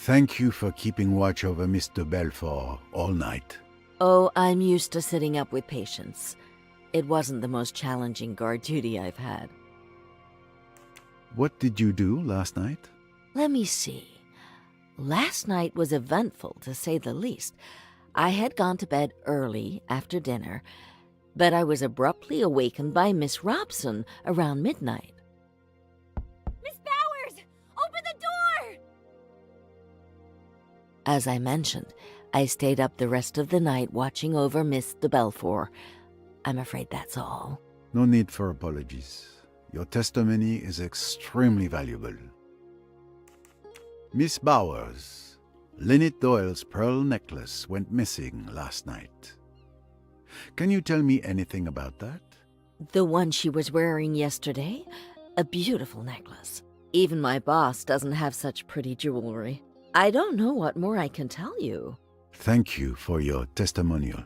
Thank you for keeping watch over Mr. Belfort all night. Oh, I'm used to sitting up with patients. It wasn't the most challenging guard duty I've had. What did you do last night? Let me see. Last night was eventful, to say the least. I had gone to bed early after dinner, but I was abruptly awakened by Miss Robson around midnight. Miss Bowers! Open the door! As I mentioned, I stayed up the rest of the night watching over Miss de Belfort. I'm afraid that's all. No need for apologies. Your testimony is extremely valuable. Miss Bowers, Lynette Doyle's pearl necklace went missing last night. Can you tell me anything about that? The one she was wearing yesterday? A beautiful necklace. Even my boss doesn't have such pretty jewelry. I don't know what more I can tell you. Thank you for your testimonial.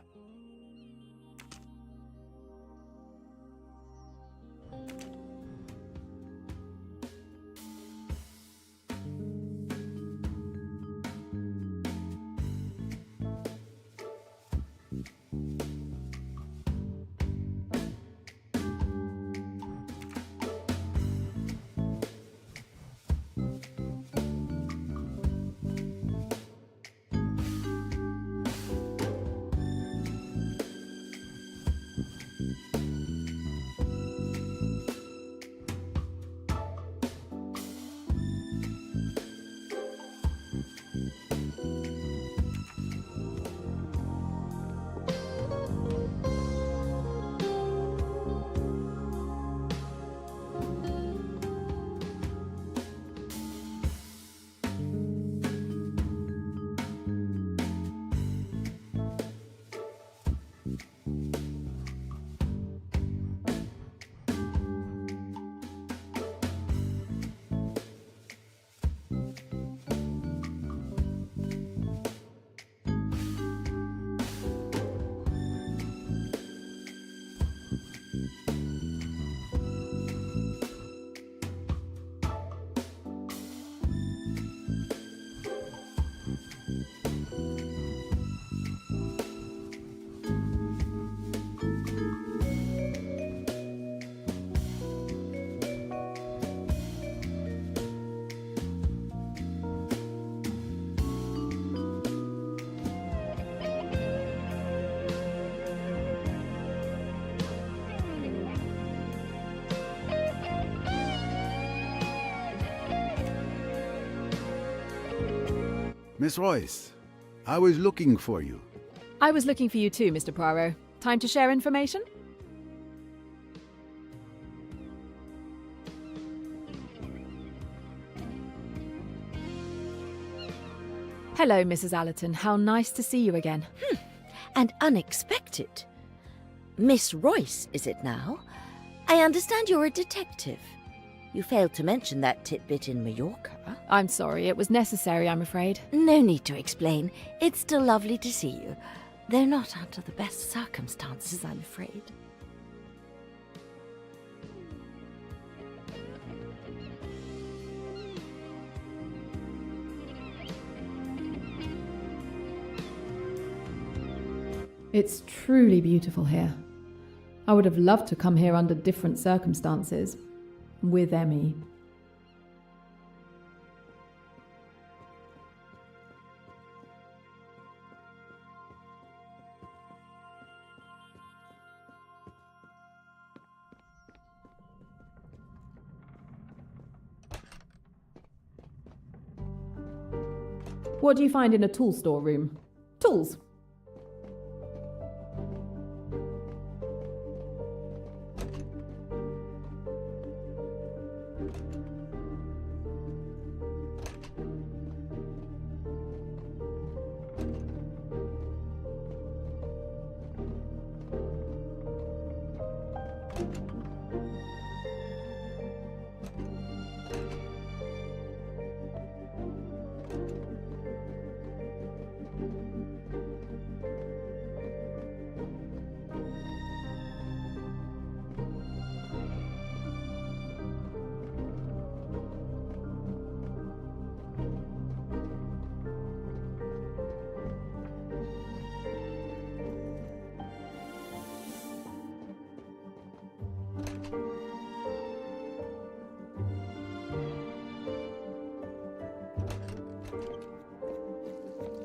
Miss Royce, I was looking for you. I was looking for you too, Mr. Poirot. Time to share information? Hello, Mrs. Allerton. How nice to see you again. And unexpected. Miss Royce, is it now? I understand you're a detective. You failed to mention that tidbit in Mallorca. I'm sorry, it was necessary, I'm afraid. No need to explain. It's still lovely to see you. They're not under the best circumstances, I'm afraid. It's truly beautiful here. I would have loved to come here under different circumstances. With Emmy. What do you find in a tool store room? Tools.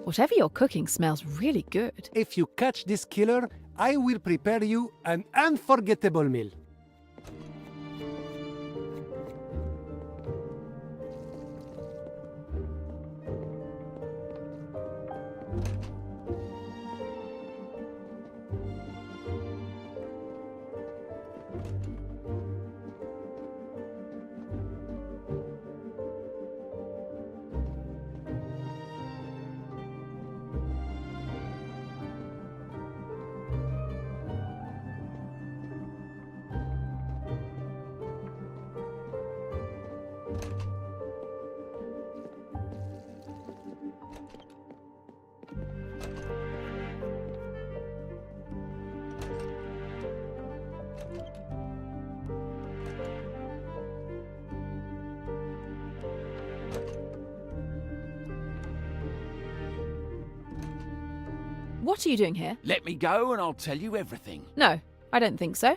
Whatever you're cooking smells really good. If you catch this killer, I will prepare you an unforgettable meal. What are you doing here? Let me go and I'll tell you everything. No, I don't think so.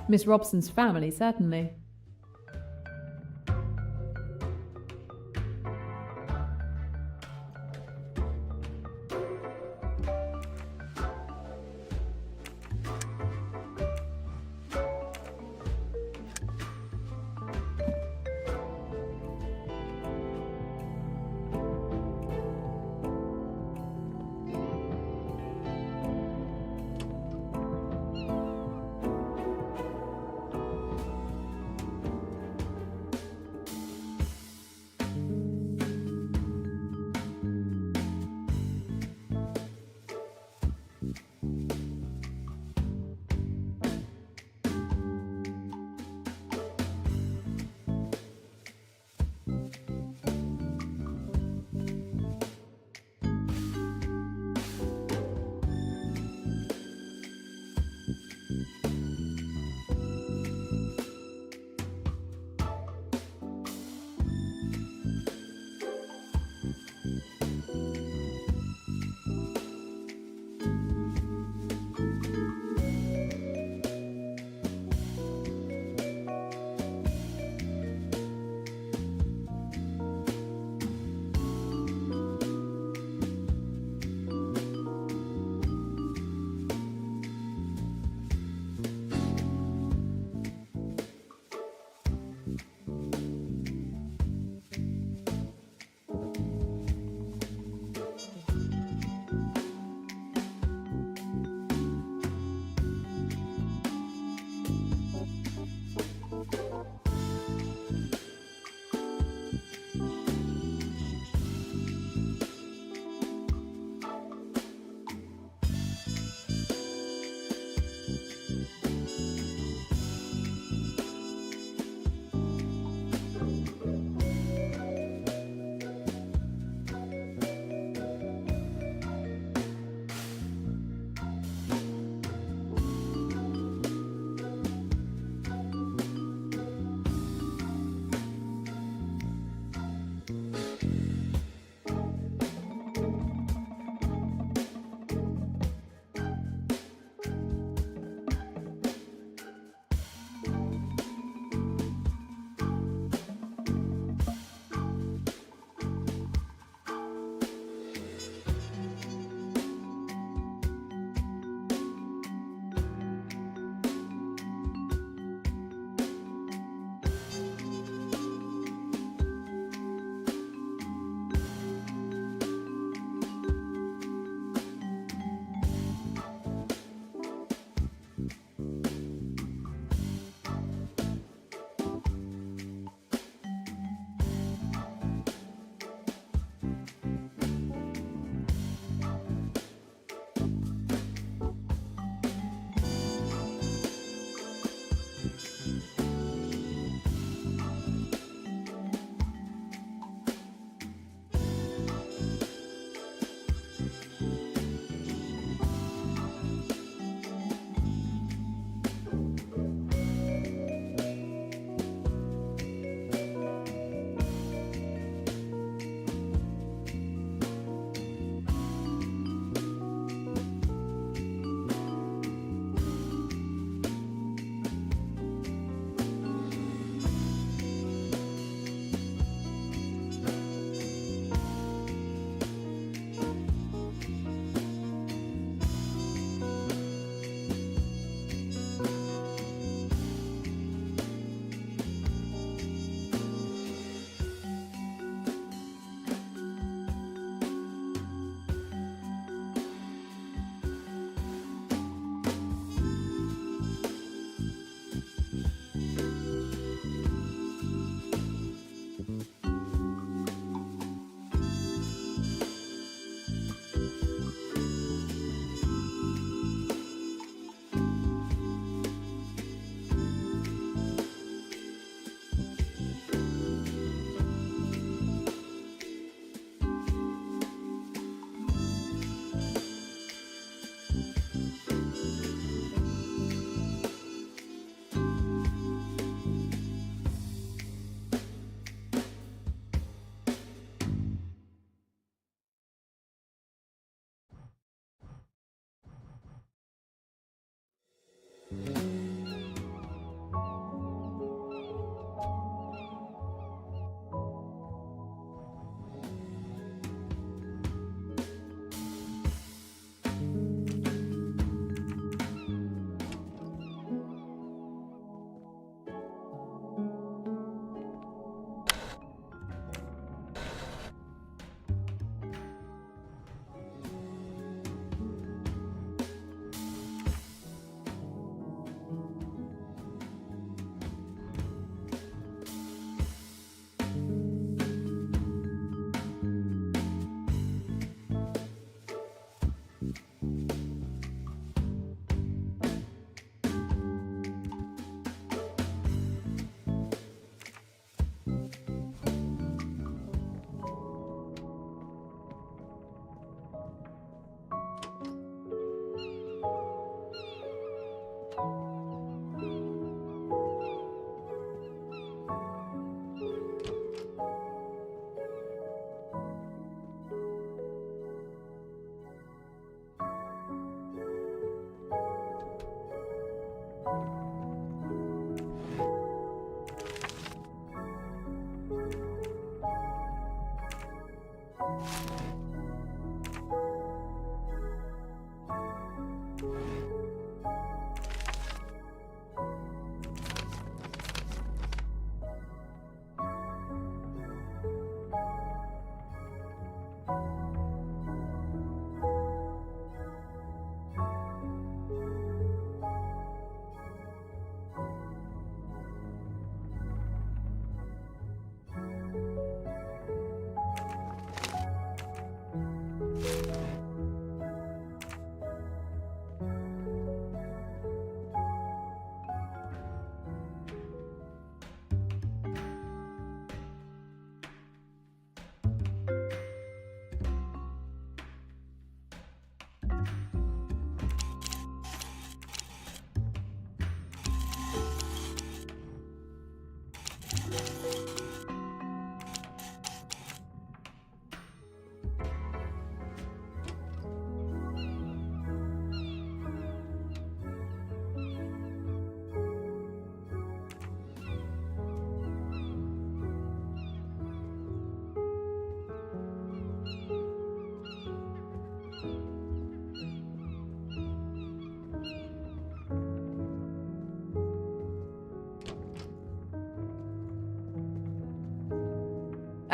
Miss Robson's family, certainly.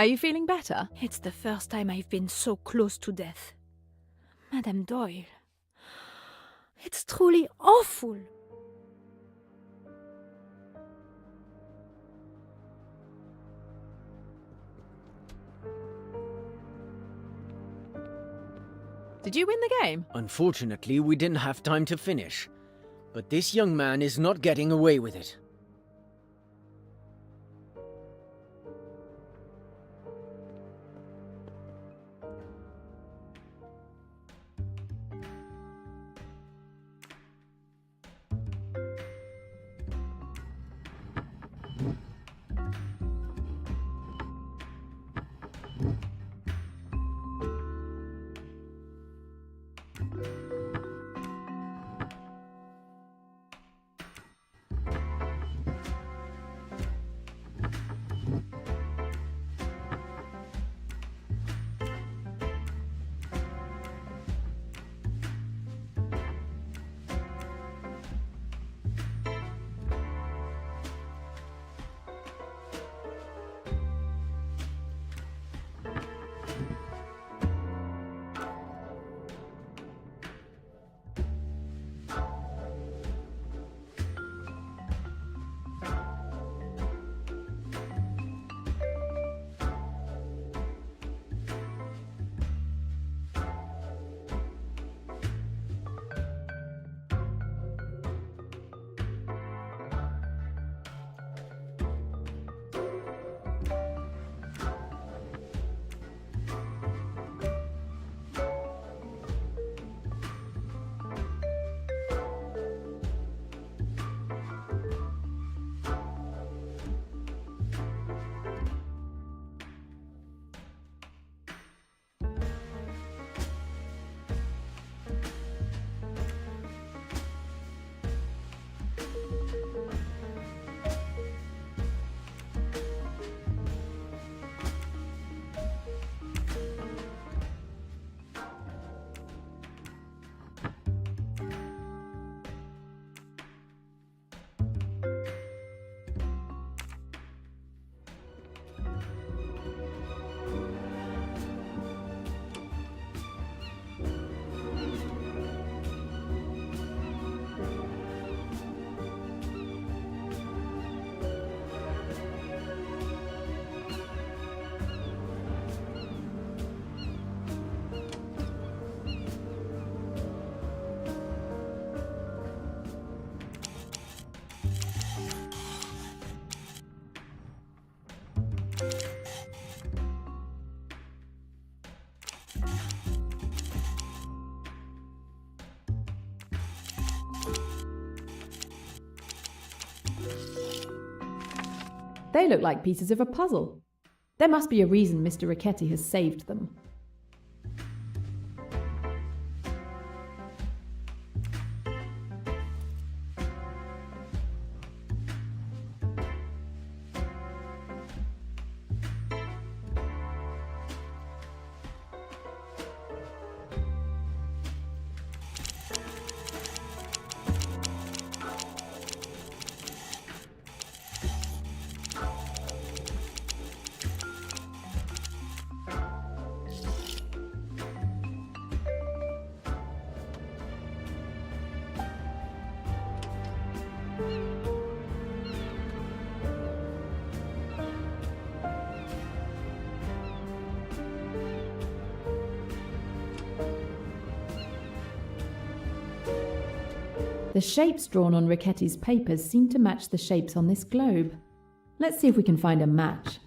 Are you feeling better? It's the first time I've been so close to death. Madame Doyle. It's truly awful. Did you win the game? Unfortunately, we didn't have time to finish. But this young man is not getting away with it. They look like pieces of a puzzle. There must be a reason Mr. Richetti has saved them. The shapes drawn on Richetti's papers seem to match the shapes on this globe. Let's see if we can find a match.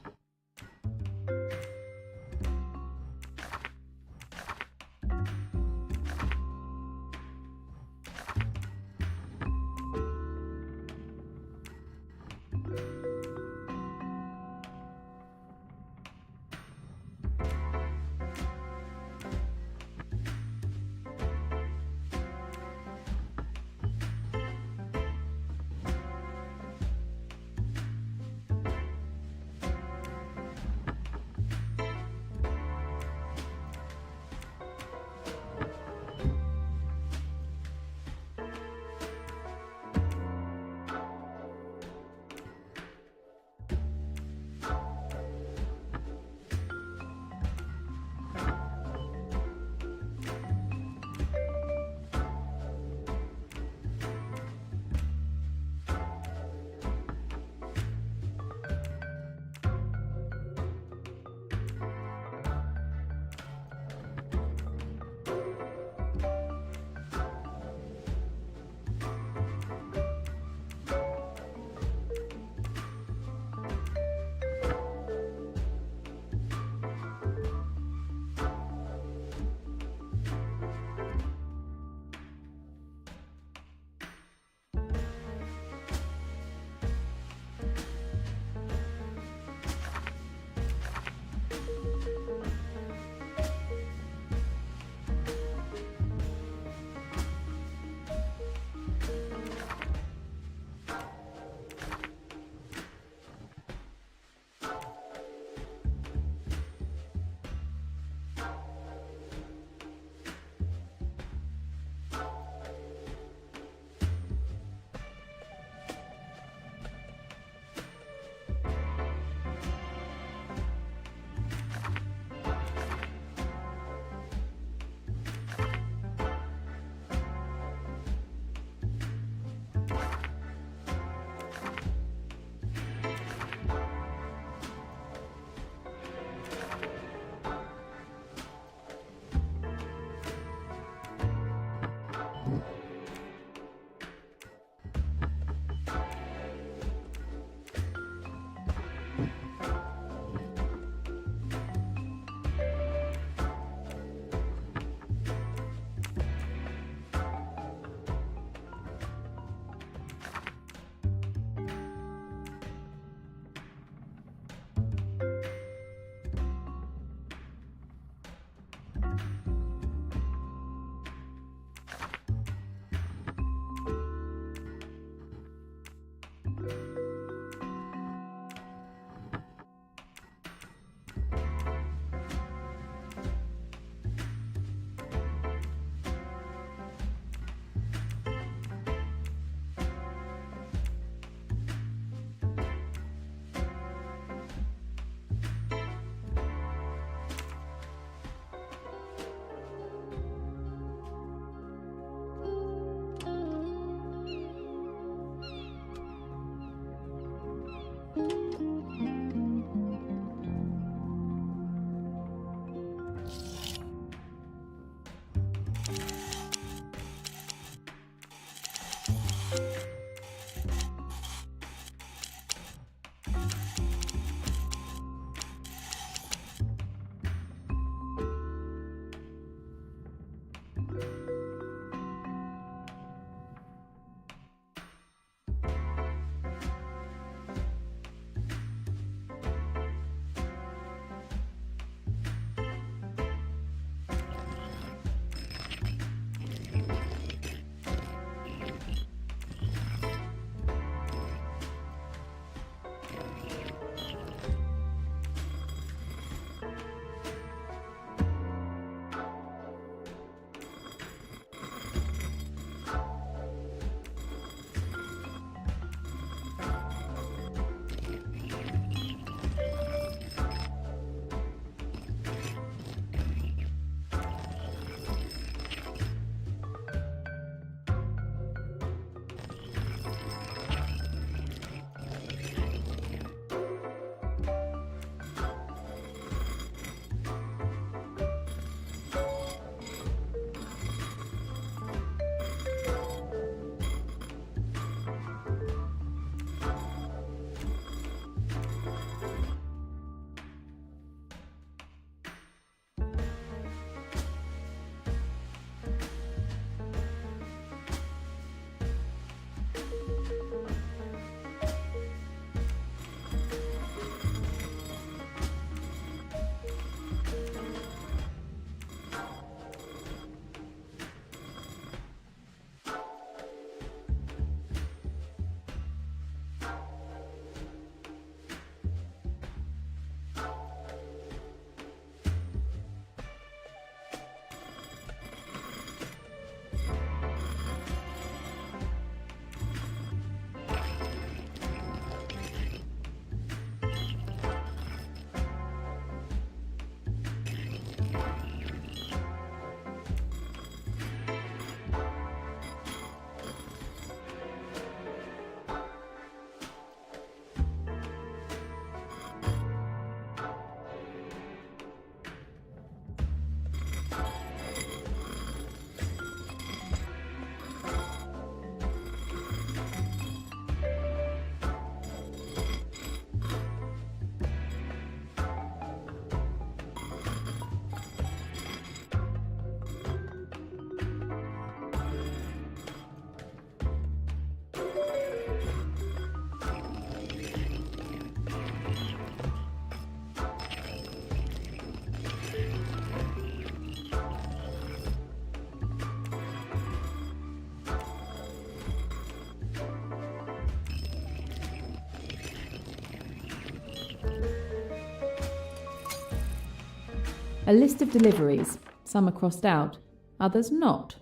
A list of deliveries. Some are crossed out, others not.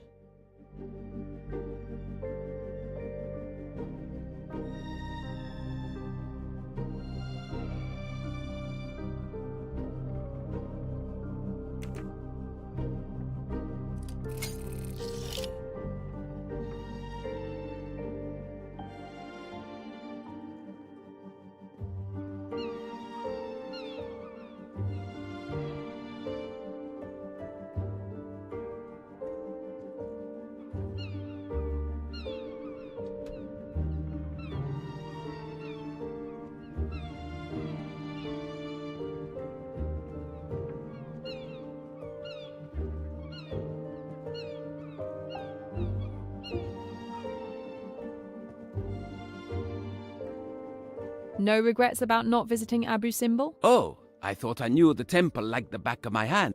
No regrets about not visiting Abu Simbel? Oh, I thought I knew the temple like the back of my hand,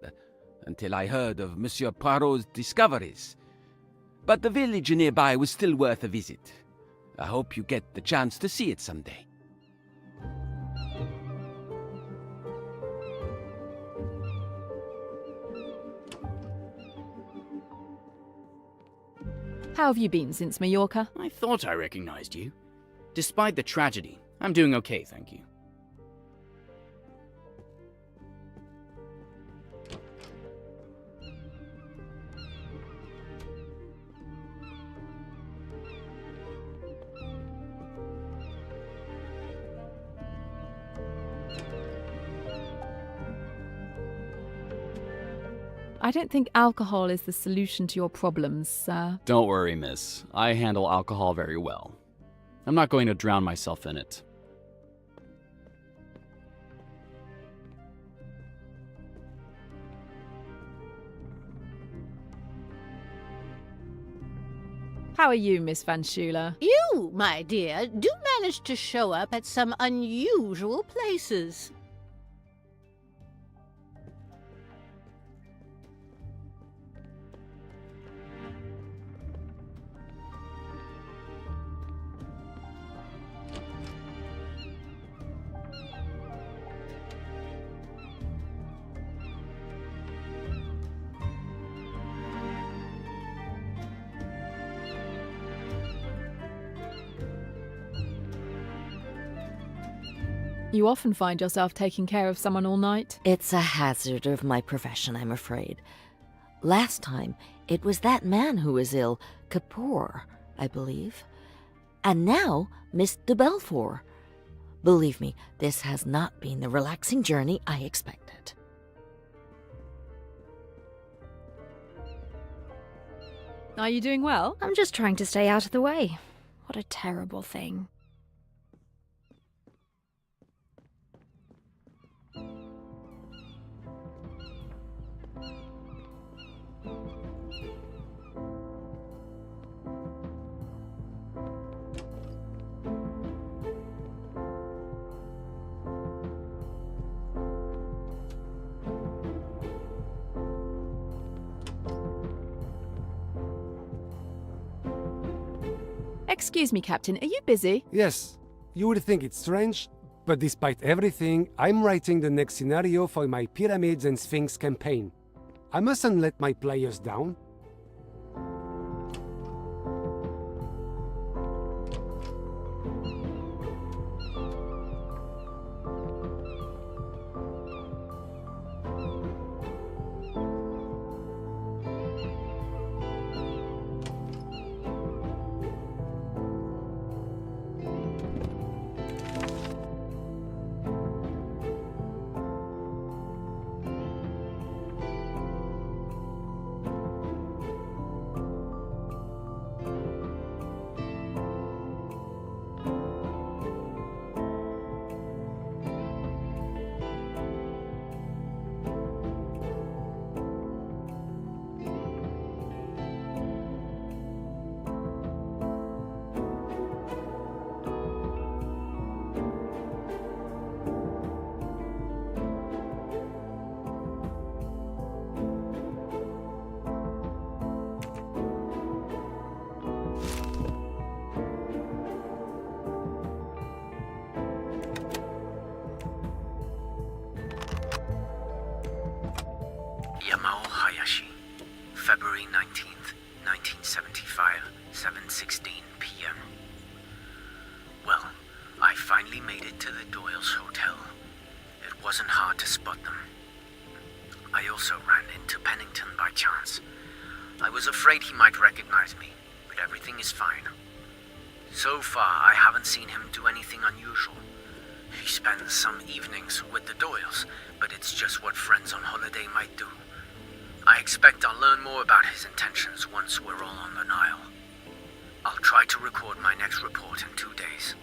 until I heard of Monsieur Poirot's discoveries. But the village nearby was still worth a visit. I hope you get the chance to see it someday. How have you been since Mallorca? I thought I recognized you. Despite the tragedy, I'm doing okay, thank you. I don't think alcohol is the solution to your problems, sir. Don't worry, miss. I handle alcohol very well. I'm not going to drown myself in it. How are you, Miss Van Schuler? You, my dear, do manage to show up at some unusual places. You often find yourself taking care of someone all night. It's a hazard of my profession, I'm afraid. Last time, it was that man who was ill, Kapoor, I believe. And now, Miss de Belfort. Believe me, this has not been the relaxing journey I expected. Are you doing well? I'm just trying to stay out of the way. What a terrible thing. Excuse me, Captain, are you busy? Yes, you would think it's strange, but despite everything, I'm writing the next scenario for my Pyramids and Sphinx campaign. I mustn't let my players down. Yamao Hayashi, February 19th, 1975, 7:16 p.m. Well, I finally made it to the Doyle's hotel. It wasn't hard to spot them. I also ran into Pennington by chance. I was afraid he might recognize me, but everything is fine. So far, I haven't seen him do anything unusual. He spends some evenings with the Doyles, but it's just what friends on holiday might do. I expect I'll learn more about his intentions once we're all on the Nile. I'll try to record my next report in 2 days.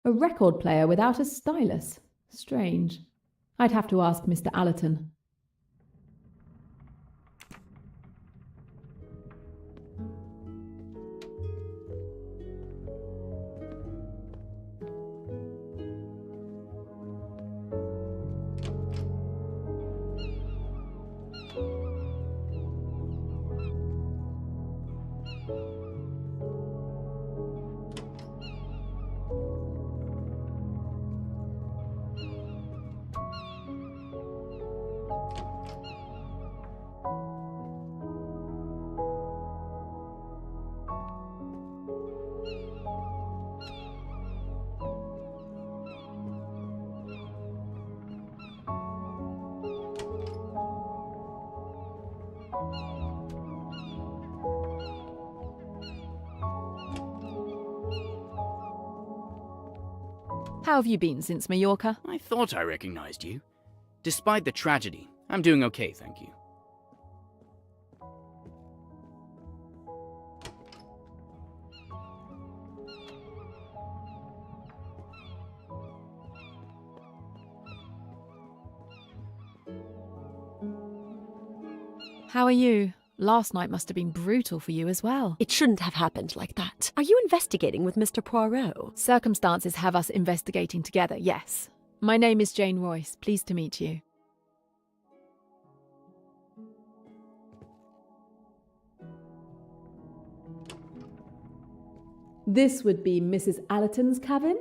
A record player without a stylus. Strange. I'd have to ask Mr. Allerton. How have you been since Mallorca? I thought I recognized you. Despite the tragedy, I'm doing okay, thank you. How are you? Last night must have been brutal for you as well. It shouldn't have happened like that. Are you investigating with Mr. Poirot? Circumstances have us investigating together, yes. My name is Jane Royce. Pleased to meet you. This would be Mrs. Allerton's cabin?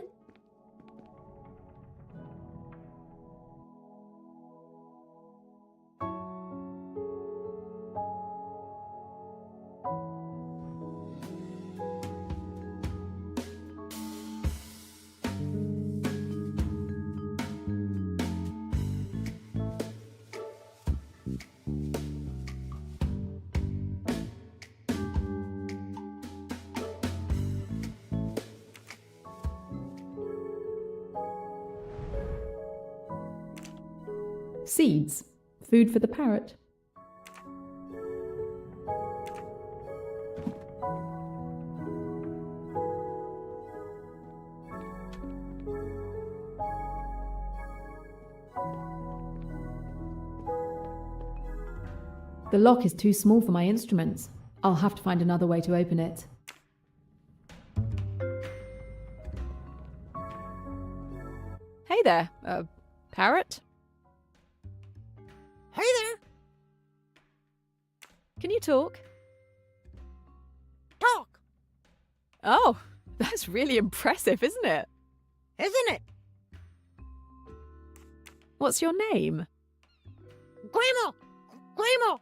Seeds. Food for the parrot. The lock is too small for my instruments. I'll have to find another way to open it. Hey there, parrot. Hey there. Can you talk? Talk, Oh, that's really impressive, isn't it? isn't it? What's your name? Grandma! Grandma!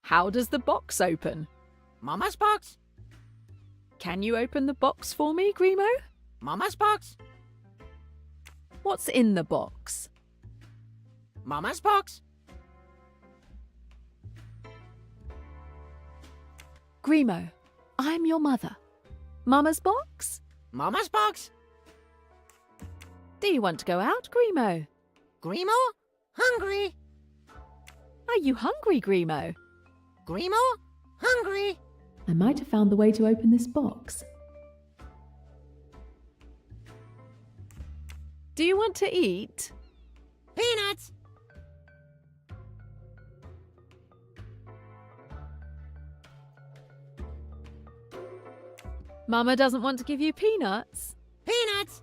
How does the box open? Mama's box? Can you open the box for me, Grimo? Mama's box? What's in the box? Mama's box? Grimo, I'm your mother. Mama's box? Mama's box? Do you want to go out, Grimo? Grimo? Hungry? Are you hungry, Grimo? Grimo? Hungry? I might have found the way to open this box. Do you want to eat? Peanuts? Mama doesn't want to give you peanuts. Peanuts?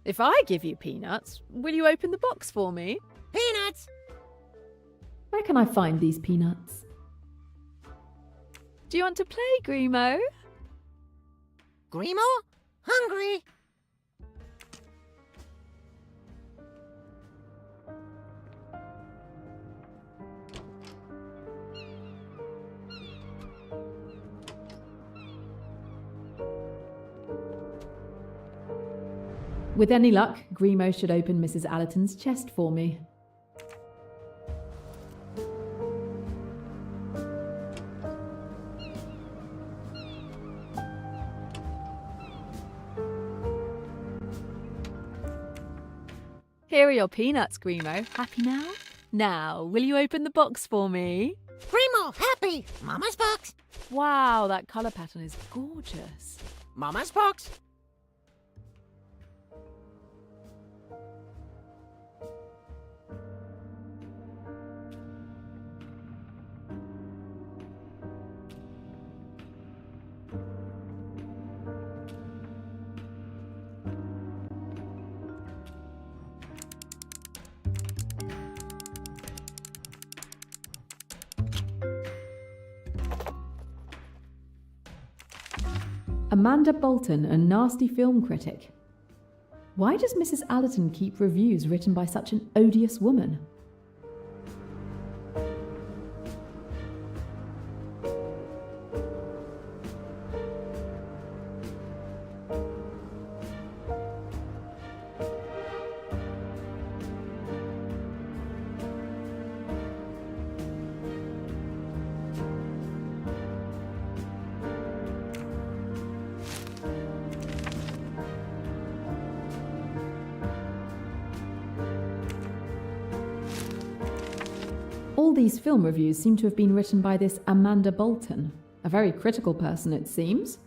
If I give you peanuts, will you open the box for me? Peanuts? Where can I find these peanuts? Do you want to play, Grimo? Grimo? Hungry? With any luck, Grimo should open Mrs. Allerton's chest for me. Here are your peanuts, Grimo. Happy now? Now, will you open the box for me? Grimo, happy! Mama's box? Wow, that colour pattern is gorgeous. Mama's box? Amanda Bolton, a nasty film critic. Why does Mrs. Allerton keep reviews written by such an odious woman? All these film reviews seem to have been written by this Amanda Bolton, a very critical person it seems.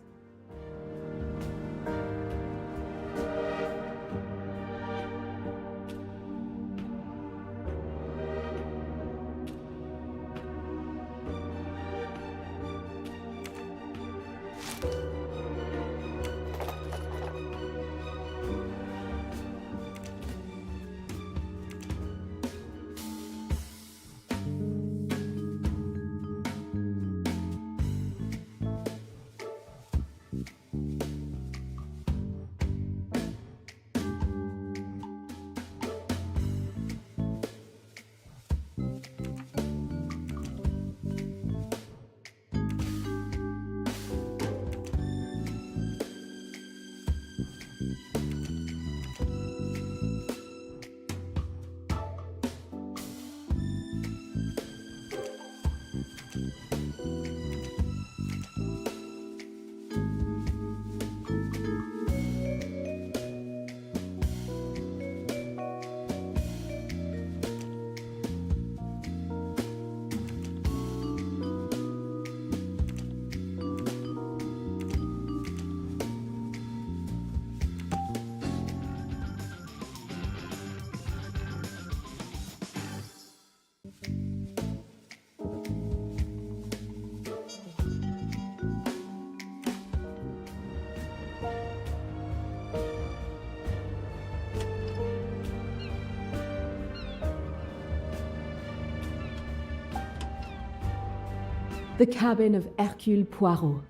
The cabin of Hercule Poirot.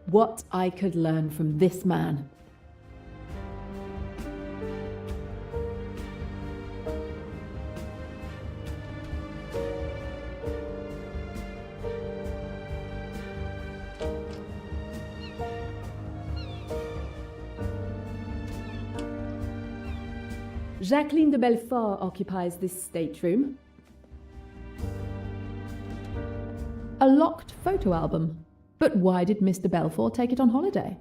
What I could learn from this man. Jacqueline de Belfort occupies this stateroom. A locked photo album. But why did Mr. Belfort take it on holiday?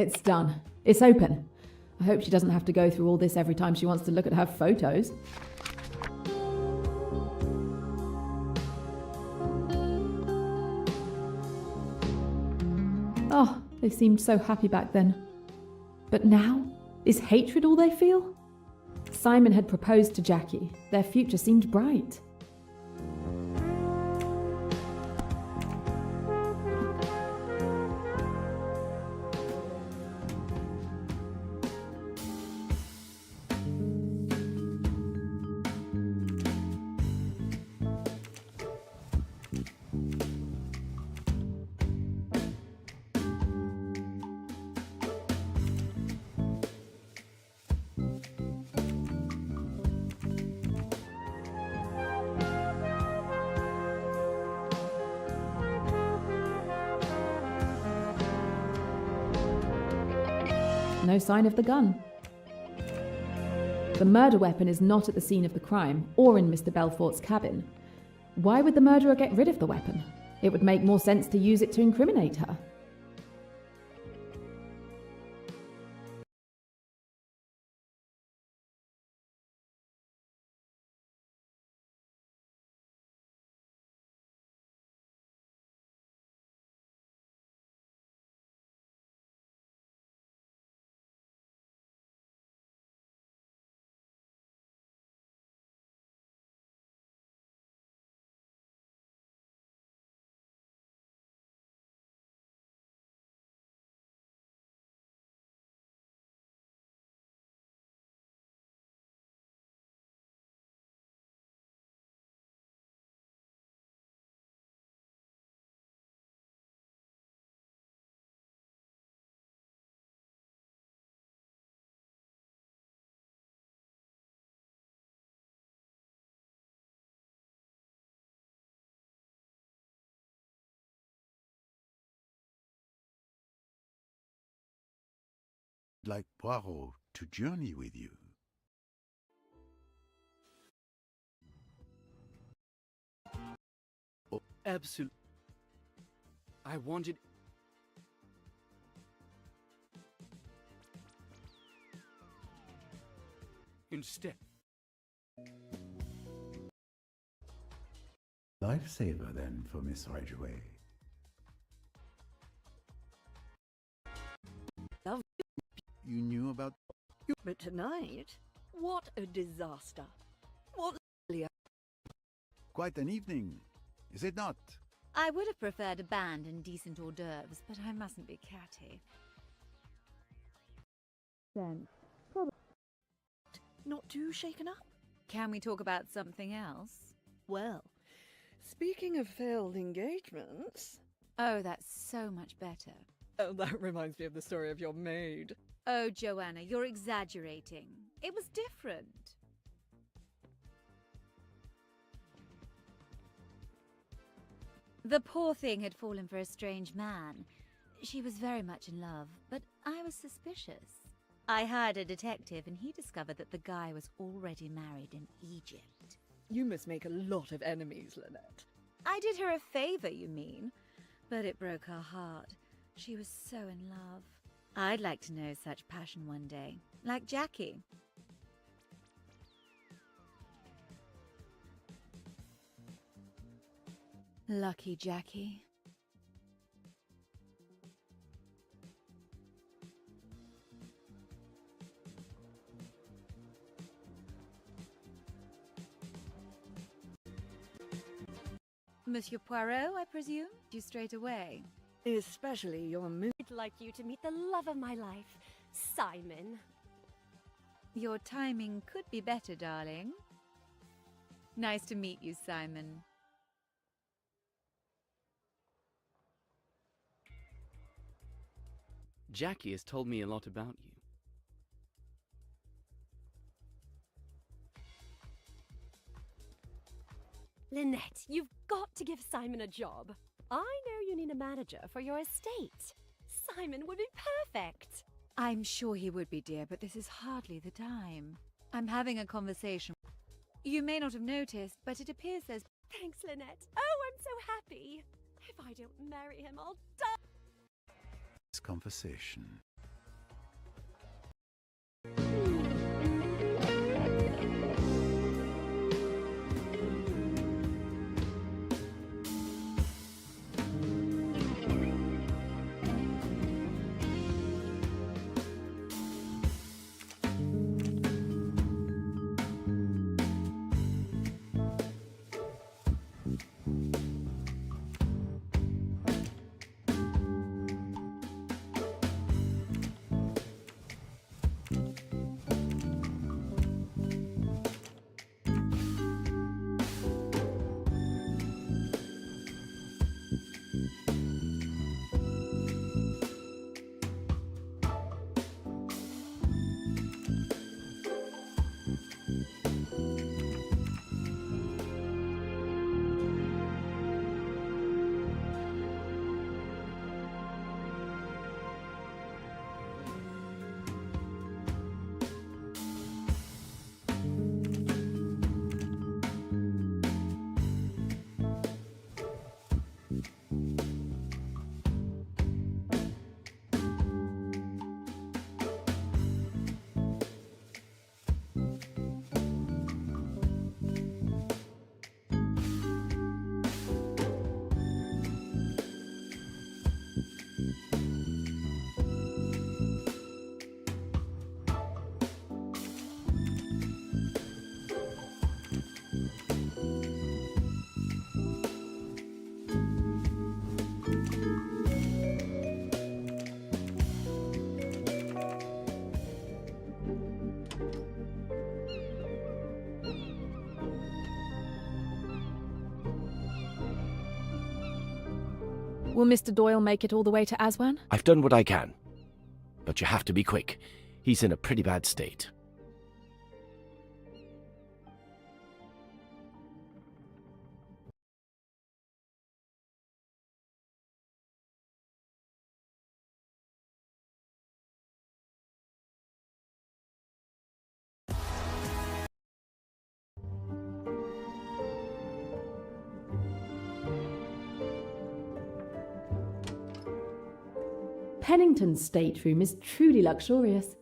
It's done. It's open. I hope she doesn't have to go through all this every time she wants to look at her photos. Oh, they seemed so happy back then. But now? Is hatred all they feel? Simon had proposed to Jackie. Their future seemed bright. no sign of the gun. The murder weapon is not at the scene of the crime or in Mr. Belfort's cabin. Why would the murderer get rid of the weapon? It would make more sense to use it to incriminate her. Like Poirot to journey with you. Oh, absolutely. I wanted... Instead... Lifesaver then for Miss Ridgway. You knew about... But tonight, what a disaster. What Quite an evening, is it not? I would have preferred a band and decent hors d'oeuvres, but I mustn't be catty. then? Not too shaken up? Can we talk about something else? Well, speaking of failed engagements... Oh, that's so much better. Oh, that reminds me of the story of your maid. Oh, Joanna, you're exaggerating. It was different. The poor thing had fallen for a strange man. She was very much in love, but I was suspicious. I hired a detective and he discovered that the guy was already married in Egypt. You must make a lot of enemies, Lynette. I did her a favor, you mean? But it broke her heart. She was so in love. I'd like to know such passion one day, like Jackie. Lucky Jackie. Monsieur Poirot, I presume? You straight away. Especially your mood. I'd like you to meet the love of my life, Simon. Your timing could be better, darling. Nice to meet you, Simon. Jackie has told me a lot about you. Lynette, you've got to give Simon a job. I know you need a manager for your estate. Simon would be perfect. I'm sure he would be, dear, but this is hardly the time. I'm having a conversation. You may not have noticed, but it appears there's... Thanks, Lynette. Oh, I'm so happy. If I don't marry him, I'll die. This conversation. Will Mr. Doyle make it all the way to Aswan? I've done what I can. But you have to be quick. He's in a pretty bad state. Pennington's stateroom is truly luxurious.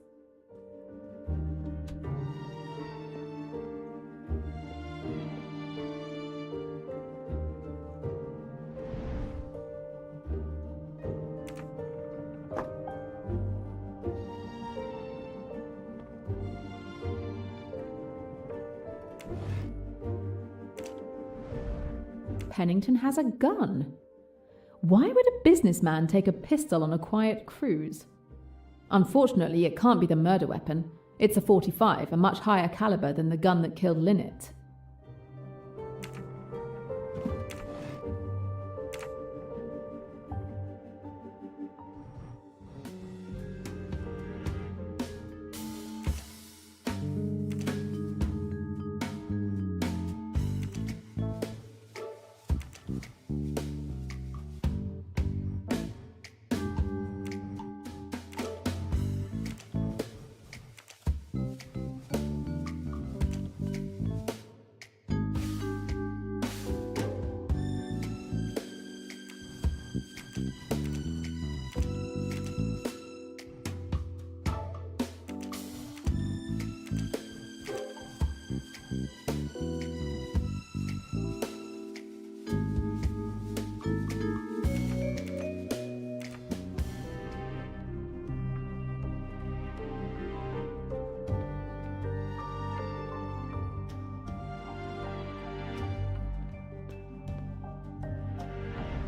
Pennington has a gun. Why would a businessman take a pistol on a quiet cruise? Unfortunately, it can't be the murder weapon. It's a .45, a much higher caliber than the gun that killed Lynette.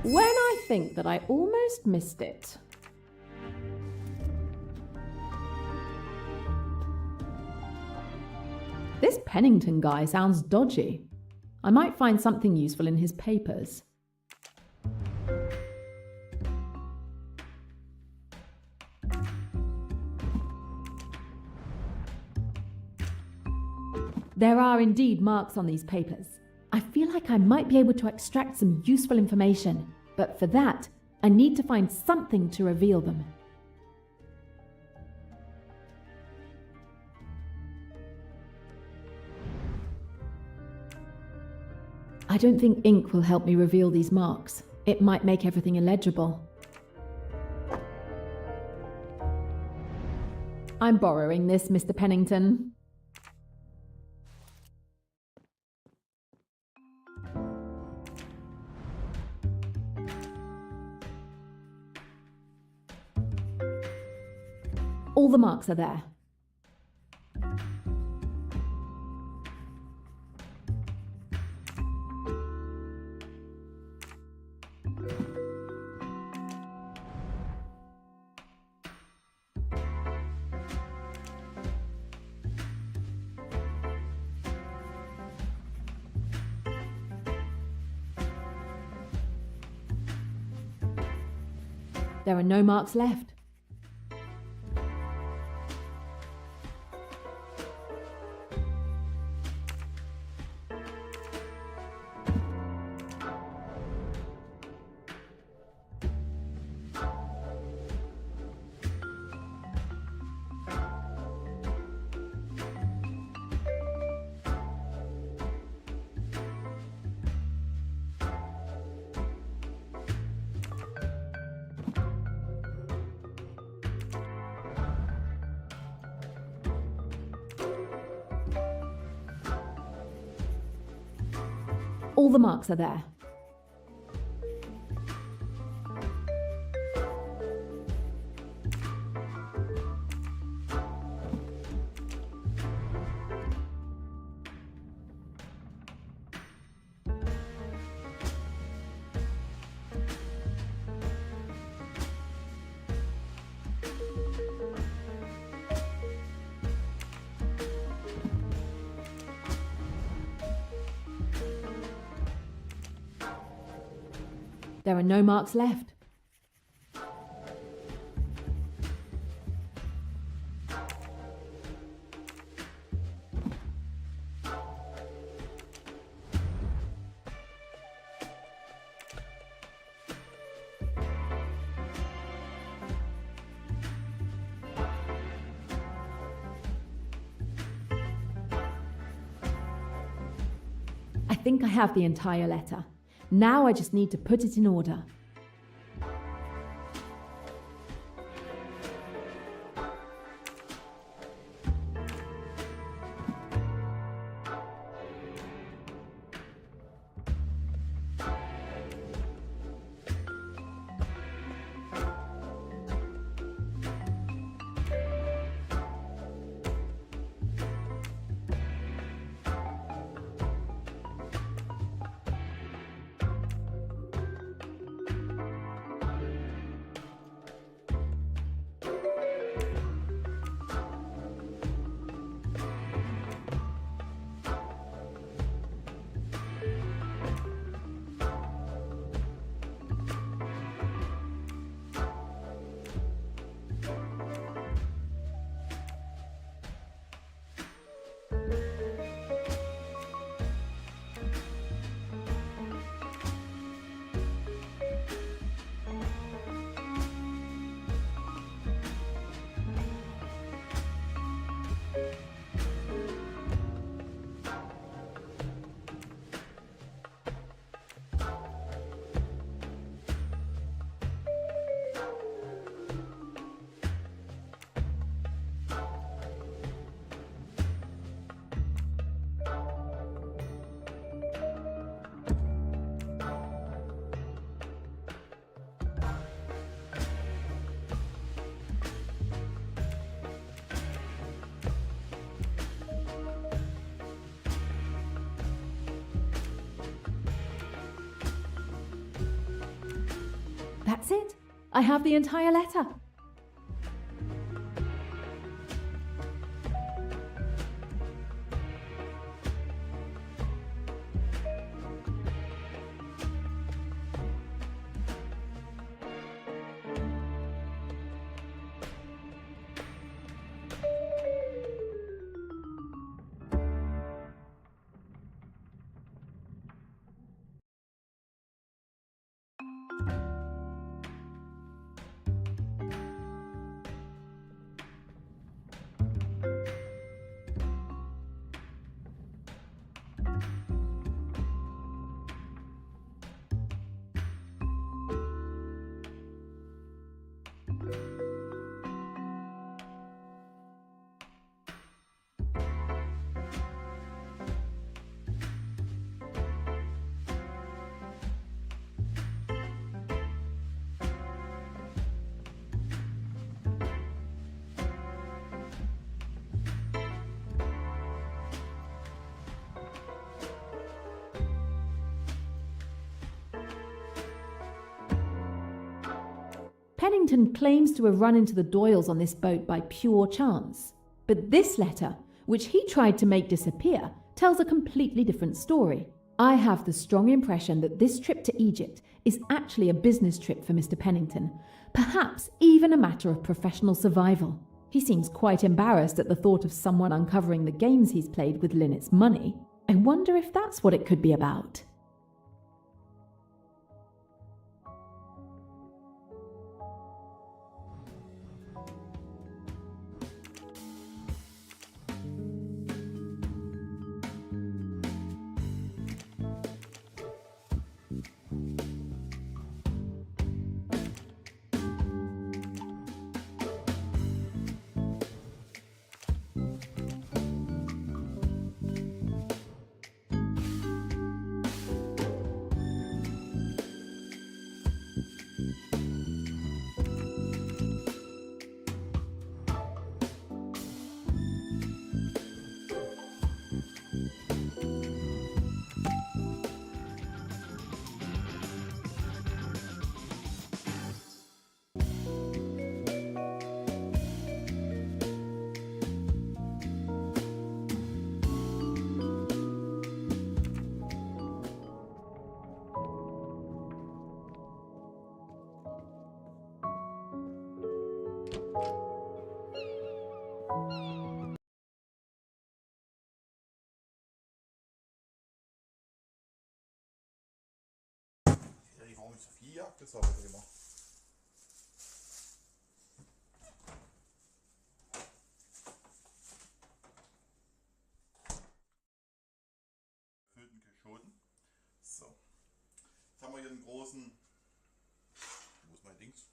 When I think that I almost missed it. This Pennington guy sounds dodgy. I might find something useful in his papers. There are indeed marks on these papers. I feel like I might be able to extract some useful information, but for that, I need to find something to reveal them. I don't think ink will help me reveal these marks. It might make everything illegible. I'm borrowing this, Mr. Pennington. All the marks are there. There are no marks left. All the marks are there. There are no marks left. I think I have the entire letter. Now I just need to put it in order. That's it. I have the entire letter. Pennington claims to have run into the Doyles on this boat by pure chance. But this letter, which he tried to make disappear, tells a completely different story. I have the strong impression that this trip to Egypt is actually a business trip for Mr. Pennington, perhaps even a matter of professional survival. He seems quite embarrassed at the thought of someone uncovering the games he's played with Lynette's money. I wonder if that's what it could be about. Das habe ich gemacht. Gefüllten Geschoten. So. Jetzt haben wir hier einen großen. Wo ist mein Dings?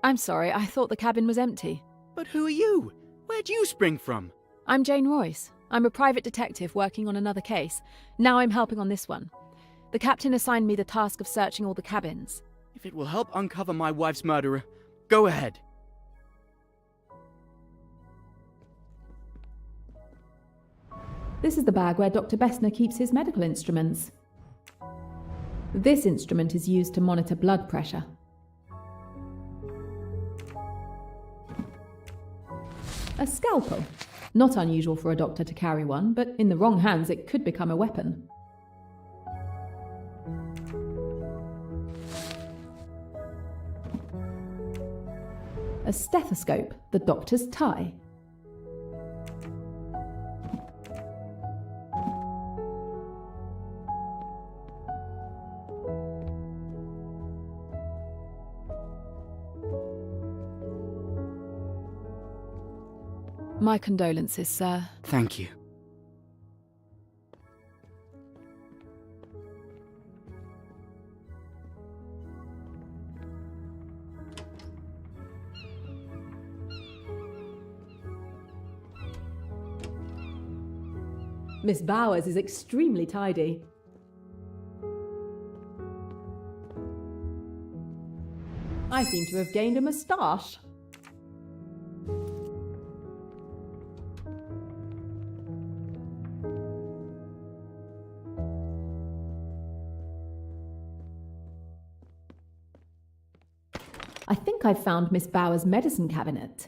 I'm sorry, I thought the cabin was empty. But who are you? Where'd you spring from? I'm Jane Royce. I'm a private detective working on another case. Now I'm helping on this one. The captain assigned me the task of searching all the cabins. If it will help uncover my wife's murderer, go ahead. This is the bag where Dr. Bessner keeps his medical instruments. This instrument is used to monitor blood pressure. A scalpel. Not unusual for a doctor to carry one, but in the wrong hands it could become a weapon. A stethoscope, the doctor's tie. My condolences, sir. Thank you. Miss Bowers is extremely tidy. I seem to have gained a moustache. I think I've found Miss Bowers' medicine cabinet.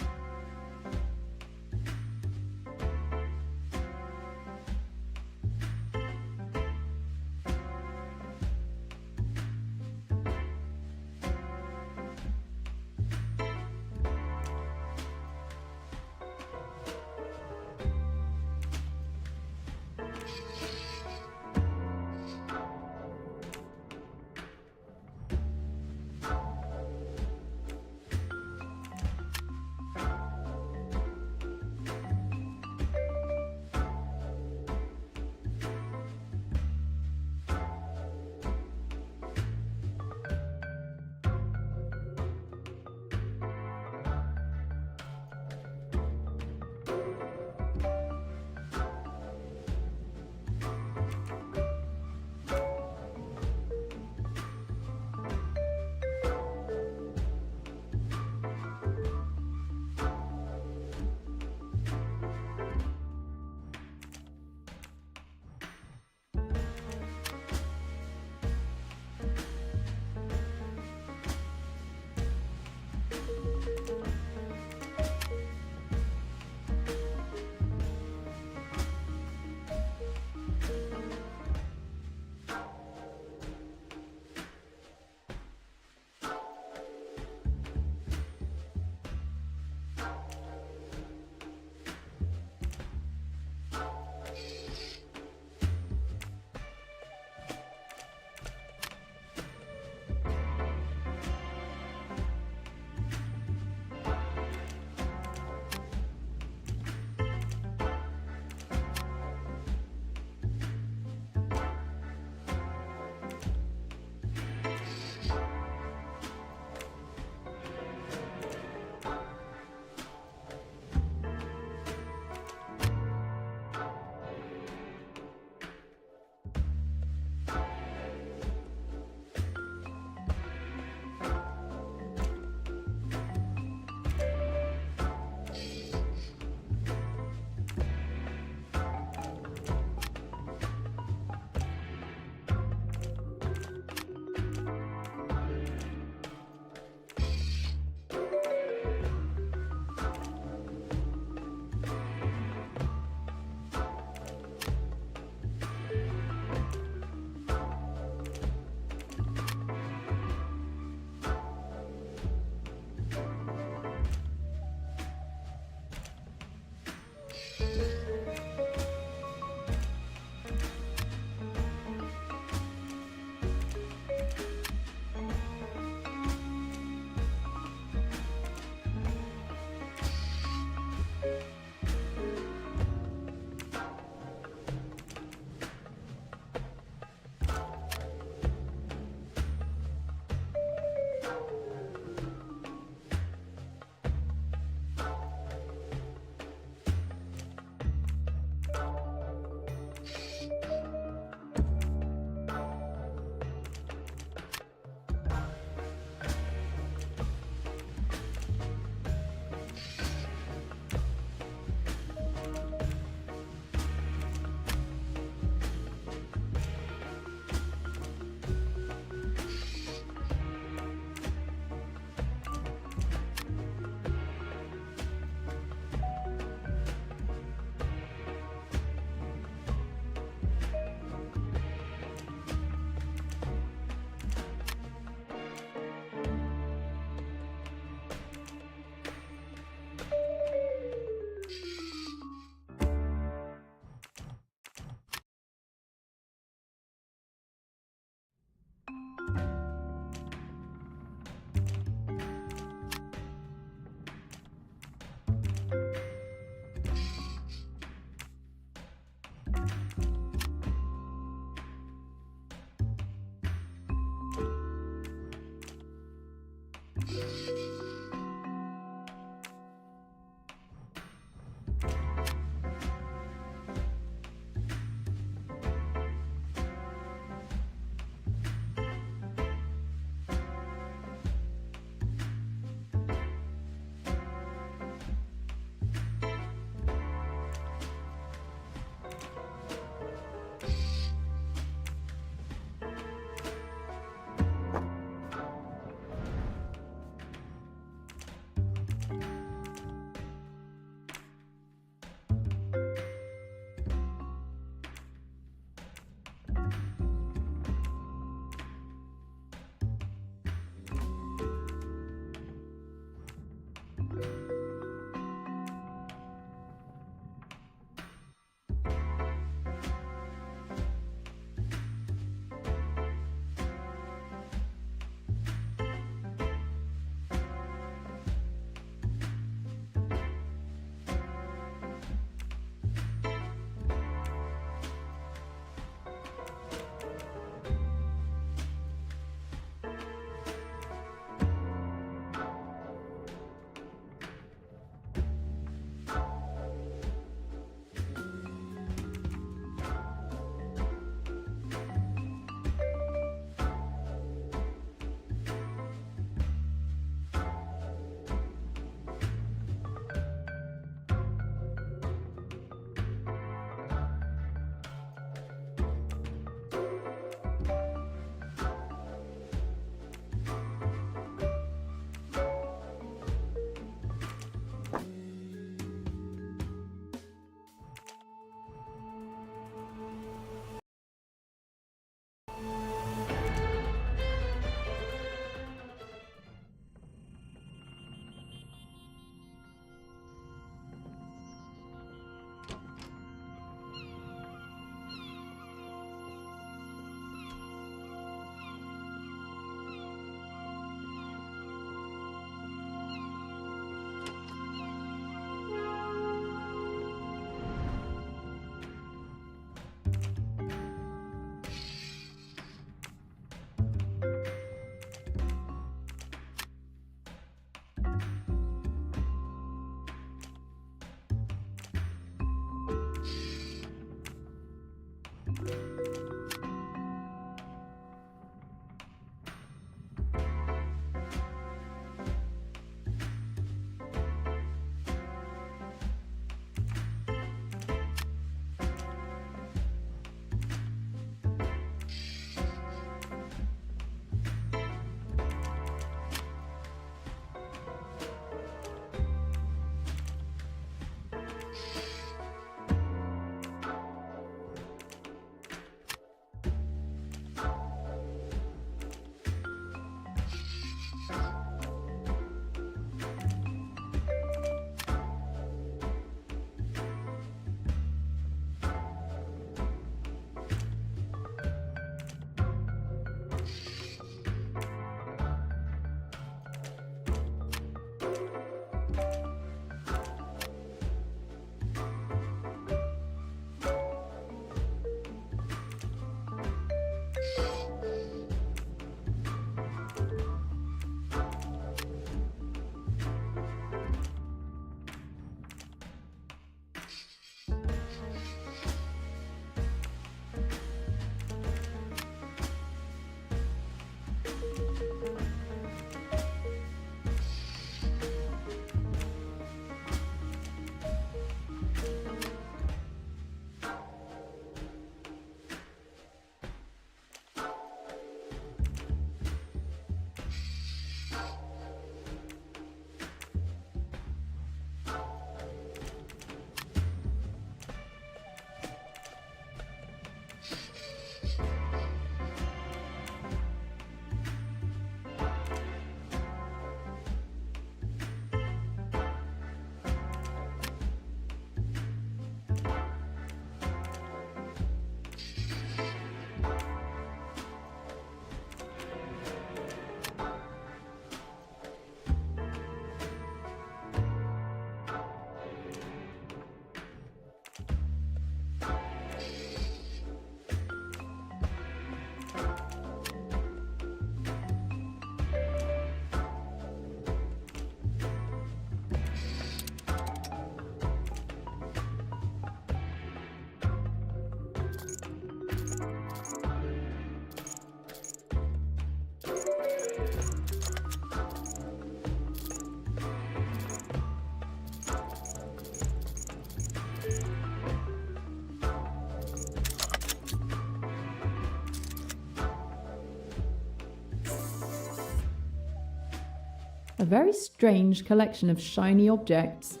A very strange collection of shiny objects.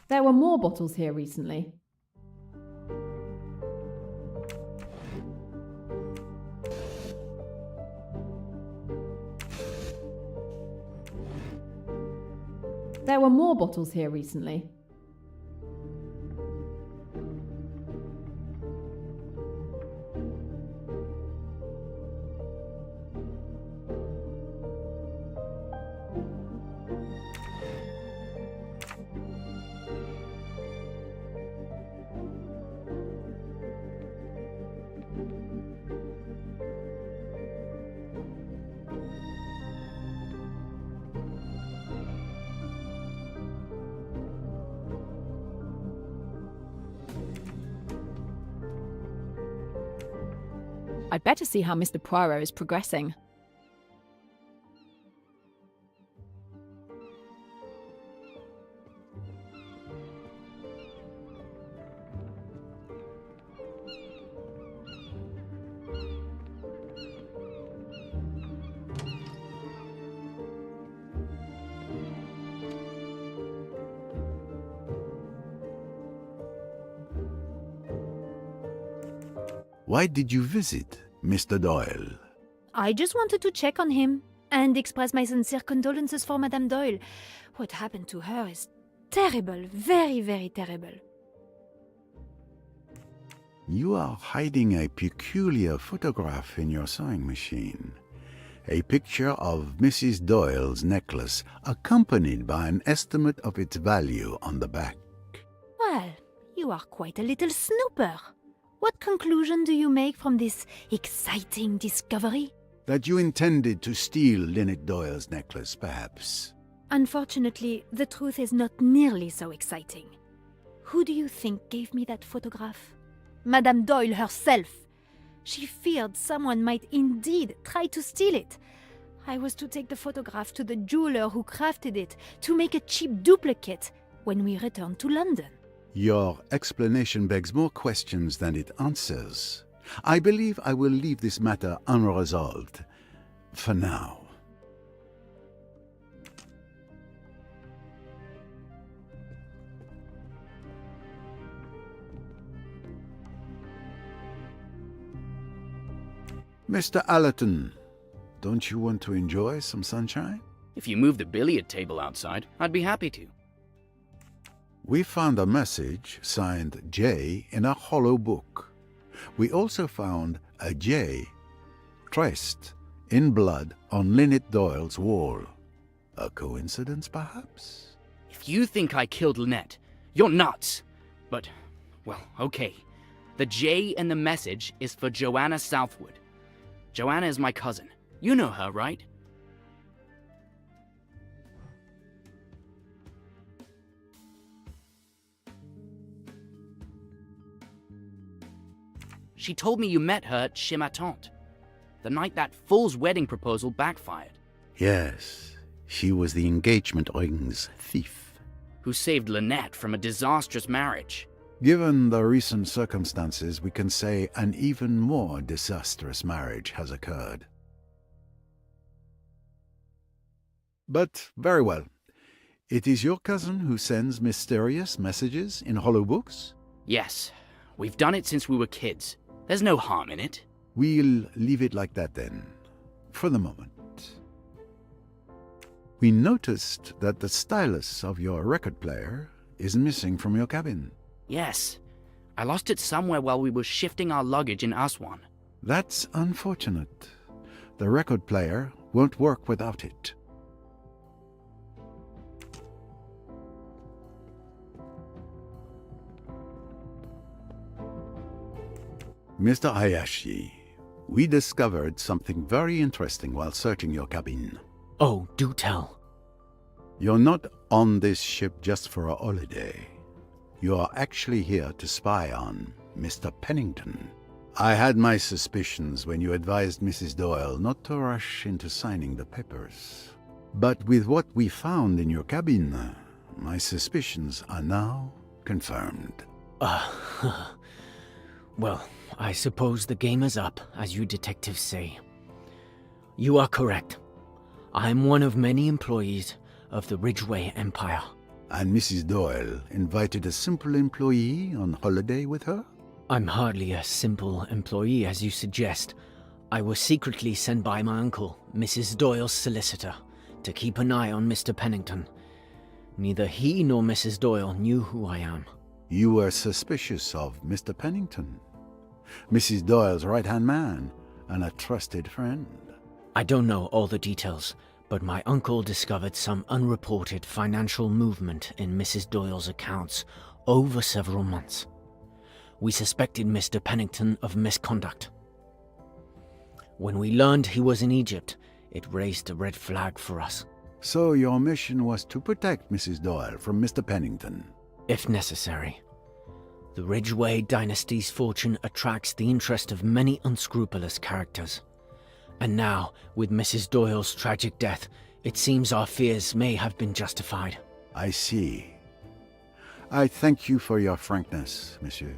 There were more bottles here recently. There were more bottles here recently. I'd better see how Mr. Poirot is progressing. Why did you visit Mr. Doyle? I just wanted to check on him and express my sincere condolences for Madame Doyle. What happened to her is terrible, very, very terrible. You are hiding a peculiar photograph in your sewing machine. A picture of Mrs. Doyle's necklace, accompanied by an estimate of its value on the back. Well, you are quite a little snooper. What conclusion do you make from this exciting discovery? That you intended to steal Lynette Doyle's necklace, perhaps. Unfortunately, the truth is not nearly so exciting. Who do you think gave me that photograph? Madame Doyle herself. She feared someone might indeed try to steal it. I was to take the photograph to the jeweler who crafted it to make a cheap duplicate when we returned to London. Your explanation begs more questions than it answers. I believe I will leave this matter unresolved. For now. Mr. Allerton, don't you want to enjoy some sunshine? If you move the billiard table outside, I'd be happy to. We found a message signed J in a hollow book. We also found a J traced in blood on Lynette Doyle's wall. A coincidence, perhaps? If you think I killed Lynette, you're nuts. But, well, okay. The J in the message is for Joanna Southwood. Joanna is my cousin. You know her, right? She told me you met her at Chez ma tante, the night that fool's wedding proposal backfired. Yes, she was the engagement ring's thief. Who saved Lynette from a disastrous marriage. Given the recent circumstances, we can say an even more disastrous marriage has occurred. But very well. It is your cousin who sends mysterious messages in hollow books? Yes, we've done it since we were kids. There's no harm in it. We'll leave it like that then, for the moment. We noticed that the stylus of your record player is missing from your cabin. Yes, I lost it somewhere while we were shifting our luggage in Aswan. That's unfortunate. The record player won't work without it. Mr. Hayashi, we discovered something very interesting while searching your cabin. Oh, do tell. You're not on this ship just for a holiday. You are actually here to spy on Mr. Pennington. I had my suspicions when you advised Mrs. Doyle not to rush into signing the papers. But with what we found in your cabin, my suspicions are now confirmed. Well, I suppose the game is up, as you detectives say. You are correct. I'm one of many employees of the Ridgeway Empire. And Mrs. Doyle invited a simple employee on holiday with her? I'm hardly a simple employee, as you suggest. I was secretly sent by my uncle, Mrs. Doyle's solicitor, to keep an eye on Mr. Pennington. Neither he nor Mrs. Doyle knew who I am. You were suspicious of Mr. Pennington, Mrs. Doyle's right-hand man, and a trusted friend. I don't know all the details, but my uncle discovered some unreported financial movement in Mrs. Doyle's accounts over several months. We suspected Mr. Pennington of misconduct. When we learned he was in Egypt, it raised a red flag for us. So your mission was to protect Mrs. Doyle from Mr. Pennington? If necessary. The Ridgeway dynasty's fortune attracts the interest of many unscrupulous characters. And now, with Mrs. Doyle's tragic death, it seems our fears may have been justified. I see. I thank you for your frankness, monsieur.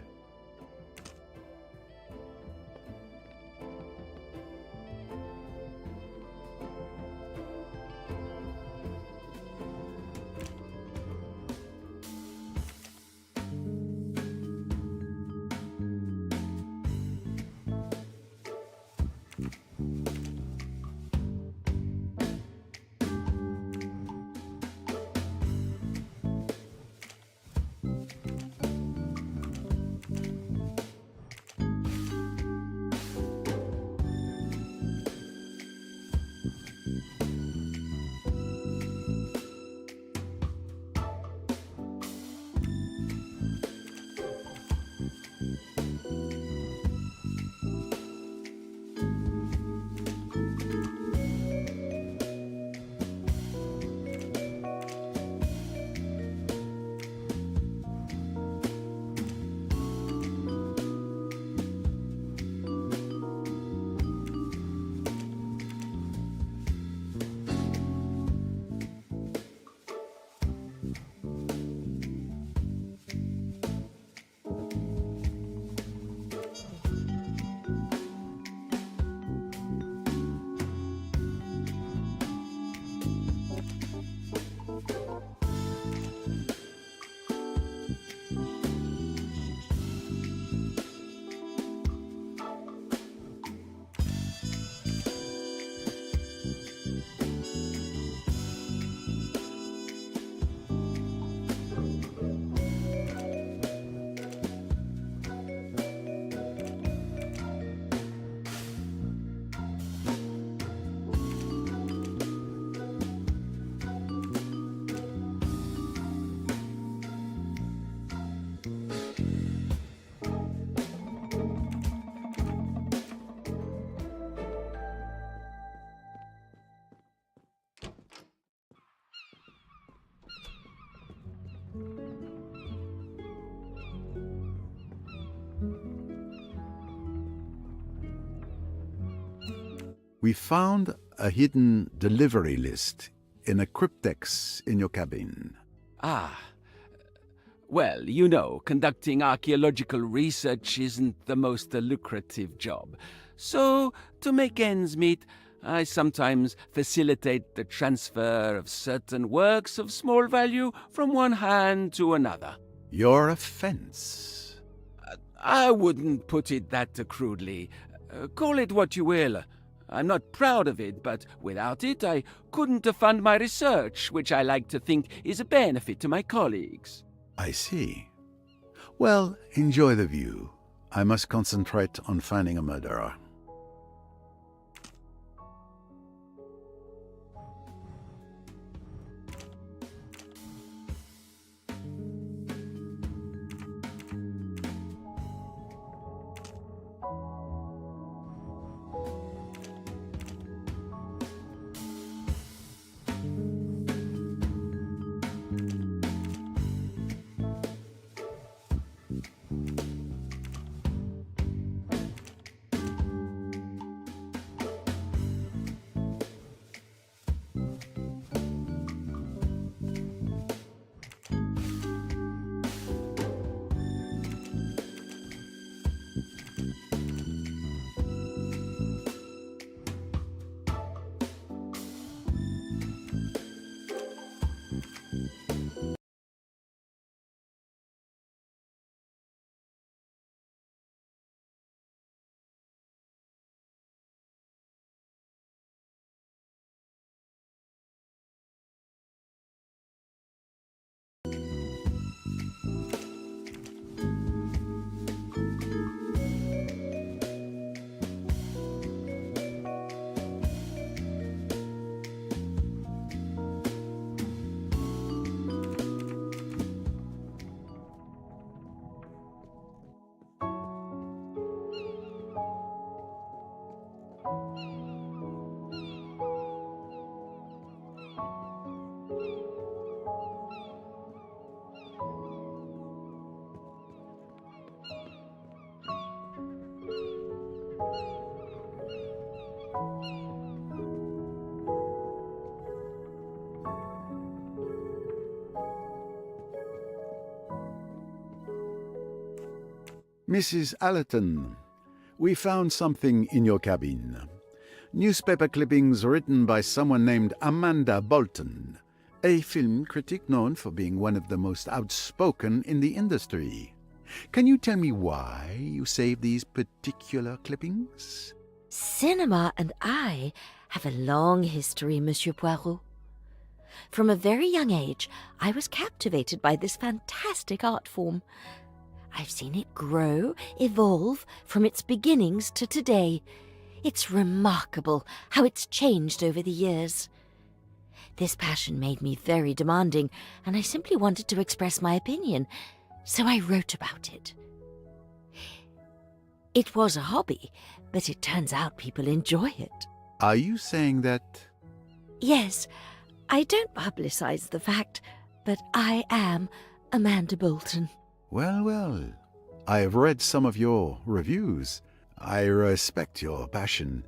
We found a hidden delivery list in a cryptex in your cabin. Ah. Well, you know, conducting archaeological research isn't the most lucrative job. So, to make ends meet, I sometimes facilitate the transfer of certain works of small value from one hand to another. Your offense? I wouldn't put it that crudely. Call it what you will. I'm not proud of it, but without it, I couldn't fund my research, which I like to think is a benefit to my colleagues. I see. Well, enjoy the view. I must concentrate on finding a murderer. Mrs. Allerton, we found something in your cabin. Newspaper clippings written by someone named Amanda Bolton, a film critic known for being one of the most outspoken in the industry. Can you tell me why you saved these particular clippings? Cinema and I have a long history, Monsieur Poirot. From a very young age, I was captivated by this fantastic art form. I've seen it grow, evolve from its beginnings to today. It's remarkable how it's changed over the years. This passion made me very demanding, and I simply wanted to express my opinion, so I wrote about it. It was a hobby, but it turns out people enjoy it. Are you saying that? Yes, I don't publicize the fact, but I am Amanda Bolton. Well, well, I have read some of your reviews. I respect your passion.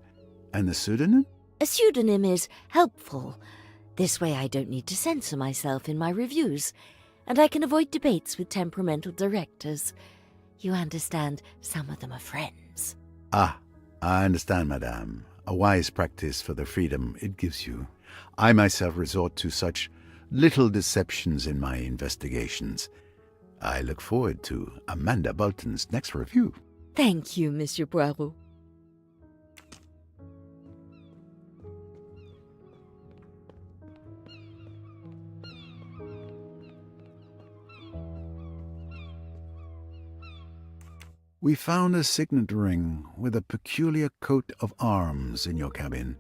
And the pseudonym? A pseudonym is helpful. This way I don't need to censor myself in my reviews, and I can avoid debates with temperamental directors. You understand, some of them are friends. Ah, I understand, madame. A wise practice for the freedom it gives you. I myself resort to such little deceptions in my investigations. I look forward to Amanda Bolton's next review. Thank you, Monsieur Poirot. We found a signet ring with a peculiar coat of arms in your cabin.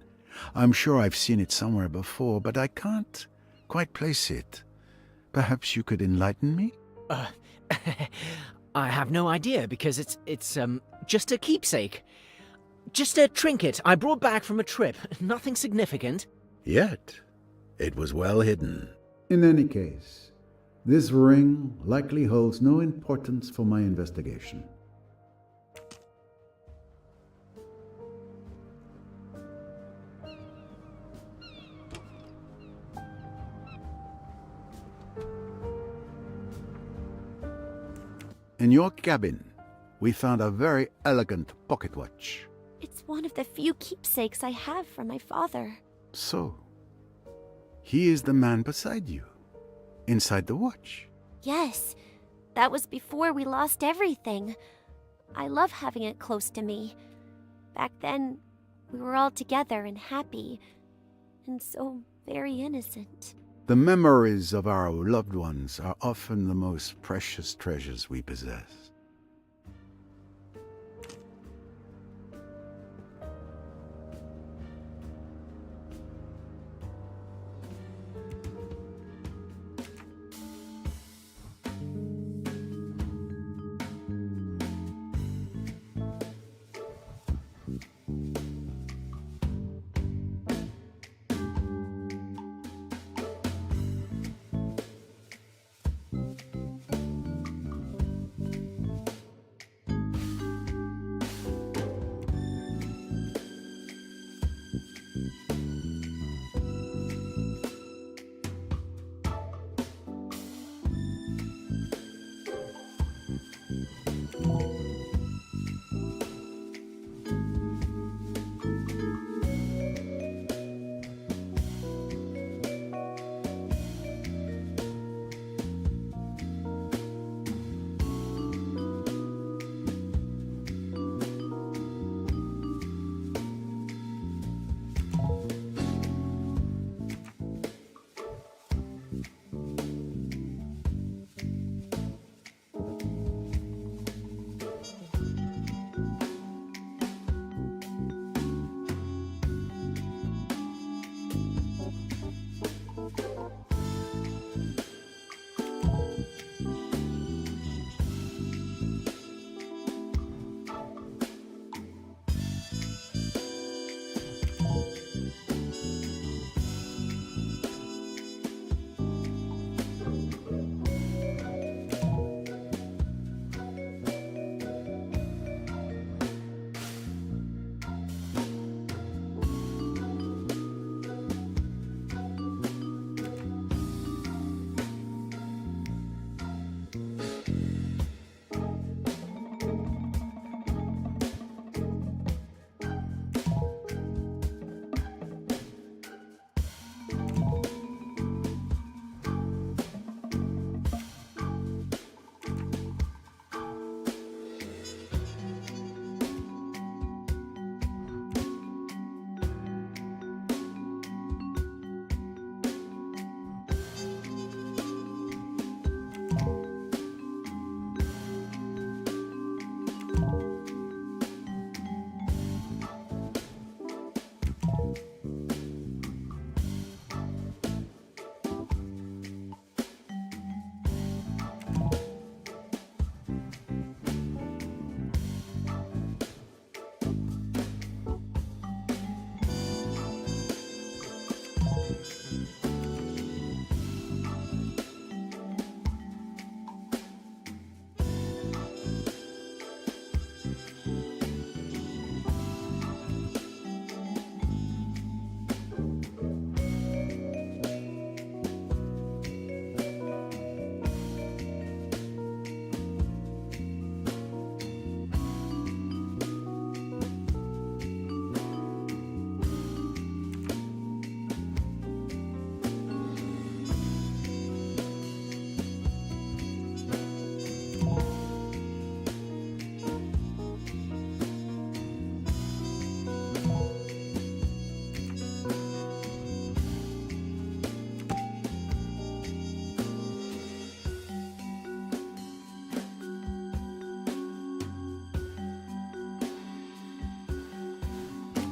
I'm sure I've seen it somewhere before, but I can't quite place it. Perhaps you could enlighten me? I have no idea because it's just a keepsake. Just a trinket I brought back from a trip. Nothing significant. Yet, it was well hidden. In any case, this ring likely holds no importance for my investigation. In your cabin, we found a very elegant pocket watch. It's one of the few keepsakes I have from my father. So, he is the man beside you, inside the watch. Yes, that was before we lost everything. I love having it close to me. Back then, we were all together and happy, and so very innocent. The memories of our loved ones are often the most precious treasures we possess.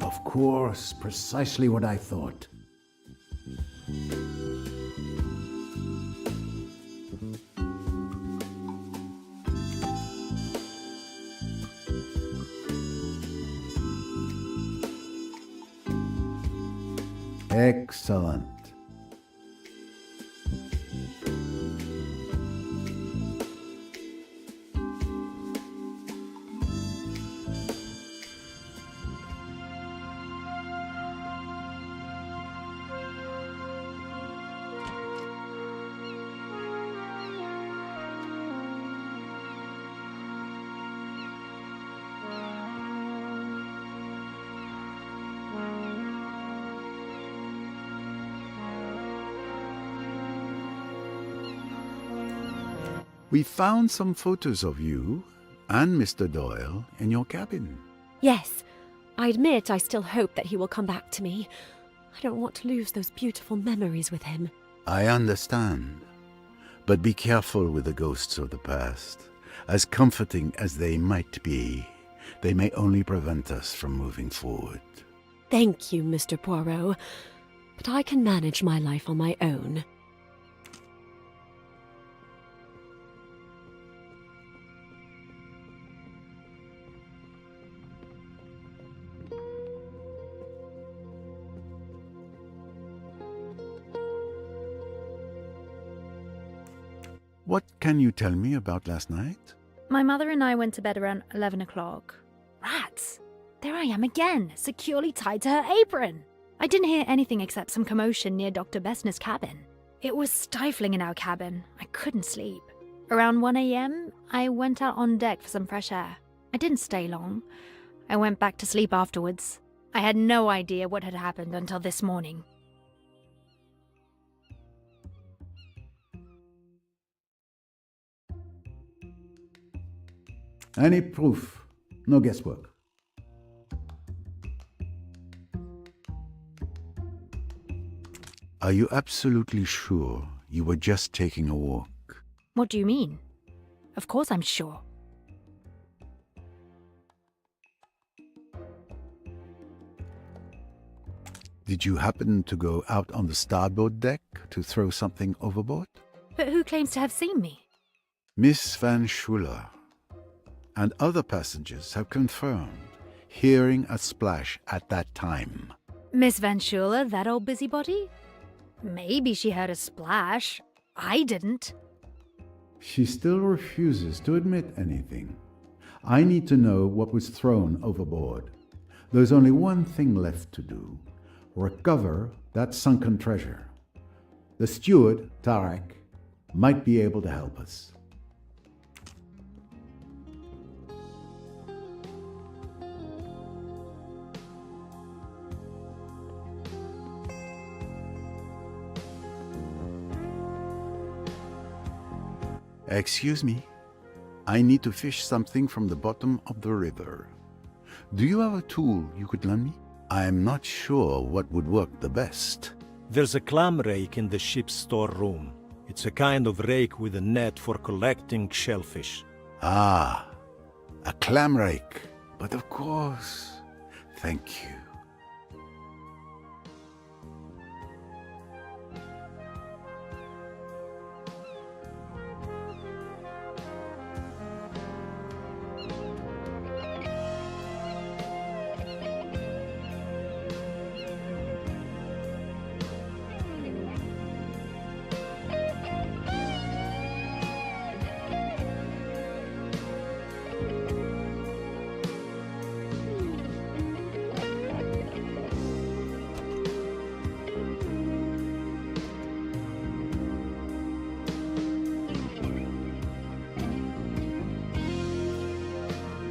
Of course, precisely what I thought. Excellent. We found some photos of you and Mr. Doyle in your cabin. Yes, I admit I still hope that he will come back to me. I don't want to lose those beautiful memories with him. I understand. But be careful with the ghosts of the past. As comforting as they might be, they may only prevent us from moving forward. Thank you, Mr. Poirot, but I can manage my life on my own. What can you tell me about last night? My mother and I went to bed around 11 o'clock. Rats! There I am again, securely tied to her apron. I didn't hear anything except some commotion near Dr. Bessner's cabin. It was stifling in our cabin. I couldn't sleep. Around 1 a.m., I went out on deck for some fresh air. I didn't stay long. I went back to sleep afterwards. I had no idea what had happened until this morning. Any proof, no guesswork. Are you absolutely sure you were just taking a walk? What do you mean? Of course I'm sure. Did you happen to go out on the starboard deck to throw something overboard? But who claims to have seen me? Miss Van Schuler and other passengers have confirmed hearing a splash at that time. Miss Van Schuler, that old busybody? Maybe she heard a splash. I didn't. She still refuses to admit anything. I need to know what was thrown overboard. There's only one thing left to do. Recover that sunken treasure. The steward, Tarek, might be able to help us. Excuse me, I need to fish something from the bottom of the river. Do you have a tool you could lend me? I am not sure what would work the best. There's a clam rake in the ship's storeroom. It's a kind of rake with a net for collecting shellfish. Ah, a clam rake. But of course. Thank you.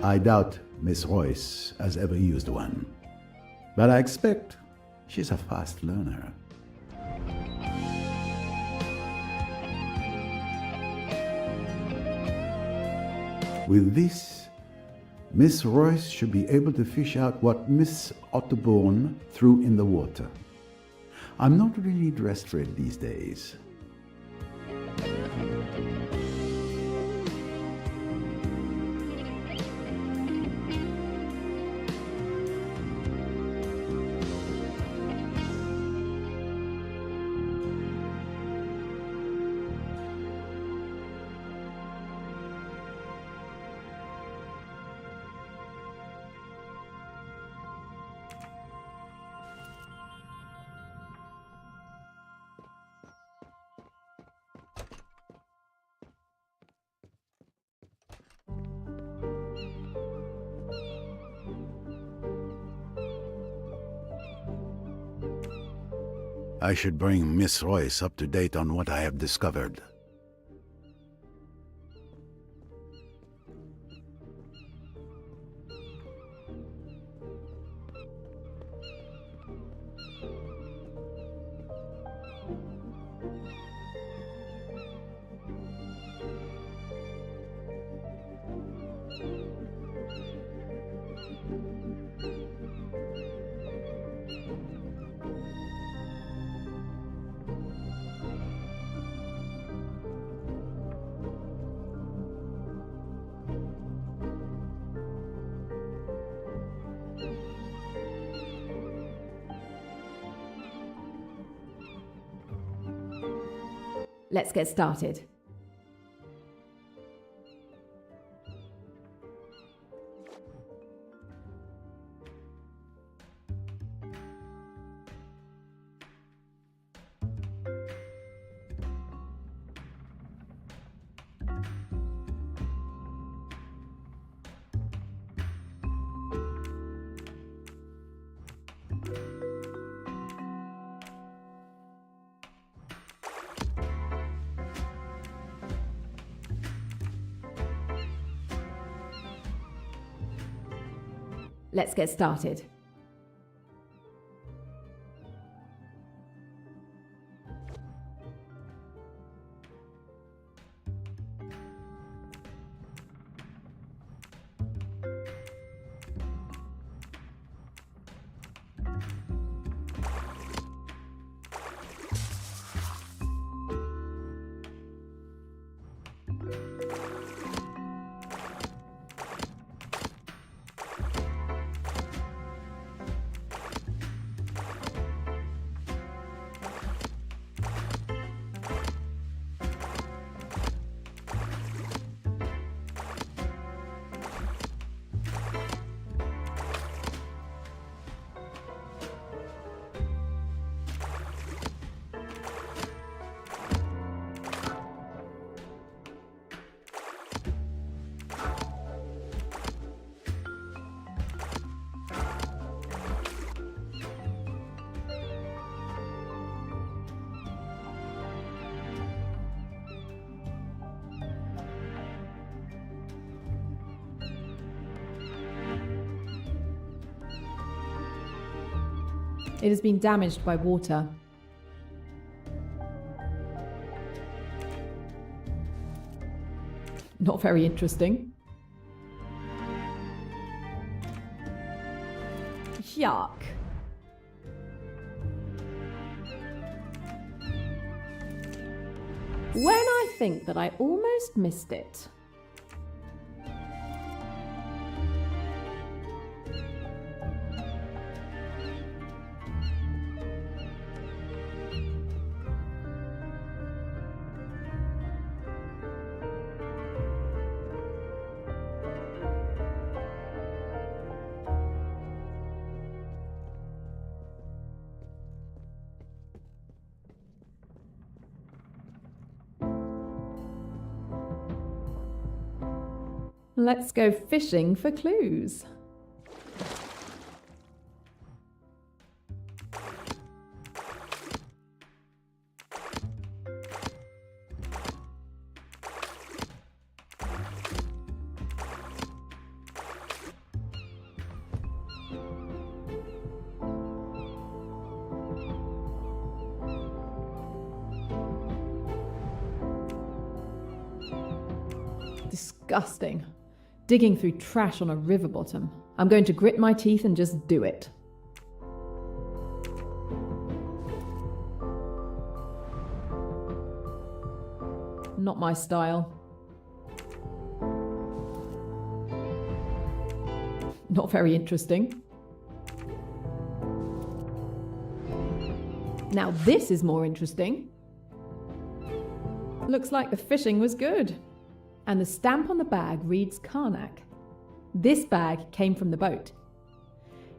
I doubt Miss Royce has ever used one, but I expect she's a fast learner. With this, Miss Royce should be able to fish out what Miss Otterbourne threw in the water. I'm not really dressed for it these days. I should bring Miss Royce up to date on what I have discovered. Let's get started. Let's get started. It has been damaged by water. Not very interesting. Yuck. When I think that I almost missed it. Let's go fishing for clues. Disgusting. Digging through trash on a river bottom. I'm going to grit my teeth and just do it. Not my style. Not very interesting. Now this is more interesting. Looks like the fishing was good. And the stamp on the bag reads Karnak. This bag came from the boat.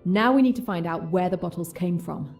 Now we need to find out where the bottles came from.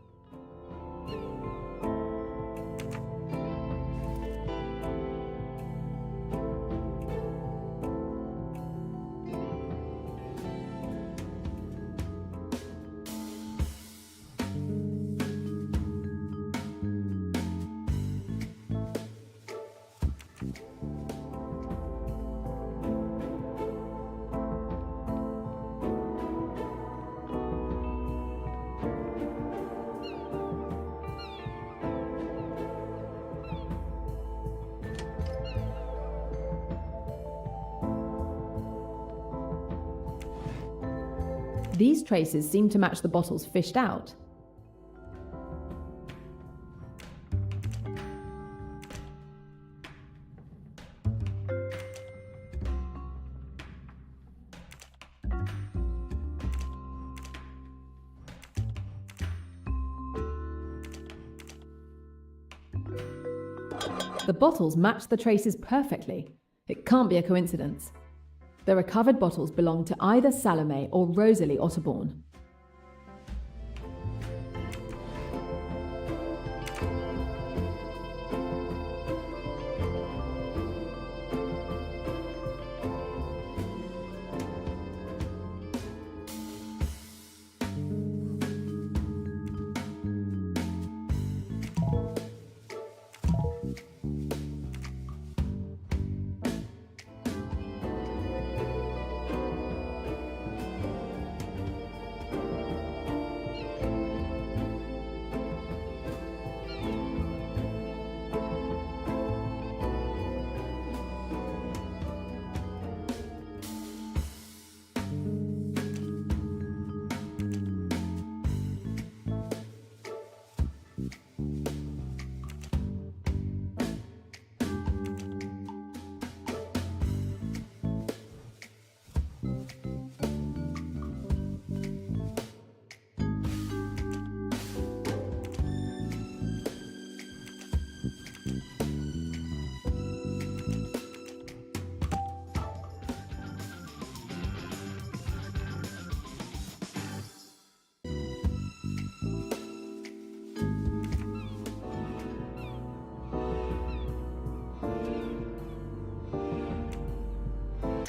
These traces seem to match the bottles fished out. The bottles match the traces perfectly. It can't be a coincidence. The recovered bottles belong to either Salome or Rosalie Otterborn.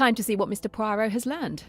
Time to see what Mr. Poirot has learned.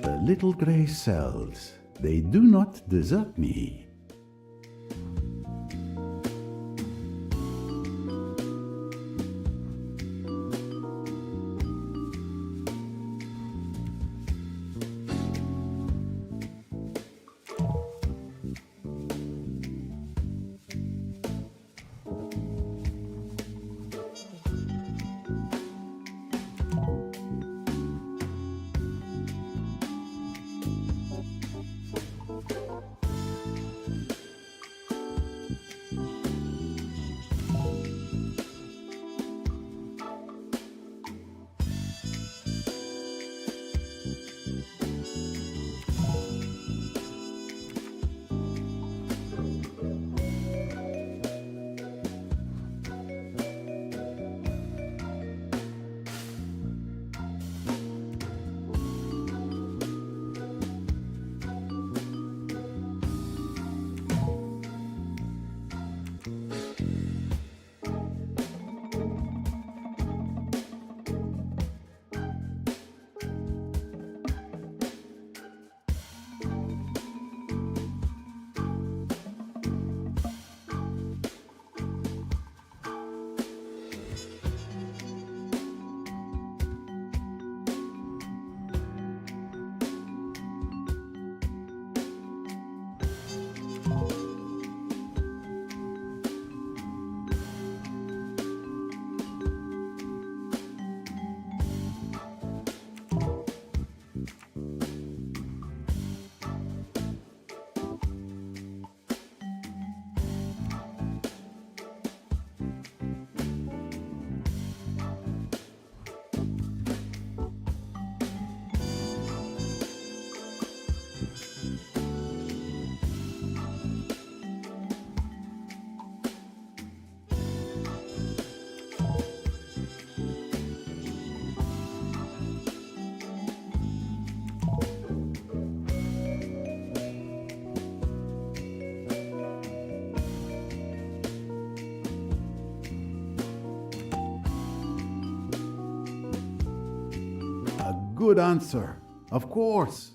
The little grey cells, they do not desert me. Good answer. Of course.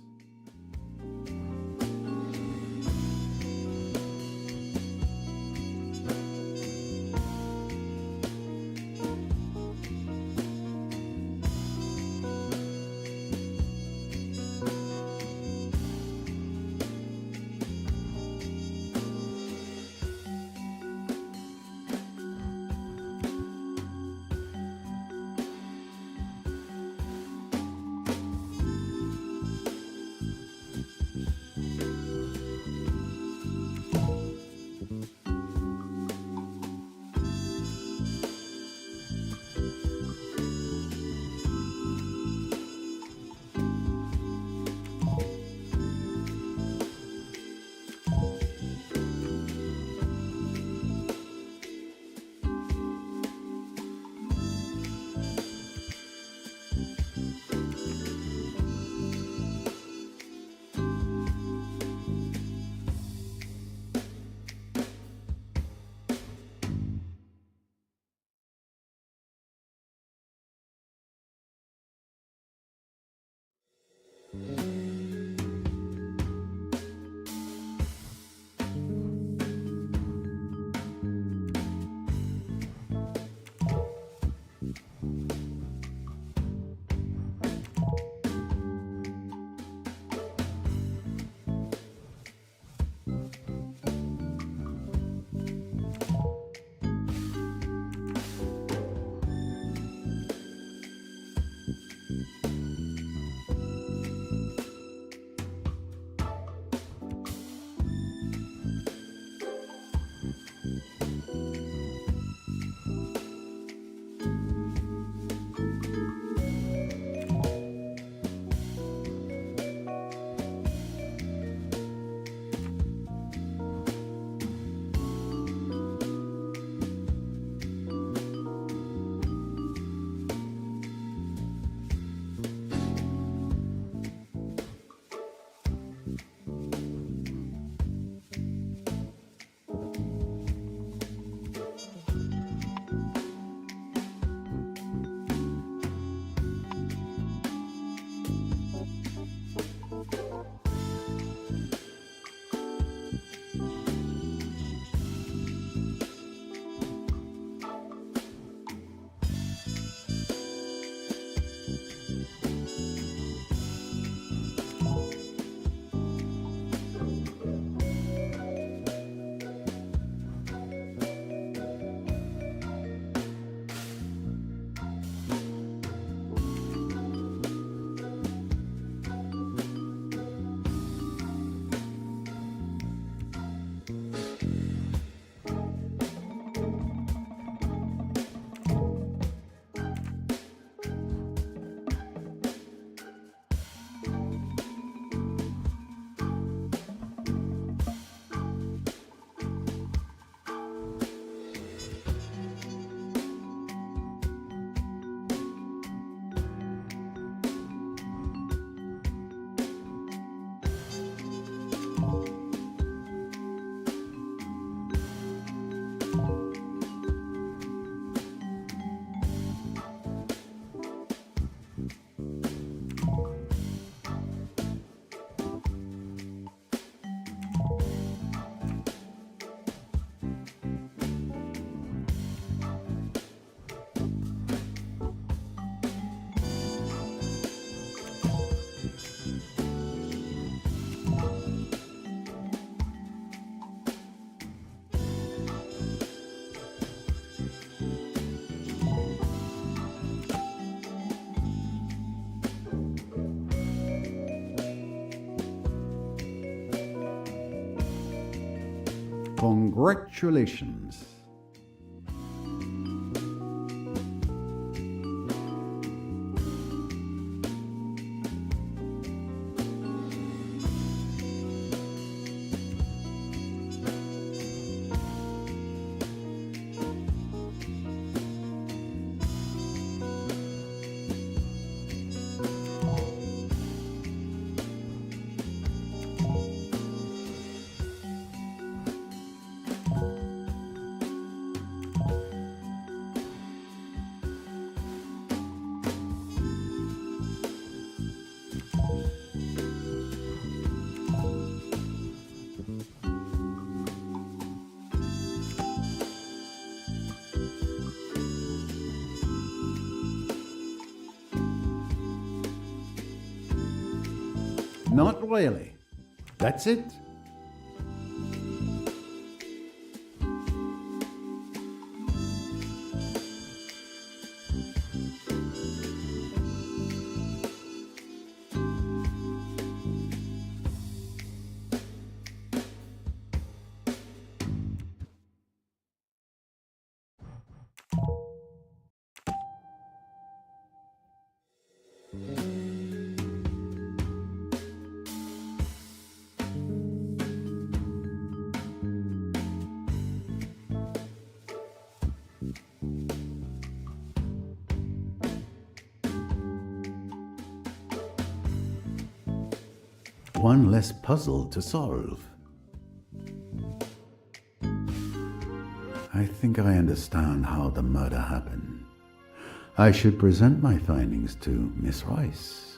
Congratulations. Not really. That's it. One less puzzle to solve. I think I understand how the murder happened. I should present my findings to Miss Rice.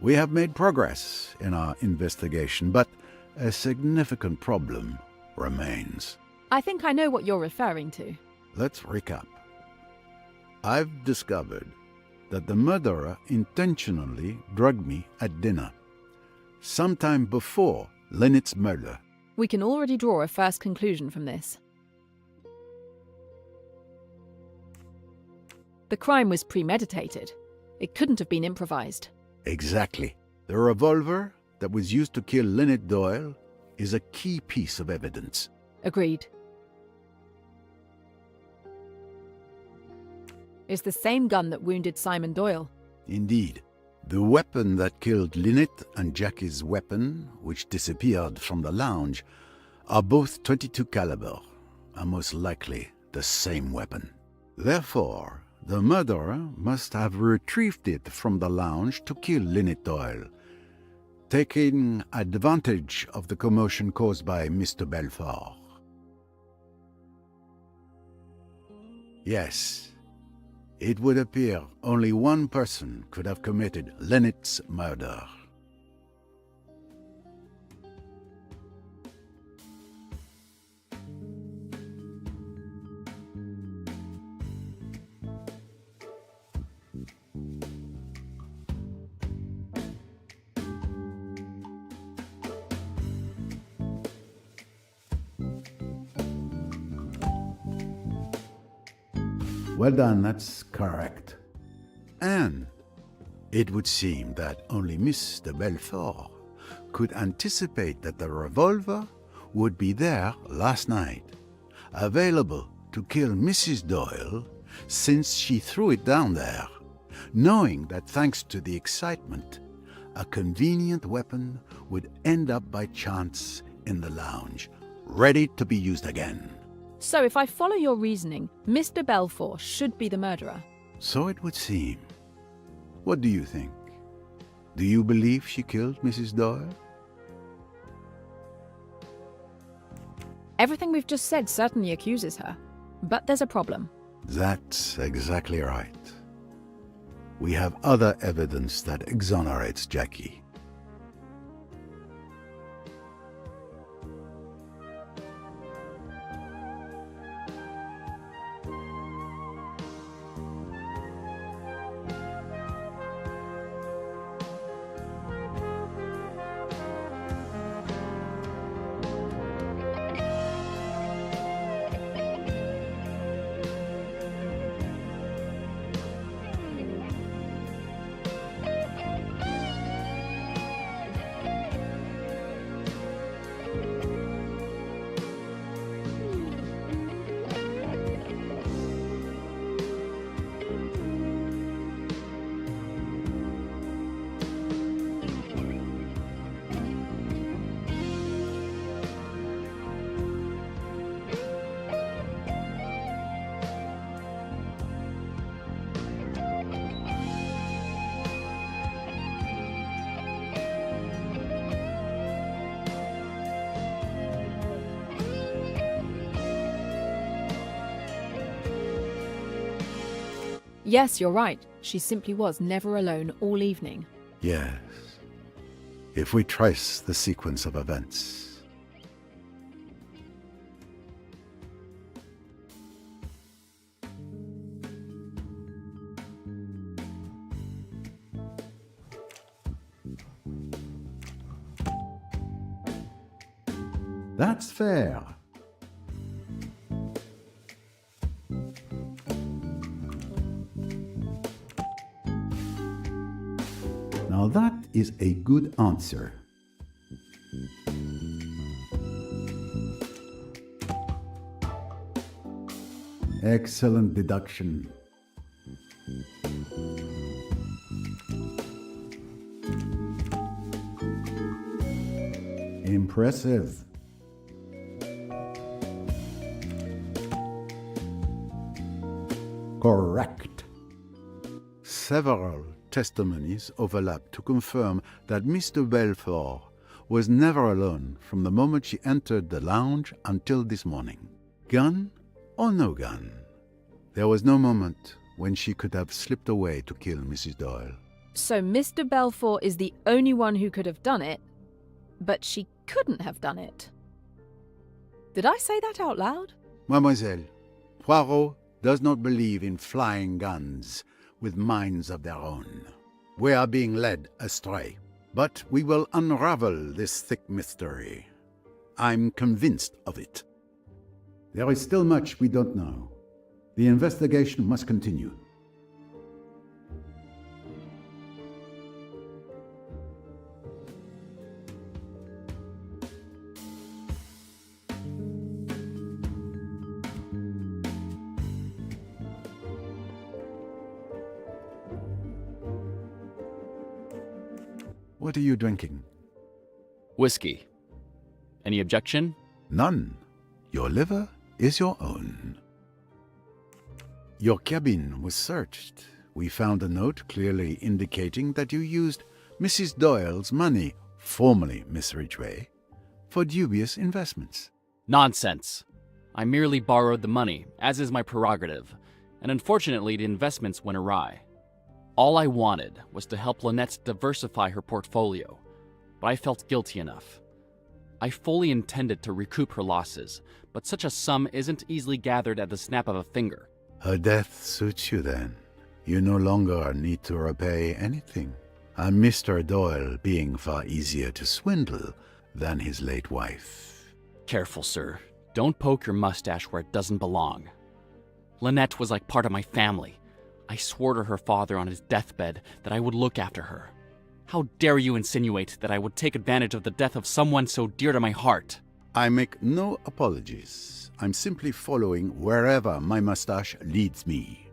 We have made progress in our investigation, but a significant problem remains. I think I know what you're referring to. Let's recap. I've discovered that the murderer intentionally drugged me at dinner, sometime before Lynette's murder. We can already draw a first conclusion from this. The crime was premeditated. It couldn't have been improvised. Exactly. The revolver that was used to kill Lynette Doyle is a key piece of evidence. Agreed. It's the same gun that wounded Simon Doyle. Indeed. The weapon that killed Lynette and Jackie's weapon, which disappeared from the lounge, are both .22 caliber, and most likely the same weapon. Therefore, the murderer must have retrieved it from the lounge to kill Lynette Doyle, taking advantage of the commotion caused by Mr. Belfort. Yes, it would appear only one person could have committed Lynette's murder. Well done, that's correct. And it would seem that only Mr. Belfort could anticipate that the revolver would be there last night, available to kill Mrs. Doyle since she threw it down there, knowing that thanks to the excitement, a convenient weapon would end up by chance in the lounge, ready to be used again. So if I follow your reasoning, Mr. Belfort should be the murderer. So it would seem. What do you think? Do you believe she killed Mrs. Doyle? Everything we've just said certainly accuses her. But there's a problem. That's exactly right. We have other evidence that exonerates Jackie. Yes, you're right. She simply was never alone all evening. Yes. If we trace the sequence of events. That's fair. Now that is a good answer. Excellent deduction. Impressive. Correct. Several testimonies overlap to confirm that Mr. Belfort was never alone from the moment she entered the lounge until this morning. Gun or no gun? There was no moment when she could have slipped away to kill Mrs. Doyle. So Mr. Belfort is the only one who could have done it, but she couldn't have done it. Did I say that out loud? Mademoiselle, Poirot does not believe in flying guns with minds of their own. We are being led astray, but we will unravel this thick mystery. I'm convinced of it. There is still much we don't know. The investigation must continue. What are you drinking? Whiskey. Any objection? None. Your liver is your own. Your cabin was searched. We found a note clearly indicating that you used Mrs. Doyle's money, formerly Miss Ridgway, for dubious investments. Nonsense. I merely borrowed the money, as is my prerogative, and unfortunately the investments went awry. All I wanted was to help Lynette diversify her portfolio, but I felt guilty enough. I fully intended to recoup her losses, but such a sum isn't easily gathered at the snap of a finger. Her death suits you then. You no longer need to repay anything, and Mr. Doyle being far easier to swindle than his late wife. Careful, sir. Don't poke your mustache where it doesn't belong. Lynette was like part of my family. I swore to her father on his deathbed that I would look after her. How dare you insinuate that I would take advantage of the death of someone so dear to my heart? I make no apologies. I'm simply following wherever my mustache leads me.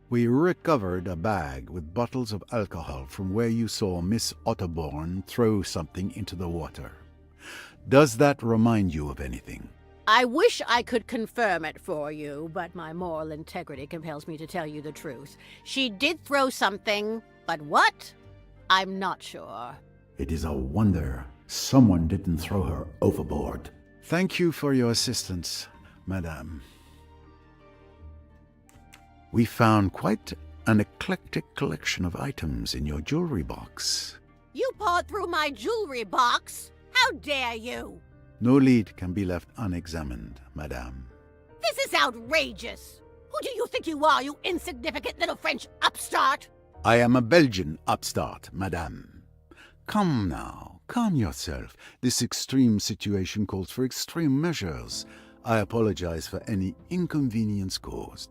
We recovered a bag with bottles of alcohol from where you saw Miss Otterborn throw something into the water. Does that remind you of anything? I wish I could confirm it for you, but my moral integrity compels me to tell you the truth. She did throw something, but what? I'm not sure. It is a wonder someone didn't throw her overboard. Thank you for your assistance, madame. We found quite an eclectic collection of items in your jewelry box. You pawed through my jewelry box? How dare you? No lead can be left unexamined, madame. This is outrageous! Who do you think you are, you insignificant little French upstart? I am a Belgian upstart, madame. Come now, calm yourself. This extreme situation calls for extreme measures. I apologize for any inconvenience caused.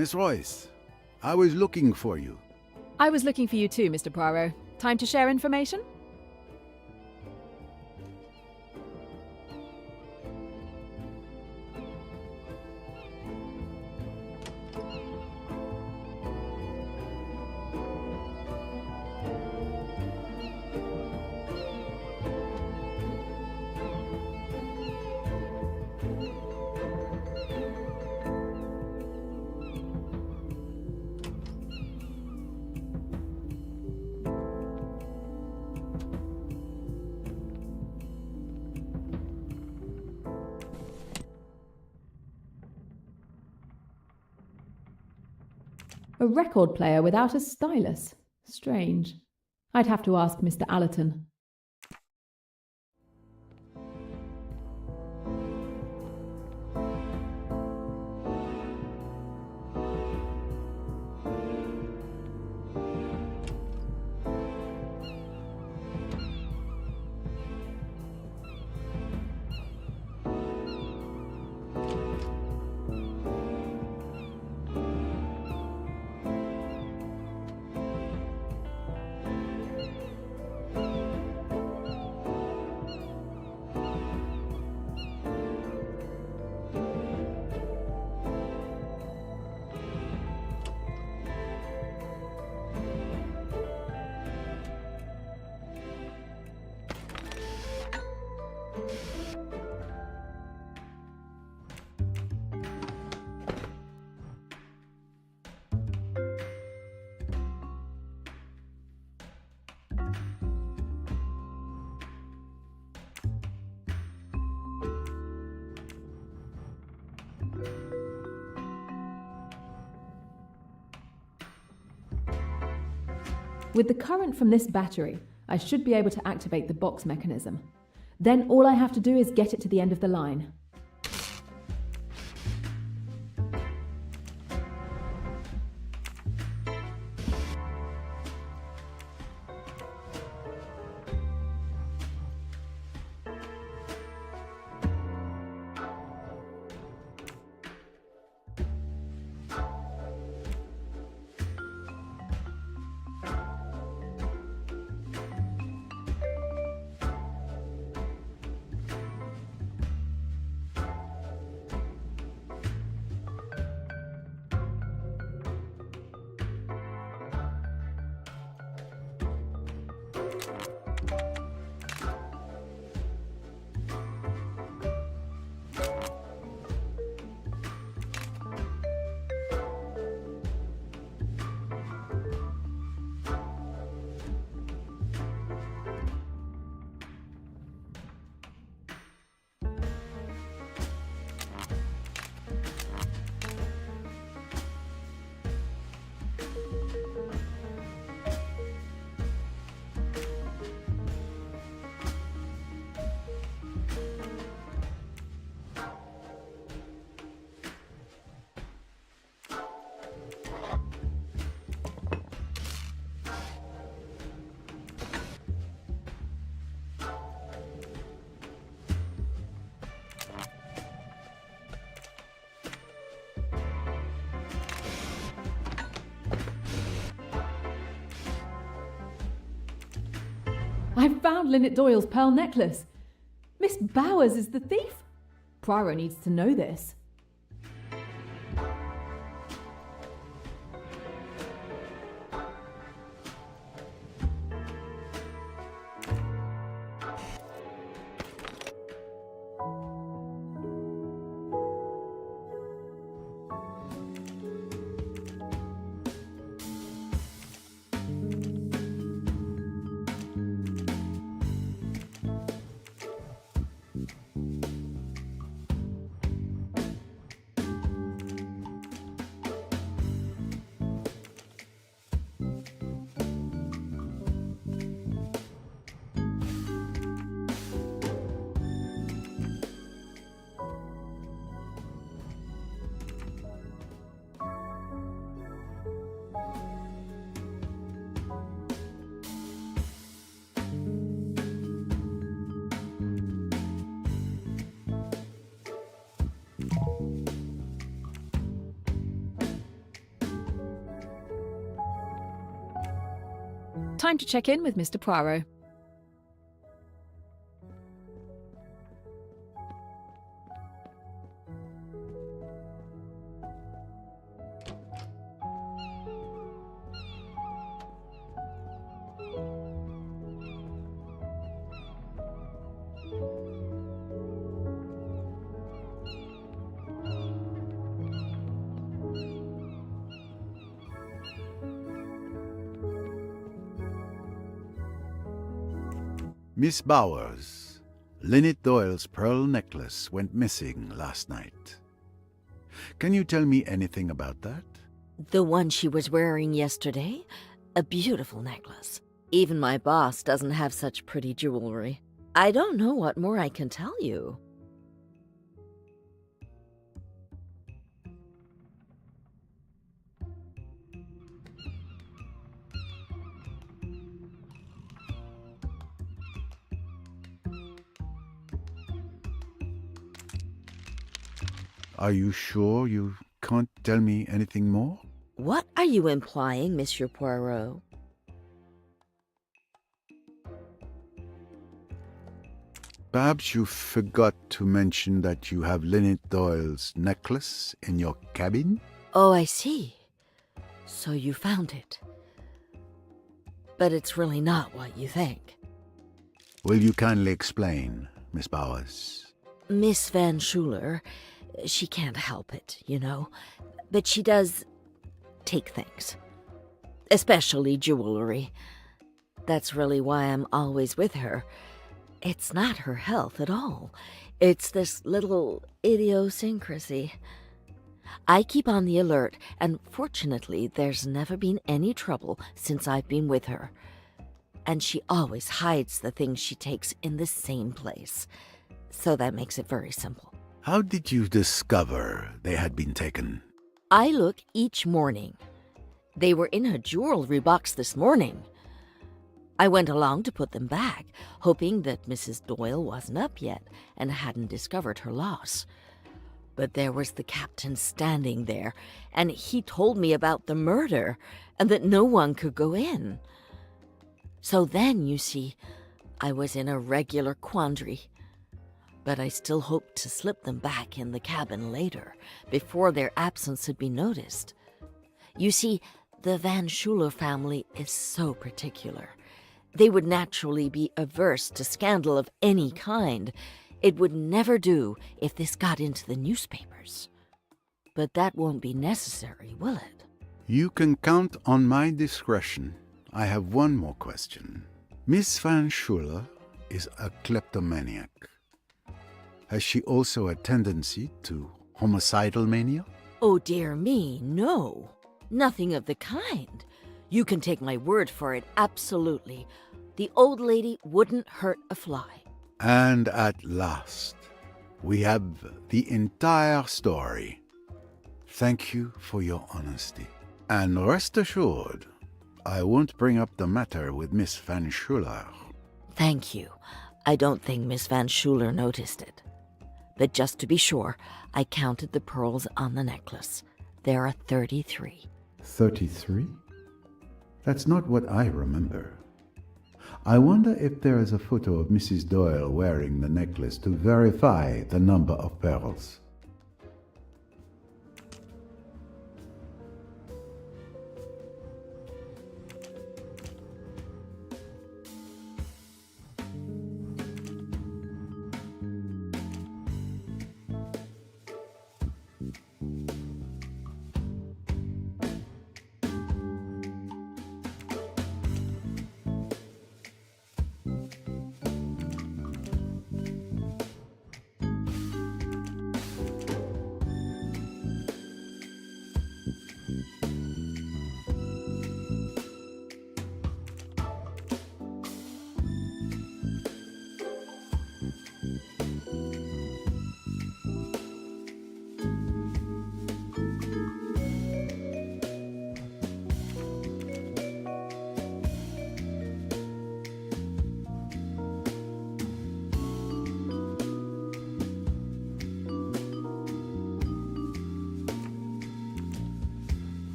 Miss Royce, I was looking for you. I was looking for you too, Mr. Poirot. Time to share information? A record player without a stylus. Strange. I'd have to ask Mr. Allerton. With the current from this battery, I should be able to activate the box mechanism. Then all I have to do is get it to the end of the line. I've found Lynette Doyle's pearl necklace. Miss Bowers is the thief. Poirot needs to know this. Time to check in with Mr. Poirot. Miss Bowers, Lynette Doyle's pearl necklace went missing last night. Can you tell me anything about that? The one she was wearing yesterday? A beautiful necklace. Even my boss doesn't have such pretty jewelry. I don't know what more I can tell you. Are you sure you can't tell me anything more? What are you implying, Monsieur Poirot? Perhaps you forgot to mention that you have Lynette Doyle's necklace in your cabin? Oh, I see. So you found it. But it's really not what you think. Will you kindly explain, Miss Bowers? Miss Van Schuler, she can't help it, you know. But she does take things. Especially jewelry. That's really why I'm always with her. It's not her health at all. It's this little idiosyncrasy. I keep on the alert, and fortunately there's never been any trouble since I've been with her. And she always hides the things she takes in the same place. So that makes it very simple. How did you discover they had been taken? I look each morning. They were in her jewelry box this morning. I went along to put them back, hoping that Mrs. Doyle wasn't up yet and hadn't discovered her loss. But there was the captain standing there, and he told me about the murder and that no one could go in. So then, you see, I was in a regular quandary. But I still hoped to slip them back in the cabin later, before their absence had been noticed. You see, the Van Schuler family is so particular. They would naturally be averse to scandal of any kind. It would never do if this got into the newspapers. But that won't be necessary, will it? You can count on my discretion. I have one more question. Miss Van Schuler is a kleptomaniac. Has she also a tendency to homicidal mania? Oh, dear me, no. Nothing of the kind. You can take my word for it, absolutely. The old lady wouldn't hurt a fly. And at last, we have the entire story. Thank you for your honesty. And rest assured, I won't bring up the matter with Miss Van Schuler. Thank you. I don't think Miss Van Schuler noticed it. But just to be sure, I counted the pearls on the necklace. There are 33. 33? That's not what I remember. I wonder if there is a photo of Mrs. Doyle wearing the necklace to verify the number of pearls.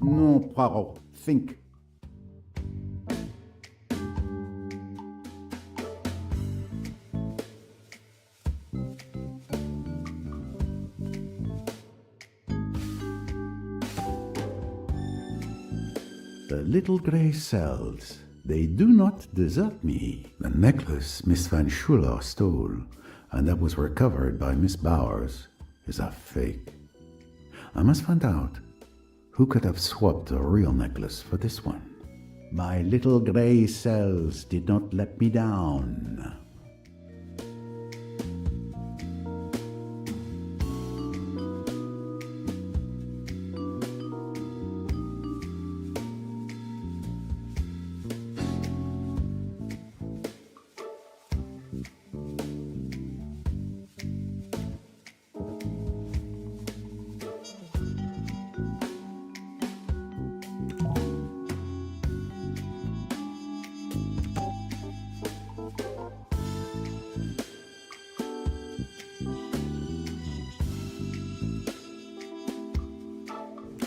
No, Poirot, think. The little grey cells, they do not desert me. The necklace Miss Van Schuler stole, and that was recovered by Miss Bowers, is a fake. I must find out who could have swapped a real necklace for this one. My little grey cells did not let me down.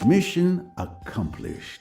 Mission accomplished.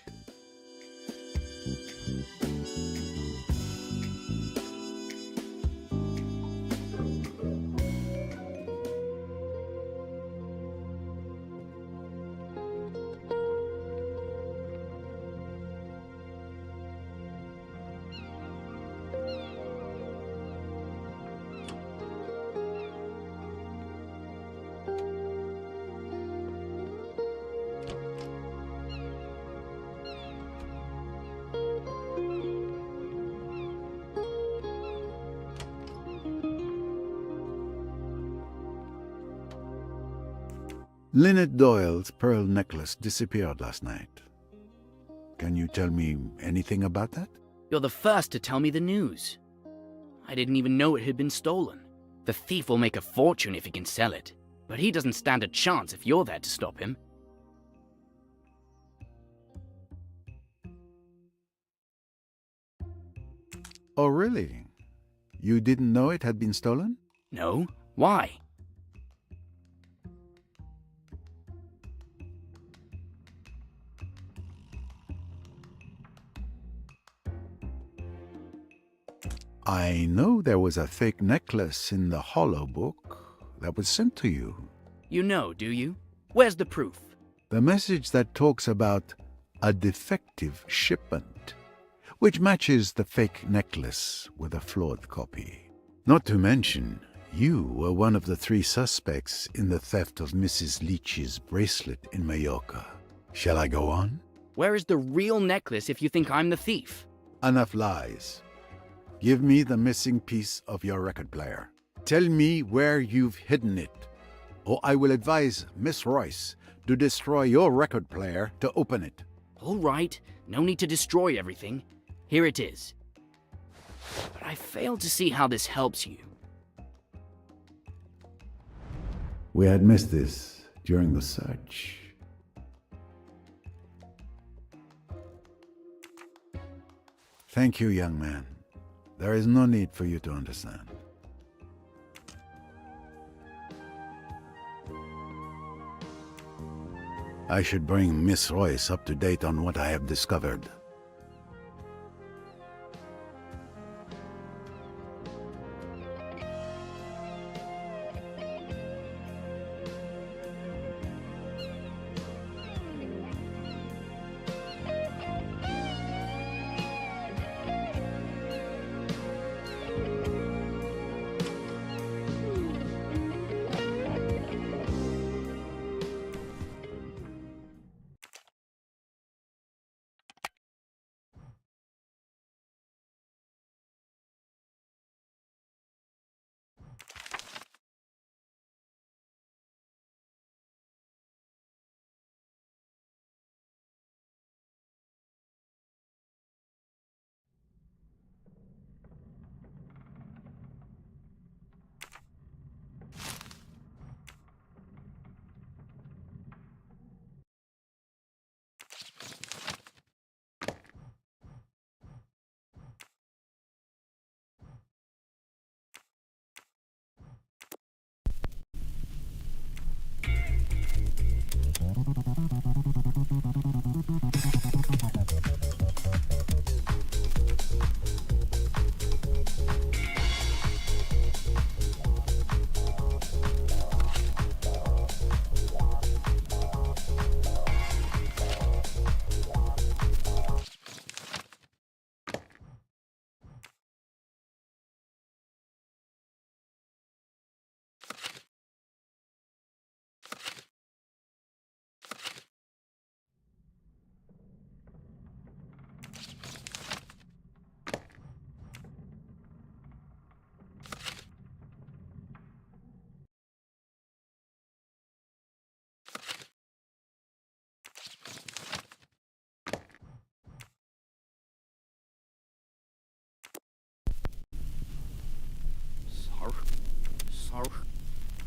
Lynette Doyle's pearl necklace disappeared last night. Can you tell me anything about that? You're the first to tell me the news. I didn't even know it had been stolen. The thief will make a fortune if he can sell it, but he doesn't stand a chance if you're there to stop him. Oh, really? You didn't know it had been stolen? No? Why? I know there was a fake necklace in the hollow book that was sent to you. You know, do you? Where's the proof? The message that talks about a defective shipment, which matches the fake necklace with a flawed copy. Not to mention, you were one of the 3 suspects in the theft of Mrs. Leach's bracelet in Mallorca. Shall I go on? Where is the real necklace if you think I'm the thief? Enough lies. Give me the missing piece of your record player. Tell me where you've hidden it, or I will advise Miss Royce to destroy your record player to open it. All right, no need to destroy everything. Here it is. But I fail to see how this helps you. We had missed this during the search. Thank you, young man. There is no need for you to understand. I should bring Miss Royce up to date on what I have discovered.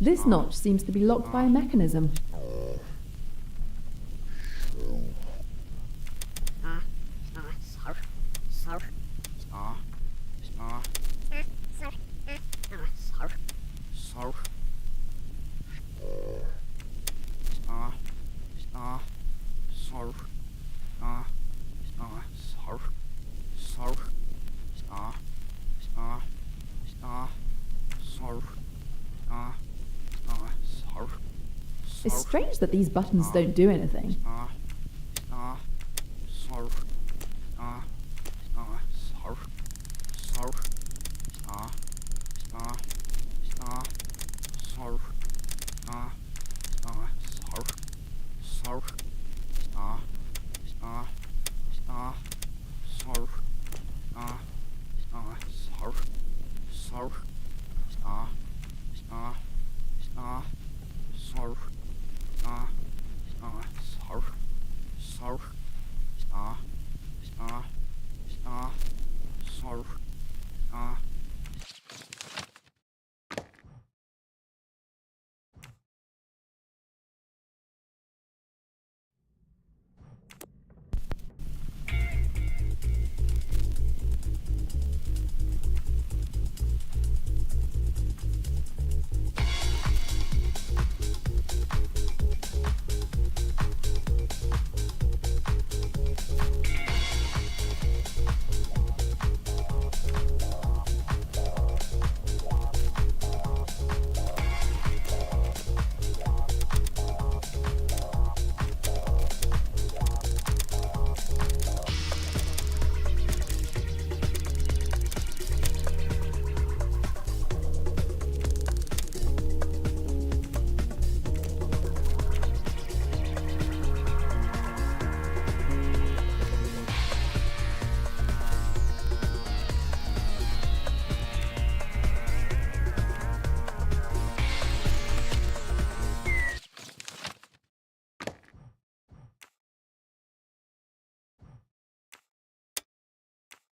This notch seems to be locked by a mechanism. It's strange that these buttons don't do anything.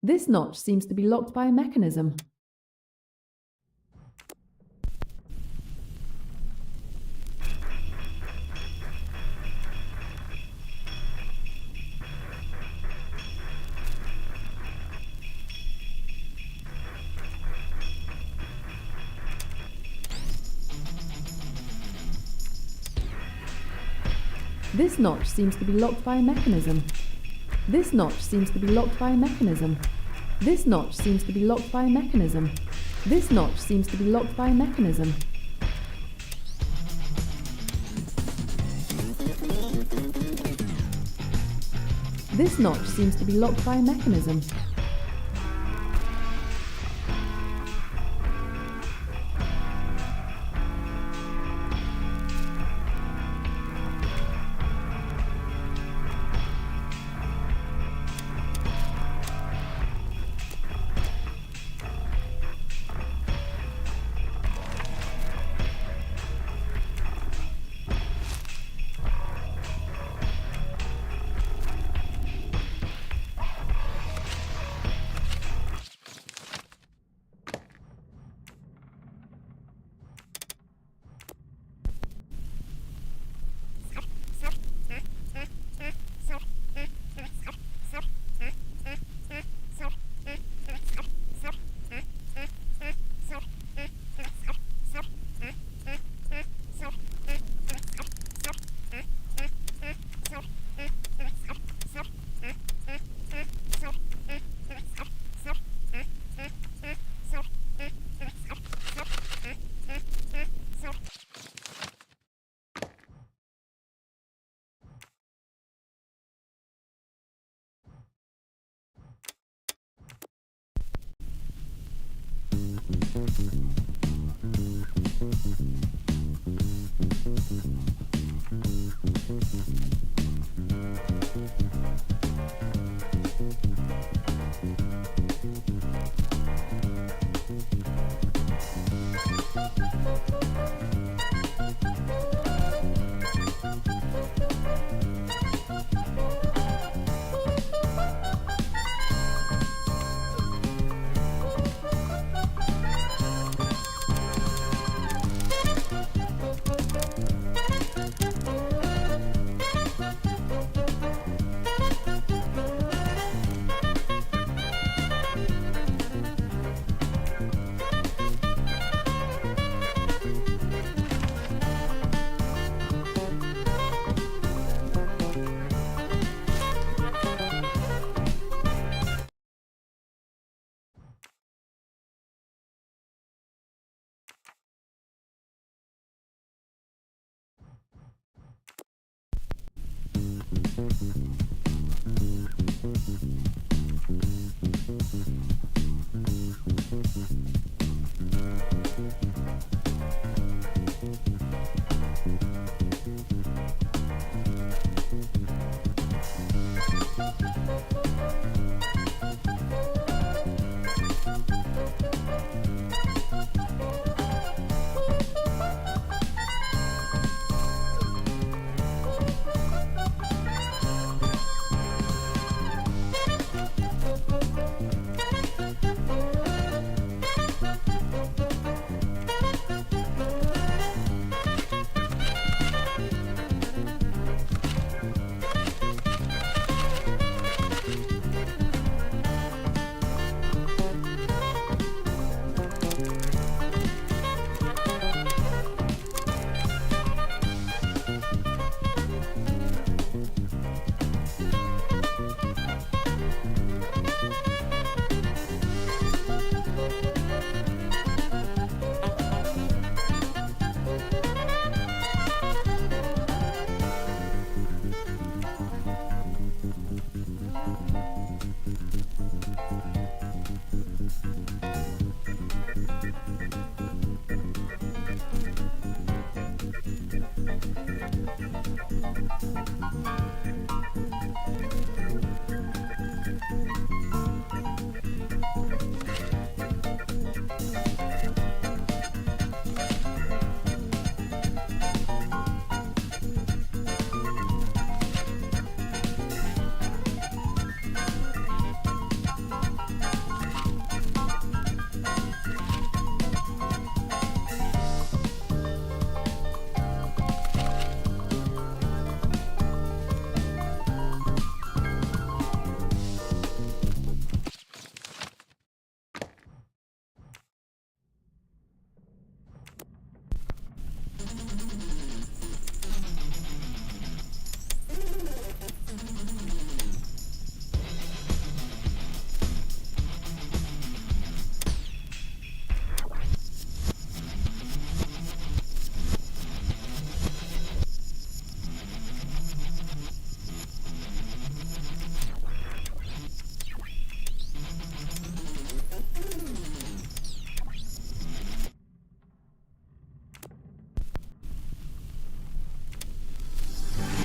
This notch seems to be locked by a mechanism. This notch seems to be locked by a mechanism. This notch seems to be locked by a mechanism. This notch seems to be locked by a mechanism. This notch seems to be locked by a mechanism. This notch seems to be locked by a mechanism.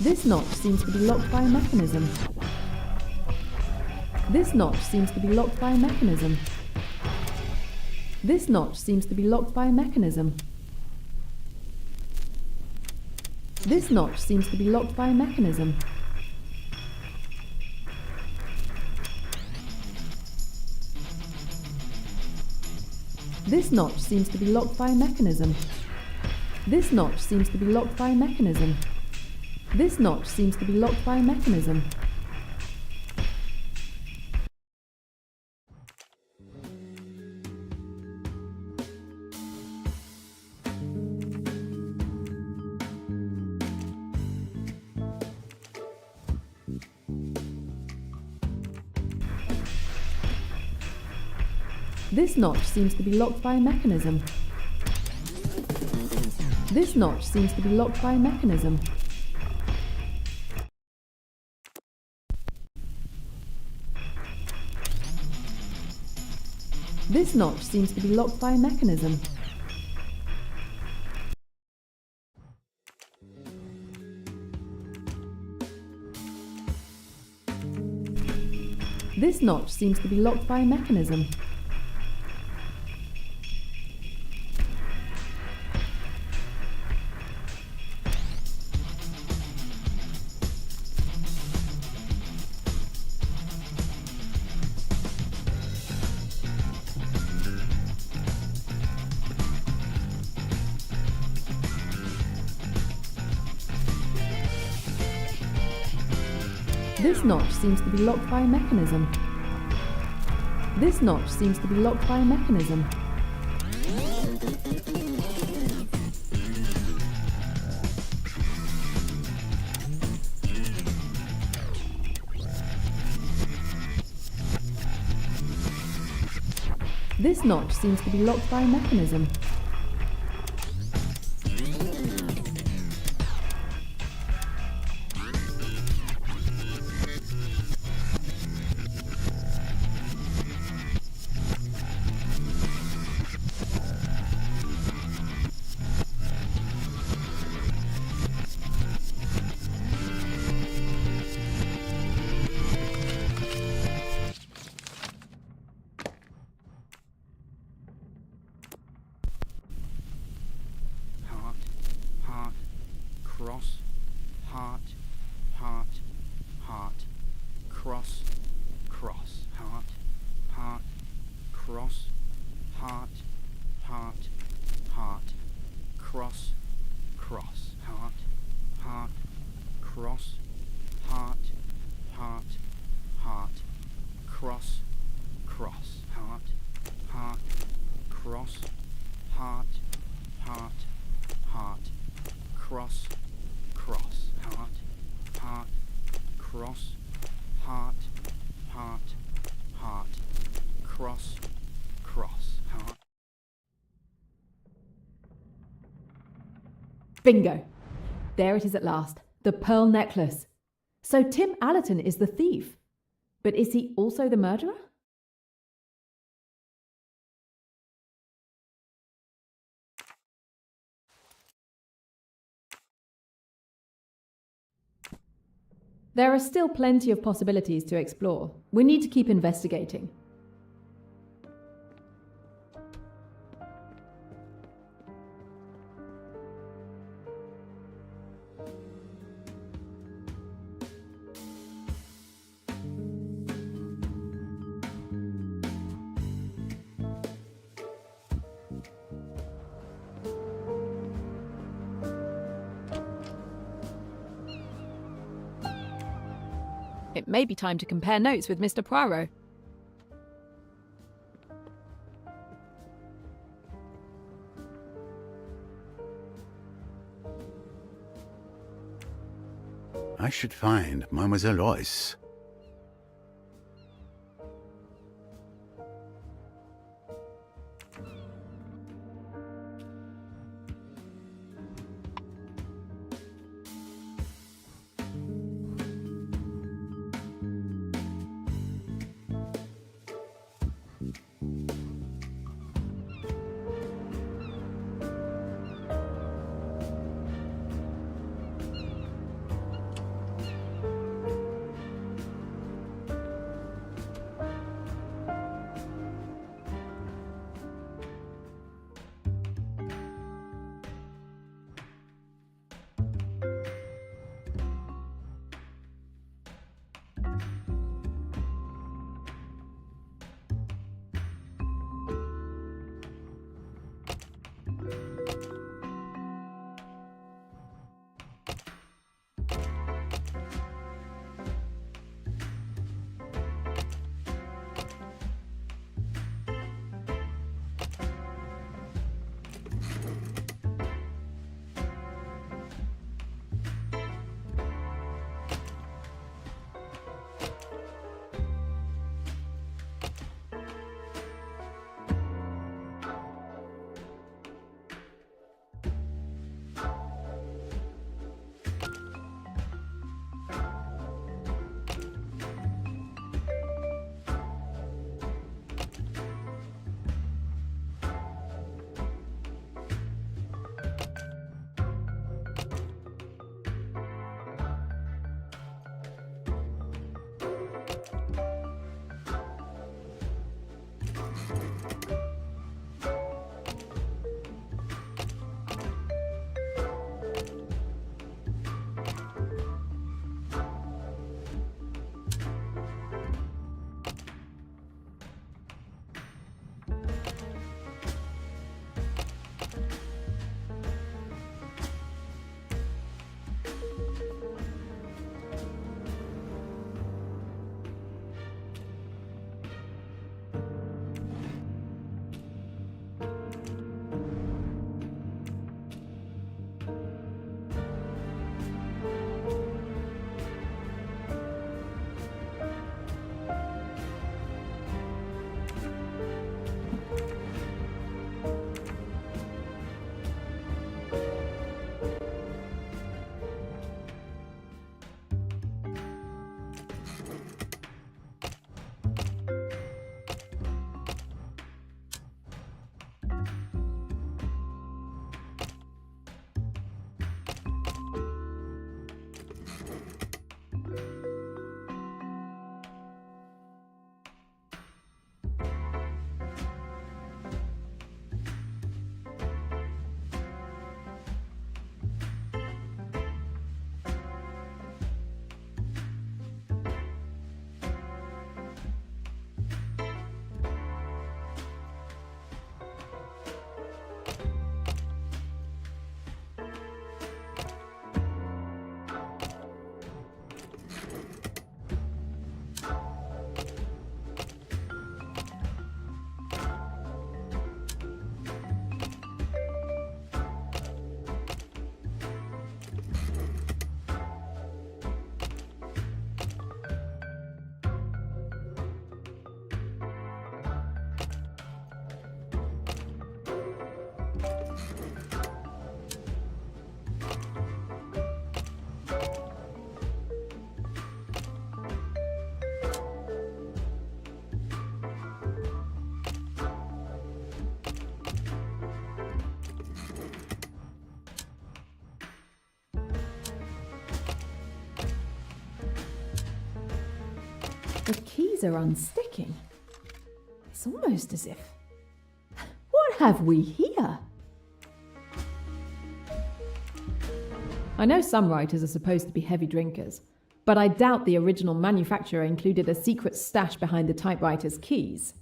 This notch seems to be locked by a mechanism. This notch seems to be locked by a mechanism. This notch seems to be locked by a mechanism. This notch seems to be locked by a mechanism. This notch seems to be locked by a mechanism. This notch seems to be locked by a mechanism. This notch seems to be locked by a mechanism. This notch seems to be locked by a mechanism. This notch seems to be locked by a mechanism. This notch seems to be locked by a mechanism. This notch seems to be locked by a mechanism. This notch seems to be locked by a mechanism. This notch seems to be locked by a mechanism. This notch seems to be locked by a mechanism. cross, heart, heart, heart, cross, cross, heart, heart, cross, heart, heart, heart, cross, cross, heart, heart, cross, heart, heart, heart, cross, cross, heart, heart, cross, heart, heart, heart, cross, cross, heart. Bingo! There it is at last. The pearl necklace. So Tim Allerton is the thief. But is he also the murderer? There are still plenty of possibilities to explore. We need to keep investigating. It may be time to compare notes with Mr. Poirot. I should find Mademoiselle Royce. keys are unsticking. It's almost as if... What have we here? I know some writers are supposed to be heavy drinkers, but I doubt the original manufacturer included a secret stash behind the typewriter's keys.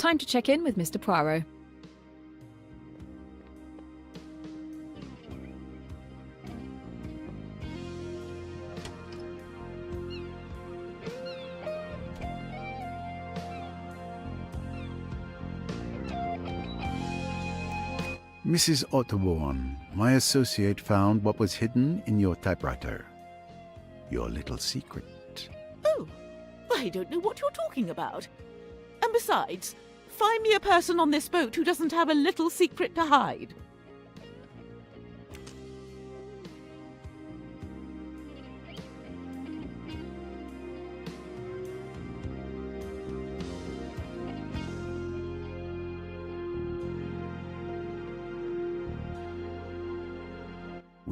Time to check in with Mr. Poirot. Mrs. Otterbourne, my associate found what was hidden in your typewriter. Your little secret. Oh, I don't know what you're talking about. And besides, find me a person on this boat who doesn't have a little secret to hide.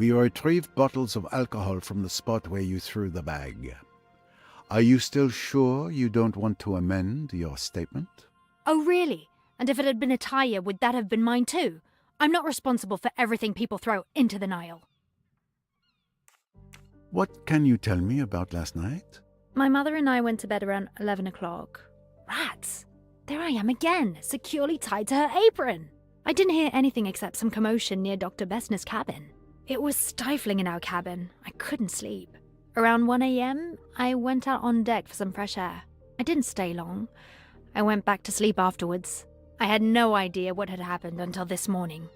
We retrieved bottles of alcohol from the spot where you threw the bag. Are you still sure you don't want to amend your statement? Oh, really? And if it had been a tire, would that have been mine too? I'm not responsible for everything people throw into the Nile. What can you tell me about last night? My mother and I went to bed around 11 o'clock. Rats! There I am again, securely tied to her apron. I didn't hear anything except some commotion near Dr. Bessner's cabin. It was stifling in our cabin. I couldn't sleep. Around 1 a.m., I went out on deck for some fresh air. I didn't stay long. I went back to sleep afterwards. I had no idea what had happened until this morning.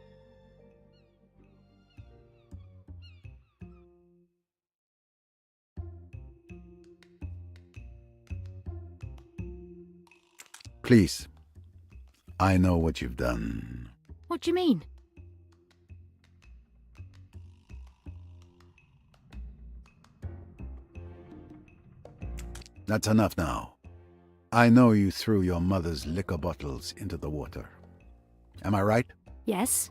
Please, I know what you've done. What do you mean? That's enough now. I know you threw your mother's liquor bottles into the water. Am I right? Yes,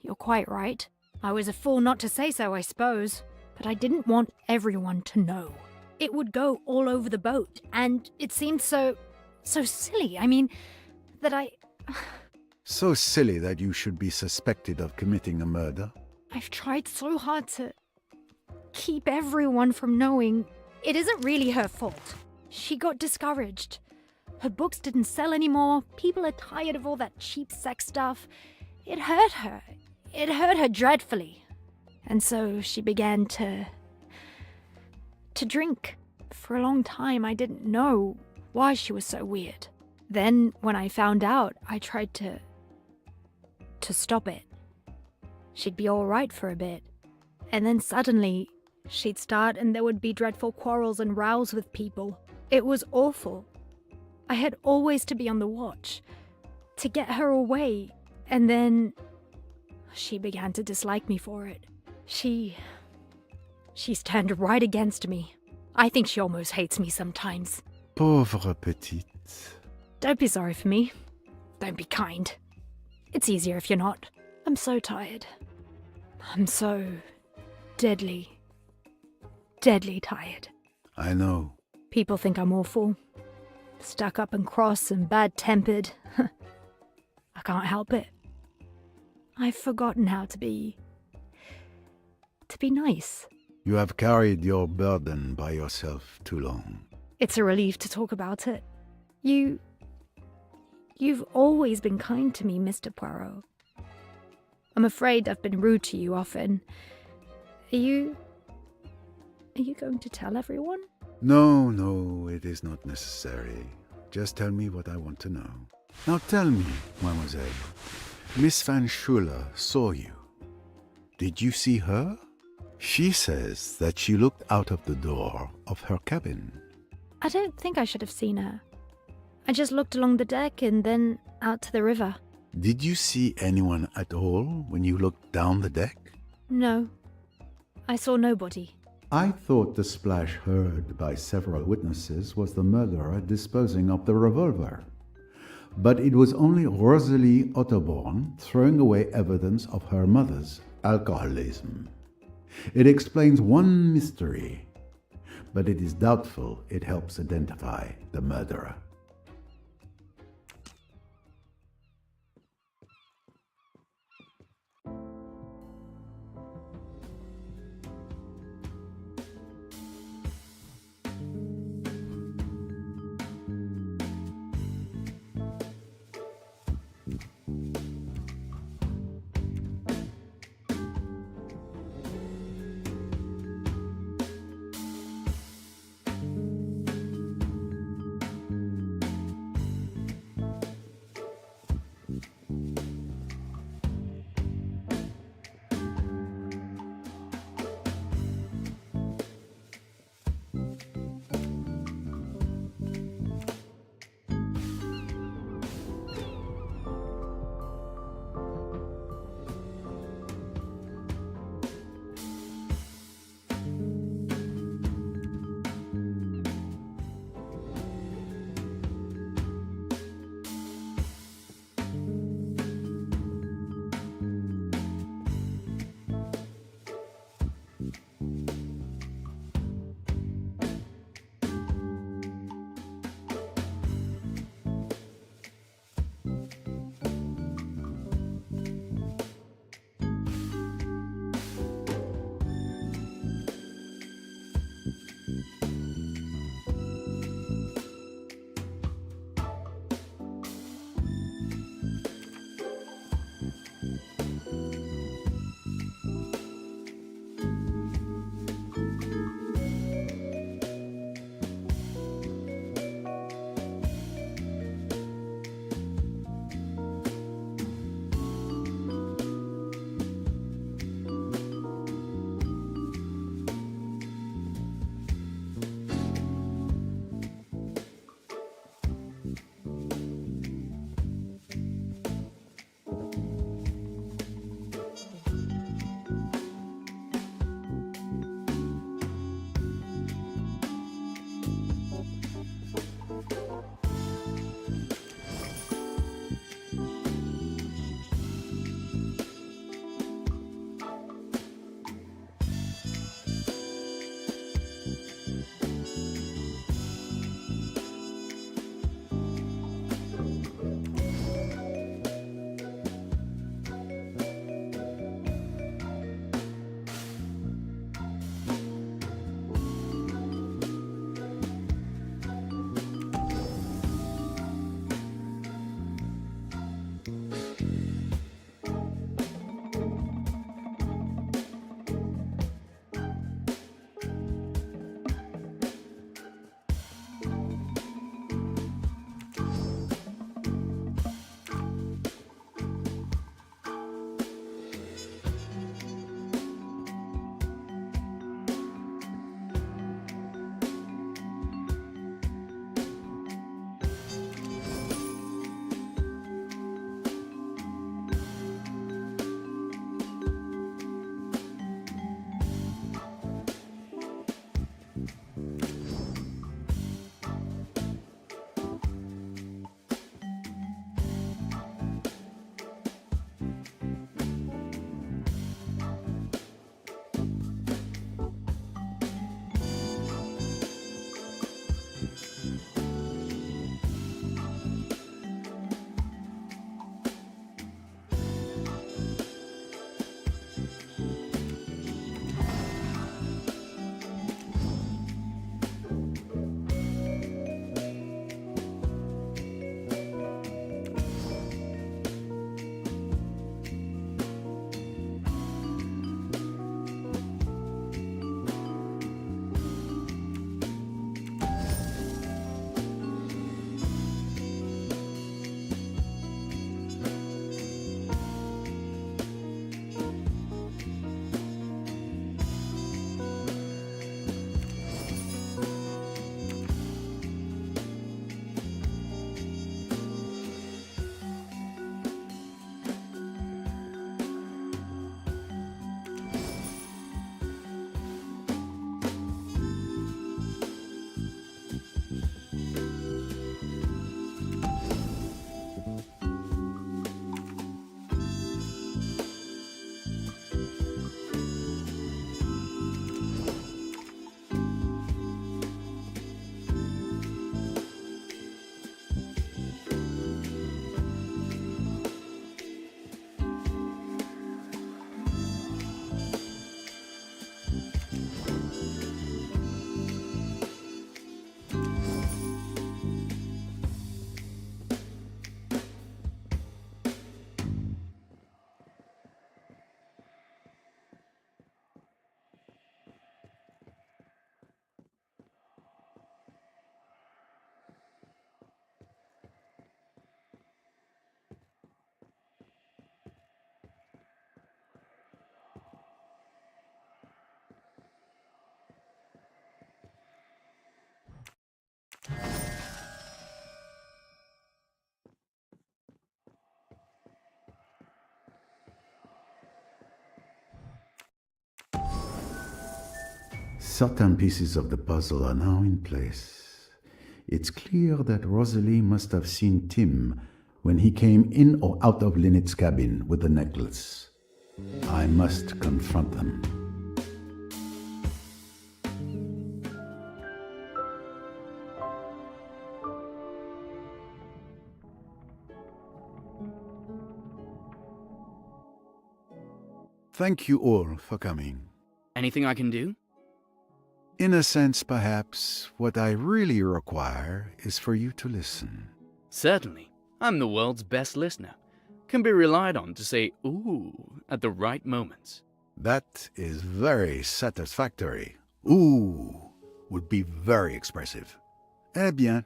you're quite right. I was a fool not to say so, I suppose. But I didn't want everyone to know. It would go all over the boat, and it seemed so silly. I mean, that I... So silly that you should be suspected of committing a murder? I've tried so hard to keep everyone from knowing. It isn't really her fault. She got discouraged. Her books didn't sell anymore. People are tired of all that cheap sex stuff. It hurt her. It hurt her dreadfully. And so she began to drink. For a long time, I didn't know why she was so weird. Then, when I found out, I tried to stop it. She'd be all right for a bit. And then suddenly, she'd start and there would be dreadful quarrels and rows with people. It was awful. I had always to be on the watch, to get her away, and then she began to dislike me for it. She's turned right against me. I think she almost hates me sometimes. Pauvre petite. Don't be sorry for me. Don't be kind. It's easier if you're not. I'm so tired. I'm so deadly tired. I know. People think I'm awful. Stuck up and cross and bad-tempered. I can't help it. I've forgotten how to be nice. You have carried your burden by yourself too long. It's a relief to talk about it. You've always been kind to me, Mr. Poirot. I'm afraid I've been rude to you often. Are you going to tell everyone? No, it is not necessary. Just tell me what I want to know. Now tell me, mademoiselle. Miss Van Schuler saw you. Did you see her? She says that she looked out of the door of her cabin. I don't think I should have seen her. I just looked along the deck and then out to the river. Did you see anyone at all when you looked down the deck? No. I saw nobody. I thought the splash heard by several witnesses was the murderer disposing of the revolver. But it was only Rosalie Otterborn throwing away evidence of her mother's alcoholism. It explains one mystery, but it is doubtful it helps identify the murderer. Certain pieces of the puzzle are now in place. It's clear that Rosalie must have seen Tim when he came in or out of Lynette's cabin with the necklace. I must confront them. Thank you all for coming. Anything I can do? In a sense, perhaps, what I really require is for you to listen. Certainly. I'm the world's best listener. Can be relied on to say ooh at the right moments. That is very satisfactory. Ooh would be very expressive. Eh bien.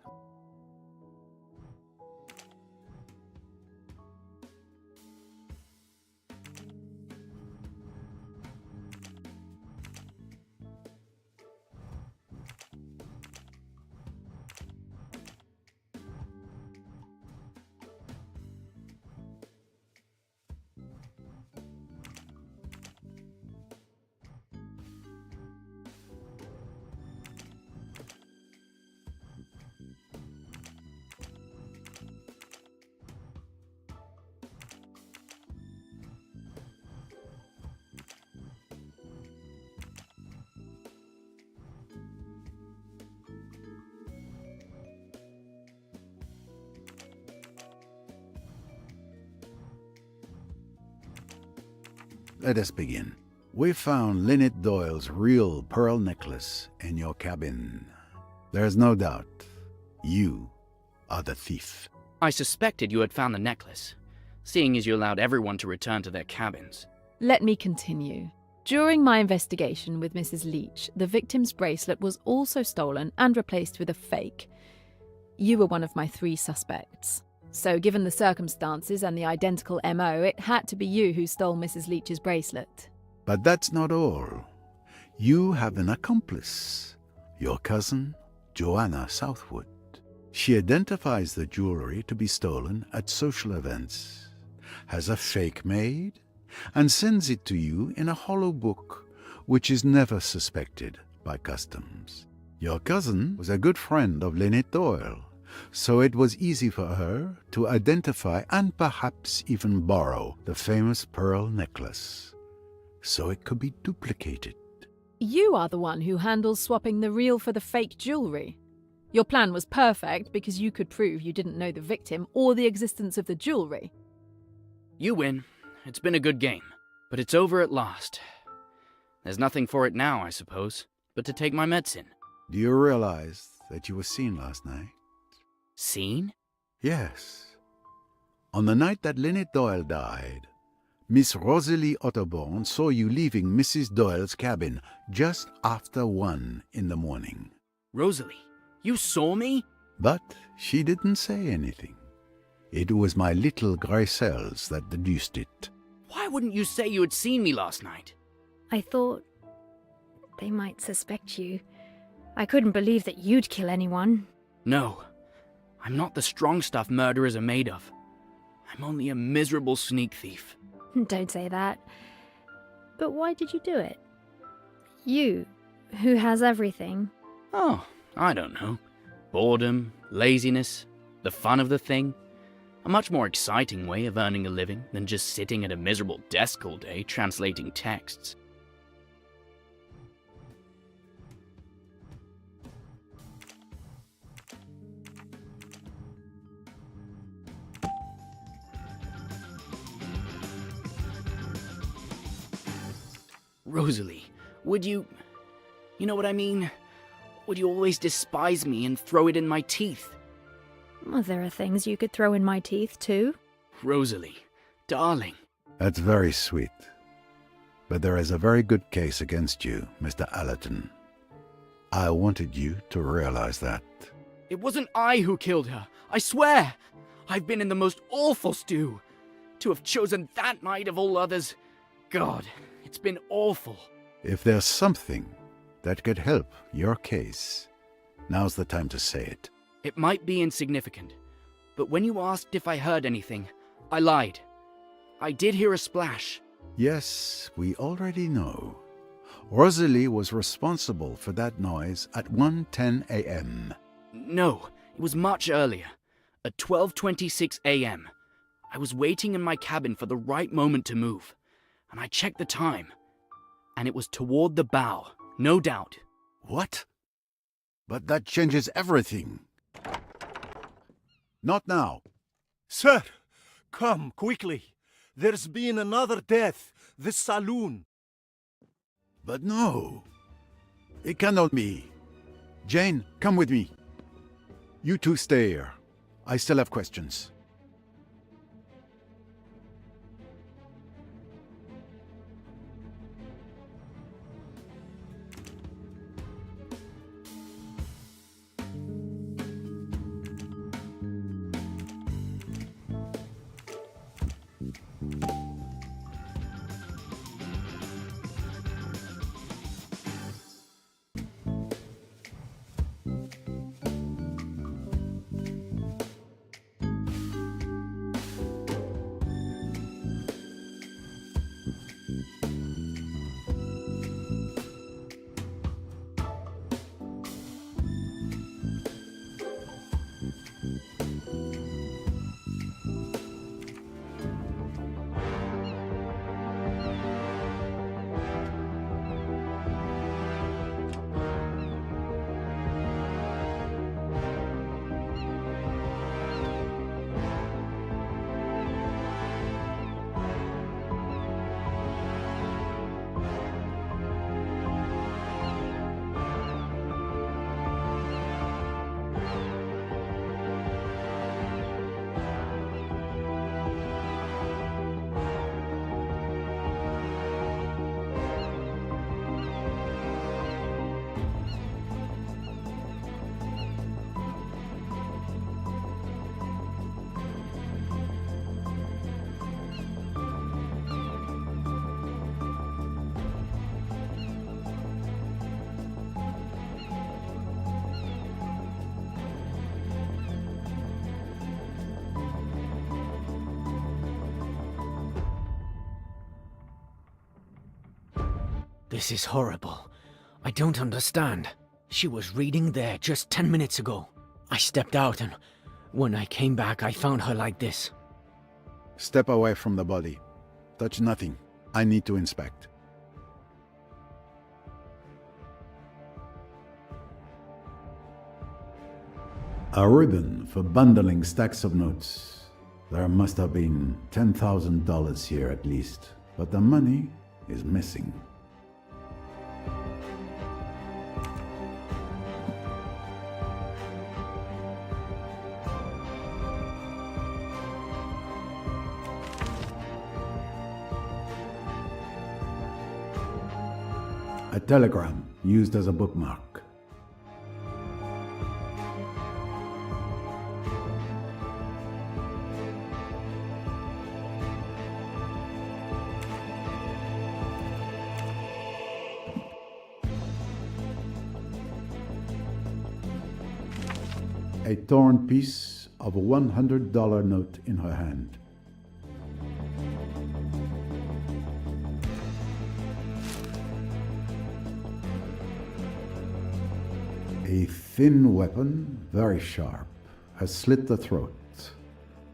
Let us begin. We found Lynette Doyle's real pearl necklace in your cabin. There's no doubt. You are the thief. I suspected you had found the necklace, seeing as you allowed everyone to return to their cabins. Let me continue. During my investigation with Mrs. Leach, the victim's bracelet was also stolen and replaced with a fake. You were one of my 3 suspects. So given the circumstances and the identical MO, it had to be you who stole Mrs. Leach's bracelet. But that's not all. You have an accomplice, your cousin, Joanna Southwood. She identifies the jewelry to be stolen at social events, has a fake made, and sends it to you in a hollow book, which is never suspected by customs. Your cousin was a good friend of Lynette Doyle, so it was easy for her to identify and perhaps even borrow the famous pearl necklace, so it could be duplicated. You are the one who handles swapping the real for the fake jewelry. Your plan was perfect because you could prove you didn't know the victim or the existence of the jewelry. You win. It's been a good game, but it's over at last. There's nothing for it now, I suppose, but to take my medicine. Do you realize that you were seen last night? Seen? Yes. On the night that Lynette Doyle died, Miss Rosalie Otterborn saw you leaving Mrs. Doyle's cabin just after 1 in the morning. Rosalie, you saw me? But she didn't say anything. It was my little grey cells that deduced it. Why wouldn't you say you had seen me last night? I thought they might suspect you. I couldn't believe that you'd kill anyone. No. I'm not the strong stuff murderers are made of. I'm only a miserable sneak thief. Don't say that. But why did you do it? You, who has everything. Oh, I don't know. Boredom, laziness, the fun of the thing. A much more exciting way of earning a living than just sitting at a miserable desk all day translating texts. Rosalie, would you... You know what I mean? Would you always despise me and throw it in my teeth? Well, there are things you could throw in my teeth, too. Rosalie, darling. That's very sweet. But there is a very good case against you, Mr. Allerton. I wanted you to realize that. It wasn't I who killed her, I swear! I've been in the most awful stew. To have chosen that night of all others... God, it's been awful. If there's something that could help your case, now's the time to say it. It might be insignificant, but when you asked if I heard anything, I lied. I did hear a splash. Yes, we already know. Rosalie was responsible for that noise at 1:10 a.m. No, it was much earlier. At 12:26 a.m. I was waiting in my cabin for the right moment to move, and I checked the time, and it was toward the bow, no doubt. What? But that changes everything. Not now. Sir, come quickly. There's been another death. The saloon. But no. It cannot be. Jane, come with me. You two stay here. I still have questions. This is horrible. I don't understand. She was reading there just 10 minutes ago. I stepped out and when I came back I found her like this. Step away from the body. Touch nothing. I need to inspect. A ribbon for bundling stacks of notes. There must have been $10,000 here at least, but the money is missing. A telegram used as a bookmark. A torn piece of a $100 note in her hand. A thin weapon, very sharp, has slit the throat,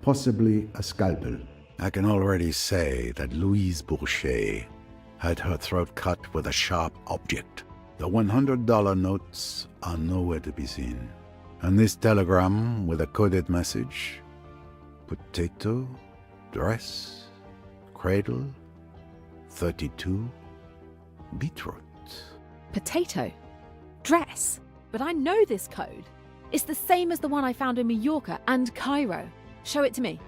possibly a scalpel. I can already say that Louise Bourget had her throat cut with a sharp object. The $100 notes are nowhere to be seen. And this telegram with a coded message: potato, dress, cradle, 32, beetroot. Potato? Dress? But I know this code. It's the same as the one I found in Mallorca and Cairo. Show it to me.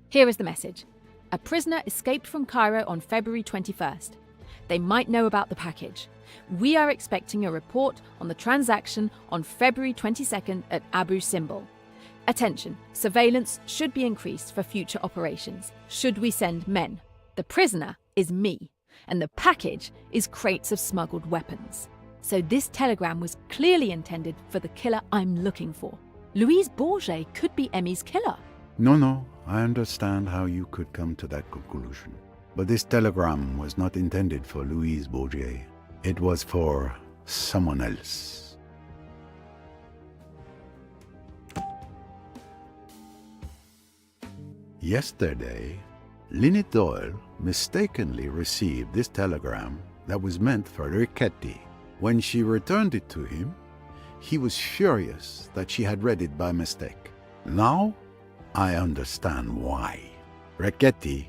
Here is the message. A prisoner escaped from Cairo on February 21st. They might know about the package. We are expecting a report on the transaction on February 22nd at Abu Simbel. Attention, surveillance should be increased for future operations. Should we send men? The prisoner is me, and the package is crates of smuggled weapons. So this telegram was clearly intended for the killer I'm looking for. Louise Bourget could be Emmy's killer. No, I understand how you could come to that conclusion. But this telegram was not intended for Louise Bourget. It was for someone else. Yesterday, Lynette Doyle mistakenly received this telegram that was meant for Riquetti. When she returned it to him, he was furious that she had read it by mistake. Now, I understand why. Riquetti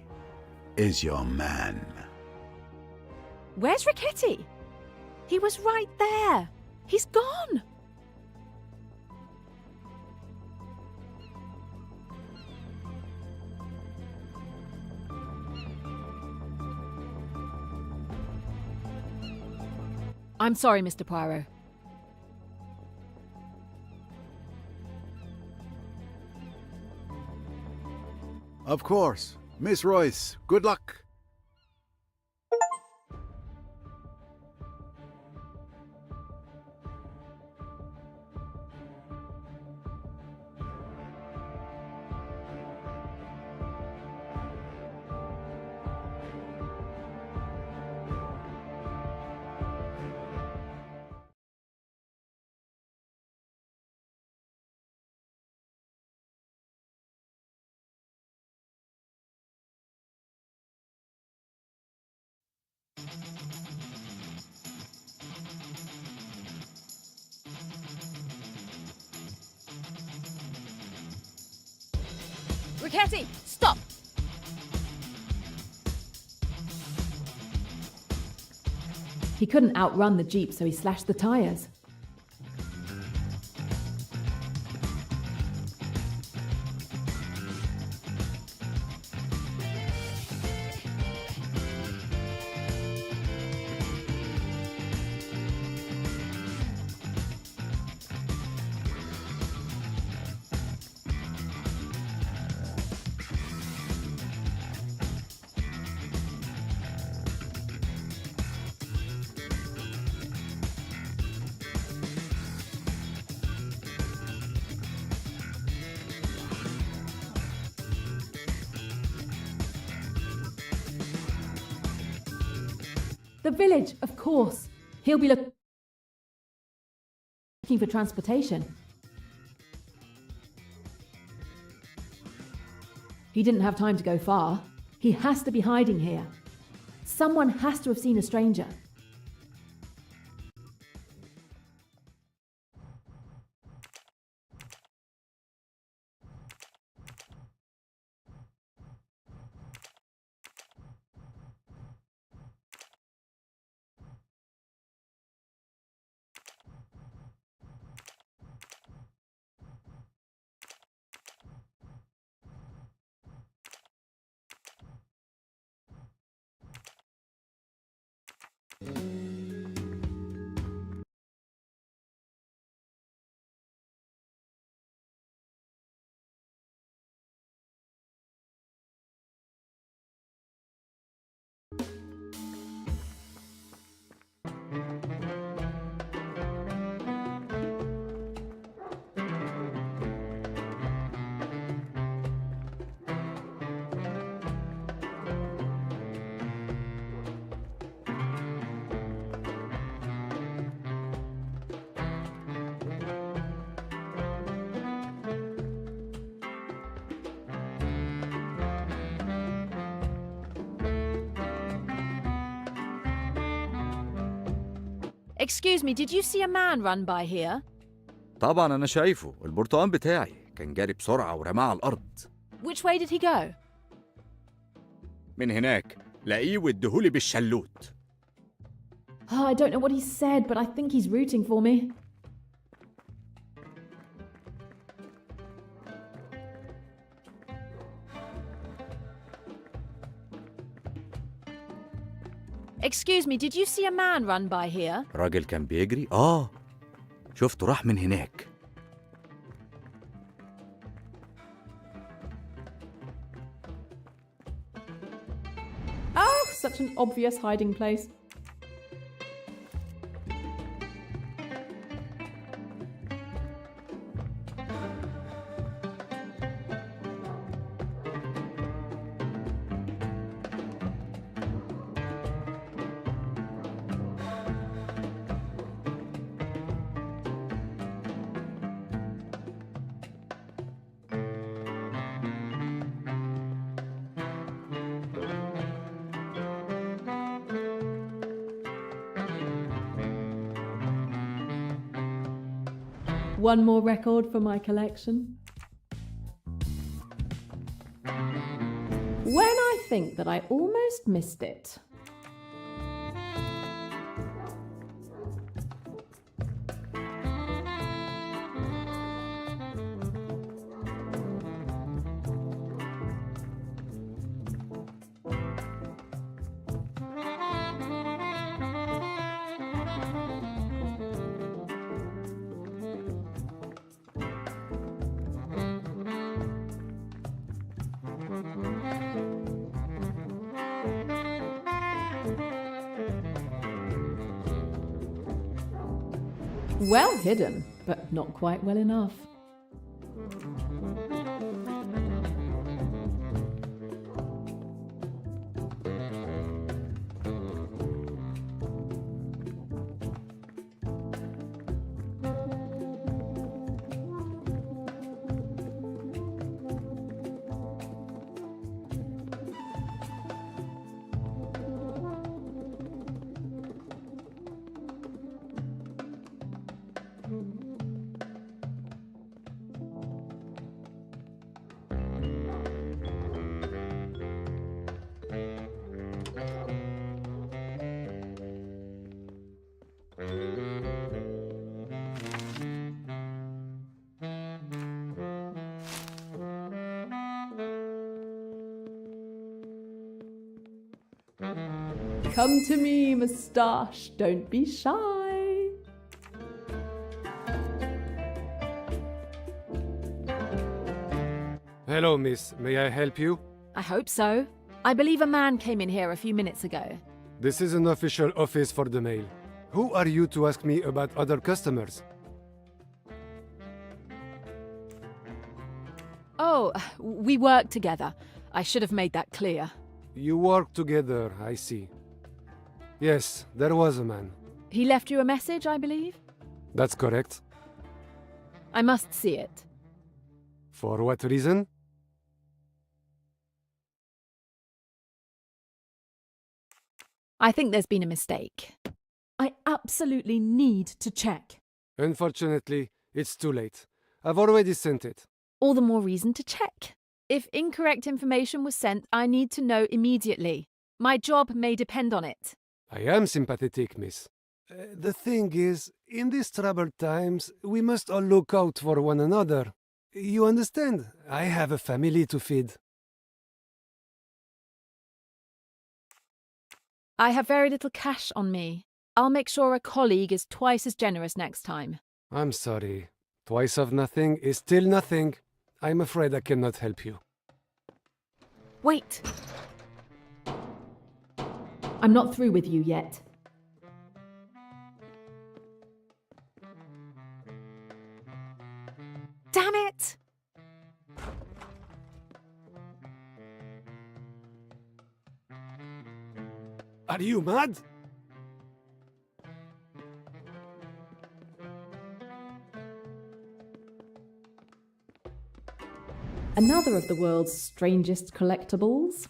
is your man. Where's Riquetti? He was right there. He's gone. I'm sorry, Mr. Poirot. Of course. Miss Royce, good luck. Riquetti, stop! He couldn't outrun the jeep, so he slashed the tires. The village, of course. He'll be looking for transportation. He didn't have time to go far. He has to be hiding here. Someone has to have seen a stranger. Excuse me, did you see a man run by here? طبعا أنا شايفه. البرتقال بتاعي كان جاري بسرعة ورماه على الأرض. Which way did he go? من هناك لاقيه واديهولي بالشلوت. Oh, I don't know what he said, but I think he's rooting for me. Excuse me, did you see a man run by here? راجل كان بيجري؟ شفته راح من هناك. Oh, such an obvious hiding place. One more record for my collection. When I think that I almost missed it. Well hidden, but not quite well enough. Come to me, moustache. Don't be shy. Hello, miss. May I help you? I hope so. I believe a man came in here a few minutes ago. This is an official office for the mail. Who are you to ask me about other customers? Oh, we work together. I should have made that clear. You work together, I see. Yes, there was a man. He left you a message, I believe? That's correct. I must see it. For what reason? I think there's been a mistake. I absolutely need to check. Unfortunately, it's too late. I've already sent it. All the more reason to check. If incorrect information was sent, I need to know immediately. My job may depend on it. I am sympathetic, miss. The thing is, in these troubled times, we must all look out for one another. You understand? I have a family to feed. I have very little cash on me. I'll make sure a colleague is twice as generous next time. I'm sorry. Twice of nothing is still nothing. I'm afraid I cannot help you. Wait! I'm not through with you yet. Damn it! Are you mad? Another of the world's strangest collectibles.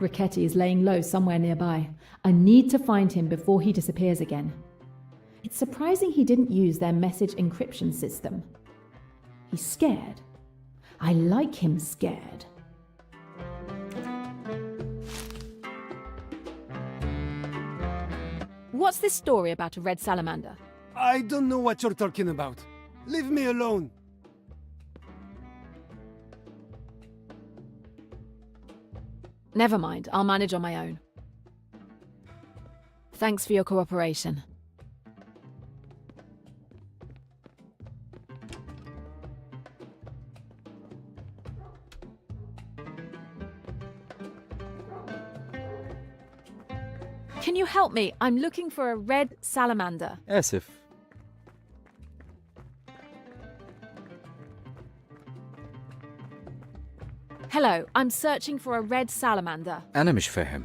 Riquetti is laying low somewhere nearby. I need to find him before he disappears again. It's surprising he didn't use their message encryption system. He's scared. I like him scared. what's this story about a red salamander? I don't know what you're talking about. Leave me alone. Never mind, I'll manage on my own. Thanks for your cooperation. Can you help me? I'm looking for a red salamander. آسف. Hello, I'm searching for a red salamander. أنا مش فاهم.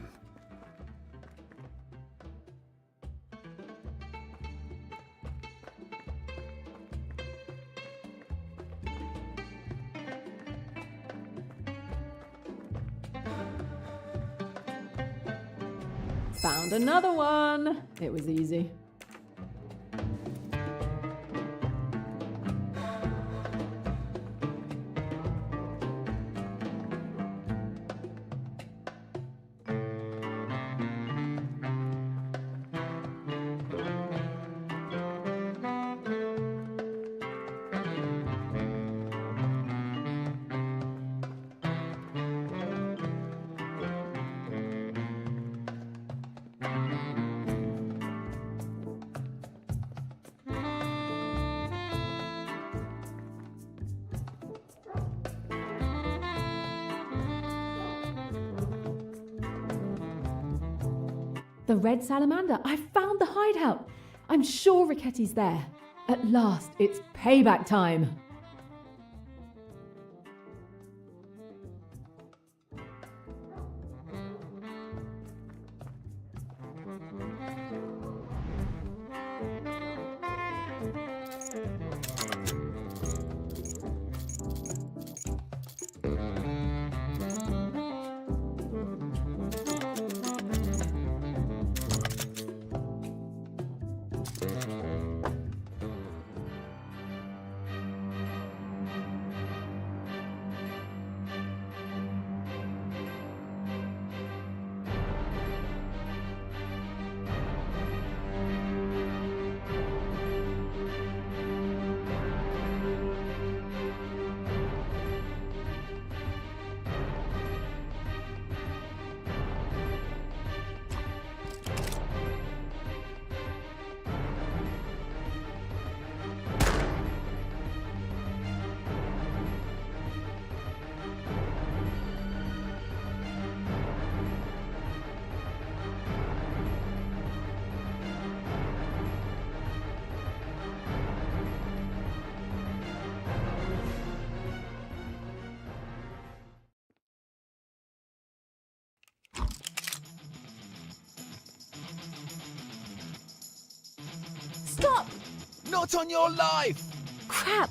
Found another one. It was easy. The red salamander! I found the hideout! I'm sure Ricchetti's there. At last, it's payback time! Stop! Not on your life! Crap!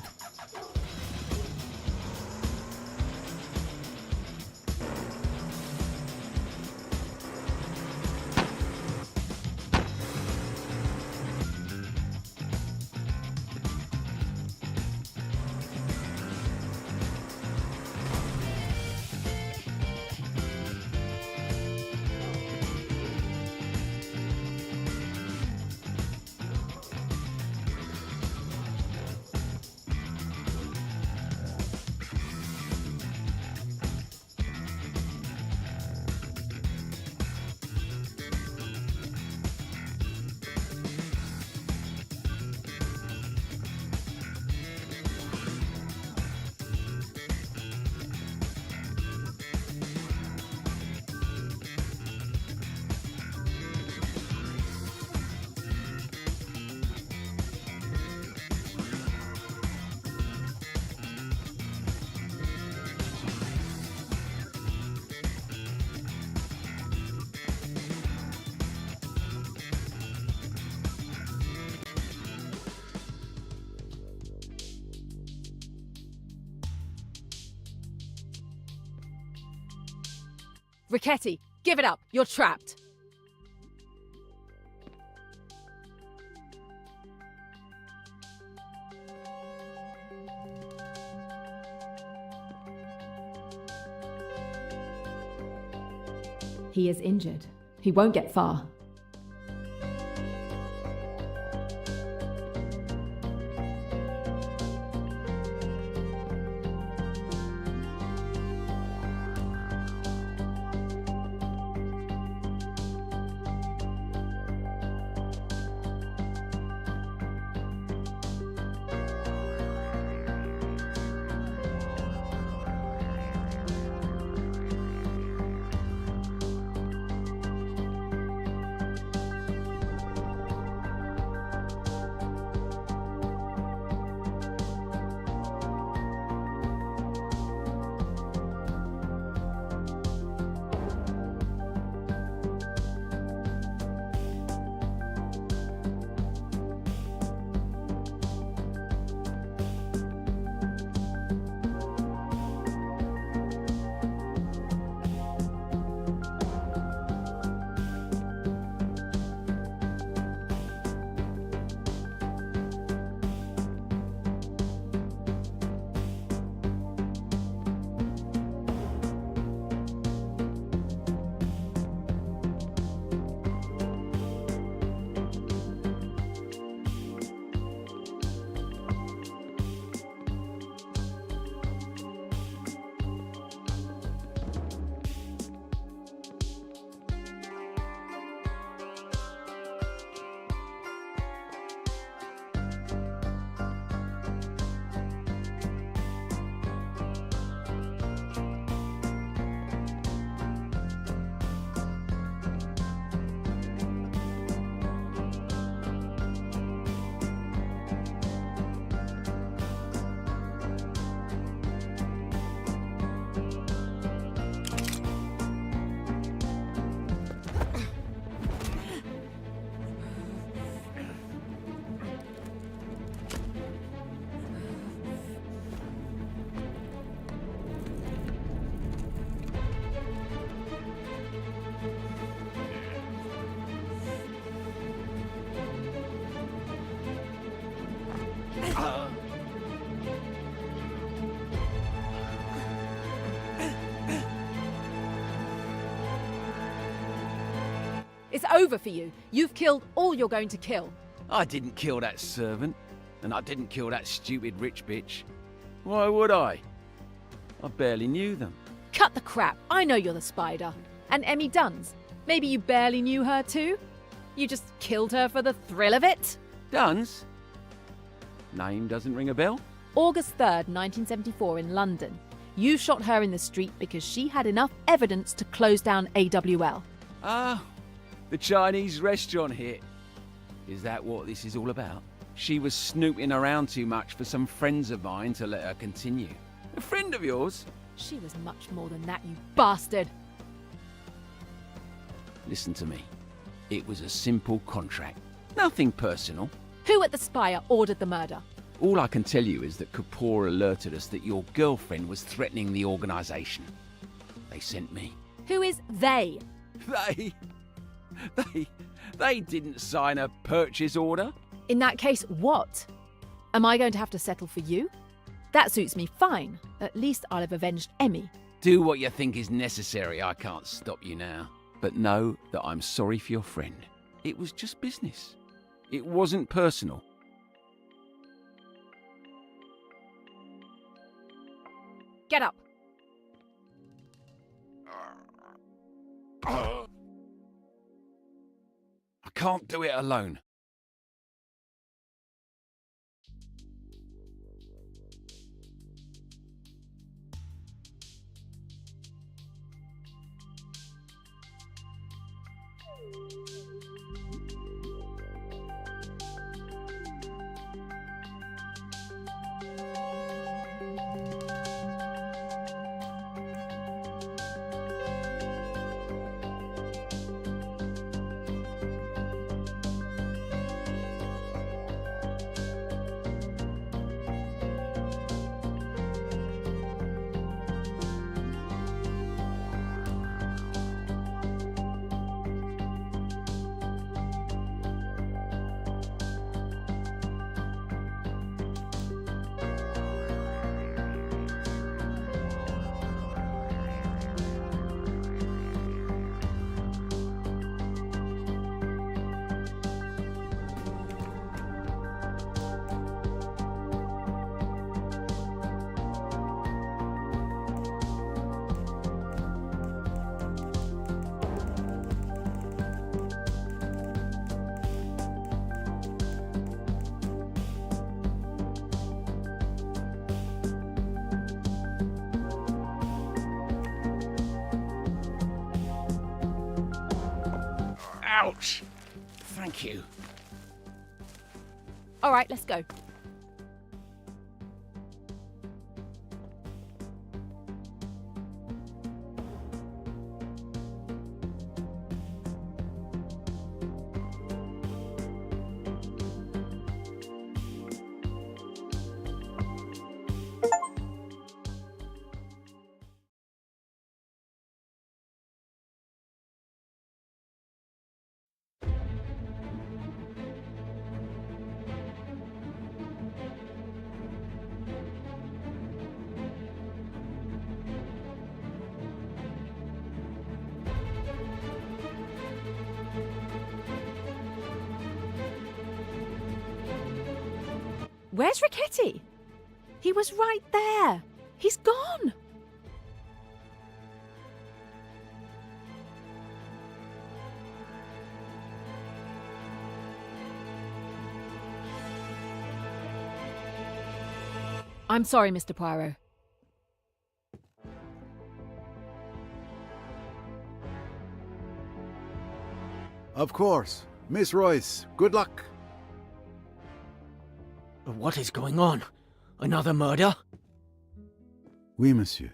Ricchetti, give it up! You're trapped! He is injured. He won't get far. It's over for you. You've killed all you're going to kill. I didn't kill that servant, and I didn't kill that stupid rich bitch. Why would I? I barely knew them. Cut the crap. I know you're the spider. And Emmy Duns. Maybe you barely knew her too? You just killed her for the thrill of it? Duns? Name doesn't ring a bell? August 3rd, 1974 in London. You shot her in the street because she had enough evidence to close down AWL. Ah, the Chinese restaurant hit. Is that what this is all about? She was snooping around too much for some friends of mine to let her continue. A friend of yours? She was much more than that, you bastard. Listen to me. It was a simple contract. Nothing personal. Who at the Spire ordered the murder? All I can tell you is that Kapoor alerted us that your girlfriend was threatening the organisation. They sent me. Who is they? They didn't sign a purchase order. In that case, what? Am I going to have to settle for you? That suits me fine. At least I'll have avenged Emmy. Do what you think is necessary. I can't stop you now. But know that I'm sorry for your friend. It was just business. It wasn't personal. Get up. I can't do it alone. Ouch! Thank you. All right, let's go. Where's Ricchetti? He was right there. He's gone. I'm sorry, Mr. Poirot. Of course. Miss Royce, good luck. What is going on? Another murder? Oui, monsieur.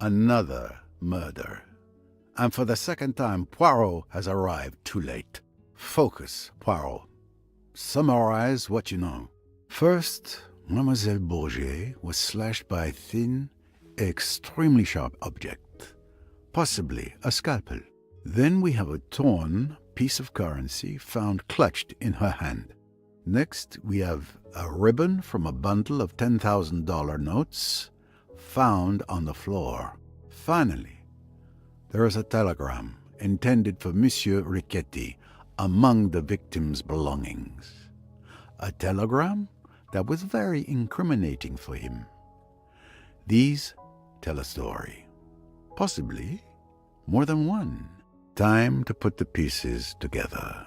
Another murder. And for the second time, Poirot has arrived too late. Focus, Poirot. Summarize what you know. First, Mademoiselle Bourget was slashed by a thin, extremely sharp object. Possibly a scalpel. Then we have a torn piece of currency found clutched in her hand. Next, we have a ribbon from a bundle of $10,000 notes found on the floor. Finally, there is a telegram intended for Monsieur Riquetti among the victim's belongings. A telegram that was very incriminating for him. These tell a story. Possibly more than one. Time to put the pieces together.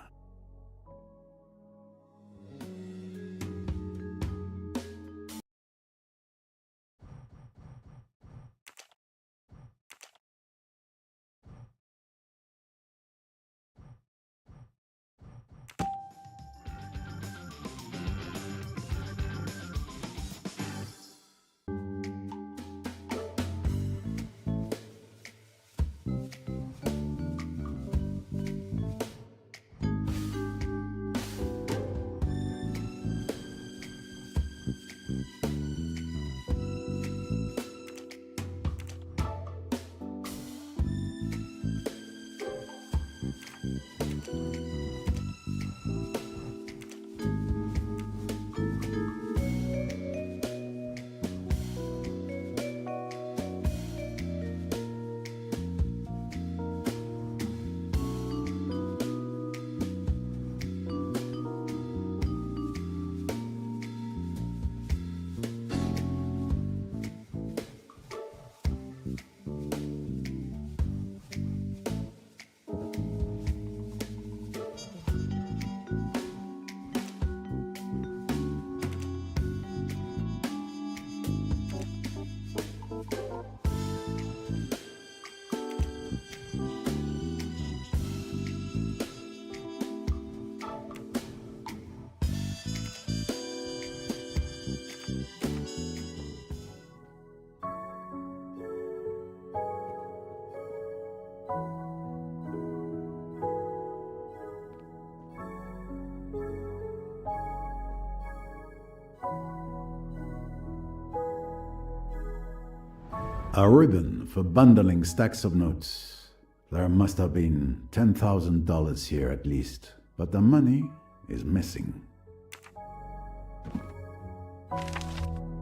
A ribbon for bundling stacks of notes. There must have been $10,000 here at least, but the money is missing.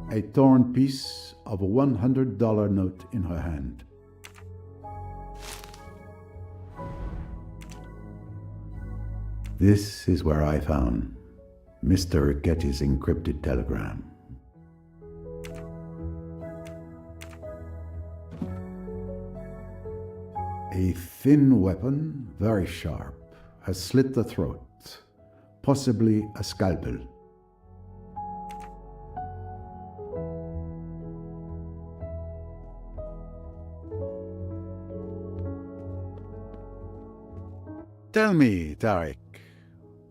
A torn piece of a $100 note in her hand. This is where I found Mr. Riquetti's encrypted telegram. A thin weapon, very sharp, has slit the throat, possibly a scalpel. Tell me, Tarek,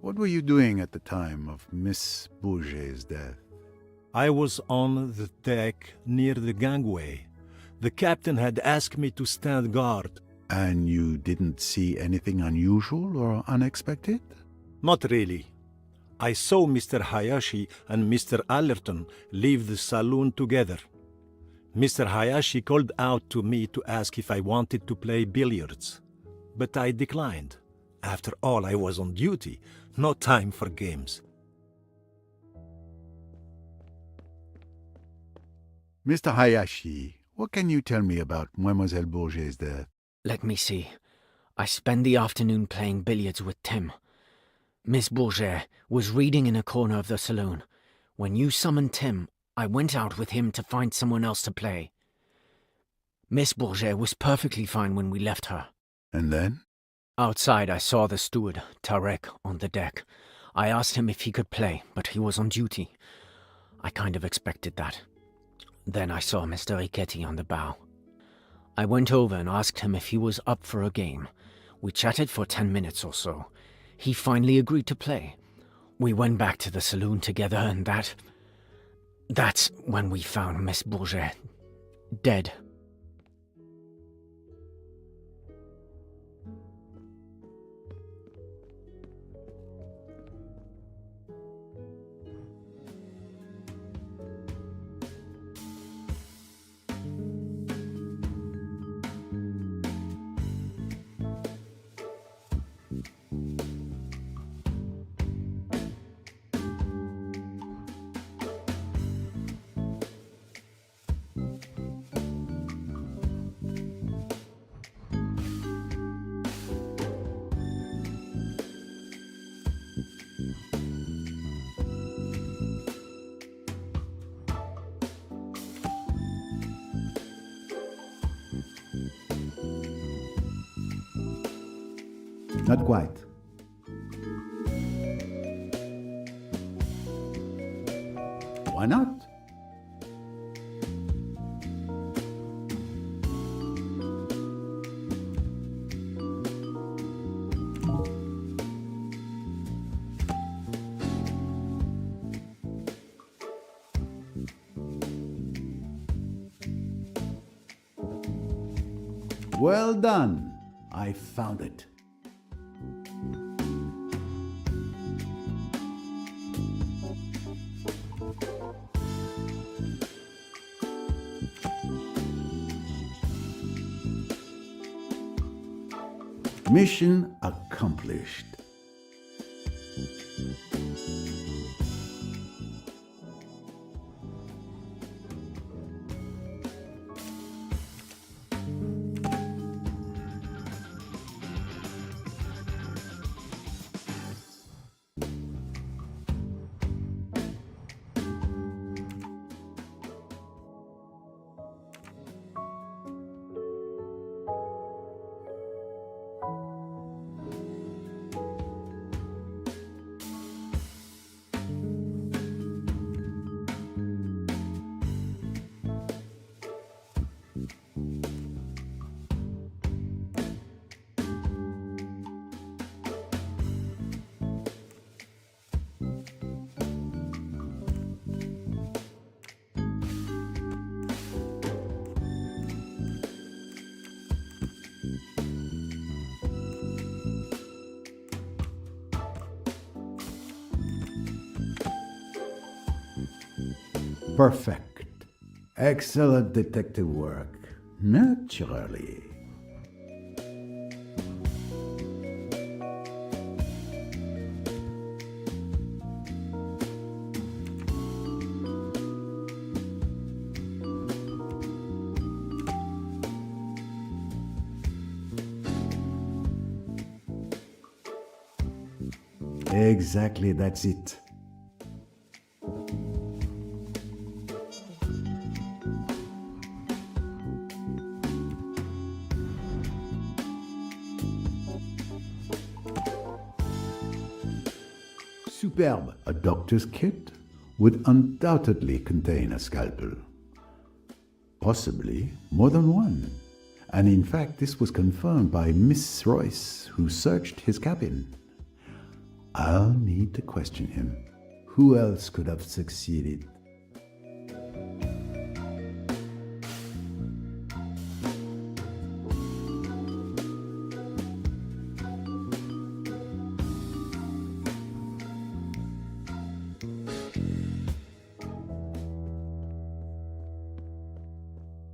what were you doing at the time of Miss Bourget's death? I was on the deck near the gangway. The captain had asked me to stand guard. And you didn't see anything unusual or unexpected? Not really. I saw Mr. Hayashi and Mr. Allerton leave the saloon together. Mr. Hayashi called out to me to ask if I wanted to play billiards, but I declined. After all, I was on duty, no time for games. Mr. Hayashi, what can you tell me about Mademoiselle Bourget's death? Let me see. I spent the afternoon playing billiards with Tim. Miss Bourget was reading in a corner of the saloon. When you summoned Tim, I went out with him to find someone else to play. Miss Bourget was perfectly fine when we left her. And then? Outside, I saw the steward, Tarek, on the deck. I asked him if he could play, but he was on duty. I kind of expected that. Then I saw Mr. Riquetti on the bow. I went over and asked him if he was up for a game. We chatted for 10 minutes or so. He finally agreed to play. We went back to the saloon together and that's when we found Miss Bourget dead. Not quite. Why not? Well done. I found it. Mission accomplished. Perfect. Excellent detective work. Naturally. Exactly, that's it. Superb. A doctor's kit would undoubtedly contain a scalpel. Possibly more than one. And in fact, this was confirmed by Miss Royce, who searched his cabin. I'll need to question him. Who else could have succeeded?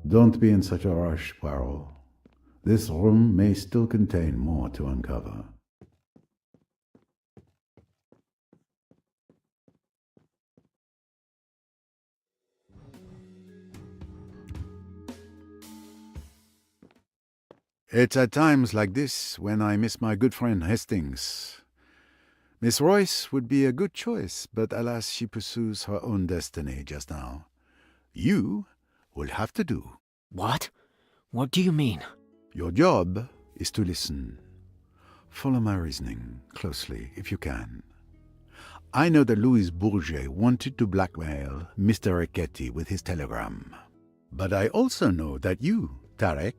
Don't be in such a rush, Poirot. This room may still contain more to uncover. It's at times like this when I miss my good friend Hastings. Miss Royce would be a good choice, but alas, she pursues her own destiny just now. You will have to do. What? What do you mean? Your job is to listen. Follow my reasoning closely, if you can. I know that Louis Bourget wanted to blackmail Mr. Riquetti with his telegram. But I also know that you, Tarek,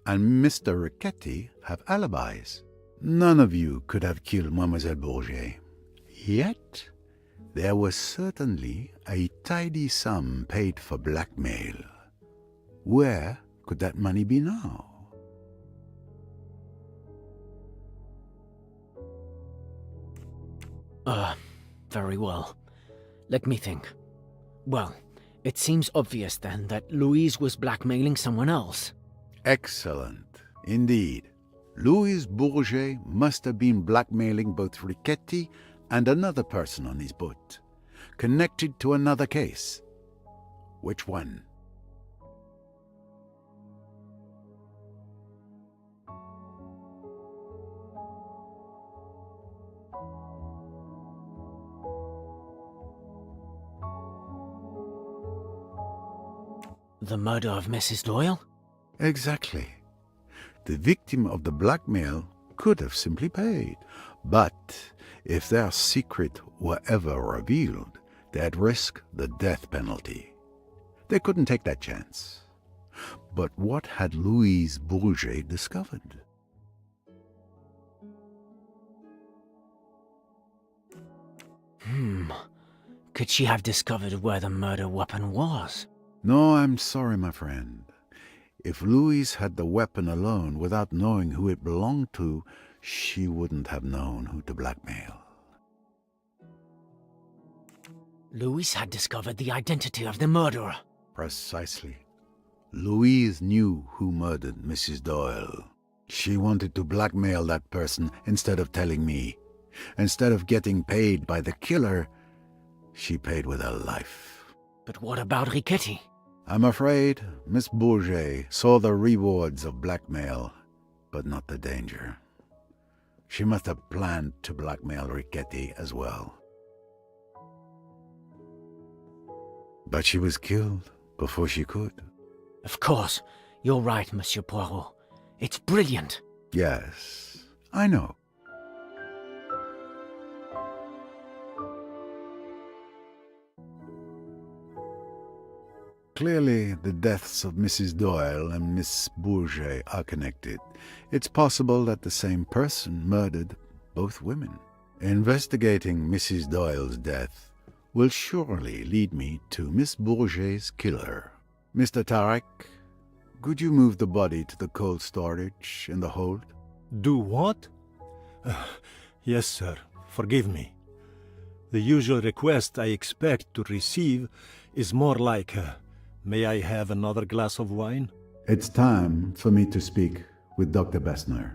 and Mr. Riquetti have alibis. None of you could have killed Mademoiselle Bourget. Yet, there was certainly a tidy sum paid for blackmail. Where could that money be now? Very well. Let me think. Well, it seems obvious then that Louise was blackmailing someone else. Excellent. Indeed. Louis Bourget must have been blackmailing both Riquetti and another person on his boat, connected to another case. Which one? The murder of Mrs. Doyle? Exactly. The victim of the blackmail could have simply paid. But if their secret were ever revealed, they'd risk the death penalty. They couldn't take that chance. But what had Louise Bourget discovered? Could she have discovered where the murder weapon was? No, I'm sorry, my friend. If Louise had the weapon alone without knowing who it belonged to, she wouldn't have known who to blackmail. Louise had discovered the identity of the murderer. Precisely. Louise knew who murdered Mrs. Doyle. She wanted to blackmail that person instead of telling me. Instead of getting paid by the killer, she paid with her life. But what about Riquetti? I'm afraid Miss Bourget saw the rewards of blackmail, but not the danger. She must have planned to blackmail Riquetti as well. But she was killed before she could. Of course. You're right, Monsieur Poirot. It's brilliant. Yes, I know. Clearly, the deaths of Mrs. Doyle and Miss Bourget are connected. It's possible that the same person murdered both women. Investigating Mrs. Doyle's death will surely lead me to Miss Bourget's killer. Mr. Tarek, could you move the body to the cold storage in the hold? Do what? Yes, sir. Forgive me. The usual request I expect to receive is more like, may I have another glass of wine? It's time for me to speak with Dr. Bessner.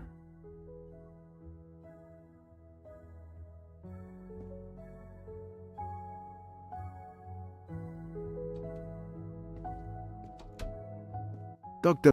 Dr.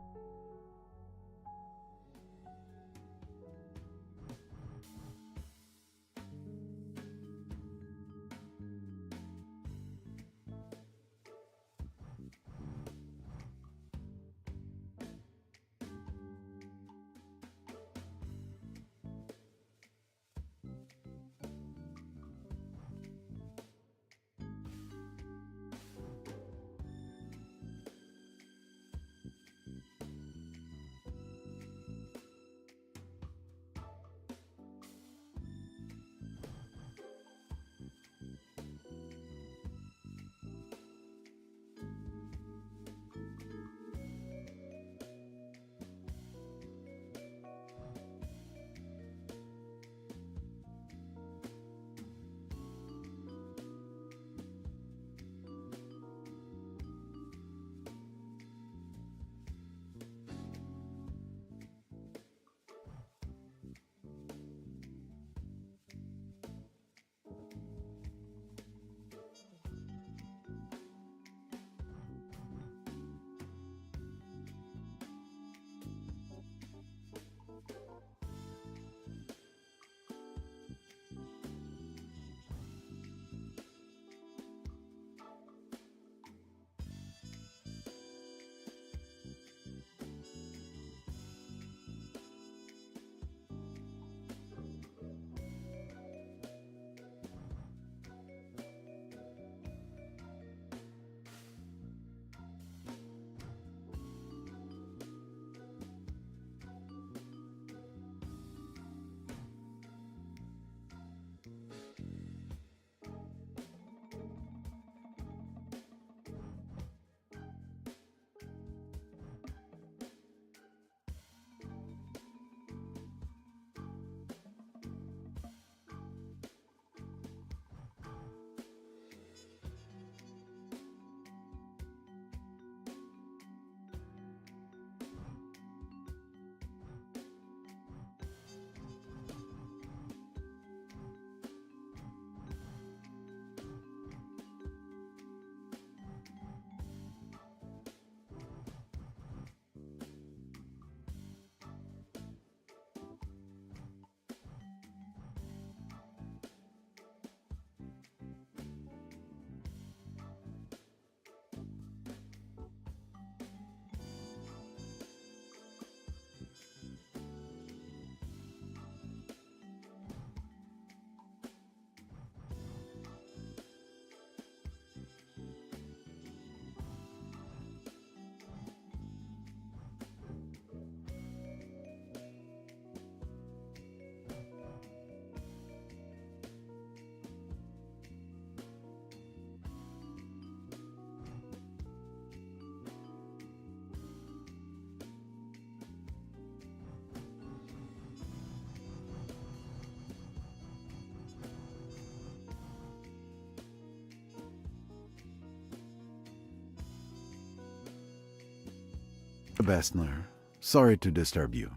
Dr. Bessner, sorry to disturb you.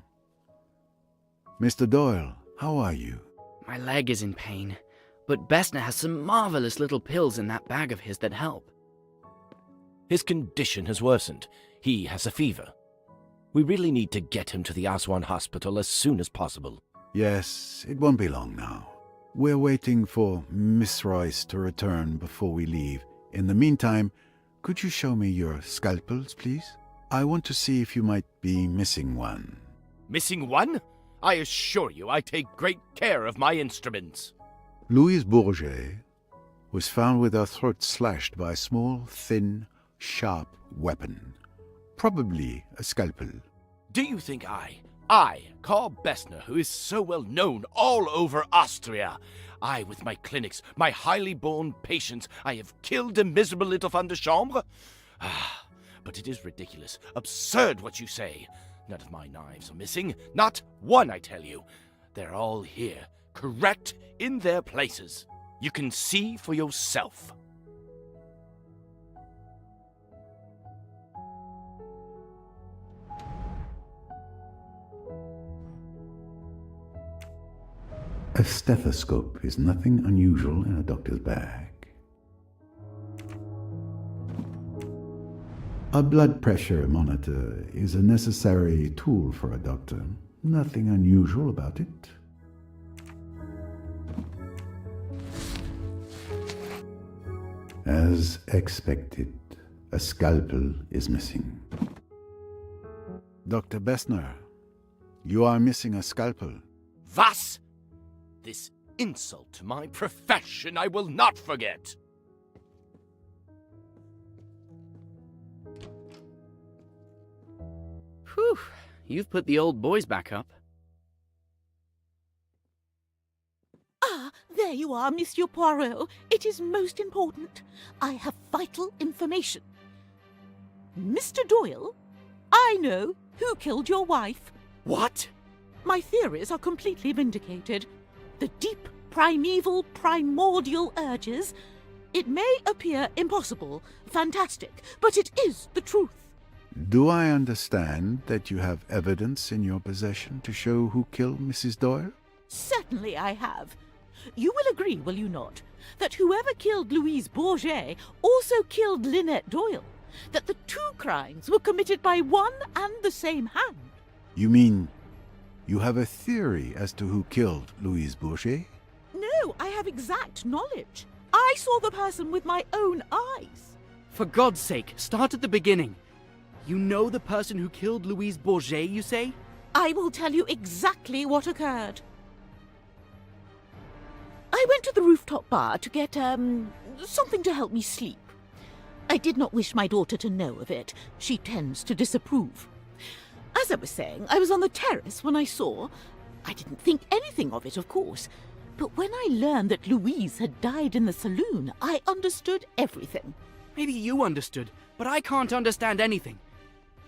Mr. Doyle, how are you? My leg is in pain, but Bessner has some marvelous little pills in that bag of his that help. His condition has worsened. He has a fever. We really need to get him to the Aswan hospital as soon as possible. Yes, it won't be long now. We're waiting for Miss Royce to return before we leave. In the meantime, could you show me your scalpels, please? I want to see if you might be missing one. Missing one? I assure you I take great care of my instruments. Louise Bourget was found with her throat slashed by a small, thin, sharp weapon. Probably a scalpel. Do you think I, Carl Bessner, who is so well known all over Austria, I, with my clinics, my highly born patients, I have killed a miserable little femme de chambre? Ah, but it is ridiculous, absurd what you say. None of my knives are missing. Not one, I tell you. They're all here, correct in their places. You can see for yourself. A stethoscope is nothing unusual in a doctor's bag. A blood pressure monitor is a necessary tool for a doctor. Nothing unusual about it. As expected, a scalpel is missing. Dr. Bessner, you are missing a scalpel. Was? This insult to my profession I will not forget. Whew, you've put the old boys back up. Ah, there you are, Monsieur Poirot. It is most important. I have vital information. Mr. Doyle, I know who killed your wife. What? My theories are completely vindicated. The deep, primeval, primordial urges. It may appear impossible, fantastic, but it is the truth. Do I understand that you have evidence in your possession to show who killed Mrs. Doyle? Certainly I have. You will agree, will you not, that whoever killed Louise Bourget also killed Lynette Doyle? That the two crimes were committed by one and the same hand? You mean you have a theory as to who killed Louise Bourget? No, I have exact knowledge. I saw the person with my own eyes. For God's sake, start at the beginning. You know the person who killed Louise Bourget, you say? I will tell you exactly what occurred. I went to the rooftop bar to get, something to help me sleep. I did not wish my daughter to know of it. She tends to disapprove. As I was saying, I was on the terrace when I saw... I didn't think anything of it, of course. But when I learned that Louise had died in the saloon, I understood everything. Maybe you understood, but I can't understand anything.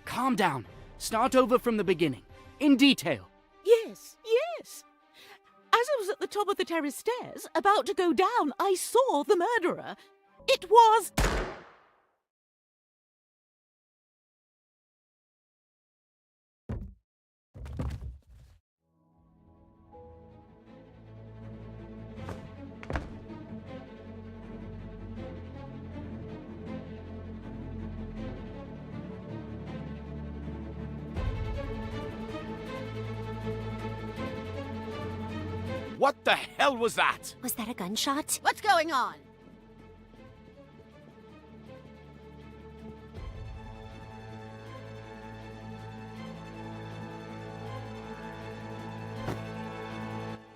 Calm down. Start over from the beginning. In detail. Yes, yes. As I was at the top of the terrace stairs, about to go down, I saw the murderer. It was... What the hell was that? Was that a gunshot? What's going on?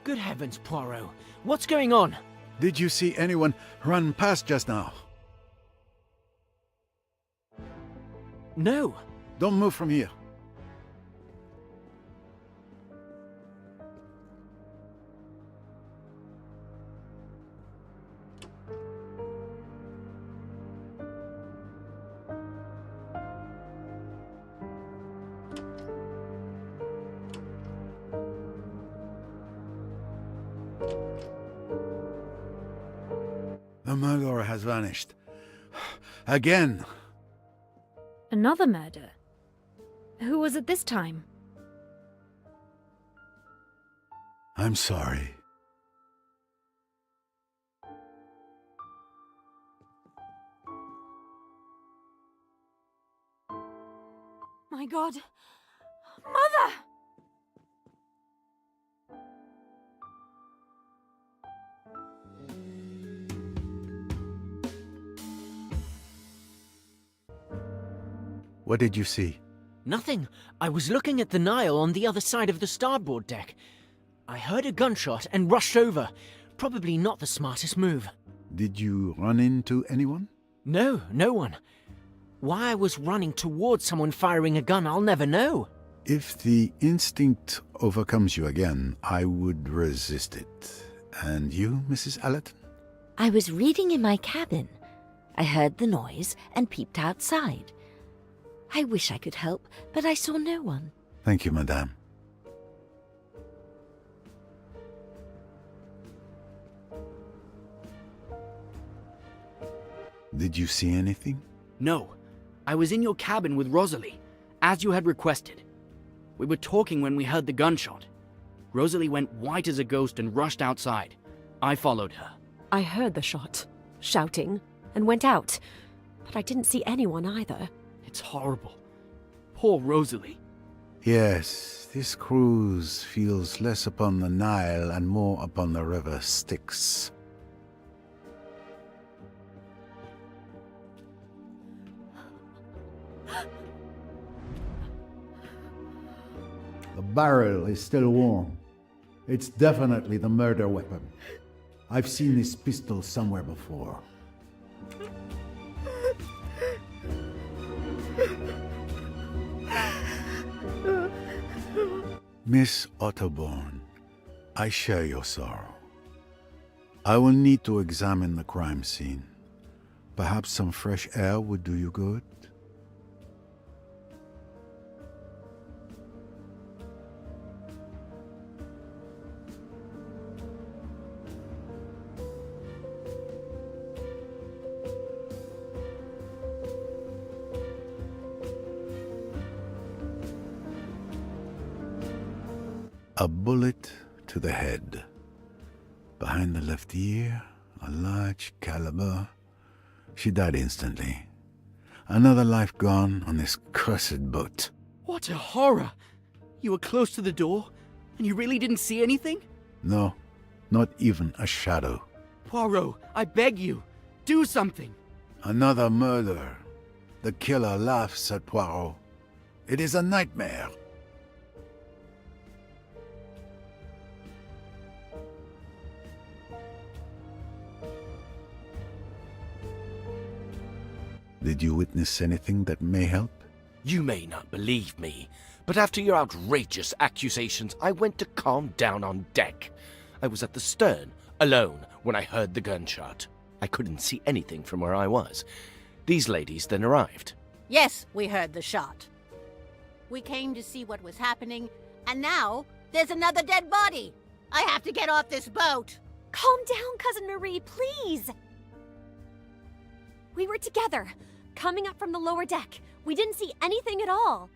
Good heavens, Poirot. What's going on? Did you see anyone run past just now? No. Don't move from here. The murderer has vanished. Again. Another murder. Who was it this time? I'm sorry. My God. Mother! What did you see? Nothing. I was looking at the Nile on the other side of the starboard deck. I heard a gunshot and rushed over. Probably not the smartest move. Did you run into anyone? No, no one. Why I was running towards someone firing a gun, I'll never know. If the instinct overcomes you again, I would resist it. And you, Mrs. Allerton? I was reading in my cabin. I heard the noise and peeped outside. I wish I could help, but I saw no one. Thank you, madame. Did you see anything? No. I was in your cabin with Rosalie, as you had requested. We were talking when we heard the gunshot. Rosalie went white as a ghost and rushed outside. I followed her. I heard the shot, shouting, and went out. But I didn't see anyone either. It's horrible. Poor Rosalie. Yes, this cruise feels less upon the Nile and more upon the river Styx. The barrel is still warm. It's definitely the murder weapon. I've seen this pistol somewhere before. Miss Otterborn, I share your sorrow. I will need to examine the crime scene. Perhaps some fresh air would do you good? A bullet to the head. Behind the left ear, a large caliber. She died instantly. Another life gone on this cursed boat. What a horror! You were close to the door, and you really didn't see anything? No, not even a shadow. Poirot, I beg you, do something! Another murder. The killer laughs at Poirot. It is a nightmare. Did you witness anything that may help? You may not believe me, but after your outrageous accusations, I went to calm down on deck. I was at the stern, alone, when I heard the gunshot. I couldn't see anything from where I was. These ladies then arrived. Yes, we heard the shot. We came to see what was happening, and now there's another dead body. I have to get off this boat. Calm down, Cousin Marie, please. We were together, coming up from the lower deck. We didn't see anything at all.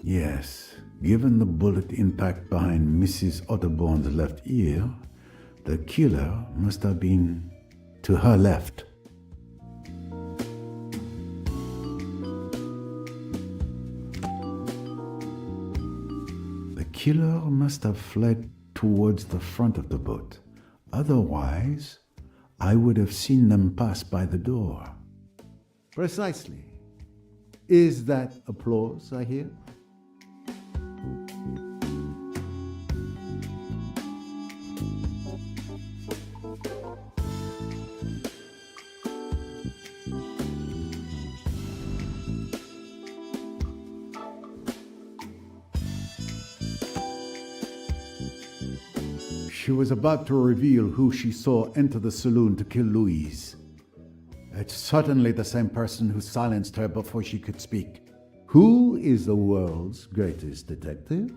Yes, given the bullet impact behind Mrs. Otterborn's left ear, the killer must have been to her left. The killer must have fled towards the front of the boat. Otherwise, I would have seen them pass by the door. Precisely. Is that applause I hear? She was about to reveal who she saw enter the saloon to kill Louise. It's certainly the same person who silenced her before she could speak. Who is the world's greatest detective?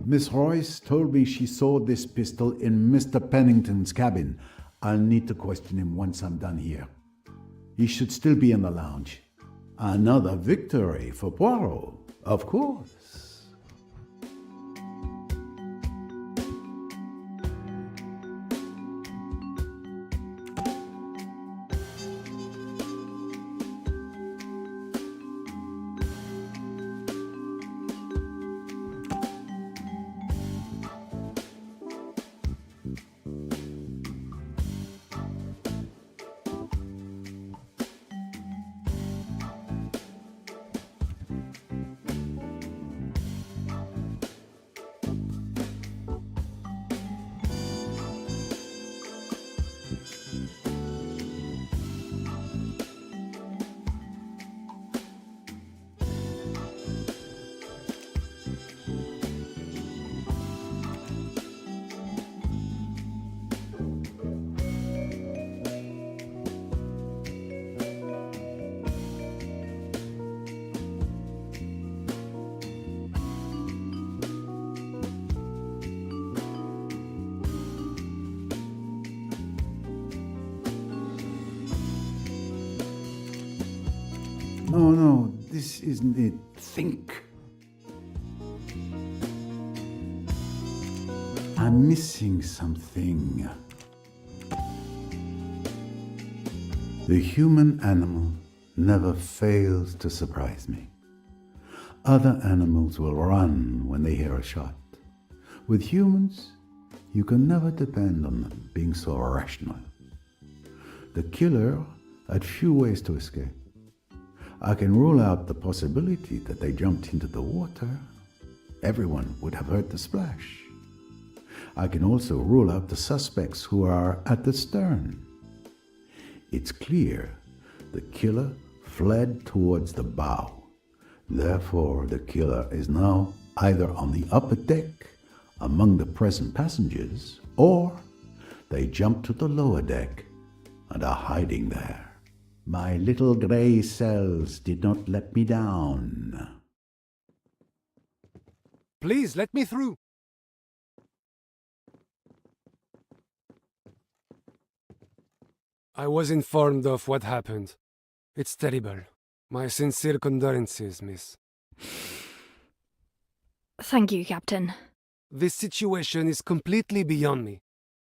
Miss Royce told me she saw this pistol in Mr. Pennington's cabin. I'll need to question him once I'm done here. He should still be in the lounge. Another victory for Poirot, of course. No, this isn't it. Think. I'm missing something. The human animal never fails to surprise me. Other animals will run when they hear a shot. With humans, you can never depend on them being so rational. The killer had few ways to escape. I can rule out the possibility that they jumped into the water. Everyone would have heard the splash. I can also rule out the suspects who are at the stern. It's clear the killer fled towards the bow. Therefore, the killer is now either on the upper deck among the present passengers, or they jumped to the lower deck and are hiding there. My little grey cells did not let me down. Please, let me through. I was informed of what happened. It's terrible. My sincere condolences, miss. Thank you, Captain. This situation is completely beyond me.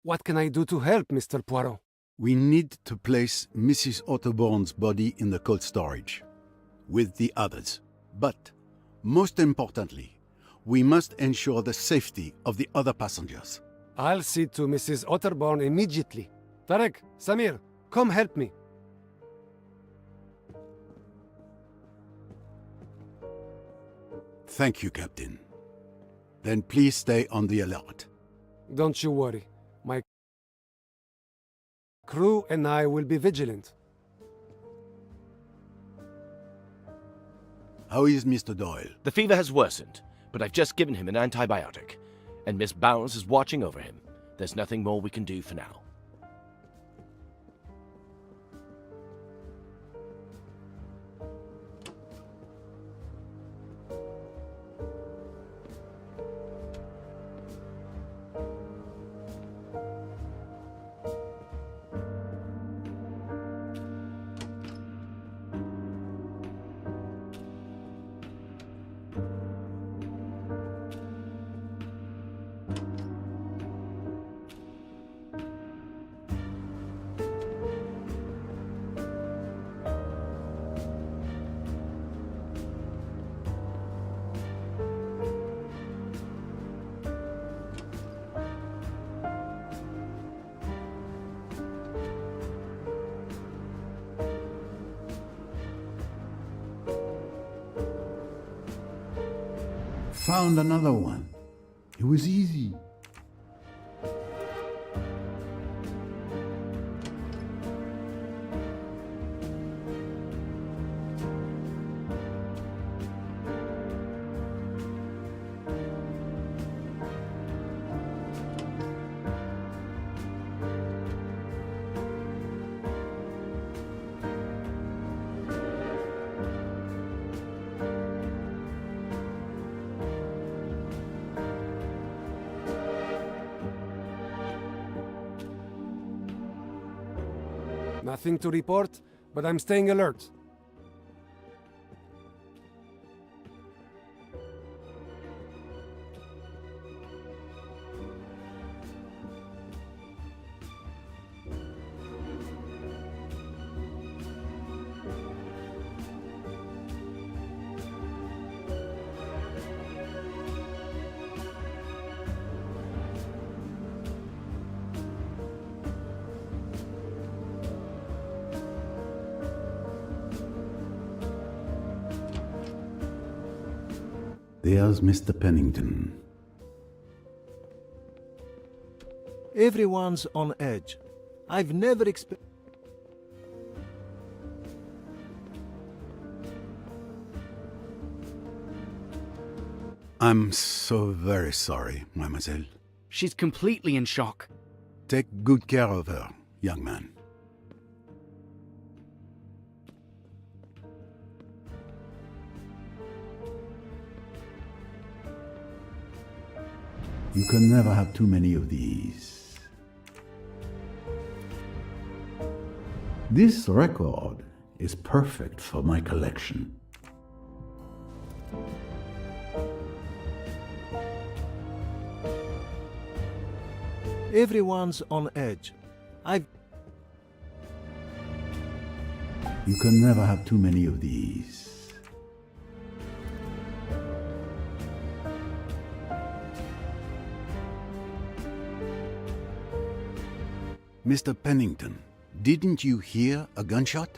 What can I do to help, Mr. Poirot? We need to place Mrs. Otterborn's body in the cold storage, with the others. But, most importantly, we must ensure the safety of the other passengers. I'll see to Mrs. Otterborn immediately. Tarek, Samir, come help me. Thank you, Captain. Then please stay on the alert. Don't you worry. My crew and I will be vigilant. How is Mr. Doyle? The fever has worsened, but I've just given him an antibiotic, and Miss Bowers is watching over him. There's nothing more we can do for now. Found another one. It was easy. Nothing to report, but I'm staying alert. There's Mr. Pennington. Everyone's on edge. I've never expected... I'm so very sorry, mademoiselle. She's completely in shock. Take good care of her, young man. You can never have too many of these. This record is perfect for my collection. Everyone's on edge. You can never have too many of these. Mr. Pennington, didn't you hear a gunshot?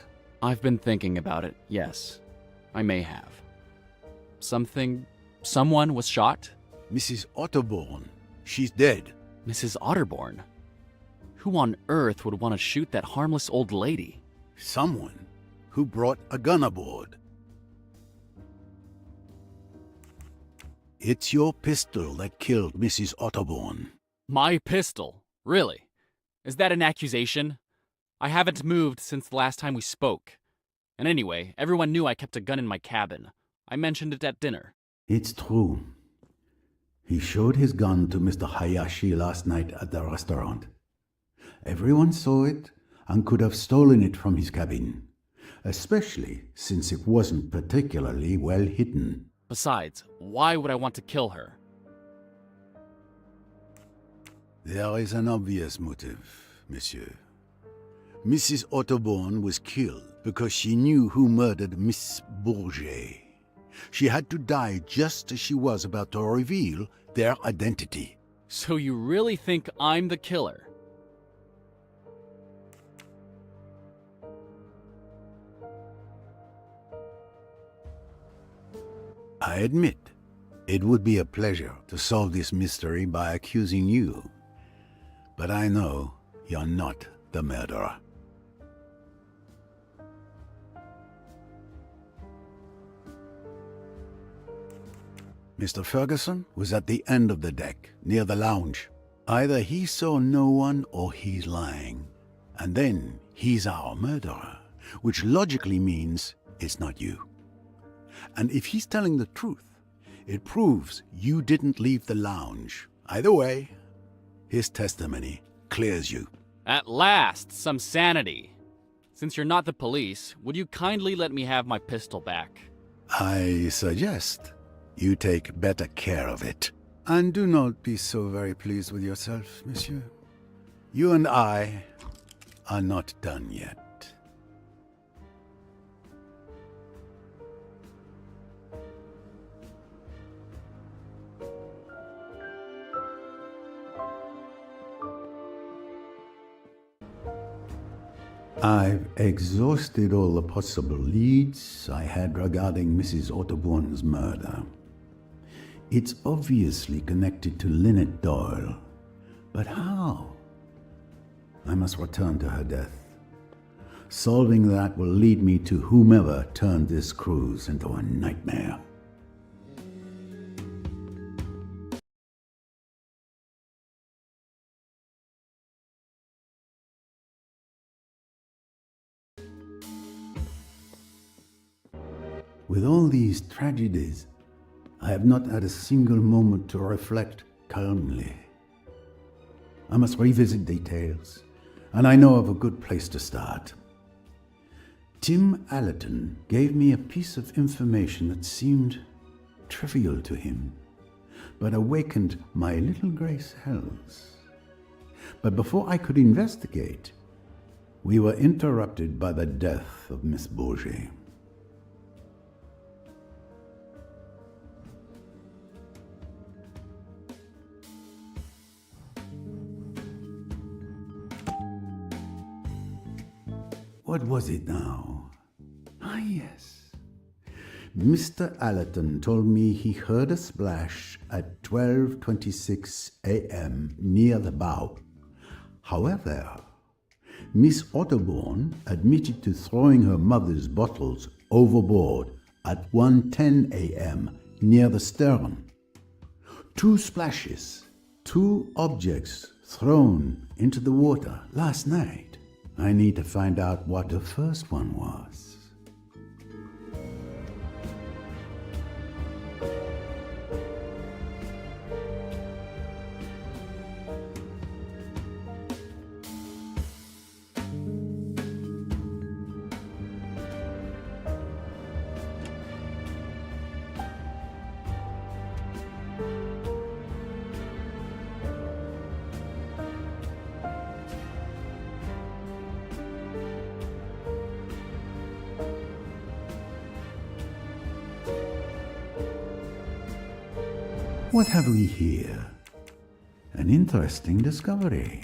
I've been thinking about it, yes. I may have. Someone was shot? Mrs. Otterborn. She's dead. Mrs. Otterborn? Who on earth would want to shoot that harmless old lady? Someone who brought a gun aboard. It's your pistol that killed Mrs. Otterborn. My pistol? Really? Is that an accusation? I haven't moved since the last time we spoke. And anyway, everyone knew I kept a gun in my cabin. I mentioned it at dinner. It's true. He showed his gun to Mr. Hayashi last night at the restaurant. Everyone saw it and could have stolen it from his cabin, especially since it wasn't particularly well hidden. Besides, why would I want to kill her? There is an obvious motive, monsieur. Mrs. Otterborn was killed because she knew who murdered Miss Bourget. She had to die just as she was about to reveal their identity. So you really think I'm the killer? I admit, it would be a pleasure to solve this mystery by accusing you. But I know you're not the murderer. Mr. Ferguson was at the end of the deck, near the lounge. Either he saw no one or he's lying. And then he's our murderer, which logically means it's not you. And if he's telling the truth, it proves you didn't leave the lounge. Either way, his testimony clears you. At last, some sanity. Since you're not the police, would you kindly let me have my pistol back? I suggest you take better care of it. And do not be so very pleased with yourself, monsieur. You and I are not done yet. I've exhausted all the possible leads I had regarding Mrs. Otterborn's murder. It's obviously connected to Lynette Doyle. But how? I must return to her death. Solving that will lead me to whomever turned this cruise into a nightmare. With all these tragedies, I have not had a single moment to reflect calmly. I must revisit details, and I know of a good place to start. Tim Allerton gave me a piece of information that seemed trivial to him, but awakened my little grey cells. But before I could investigate, we were interrupted by the death of Miss Bourget. What was it now? Ah, yes. Mr. Allerton told me he heard a splash at 12:26 a.m. near the bow. However, Miss Otterbourne admitted to throwing her mother's bottles overboard at 1:10 a.m. near the stern. 2 splashes, 2 objects thrown into the water last night. I need to find out what the first one was. What have we here? An interesting discovery.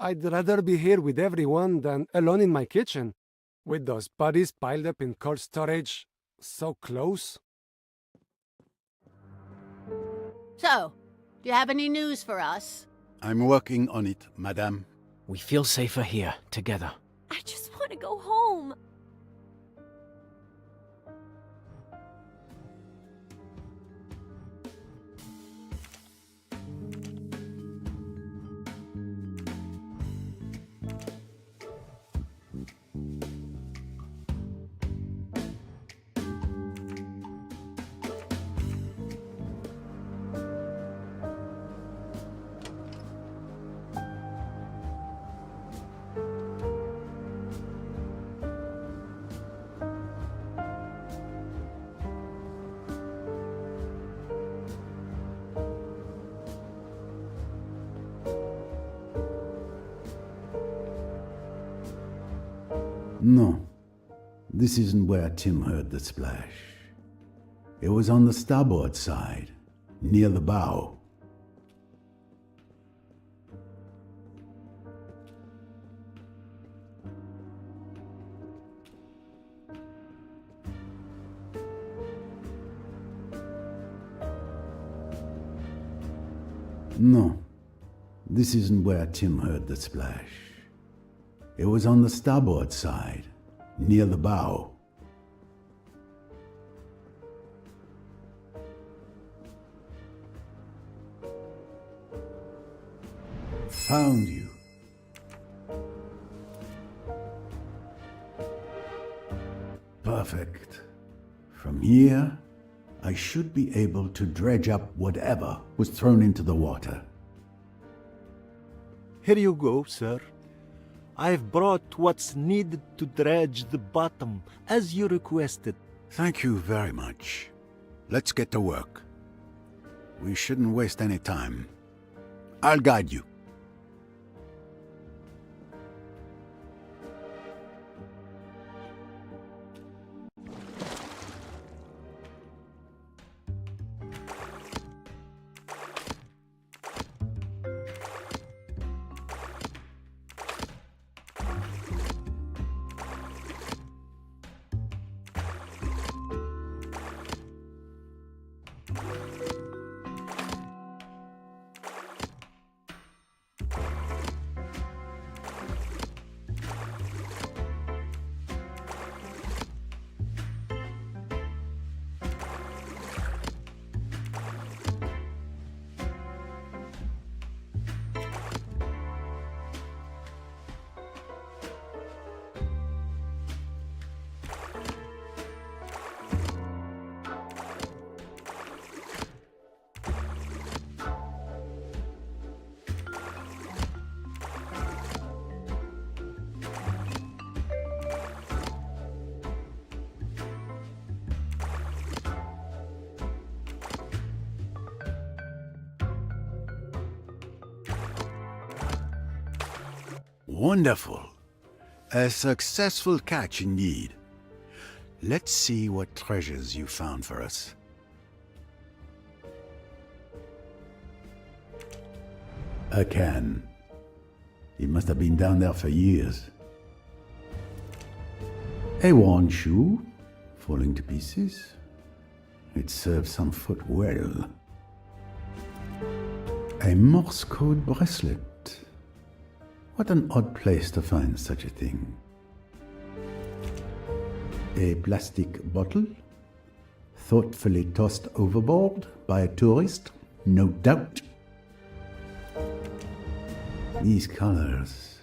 I'd rather be here with everyone than alone in my kitchen, with those bodies piled up in cold storage so close. So, do you have any news for us? I'm working on it, madame. We feel safer here, together. I just want to go home. No, this isn't where Tim heard the splash. It was on the starboard side, near the bow. No, this isn't where Tim heard the splash. It was on the starboard side, near the bow. Found you. Perfect. From here, I should be able to dredge up whatever was thrown into the water. Here you go, sir. I've brought what's needed to dredge the bottom, as you requested. Thank you very much. Let's get to work. We shouldn't waste any time. I'll guide you. Wonderful. A successful catch indeed. Let's see what treasures you found for us. A can. It must have been down there for years. A worn shoe, falling to pieces. It serves some foot well. A Morse code bracelet. What an odd place to find such a thing. A plastic bottle, thoughtfully tossed overboard by a tourist, no doubt. These colors.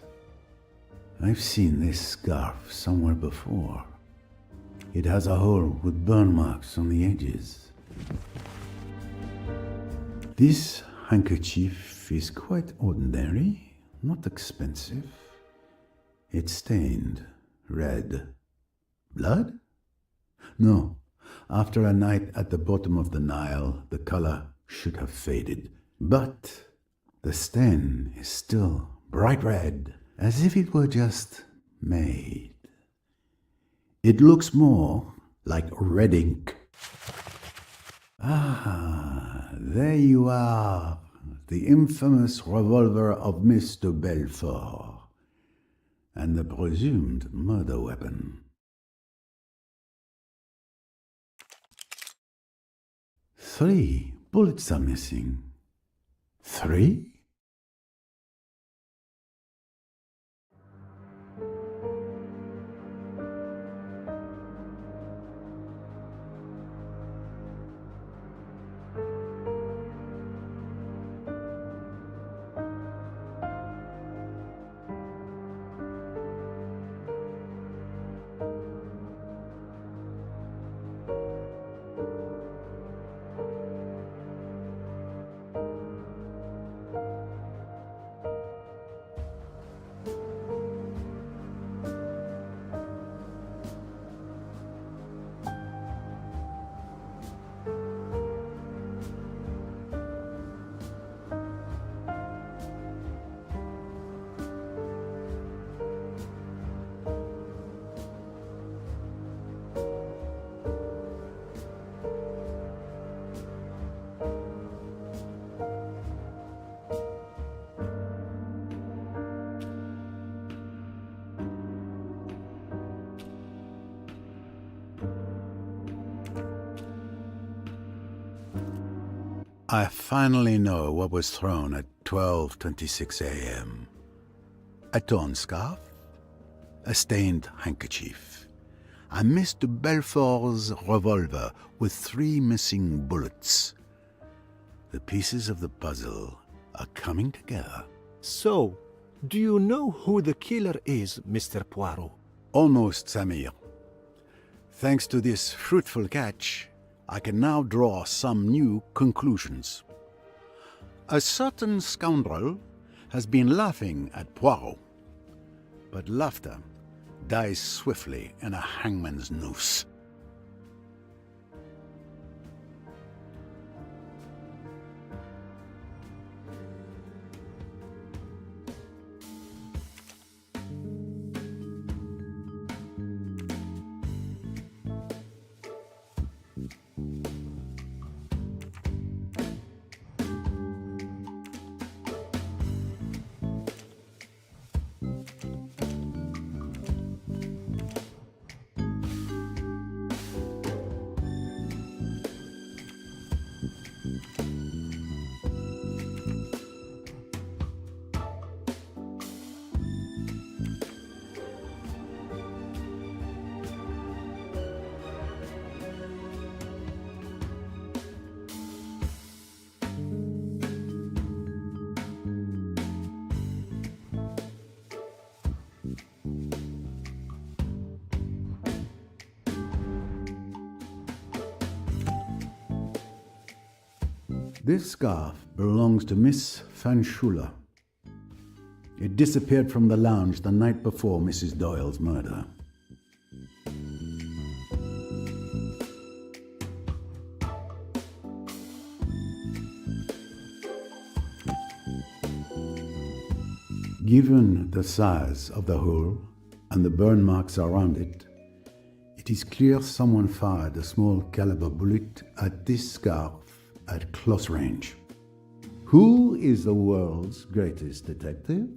I've seen this scarf somewhere before. It has a hole with burn marks on the edges. This handkerchief is quite ordinary. Not expensive. It's stained red. Blood? No. After a night at the bottom of the Nile, the color should have faded. But the stain is still bright red, as if it were just made. It looks more like red ink. Ah, there you are. The infamous revolver of Mr. Belfort, and the presumed murder weapon. 3 bullets are missing. 3? I finally know what was thrown at 12:26 a.m. A torn scarf, a stained handkerchief, and Mr. Belfort's revolver with 3 missing bullets. The pieces of the puzzle are coming together. So, do you know who the killer is, Mr. Poirot? Almost, Samir. Thanks to this fruitful catch, I can now draw some new conclusions. A certain scoundrel has been laughing at Poirot, but laughter dies swiftly in a hangman's noose. This scarf belongs to Miss Van Schuler. It disappeared from the lounge the night before Mrs. Doyle's murder. Given the size of the hole and the burn marks around it, it is clear someone fired a small caliber bullet at this scarf at close range. Who is the world's greatest detective?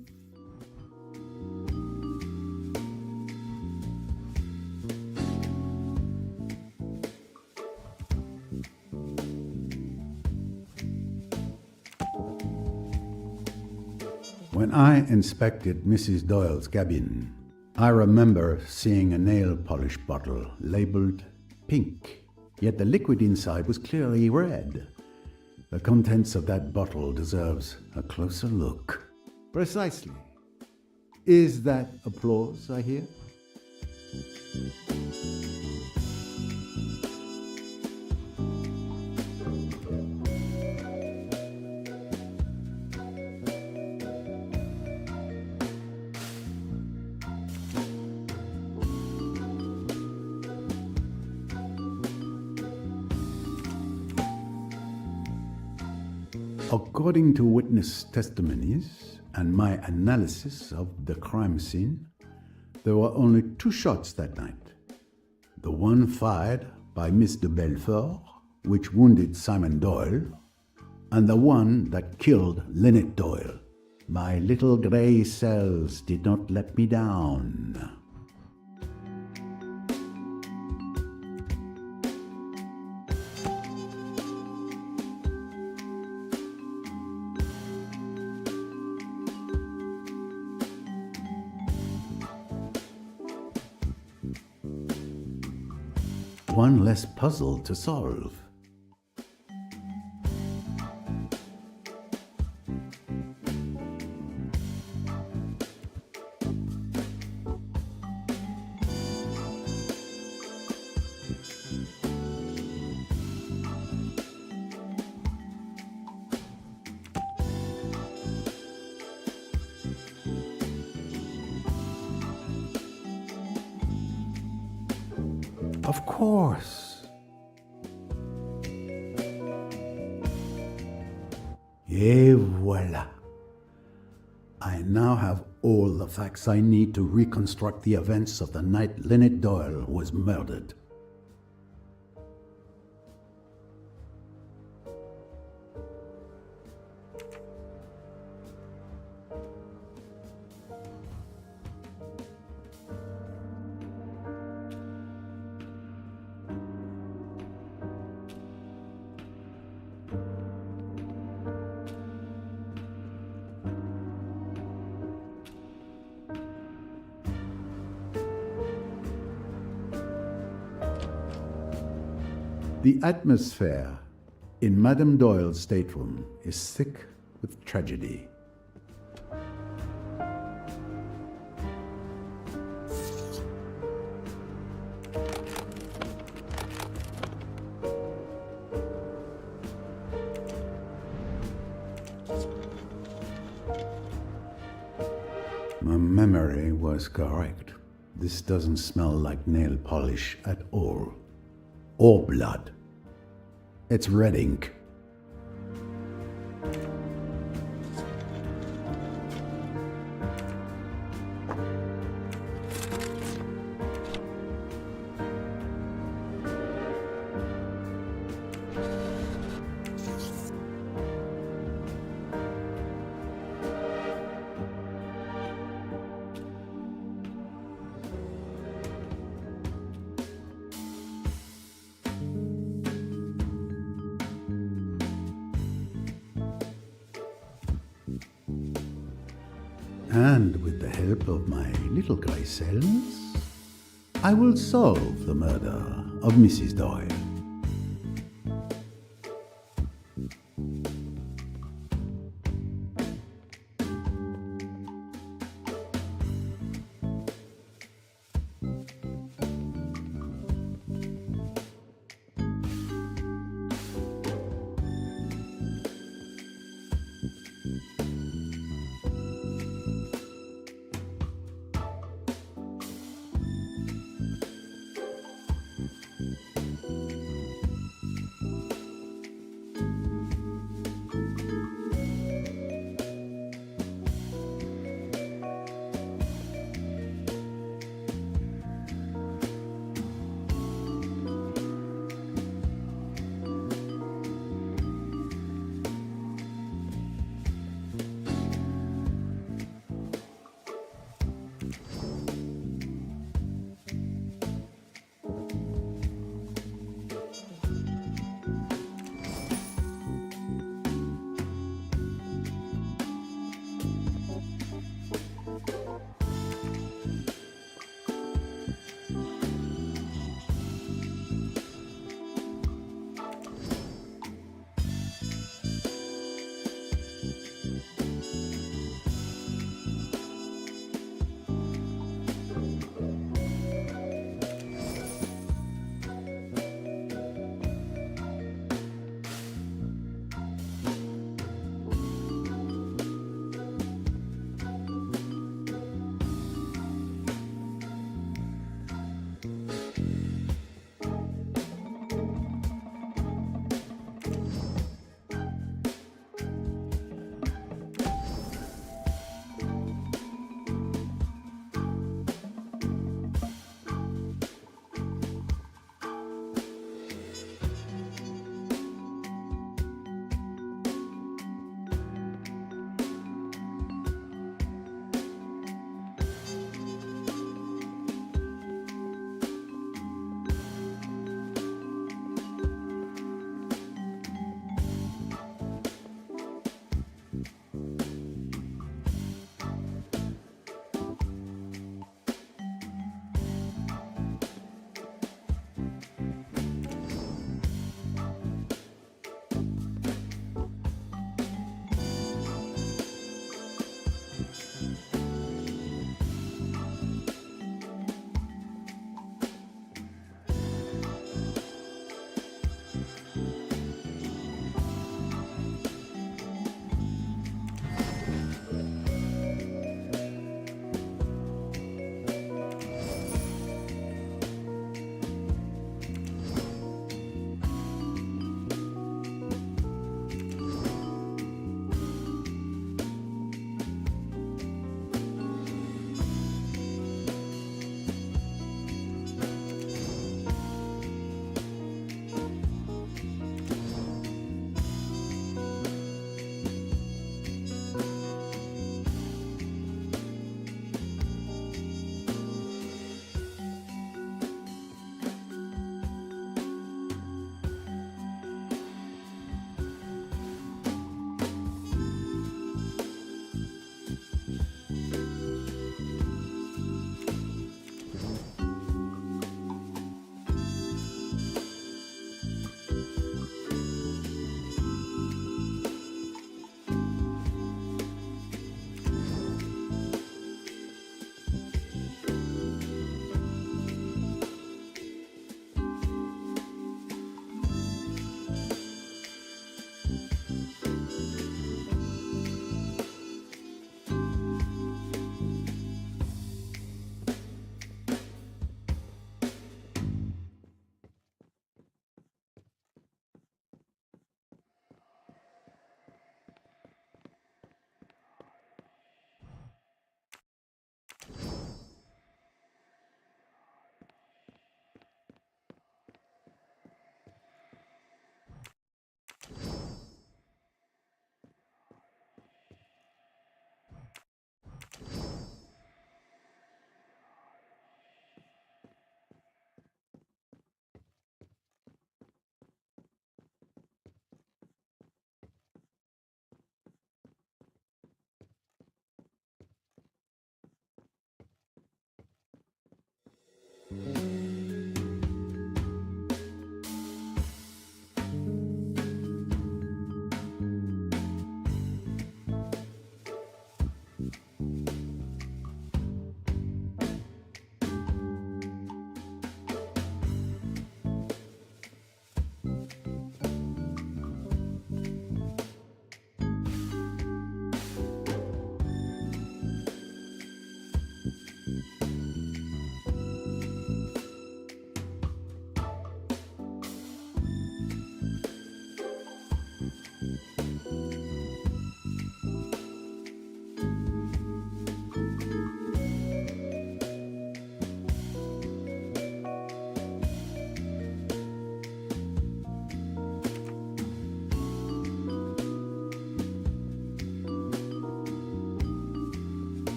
When I inspected Mrs. Doyle's cabin, I remember seeing a nail polish bottle labeled pink, yet the liquid inside was clearly red. The contents of that bottle deserves a closer look. Precisely. Is that applause I hear? According to witness testimonies and my analysis of the crime scene, there were only 2 shots that night. The one fired by Miss de Belfort, which wounded Simon Doyle, and the one that killed Lynette Doyle. My little grey cells did not let me down. One less puzzle to solve. Of course. Et voilà. I now have all the facts I need to reconstruct the events of the night Lynette Doyle was murdered. The atmosphere in Madame Doyle's stateroom is thick with tragedy. My memory was correct. This doesn't smell like nail polish at all. Or blood. It's red ink. And with the help of my little grey cells, I will solve the murder of Mrs. Doyle.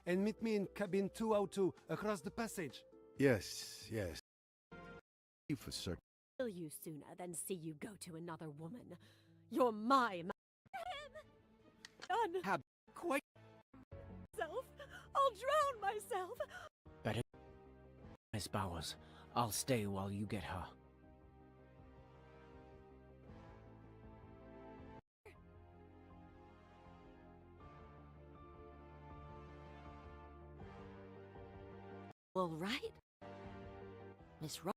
and meet me in cabin 202 across the passage. Yes, yes. For certain. Kill you sooner than see you go to another woman. You're my done. Have quite Myself. I'll drown myself. better, Miss Bowers. I'll stay while you get her. All right. Miss Rob.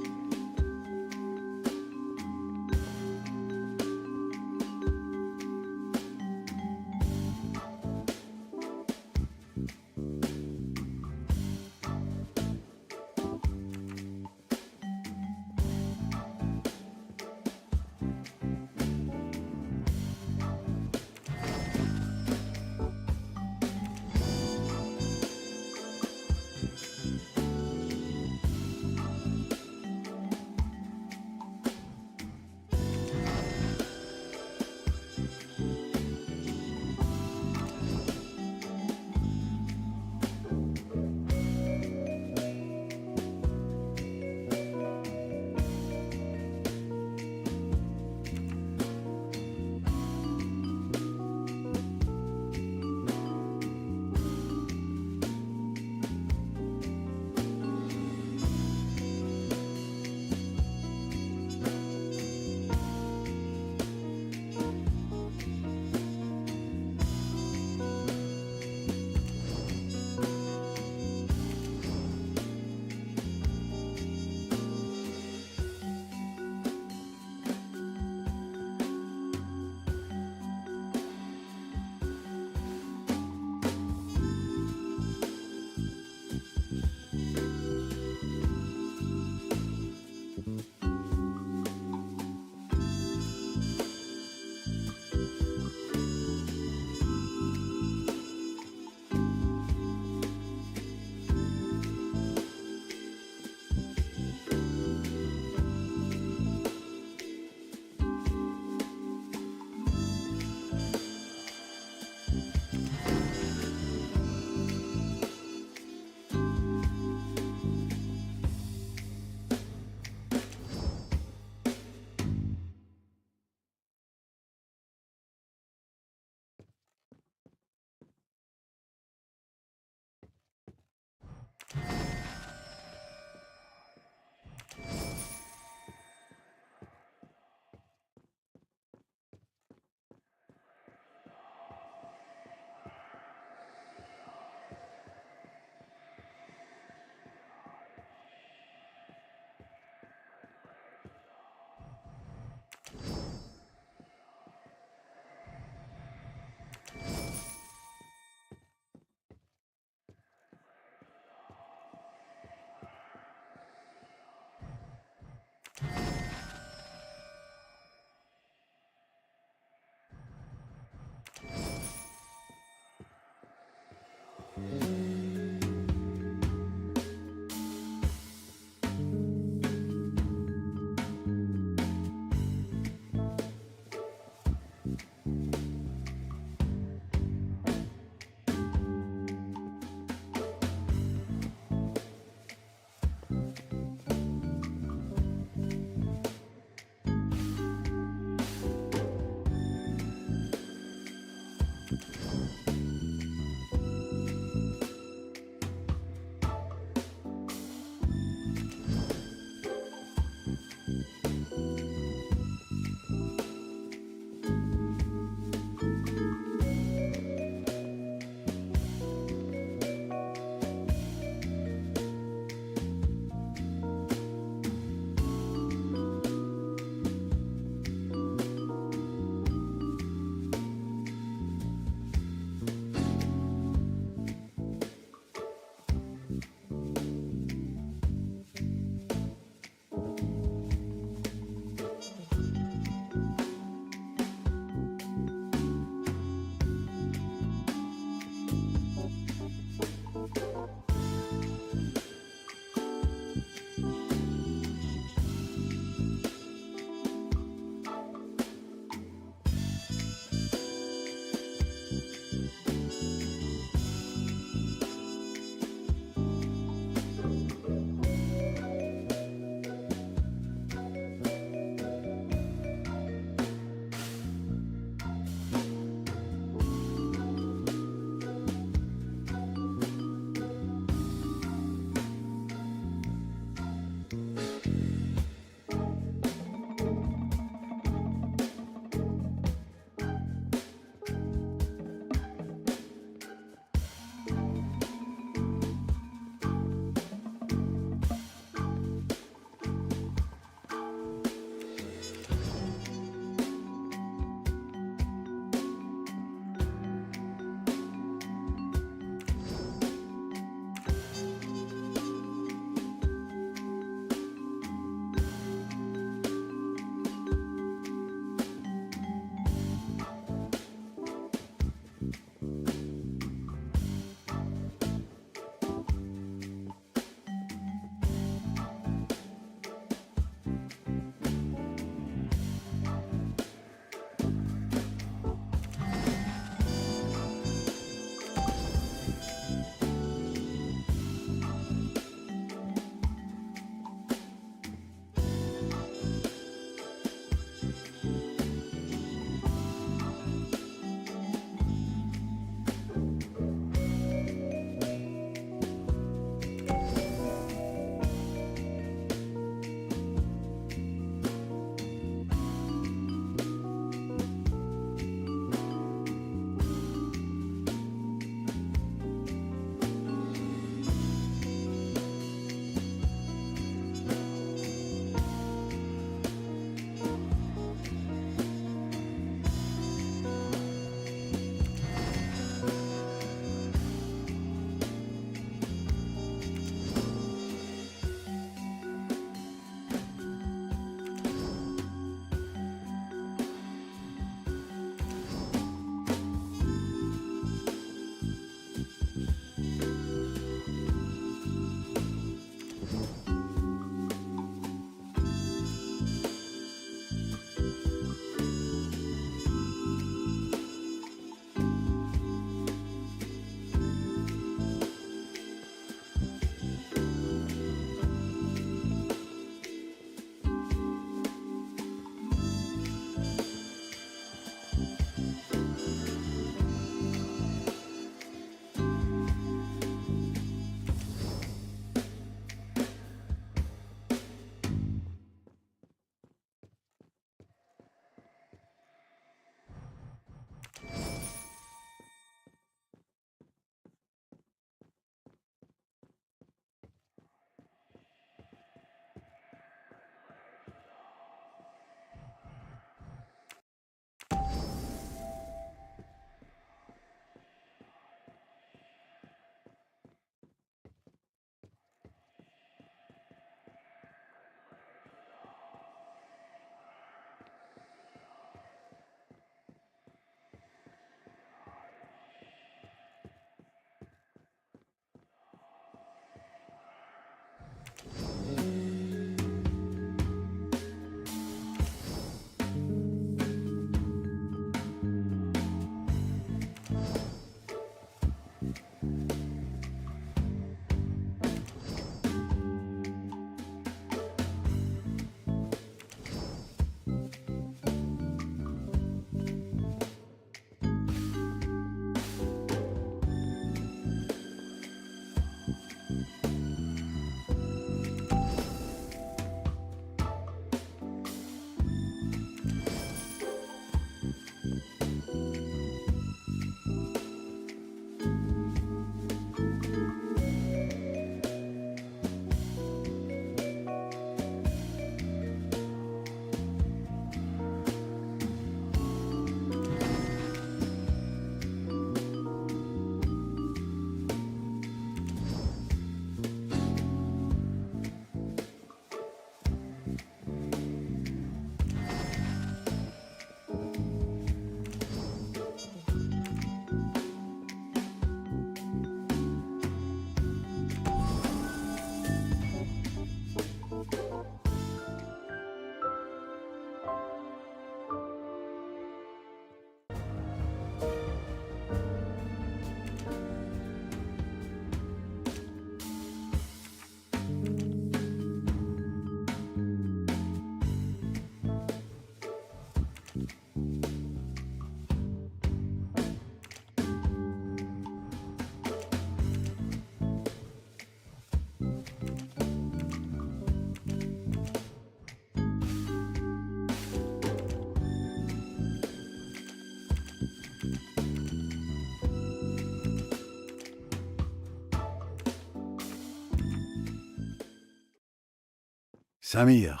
Samir,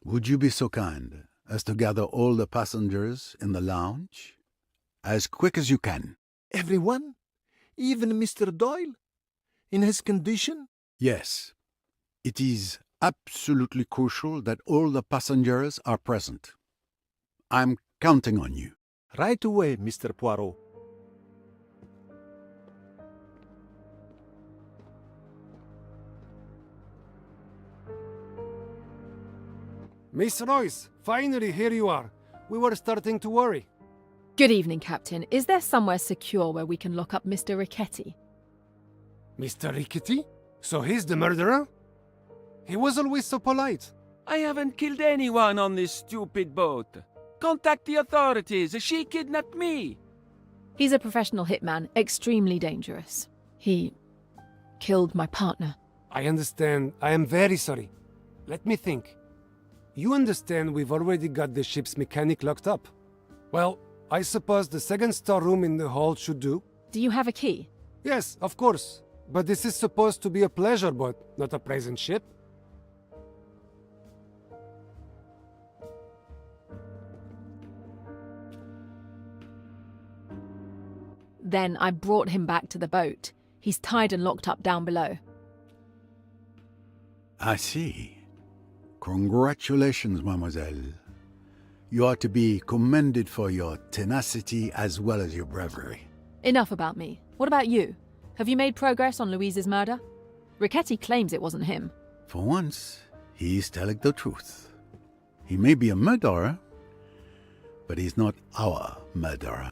would you be so kind as to gather all the passengers in the lounge? As quick as you can. Everyone? Even Mr. Doyle? In his condition? Yes. It is absolutely crucial that all the passengers are present. I'm counting on you. Right away, Mr. Poirot. Miss Royce, finally here you are. We were starting to worry. Good evening, Captain. Is there somewhere secure where we can lock up Mr. Richetti? Mr. Richetti? So he's the murderer? He was always so polite. I haven't killed anyone on this stupid boat. Contact the authorities. She kidnapped me. He's a professional hitman, extremely dangerous. He killed my partner. I understand. I am very sorry. Let me think. You understand we've already got the ship's mechanic locked up. Well, I suppose the second storeroom in the hold should do. Do you have a key? Yes, of course. But this is supposed to be a pleasure boat, not a present ship. Then I brought him back to the boat. He's tied and locked up down below. I see. Congratulations, mademoiselle. You are to be commended for your tenacity as well as your bravery. Enough about me. What about you? Have you made progress on Louise's murder? Richetti claims it wasn't him. For once, he is telling the truth. He may be a murderer, but he's not our murderer.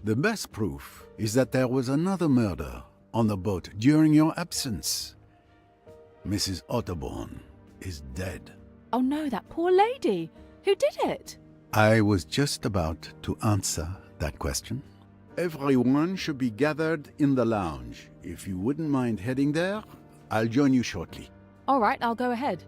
The best proof is that there was another murder on the boat during your absence. Mrs. Otterborn is dead. Oh no, that poor lady. Who did it? I was just about to answer that question. Everyone should be gathered in the lounge. If you wouldn't mind heading there, I'll join you shortly. All right, I'll go ahead.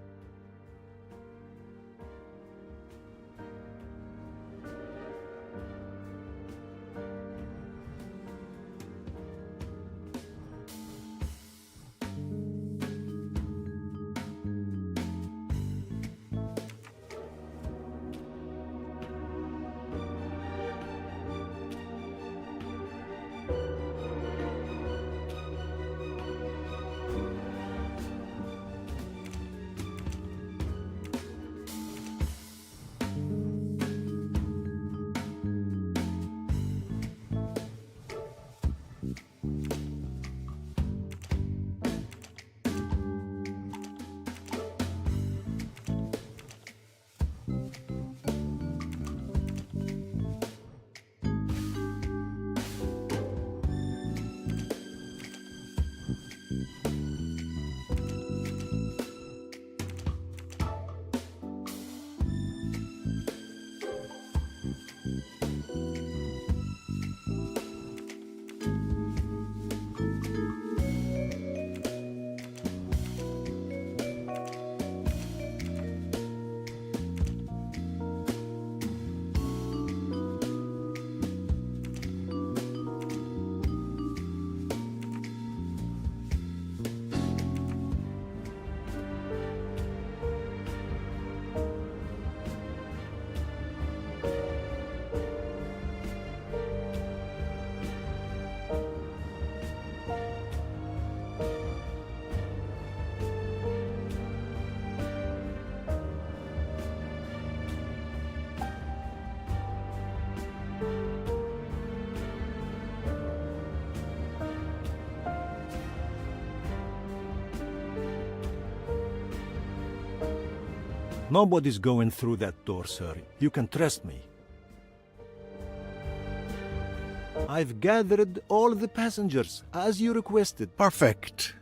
Nobody's going through that door, sir. You can trust me. I've gathered all the passengers, as you requested. Perfect.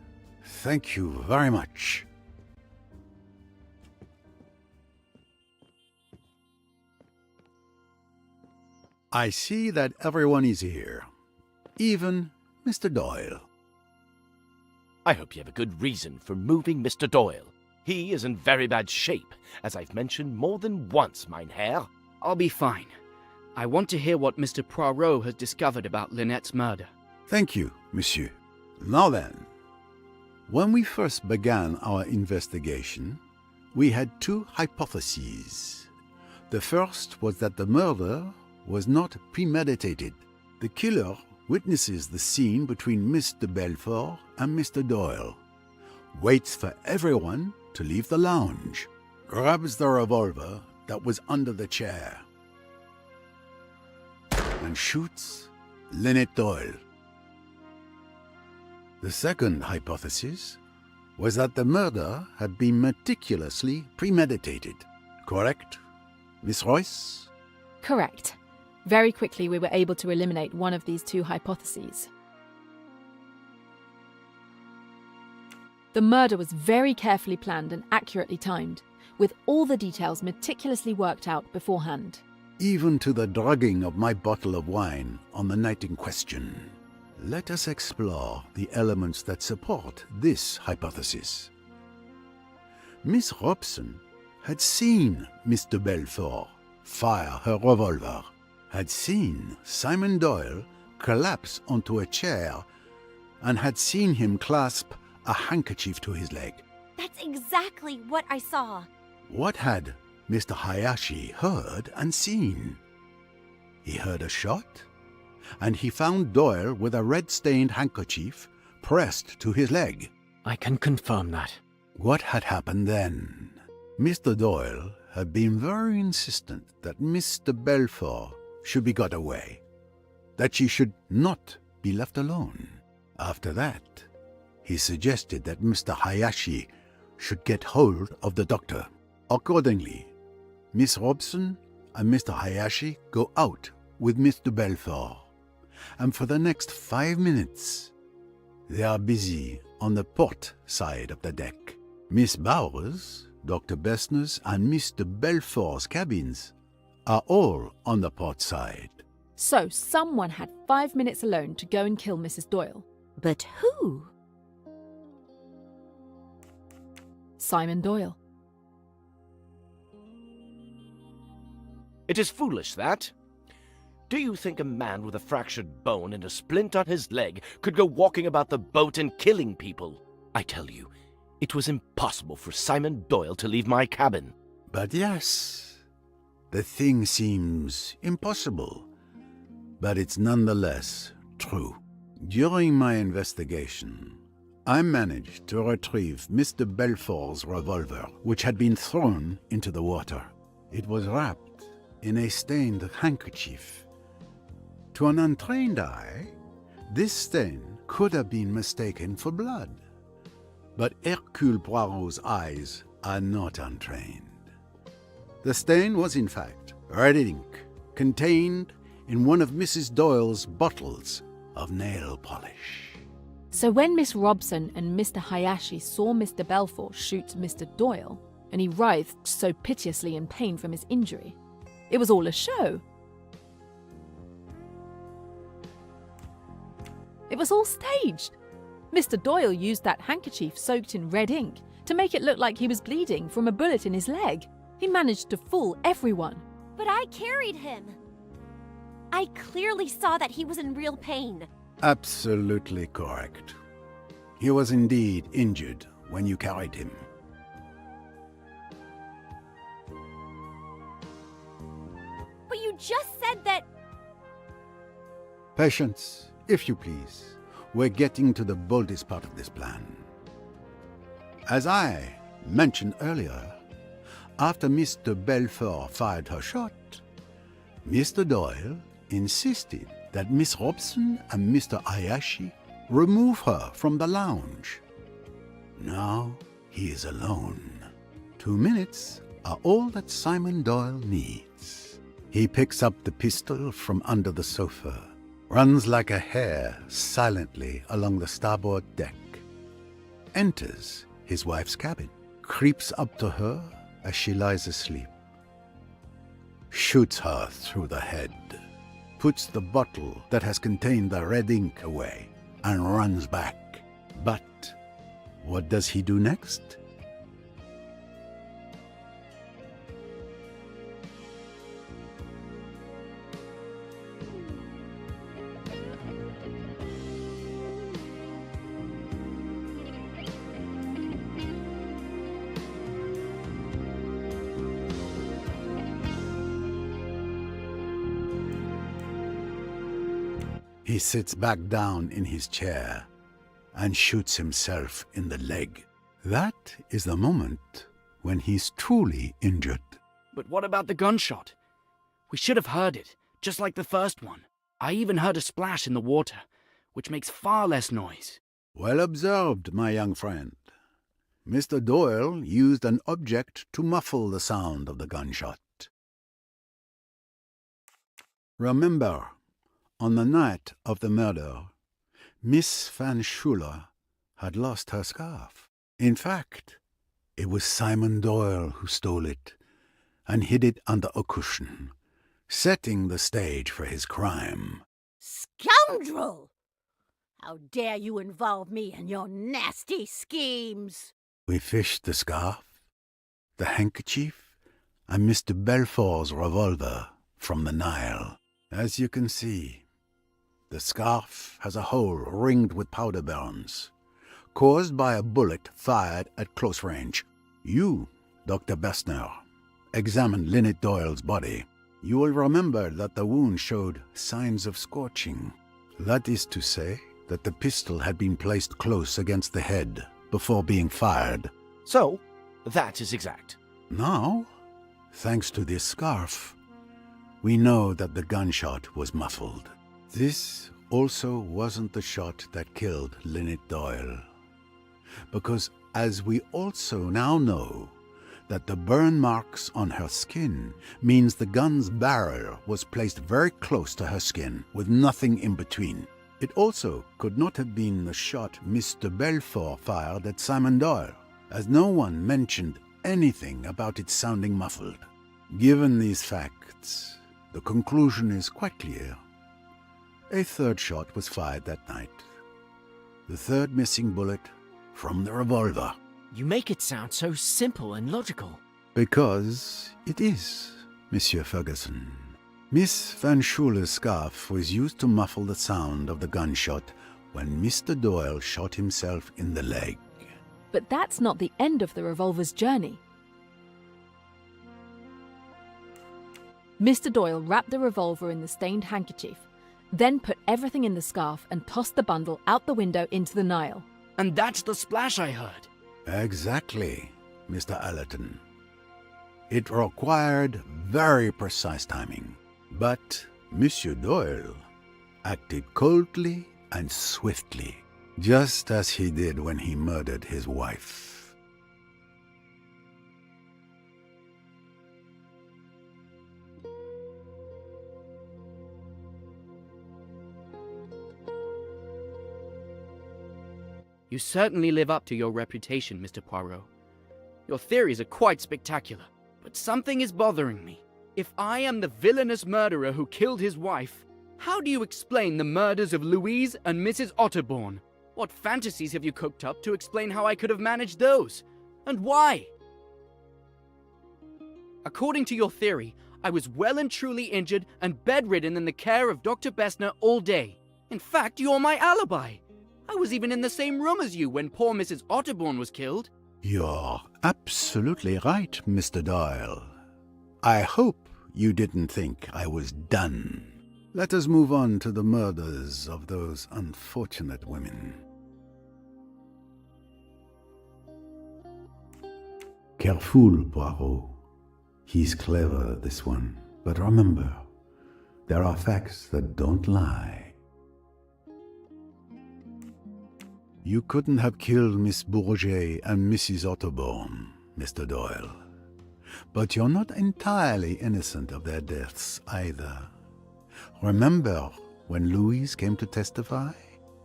Thank you very much. I see that everyone is here. Even Mr. Doyle. I hope you have a good reason for moving Mr. Doyle. He is in very bad shape, as I've mentioned more than once, mein Herr. I'll be fine. I want to hear what Mr. Poirot has discovered about Lynette's murder. Thank you, monsieur. Now then, when we first began our investigation, we had two hypotheses. The first was that the murder was not premeditated. The killer witnesses the scene between Mr. Belfort and Mr. Doyle, waits for everyone to leave the lounge, grabs the revolver that was under the chair, and shoots Lynette Doyle. The second hypothesis was that the murder had been meticulously premeditated. Correct, Miss Royce? Correct. Very quickly we were able to eliminate one of these two hypotheses. The murder was very carefully planned and accurately timed, with all the details meticulously worked out beforehand. Even to the drugging of my bottle of wine on the night in question. Let us explore the elements that support this hypothesis. Miss Robson had seen Mr. Belfort fire her revolver, had seen Simon Doyle collapse onto a chair, and had seen him clasp a handkerchief to his leg. That's exactly what I saw. What had Mr. Hayashi heard and seen? He heard a shot, and he found Doyle with a red-stained handkerchief pressed to his leg. I can confirm that. What had happened then? Mr. Doyle had been very insistent that Mr. Belfort should be got away, that she should not be left alone. After that, he suggested that Mr. Hayashi should get hold of the doctor. Accordingly, Miss Robson and Mr. Hayashi go out with Mr. Belfort. and for the next 5 minutes, they are busy on the port side of the deck. Miss Bowers, Dr. Bessner's, and Mr. Belfort's cabins are all on the port side. So someone had 5 minutes alone to go and kill Mrs. Doyle. But who? Simon Doyle. It is foolish, that. Do you think a man with a fractured bone and a splint on his leg could go walking about the boat and killing people? I tell you, it was impossible for Simon Doyle to leave my cabin. But yes, the thing seems impossible, but it's nonetheless true. During my investigation, I managed to retrieve Mr. Belfort's revolver, which had been thrown into the water. It was wrapped in a stained handkerchief. To an untrained eye, this stain could have been mistaken for blood. But Hercule Poirot's eyes are not untrained. The stain was in fact red ink contained in one of Mrs. Doyle's bottles of nail polish. So when Miss Robson and Mr. Hayashi saw Mr. Belfort shoot Mr. Doyle, and he writhed so piteously in pain from his injury, it was all a show. It was all staged. Mr. Doyle used that handkerchief soaked in red ink to make it look like he was bleeding from a bullet in his leg. He managed to fool everyone. But I carried him. I clearly saw that he was in real pain. Absolutely correct. He was indeed injured when you carried him. But you just said that... Patience, if you please. We're getting to the boldest part of this plan. As I mentioned earlier, after Mr. Belfort fired her shot, Mr. Doyle insisted that Miss Robson and Mr. Hayashi remove her from the lounge. Now he is alone. 2 minutes are all that Simon Doyle needs. He picks up the pistol from under the sofa, runs like a hare silently along the starboard deck, enters his wife's cabin, creeps up to her as she lies asleep, shoots her through the head, puts the bottle that has contained the red ink away, and runs back. But what does he do next? He sits back down in his chair and shoots himself in the leg. That is the moment when he's truly injured. But what about the gunshot? We should have heard it, just like the first one. I even heard a splash in the water, which makes far less noise. Well observed, my young friend. Mr. Doyle used an object to muffle the sound of the gunshot. Remember, on the night of the murder, Miss Van Schuler had lost her scarf. In fact, it was Simon Doyle who stole it and hid it under a cushion, setting the stage for his crime. Scoundrel! How dare you involve me in your nasty schemes? We fished the scarf, the handkerchief, and Mr. Belfort's revolver from the Nile. As you can see, the scarf has a hole ringed with powder burns, caused by a bullet fired at close range. You, Dr. Bessner, examined Lynette Doyle's body. You will remember that the wound showed signs of scorching. That is to say that the pistol had been placed close against the head before being fired. So, that is exact. Now, thanks to this scarf, we know that the gunshot was muffled. This also wasn't the shot that killed Lynette Doyle, because as we also now know, that the burn marks on her skin means the gun's barrel was placed very close to her skin, with nothing in between. It also could not have been the shot Mr. Belfort fired at Simon Doyle, as no one mentioned anything about it sounding muffled. Given these facts, the conclusion is quite clear. A third shot was fired that night. The third missing bullet from the revolver. You make it sound so simple and logical. Because it is, Monsieur Ferguson. Miss Van Schuler's scarf was used to muffle the sound of the gunshot when Mr. Doyle shot himself in the leg. But that's not the end of the revolver's journey. Mr. Doyle wrapped the revolver in the stained handkerchief, then put everything in the scarf and tossed the bundle out the window into the Nile. And that's the splash I heard. Exactly, Mr. Allerton. It required very precise timing, but Monsieur Doyle acted coldly and swiftly, just as he did when he murdered his wife. You certainly live up to your reputation, Mr. Poirot. Your theories are quite spectacular, but something is bothering me. If I am the villainous murderer who killed his wife, how do you explain the murders of Louise and Mrs. Otterbourne? What fantasies have you cooked up to explain how I could have managed those? And why? According to your theory, I was well and truly injured and bedridden in the care of Dr. Bessner all day. In fact, you're my alibi. I was even in the same room as you when poor Mrs. Otterbourne was killed. You're absolutely right, Mr. Doyle. I hope you didn't think I was done. Let us move on to the murders of those unfortunate women. Careful, Poirot. He's clever, this one. But remember, there are facts that don't lie. You couldn't have killed Miss Bourget and Mrs. Otterbourne, Mr. Doyle. But you're not entirely innocent of their deaths either. Remember when Louise came to testify?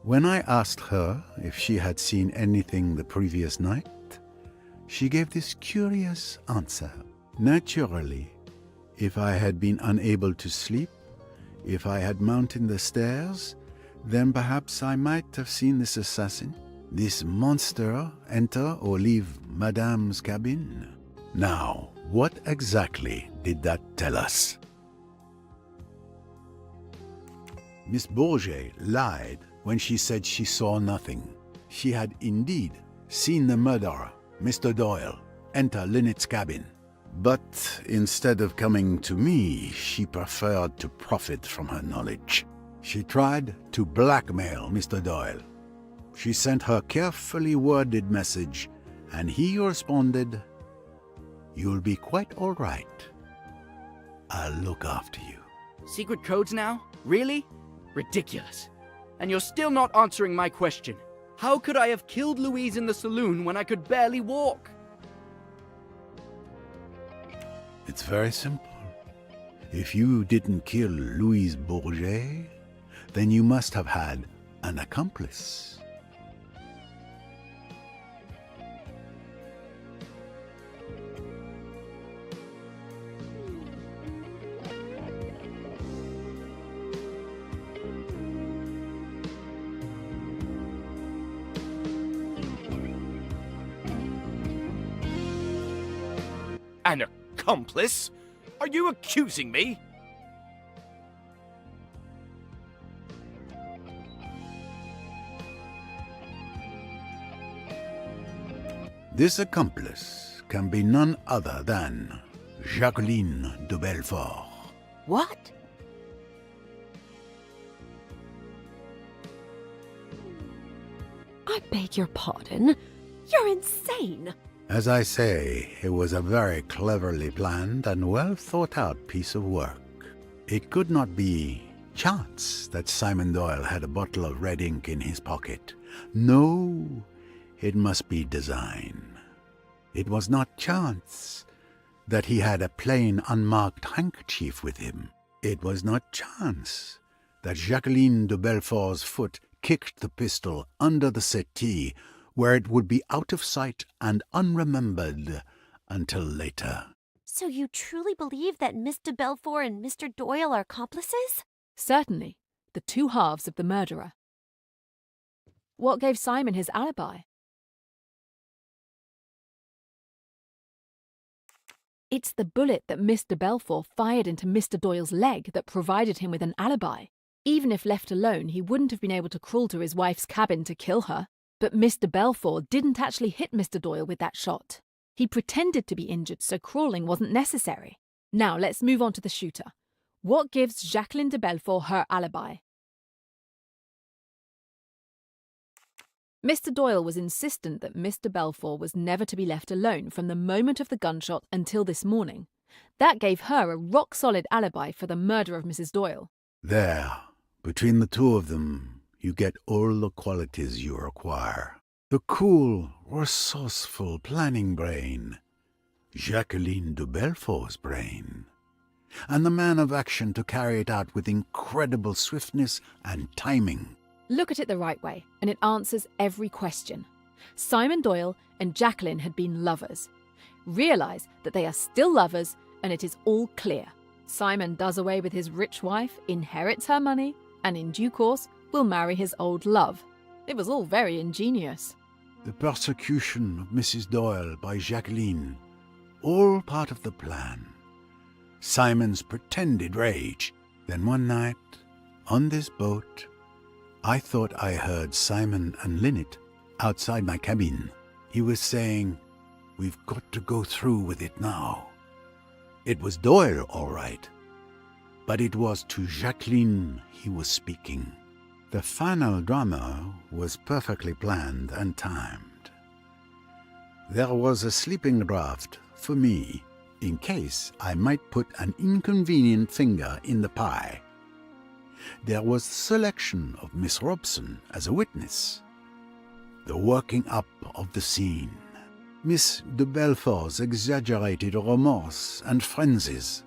When I asked her if she had seen anything the previous night, she gave this curious answer. Naturally, if I had been unable to sleep, if I had mounted the stairs, then perhaps I might have seen this assassin, this monster, enter or leave Madame's cabin. Now, what exactly did that tell us? Miss Bourget lied when she said she saw nothing. She had indeed seen the murderer, Mr. Doyle, enter Lynette's cabin. But instead of coming to me, she preferred to profit from her knowledge. She tried to blackmail Mr. Doyle. She sent her carefully worded message, and he responded, "You'll be quite all right. I'll look after you." Secret codes now? Really? Ridiculous. And you're still not answering my question. How could I have killed Louise in the saloon when I could barely walk? It's very simple. If you didn't kill Louise Bourget, then you must have had an accomplice. An accomplice? Are you accusing me? This accomplice can be none other than Jacqueline de Belfort. What? I beg your pardon. You're insane. As I say, it was a very cleverly planned and well thought out piece of work. It could not be chance that Simon Doyle had a bottle of red ink in his pocket. No, it must be design. It was not chance that he had a plain unmarked handkerchief with him. It was not chance that Jacqueline de Belfort's foot kicked the pistol under the settee, where it would be out of sight and unremembered until later. So you truly believe that Miss de Belfort and Mr. Doyle are accomplices? Certainly, the two halves of the murderer. What gave Simon his alibi? It's the bullet that Miss de Belfort fired into Mr. Doyle's leg that provided him with an alibi. Even if left alone, he wouldn't have been able to crawl to his wife's cabin to kill her. But Miss de Belfort didn't actually hit Mr. Doyle with that shot. He pretended to be injured, so crawling wasn't necessary. Now let's move on to the shooter. What gives Jacqueline de Belfort her alibi? Mr. Doyle was insistent that Miss de Belfort was never to be left alone from the moment of the gunshot until this morning. That gave her a rock-solid alibi for the murder of Mrs. Doyle. There, between the two of them, you get all the qualities you require. The cool, resourceful planning brain, Jacqueline de Belfort's brain, and the man of action to carry it out with incredible swiftness and timing. Look at it the right way, and it answers every question. Simon Doyle and Jacqueline had been lovers. Realise that they are still lovers, and it is all clear. Simon does away with his rich wife, inherits her money, and in due course will marry his old love. It was all very ingenious. The persecution of Mrs. Doyle by Jacqueline, all part of the plan. Simon's pretended rage. Then one night, on this boat, I thought I heard Simon and Lynette outside my cabin. He was saying, "We've got to go through with it now." It was Doyle, all right, but it was to Jacqueline he was speaking. The final drama was perfectly planned and timed. There was a sleeping draught for me, in case I might put an inconvenient finger in the pie. There was the selection of Miss Robson as a witness, the working up of the scene, Miss de Belfort's exaggerated remorse and frenzies.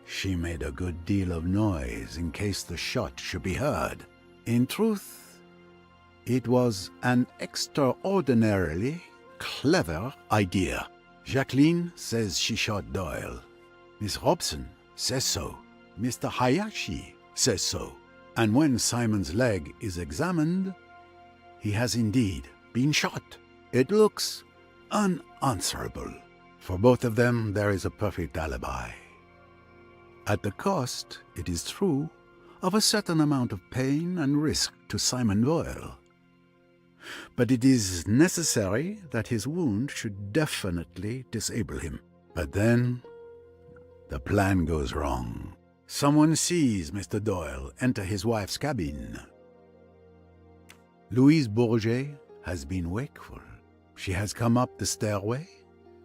She made a good deal of noise in case the shot should be heard. In truth, it was an extraordinarily clever idea. Jacqueline says she shot Doyle. Miss Robson says so. Mr. Hayashi says so. And when Simon's leg is examined, he has indeed been shot. It looks unanswerable. For both of them, there is a perfect alibi. At the cost, it is true, of a certain amount of pain and risk to Simon Doyle. But it is necessary that his wound should definitely disable him. But then, the plan goes wrong. Someone sees Mr. Doyle enter his wife's cabin. Louise Bourget has been wakeful. She has come up the stairway,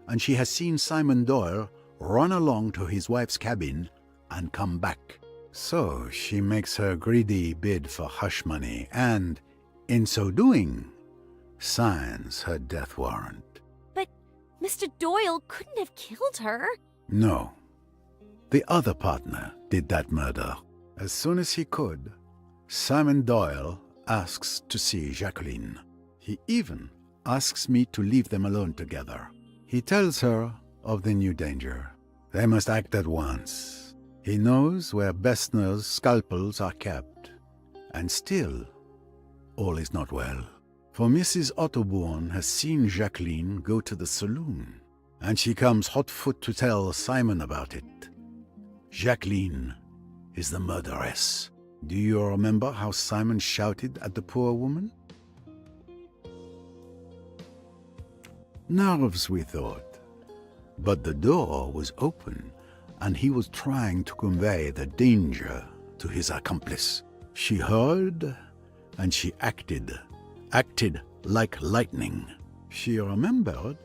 and she has seen Simon Doyle run along to his wife's cabin and come back. So she makes her greedy bid for hush money and, in so doing, signs her death warrant. But Mr. Doyle couldn't have killed her. No. The other partner did that murder. As soon as he could, Simon Doyle asks to see Jacqueline. He even asks me to leave them alone together. He tells her of the new danger. They must act at once. He knows where Bessner's scalpels are kept. And still, all is not well. For Mrs. Otterbourne has seen Jacqueline go to the saloon, and she comes hot-foot to tell Simon about it. Jacqueline is the murderess. Do you remember how Simon shouted at the poor woman? Nerves, we thought. But the door was open, and he was trying to convey the danger to his accomplice. She heard, and she acted like lightning. She remembered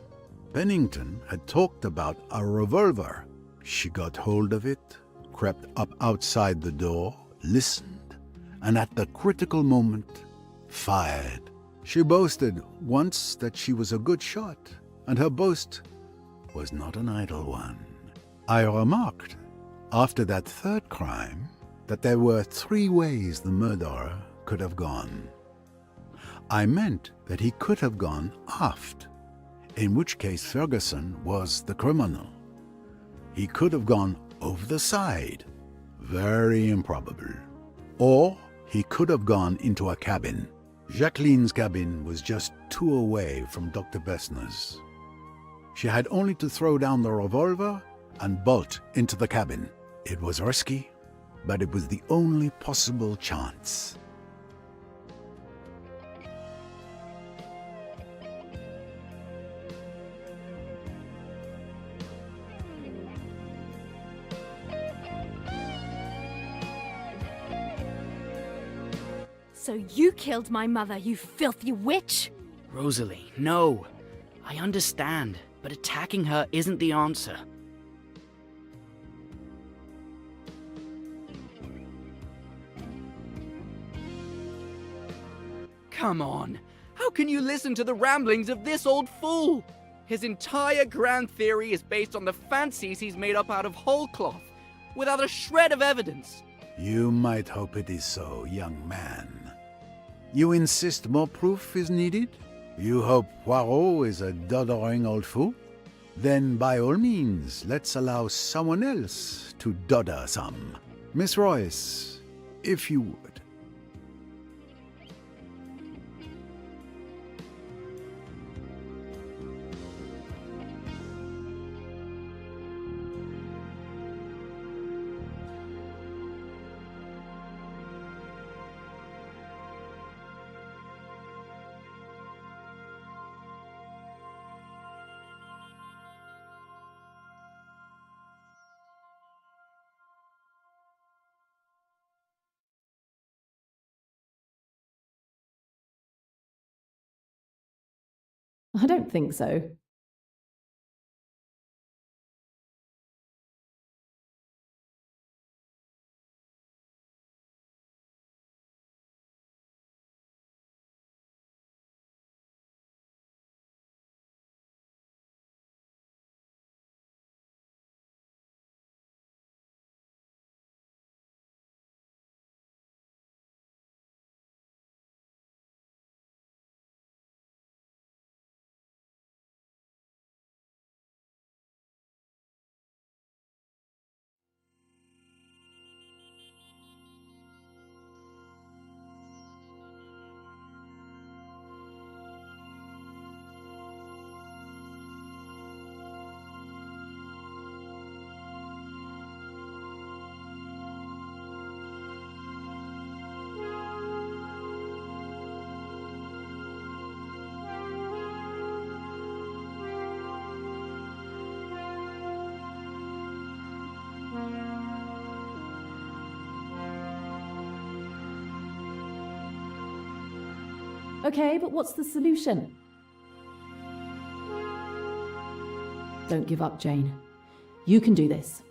Pennington had talked about a revolver. She got hold of it, crept up outside the door, listened, and at the critical moment, fired. She boasted once that she was a good shot, and her boast was not an idle one. I remarked, after that third crime, that there were 3 ways the murderer could have gone. I meant that he could have gone aft, in which case Ferguson was the criminal. He could have gone over the side, very improbable. Or he could have gone into a cabin. Jacqueline's cabin was just 2 away from Dr. Bessner's. She had only to throw down the revolver and bolt into the cabin. It was risky, but it was the only possible chance. So you killed my mother, you filthy witch! Rosalie, no. I understand, but attacking her isn't the answer. Come on. How can you listen to the ramblings of this old fool? His entire grand theory is based on the fancies he's made up out of whole cloth, without a shred of evidence. You might hope it is so, young man. You insist more proof is needed? You hope Poirot is a doddering old fool? Then by all means, let's allow someone else to dodder some. Miss Royce, if you would. I don't think so. Okay, but what's the solution? Don't give up, Jane. You can do this.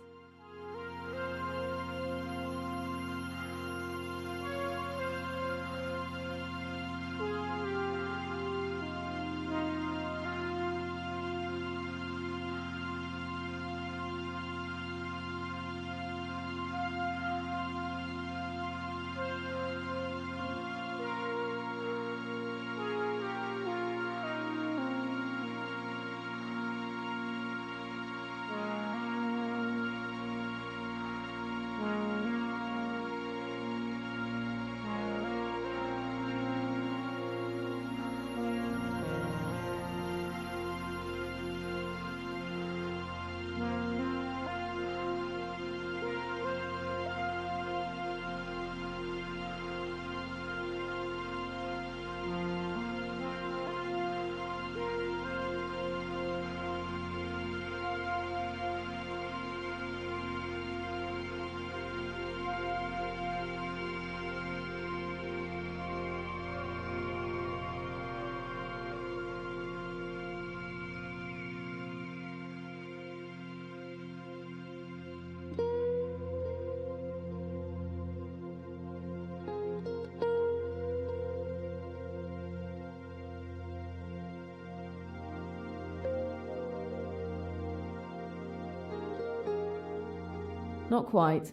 not quite.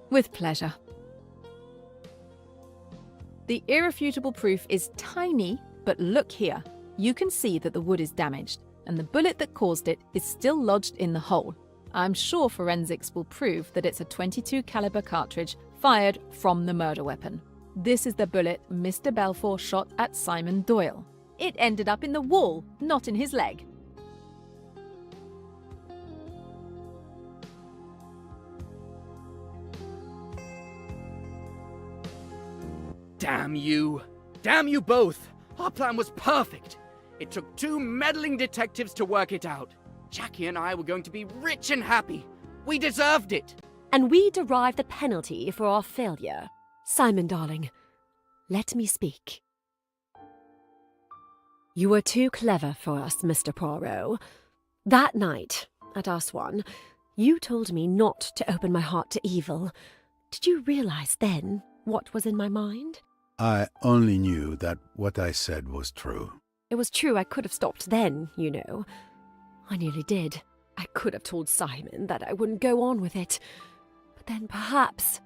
With pleasure. The irrefutable proof is tiny, but look here. You can see that the wood is damaged, and the bullet that caused it is still lodged in the hole. I'm sure forensics will prove that it's a .22 caliber cartridge fired from the murder weapon. This is the bullet Mr. Belfour shot at Simon Doyle. It ended up in the wall, not in his leg. Damn you! Damn you both! Our plan was perfect! It took 2 meddling detectives to work it out. Jackie and I were going to be rich and happy. We deserved it! And we derive the penalty for our failure. Simon, darling, let me speak. You were too clever for us, Mr. Poirot. That night, at Aswan, you told me not to open my heart to evil. Did you realize then what was in my mind? I only knew that what I said was true. It was true I could have stopped then, you know. I nearly did. I could have told Simon that I wouldn't go on with it. But then perhaps...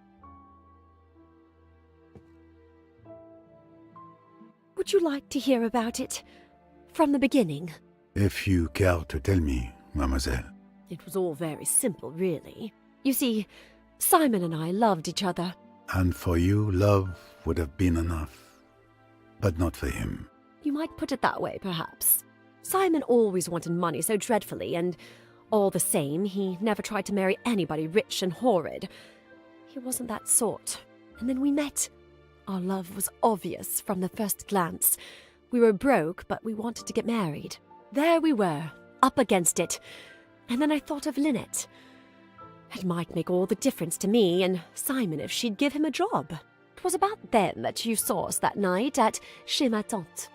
Would you like to hear about it? From the beginning? If you care to tell me, mademoiselle. It was all very simple, really. You see, Simon and I loved each other. And for you, love would have been enough. But not for him. You might put it that way, perhaps. Simon always wanted money so dreadfully, and all the same, he never tried to marry anybody rich and horrid. He wasn't that sort. And then we met. Our love was obvious from the first glance. We were broke, but we wanted to get married. There we were, up against it. And then I thought of Lynette. It might make all the difference to me and Simon if she'd give him a job. It was about then that you saw us that night at Chez ma tante.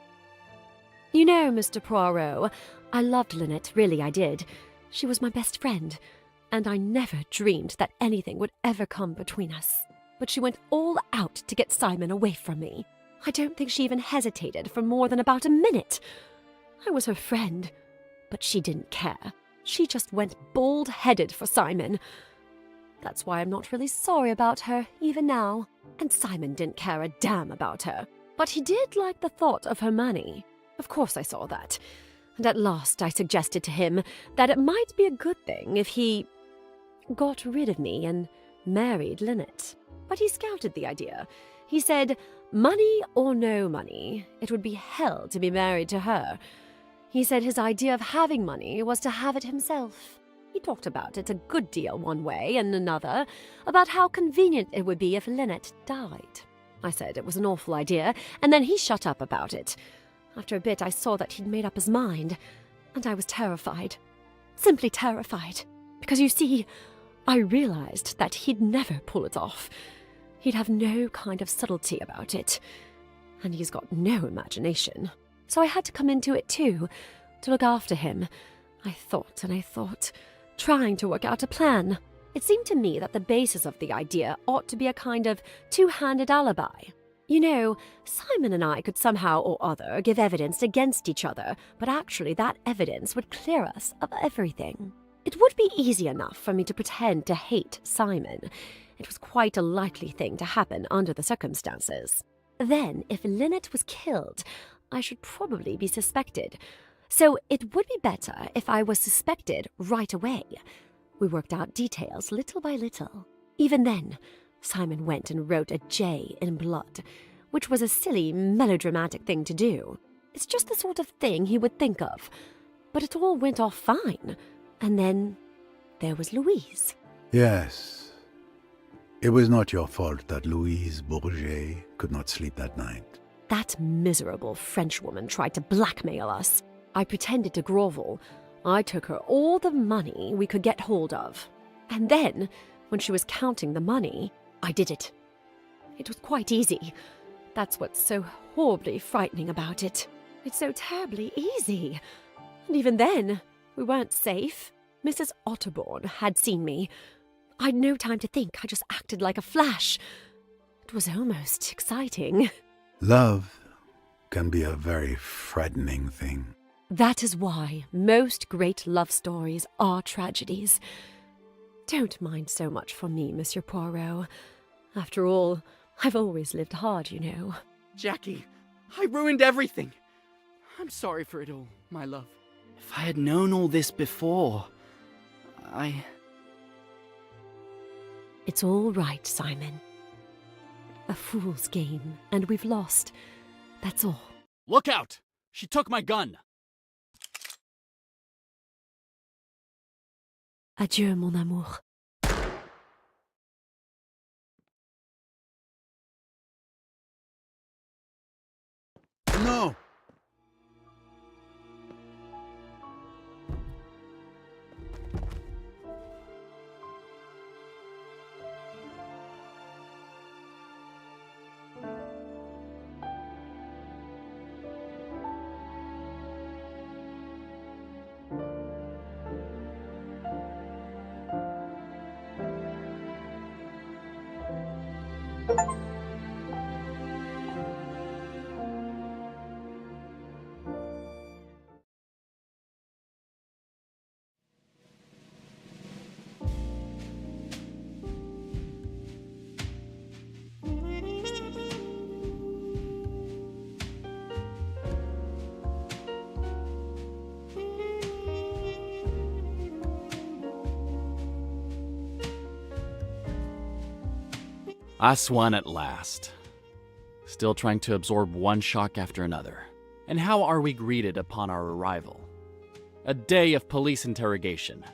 You know, Mr. Poirot, I loved Lynette, really I did. She was my best friend, and I never dreamed that anything would ever come between us. But she went all out to get Simon away from me. I don't think she even hesitated for more than about a minute. I was her friend, but she didn't care. She just went bald-headed for Simon. That's why I'm not really sorry about her, even now. And Simon didn't care a damn about her. But he did like the thought of her money. Of course I saw that. And at last I suggested to him that it might be a good thing if he got rid of me and married Lynette. But he scouted the idea. He said, money or no money, it would be hell to be married to her. He said his idea of having money was to have it himself. He talked about it a good deal one way and another, about how convenient it would be if Lynette died. I said it was an awful idea, and then he shut up about it. After a bit I saw that he'd made up his mind, and I was terrified. Simply terrified. Because you see, I realized that he'd never pull it off. He'd have no kind of subtlety about it. And he's got no imagination. So I had to come into it too, to look after him. I thought and I thought, trying to work out a plan. It seemed to me that the basis of the idea ought to be a kind of two-handed alibi. You know, Simon and I could somehow or other give evidence against each other, but actually that evidence would clear us of everything. It would be easy enough for me to pretend to hate Simon. It was quite a likely thing to happen under the circumstances. Then, if Lynette was killed, I should probably be suspected. So it would be better if I was suspected right away. We worked out details little by little. Even then, Simon went and wrote a J in blood, which was a silly, melodramatic thing to do. It's just the sort of thing he would think of. But it all went off fine. And then there was Louise. Yes. It was not your fault that Louise Bourget could not sleep that night. That miserable Frenchwoman tried to blackmail us. I pretended to grovel. I took her all the money we could get hold of. And then, when she was counting the money, I did it. It was quite easy. That's what's so horribly frightening about it. It's so terribly easy. And even then, we weren't safe. Mrs. Otterborn had seen me. I'd no time to think. I just acted like a flash. It was almost exciting. Love can be a very frightening thing. That is why most great love stories are tragedies. Don't mind so much for me, Monsieur Poirot. After all, I've always lived hard, you know. Jackie, I ruined everything. I'm sorry for it all, my love. If I had known all this before, It's all right, Simon. A fool's game, and we've lost. That's all. Look out! She took my gun! Adieu, mon amour. No! Aswan at last. Still trying to absorb one shock after another. And how are we greeted upon our arrival? A day of police interrogation.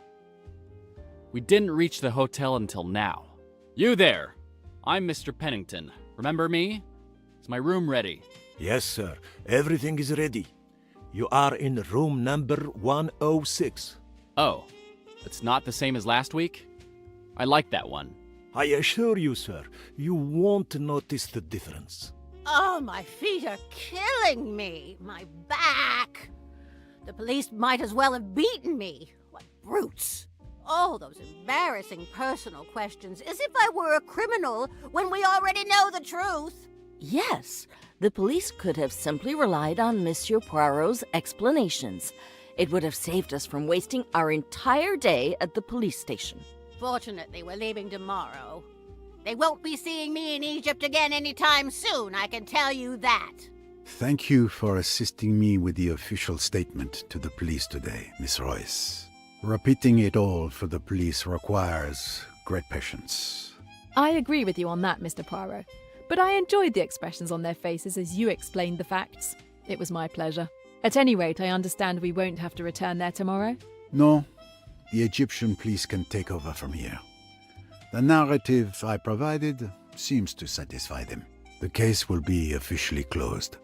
We didn't reach the hotel until now. You there! I'm Mr. Pennington. Remember me? Is my room ready? Yes, sir. Everything is ready. You are in room number 106. Oh, it's not the same as last week? I like that one. I assure you, sir, you won't notice the difference. Oh, my feet are killing me. My back. The police might as well have beaten me. What brutes. All those embarrassing personal questions, as if I were a criminal when we already know the truth. Yes, the police could have simply relied on Monsieur Poirot's explanations. It would have saved us from wasting our entire day at the police station. Fortunately, we're leaving tomorrow. They won't be seeing me in Egypt again anytime soon, I can tell you that. Thank you for assisting me with the official statement to the police today, Miss Royce. Repeating it all for the police requires great patience. I agree with you on that, Mr. Poirot. But I enjoyed the expressions on their faces as you explained the facts. It was my pleasure. At any rate, I understand we won't have to return there tomorrow? No, the Egyptian police can take over from here. The narrative I provided seems to satisfy them. The case will be officially closed.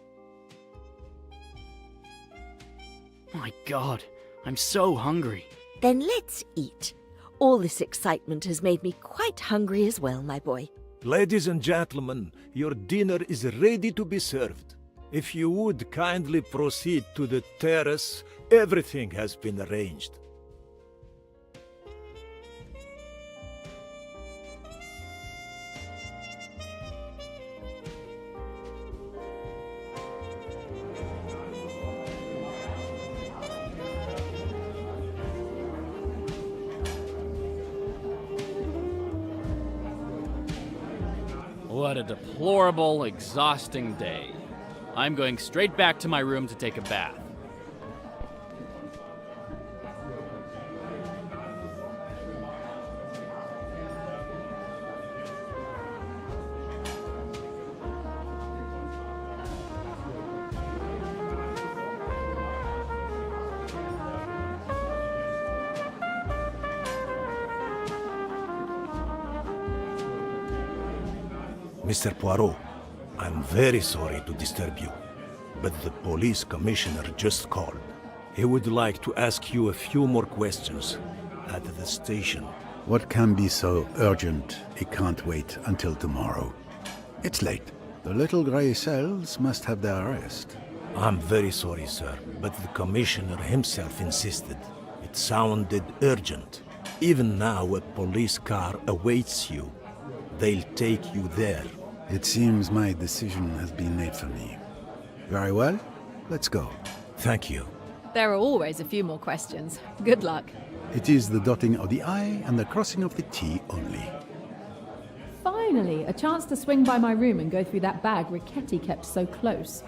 My God, I'm so hungry. Then let's eat. All this excitement has made me quite hungry as well, my boy. Ladies and gentlemen, your dinner is ready to be served. If you would kindly proceed to the terrace, everything has been arranged. What a deplorable, exhausting day. I'm going straight back to my room to take a bath. Mr. Poirot, I'm very sorry to disturb you, but the police commissioner just called. He would like to ask you a few more questions at the station. What can be so urgent it can't wait until tomorrow? It's late. The little grey cells must have their rest. I'm very sorry, sir, but the commissioner himself insisted. It sounded urgent. Even now, a police car awaits you. They'll take you there. It seems my decision has been made for me. Very well, let's go. Thank you. There are always a few more questions. Good luck. It is the dotting of the I and the crossing of the T only. Finally, a chance to swing by my room and go through that bag Riquetti kept so close.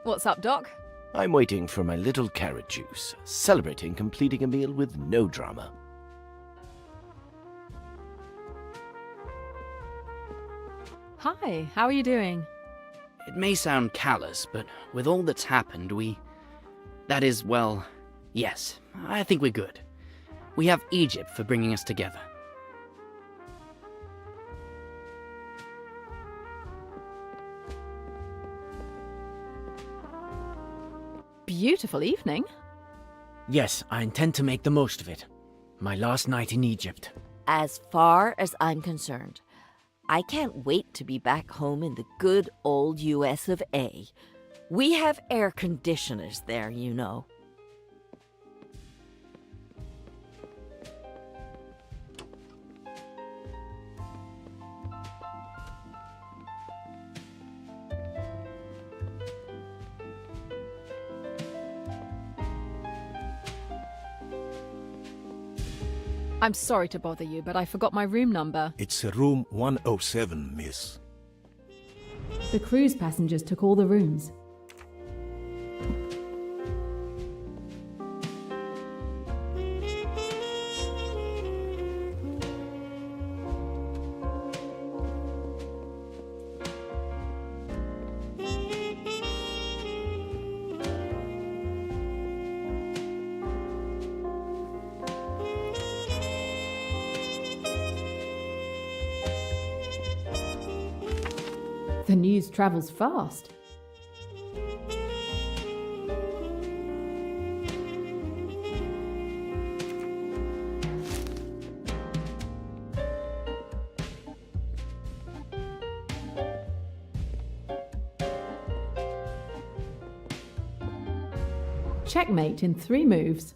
What's up, Doc? I'm waiting for my little carrot juice, celebrating completing a meal with no drama. Hi, how are you doing? It may sound callous, but with all that's happened, that is, well, yes, I think we're good. We have Egypt for bringing us together. Beautiful evening. Yes, I intend to make the most of it. My last night in Egypt. As far as I'm concerned, I can't wait to be back home in the good old US of A. We have air conditioners there, you know. I'm sorry to bother you, but I forgot my room number. It's room 107, miss. The cruise passengers took all the rooms. The news travels fast. Checkmate in 3 moves.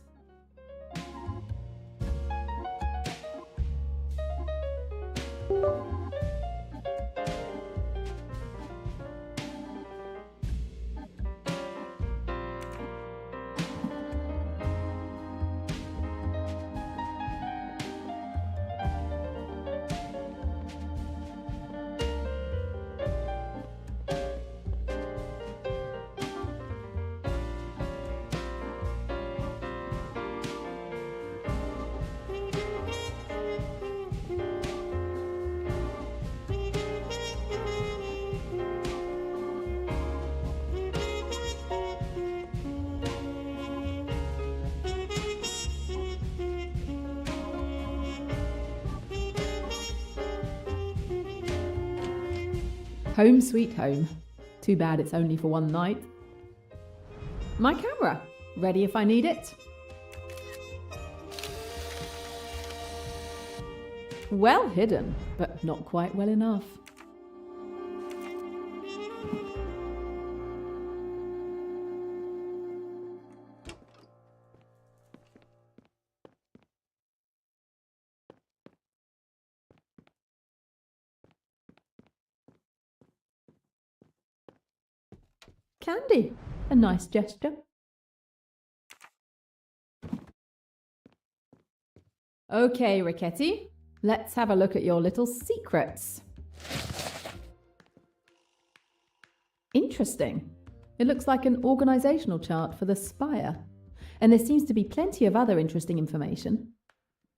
Home sweet home. Too bad it's only for one night. My camera, ready if I need it. Well hidden, but not quite well enough. Candy, a nice gesture. Okay, Ricchetti, let's have a look at your little secrets. Interesting. It looks like an organisational chart for the Spire, and there seems to be plenty of other interesting information.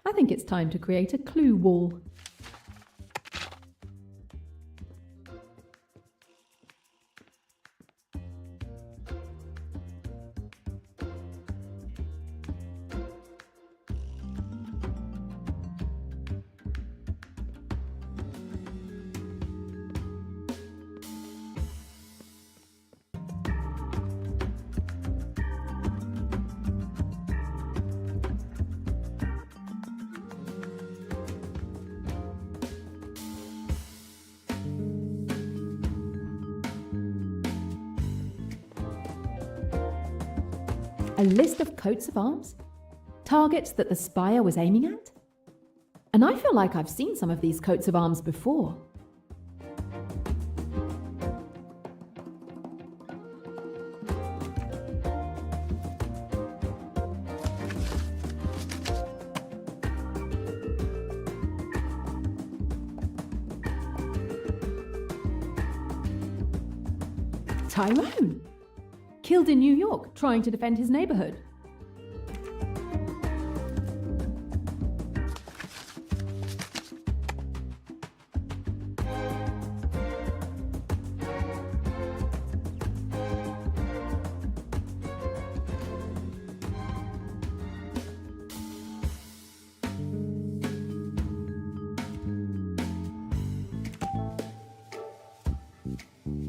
I think it's time to create a clue wall. A list of coats of arms? Targets that the Spire was aiming at? And I feel like I've seen some of these coats of arms before. Tyrone! killed in New York trying to defend his neighborhood.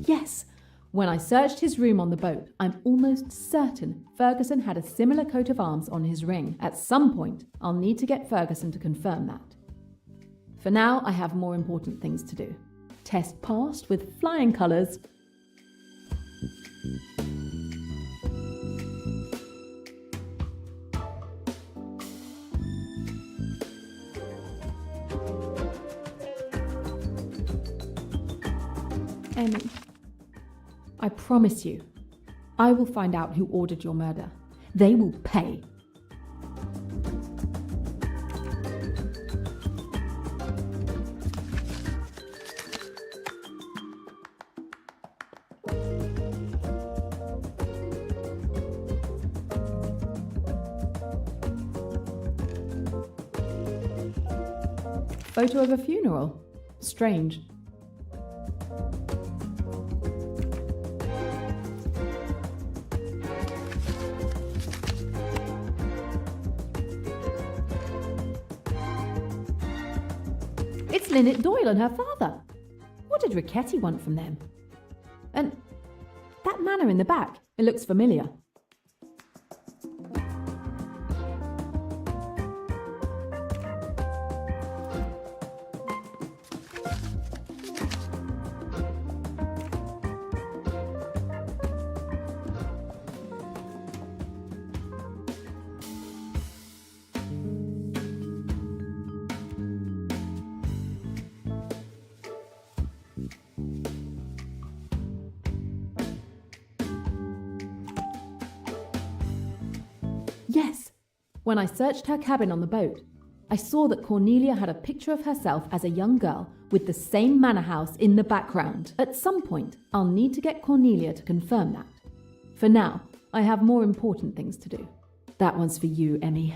Yes, when I searched his room on the boat, I'm almost certain Ferguson had a similar coat of arms on his ring. At some point, I'll need to get Ferguson to confirm that. For now, I have more important things to do. Test passed with flying colours. Emmy, I promise you, I will find out who ordered your murder. They will pay. Photo of a funeral. Strange. It's Lynette Doyle and her father. What did Riquetti want from them? And that manor in the back, it looks familiar. Yes, when I searched her cabin on the boat, I saw that Cornelia had a picture of herself as a young girl with the same manor house in the background. At some point, I'll need to get Cornelia to confirm that. For now, I have more important things to do. That one's for you, Emmy.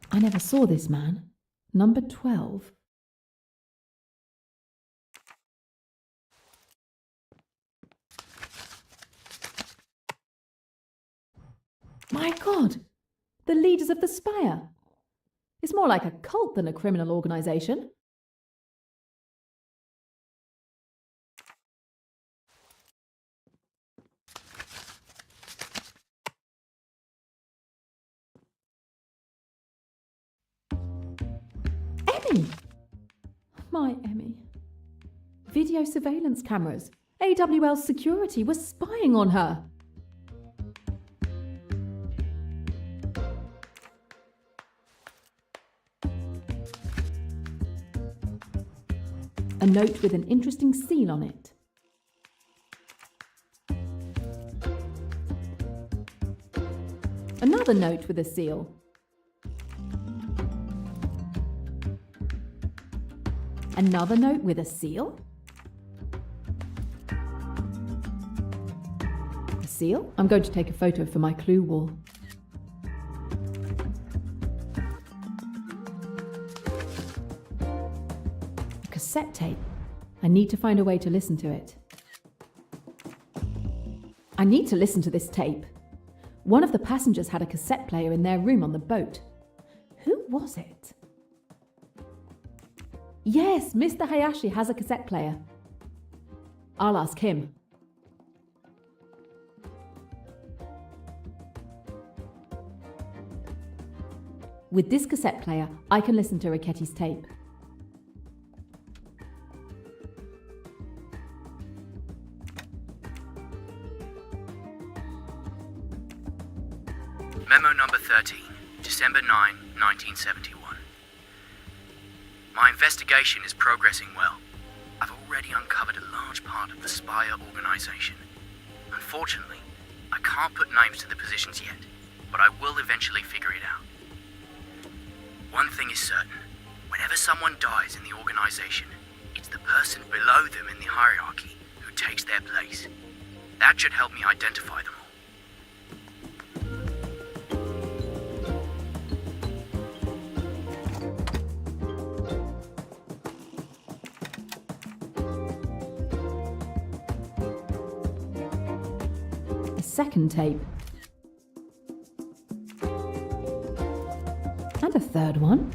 I never saw this man. Number 12. My God! The leaders of the Spire! It's more like a cult than a criminal organization. Emmy! My Emmy. Video surveillance cameras. AWL's security was spying on her. A note with an interesting seal on it. Another note with a seal. Another note with a seal? A seal? I'm going to take a photo for my clue wall. A cassette tape. I need to find a way to listen to it. I need to listen to this tape. One of the passengers had a cassette player in their room on the boat. Who was it? Yes, Mr. Hayashi has a cassette player. I'll ask him. With this cassette player, I can listen to Riquetti's tape. Memo number 13, December 9, 1971. My investigation is progressing well. I've already uncovered a large part of the Spire organization. Unfortunately, I can't put names to the positions yet, but I will eventually figure it out. One thing is certain. Whenever someone dies in the organization, it's the person below them in the hierarchy who takes their place. That should help me identify them all. A second tape. And a third one.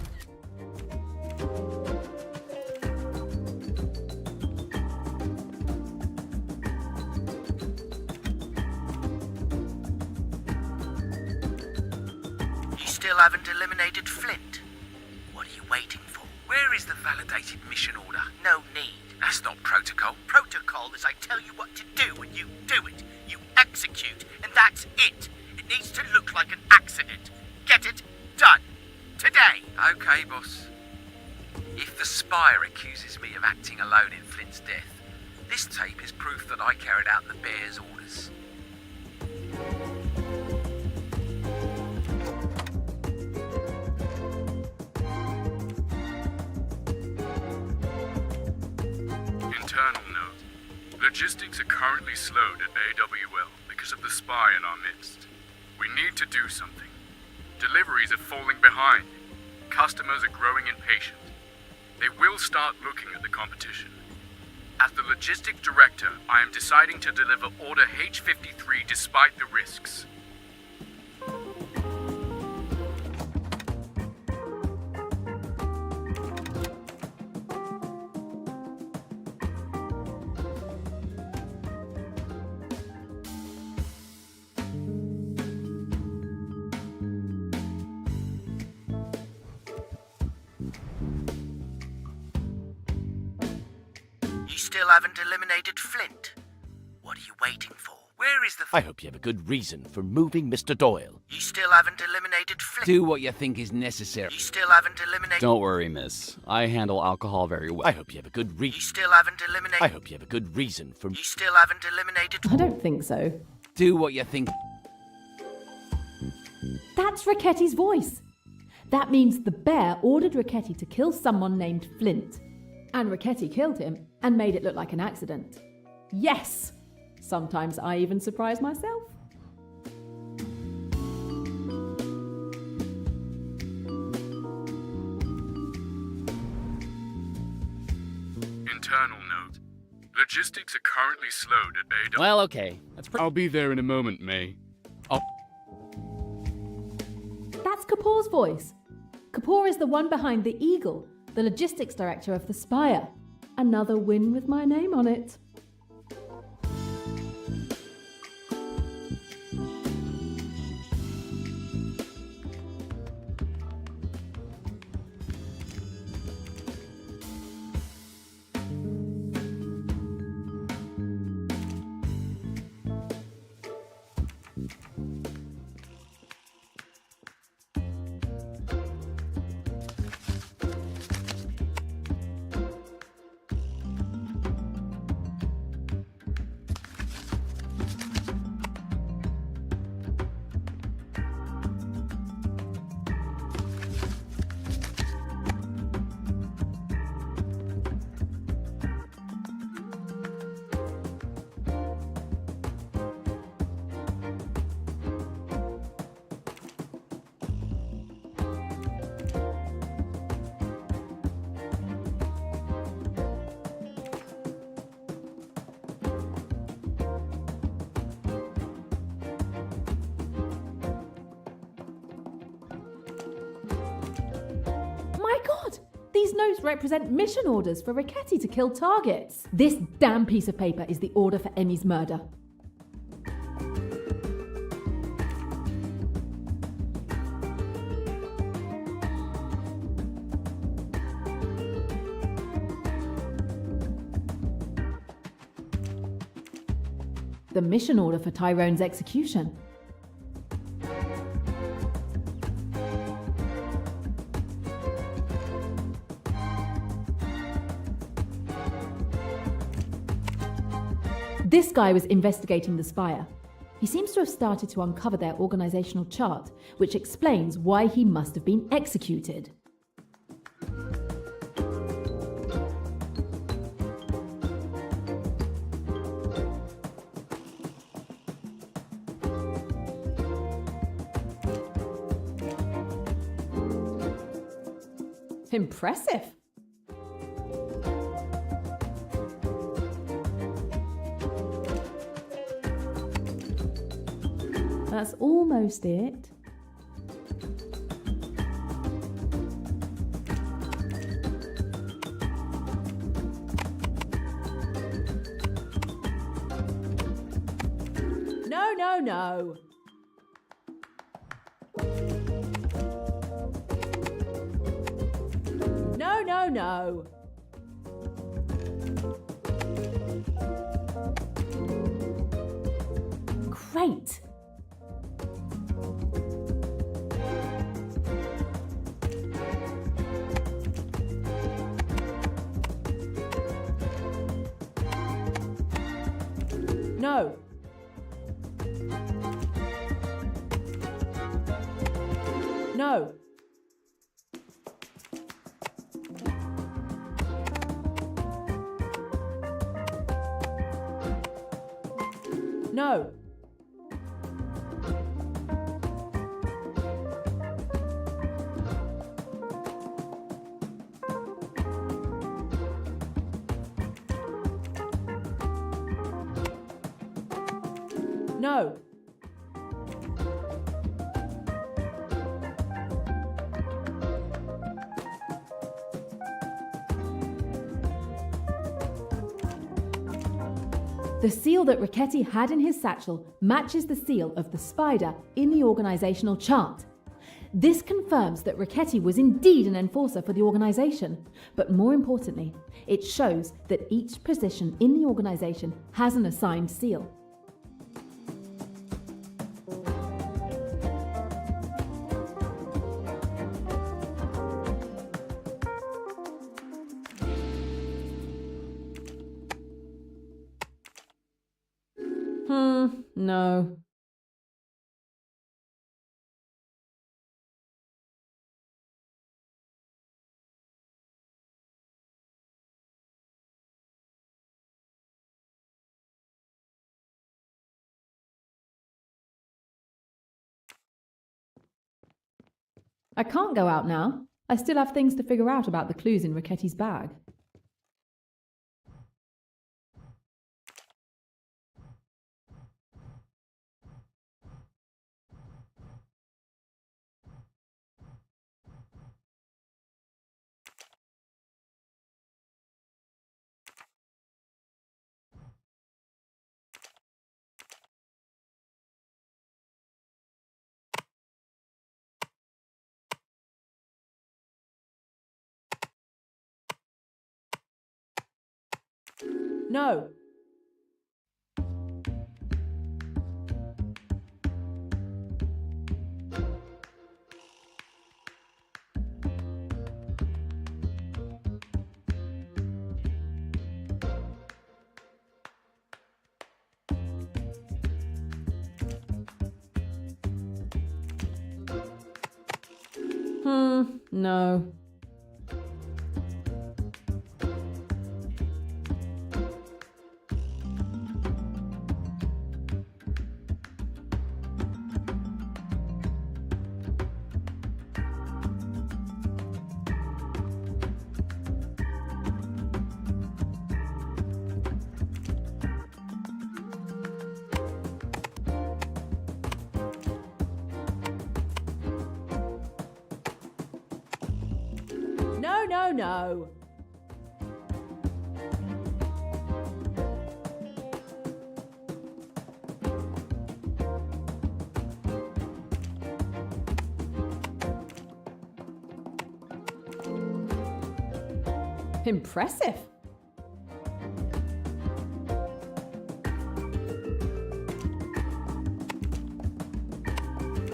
You still haven't eliminated Flint. What are you waiting for? Where is the validated mission order? No need. That's not protocol. Protocol is I tell you what to do and you do it. You execute, and that's it. It needs to look like an accident. Get it? Done. Today. Okay, boss. If the Spire accuses me of acting alone in Flint's death, this tape is proof that I carried out the Bear's orders. Internal note. Logistics are currently slowed at AWL because of the spy in our midst. We need to do something. Deliveries are falling behind. Customers are growing impatient. They will start looking at the competition. As the logistics director, I am deciding to deliver Order H-53 despite the risks. You still haven't eliminated Flint. What are you waiting for? Where is the... I hope you have a good reason for moving Mr. Doyle. You still haven't eliminated Flint. Do what you think is necessary. You still haven't eliminated... Don't worry, miss. I handle alcohol very well. I hope you have a good reason. You still haven't eliminated... I hope you have a good reason for... You still haven't eliminated... I don't think so. Do what you think... That's Ricchetti's voice. That means the bear ordered Ricchetti to kill someone named Flint. And Ricchetti killed him and made it look like an accident. Yes! Sometimes I even surprise myself. Internal note. Logistics are currently slowed at AWL. Well, okay. I'll be there in a moment, May. That's Kapoor's voice. Kapoor is the one behind the Eagle, the logistics director of the Spire. Another win with my name on it. These notes represent mission orders for Ricchetti to kill targets. This damn piece of paper is the order for Emmy's murder. The mission order for Tyrone's execution. This guy was investigating the Spire. He seems to have started to uncover their organizational chart, which explains why he must have been executed. Impressive. That's almost it. No, no, no. No, no, no. Great. No. No. No. No. The seal that Richetti had in his satchel matches the seal of the spider in the organizational chart. This confirms that Richetti was indeed an enforcer for the organization, but more importantly, it shows that each position in the organization has an assigned seal. No. I can't go out now. I still have things to figure out about the clues in Richetti's bag. No. No. No. Impressive.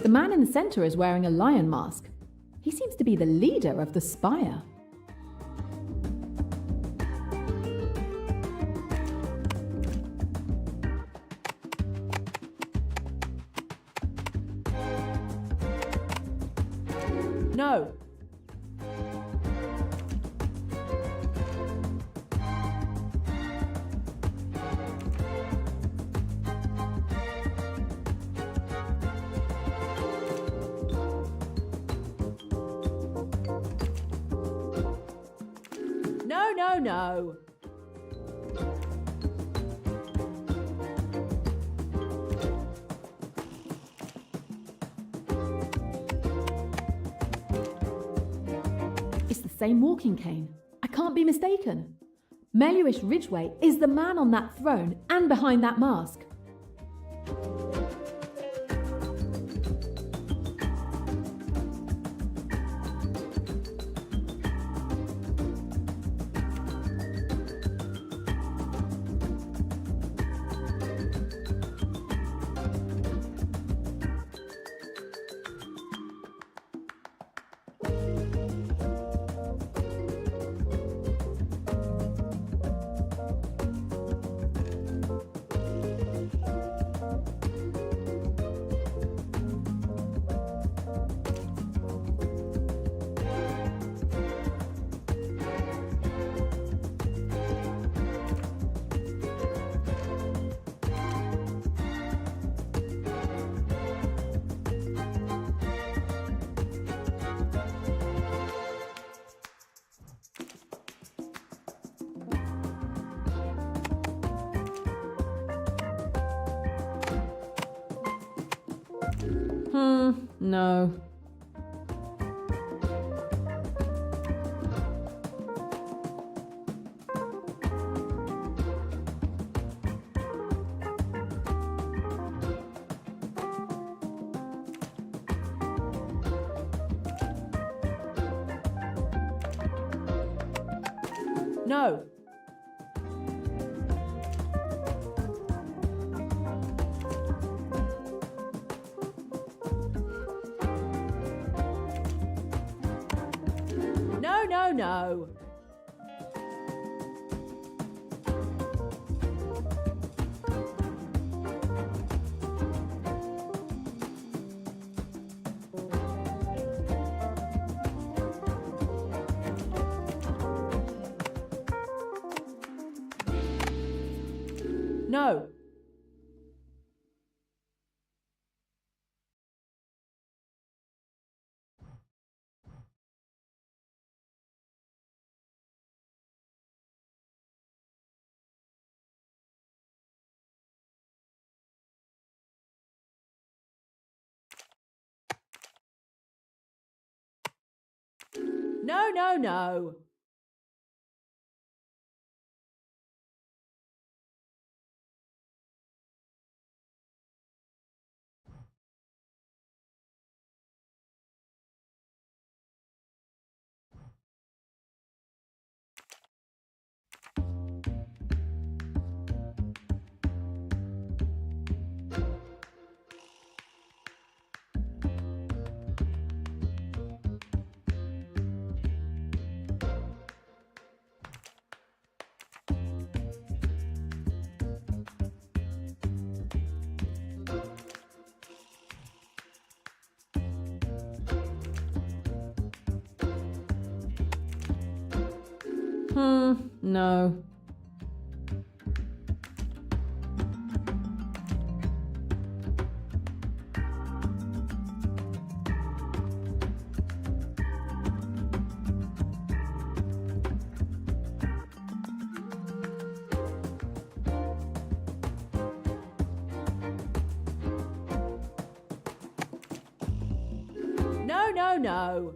The man in the center is wearing a lion mask. He seems to be the leader of the Spire. No. No, no, no. It's the same walking cane. I can't be mistaken. Meluish Ridgway is the man on that throne and behind that mask. No. No. No, no, no. No. No, no, no. No. No, no, no.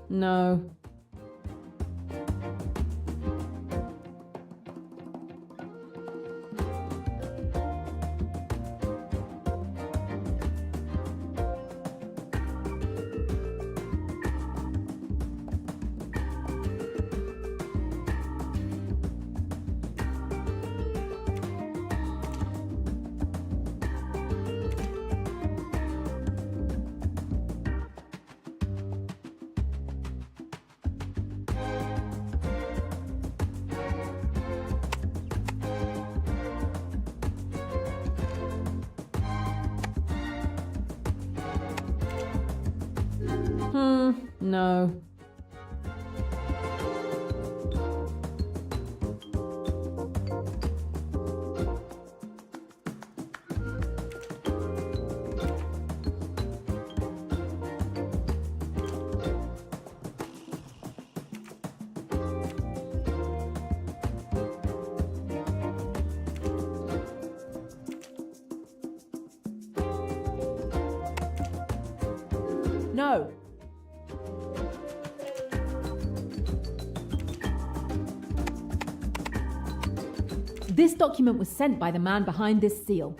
No. No. No. This document was sent by the man behind this seal.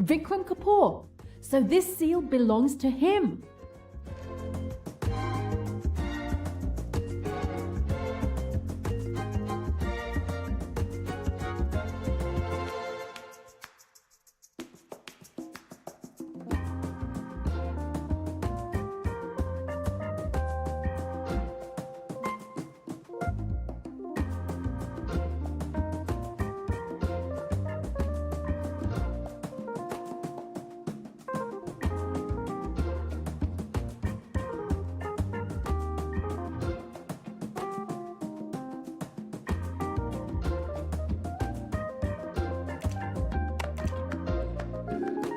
Vikram Kapoor. So this seal belongs to him.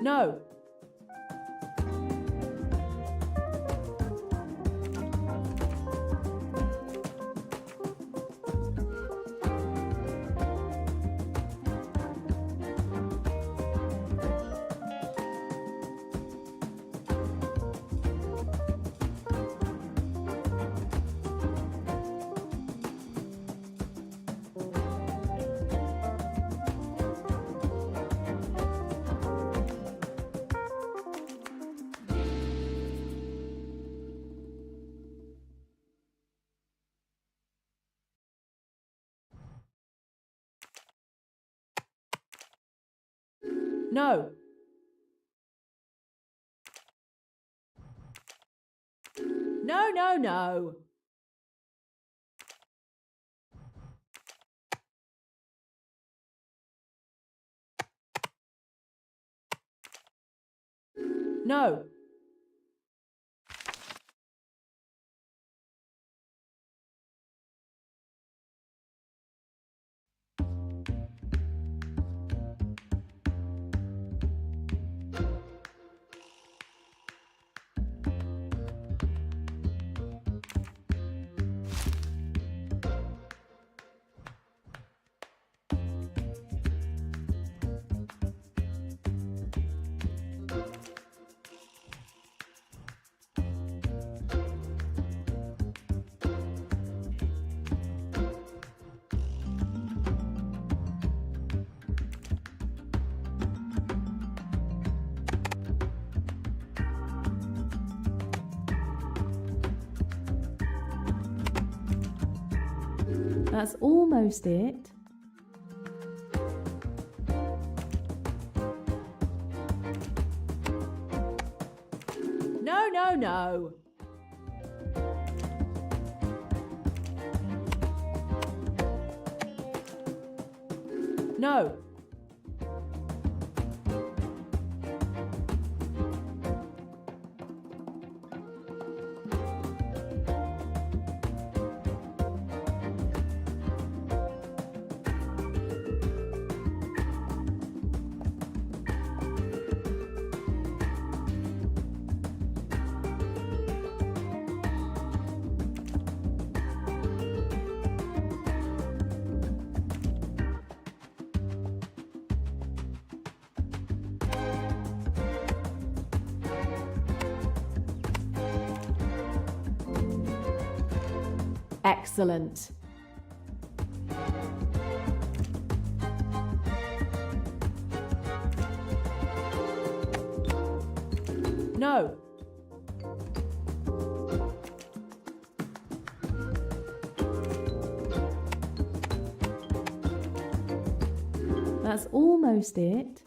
No. No. No, no, no. No. That's almost it. No, no, no. No. Excellent. No. That's almost it.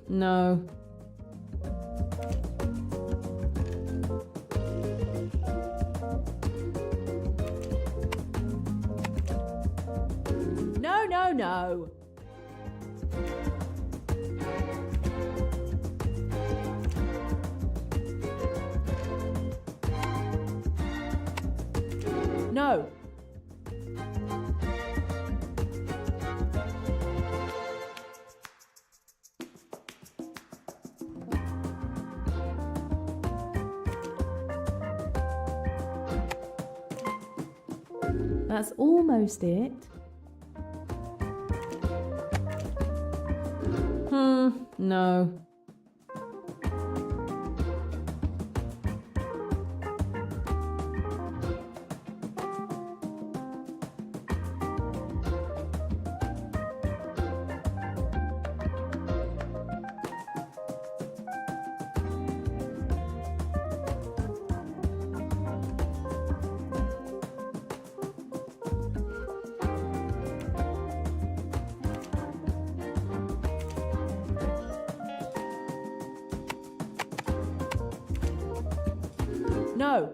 No. No, no, no. No. That's almost it. No. No.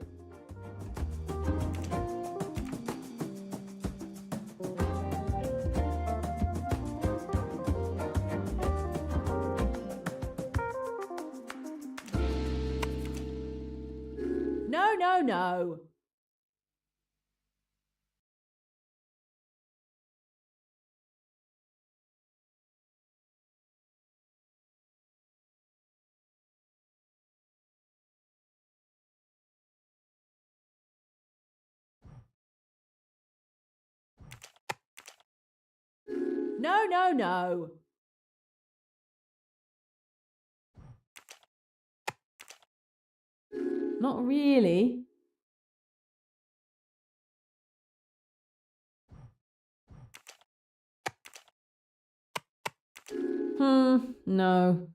No, no, no. No, no, no. Not really. No.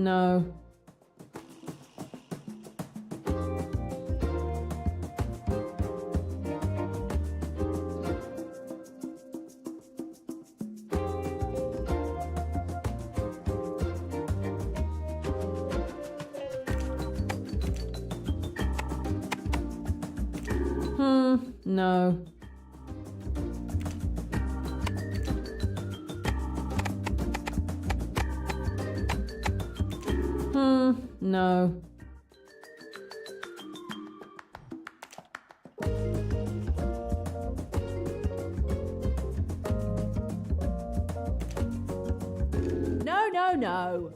No. No. No. No.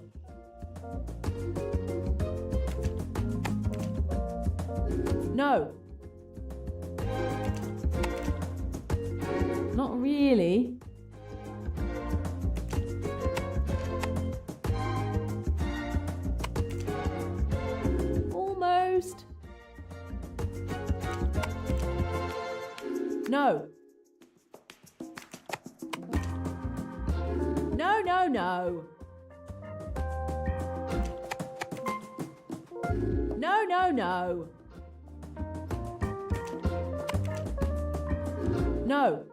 No. Not really. Almost. No. No. No. No. No. No.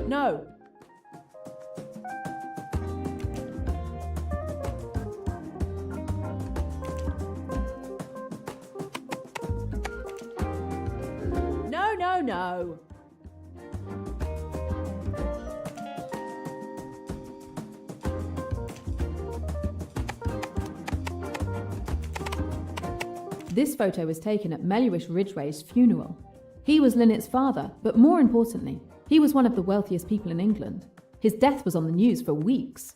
No. This photo was taken at Melliwish Ridgway's funeral. He was Lynette's father, but more importantly, he was one of the wealthiest people in England. His death was on the news for weeks.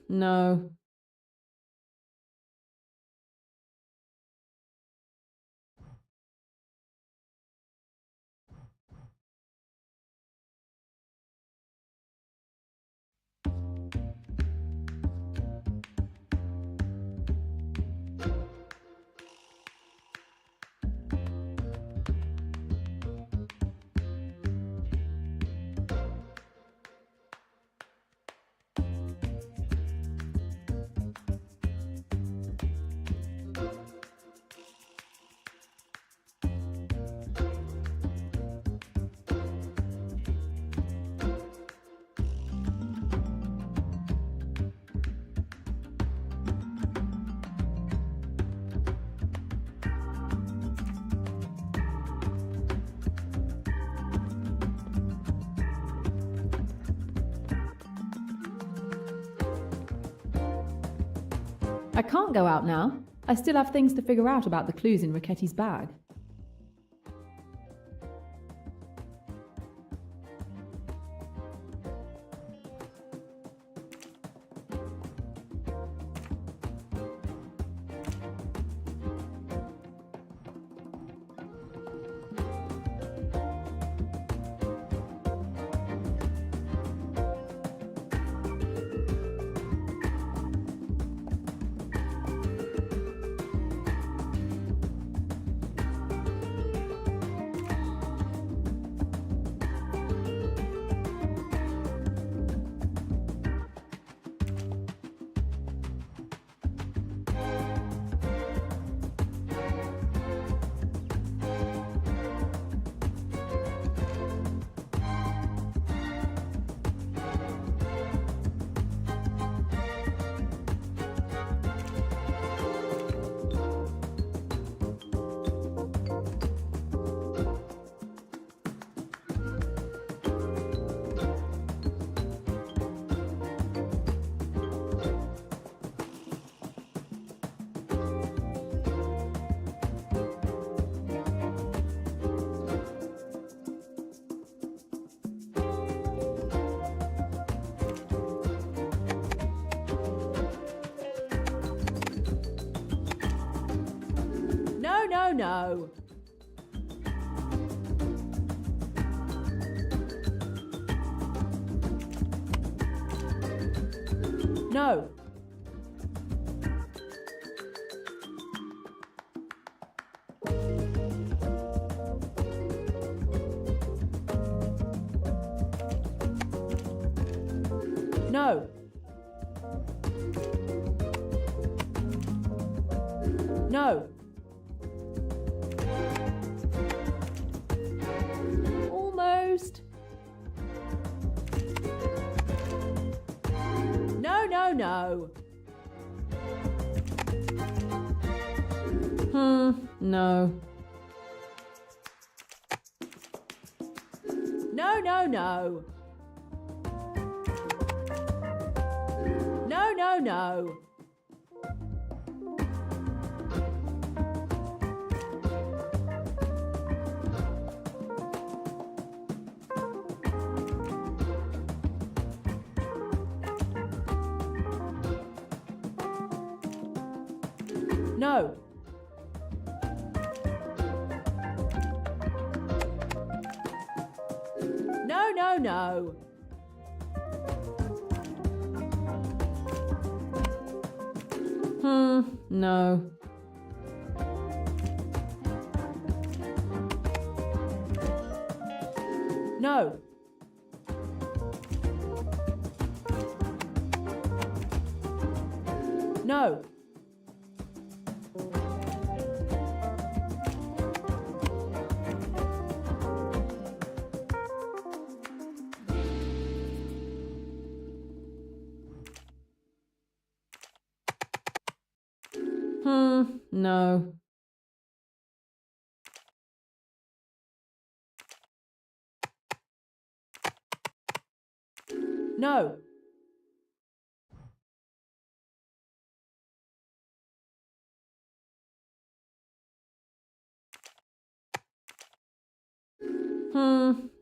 No. I can't go out now. I still have things to figure out about the clues in Ricchetti's bag. no. No. No. No. Almost. No, no, no. No. No, no, no. No, no, no. No. No, no, no. No. No. No. No.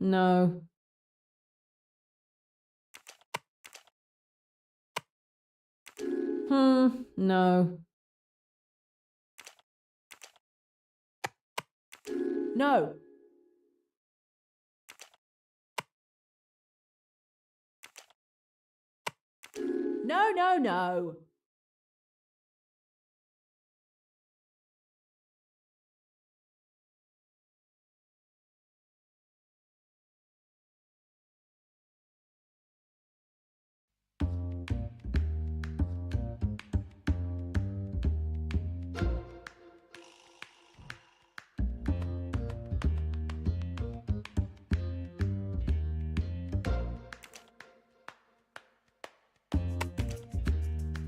No. No. No. No. No, no, no.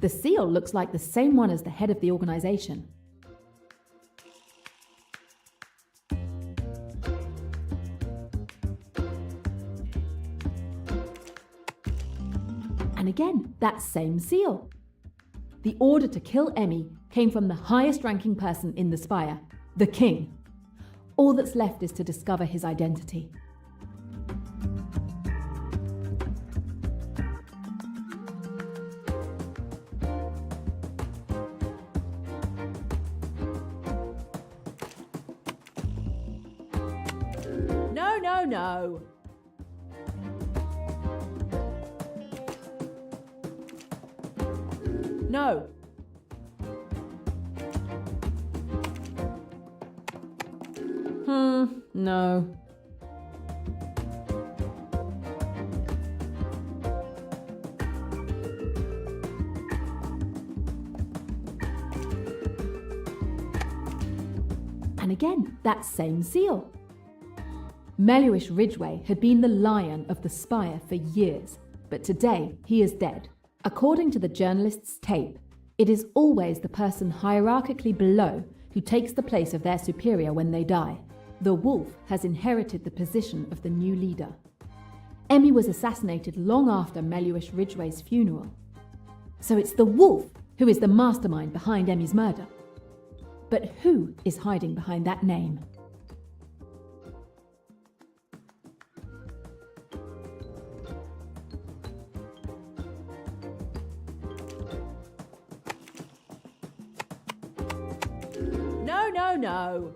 The seal looks like the same one as the head of the organization. And again, that same seal. The order to kill Emmy came from the highest ranking person in the spire, the king. All that's left is to discover his identity. No, no, no. No. No. And again, that same seal. Meluish Ridgway had been the lion of the spire for years, but today he is dead. According to the journalist's tape, it is always the person hierarchically below who takes the place of their superior when they die. The wolf has inherited the position of the new leader. Emmy was assassinated long after Meluish Ridgway's funeral. So it's the wolf who is the mastermind behind Emmy's murder. But who is hiding behind that name? No, No, no, no.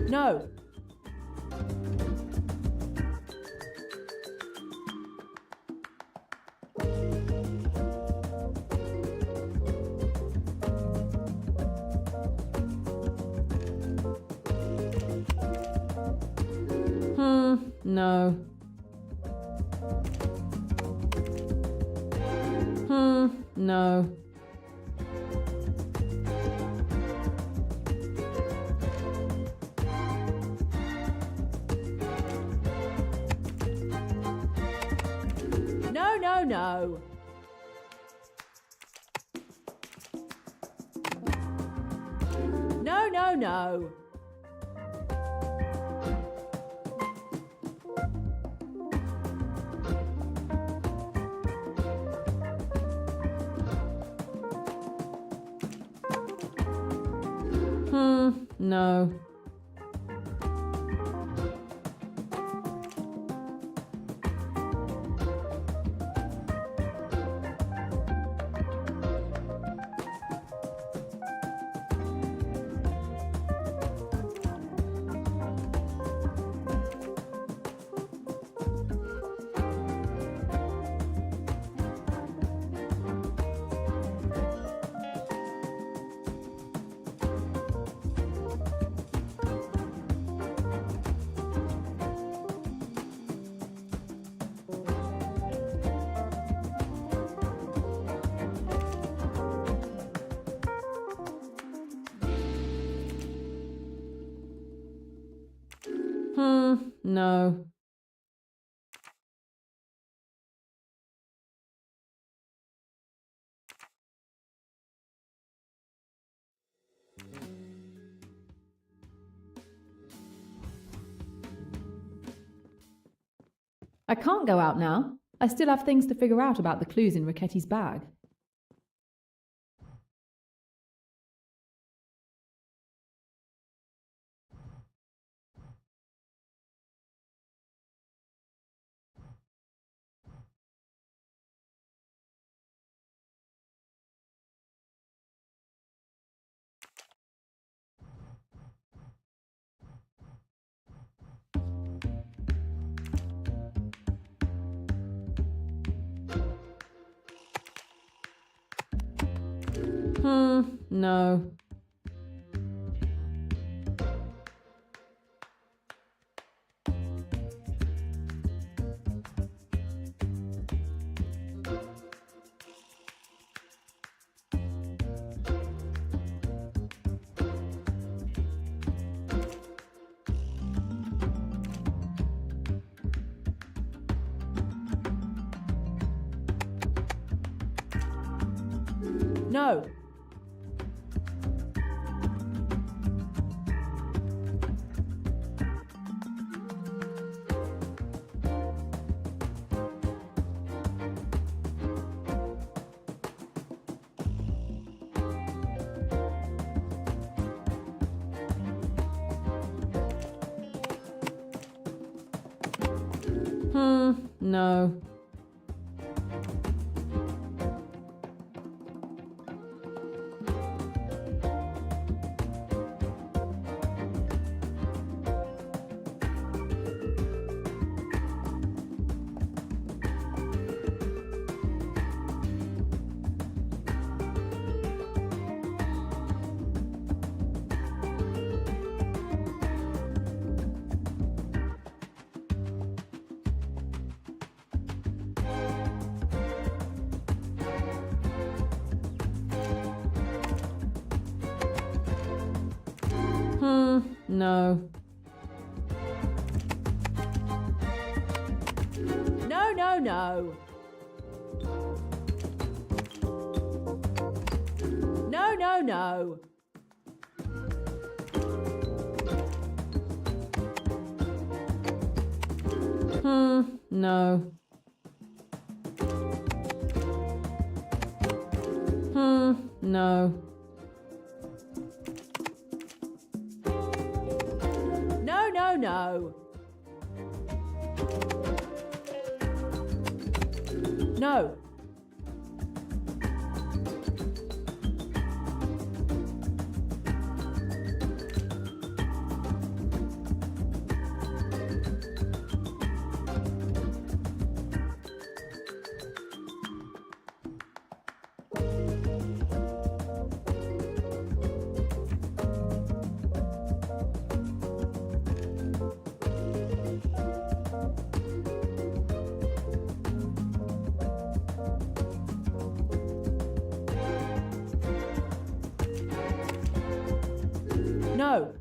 No. No. No. No, no, no. No, no, no. No. No. I can't go out now. I still have things to figure out about the clues in Ricchetti's bag. No. No. No. No. No, no, no. No, no, no. No. No. No, no, no. No. No.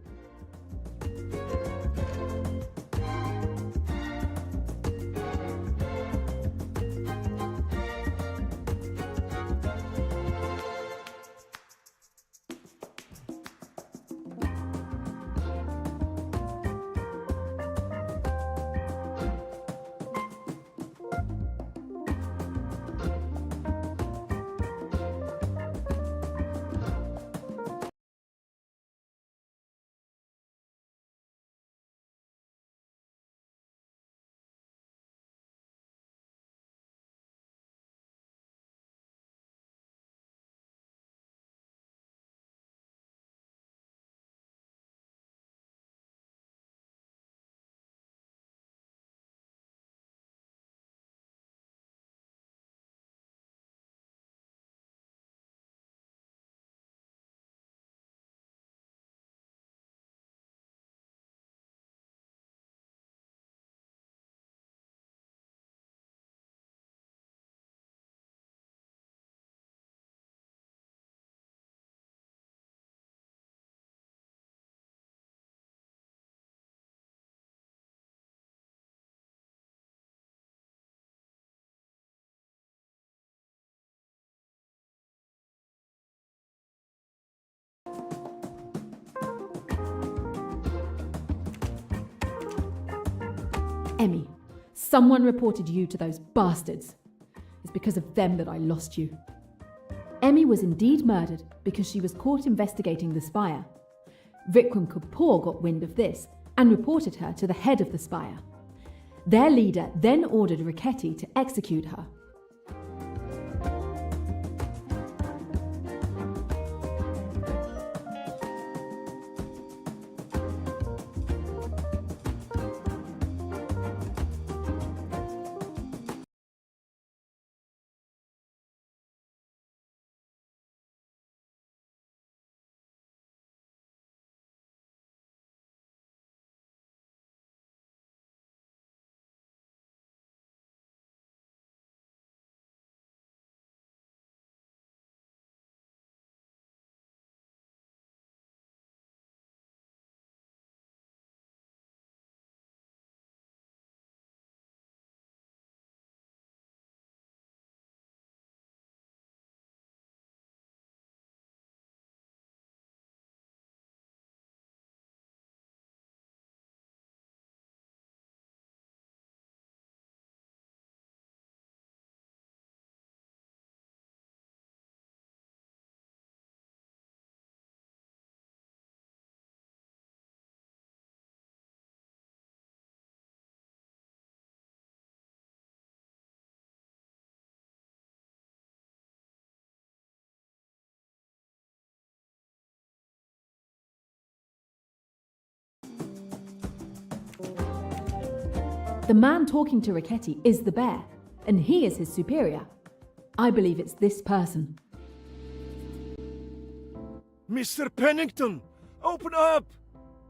Emmy, someone reported you to those bastards. It's because of them that I lost you. Emmy was indeed murdered because she was caught investigating the spire. Vikram Kapoor got wind of this and reported her to the head of the spire. Their leader then ordered Ricchetti to execute her. The man talking to Ricchetti is the bear, and he is his superior. I believe it's this person. Mr. Pennington, open up!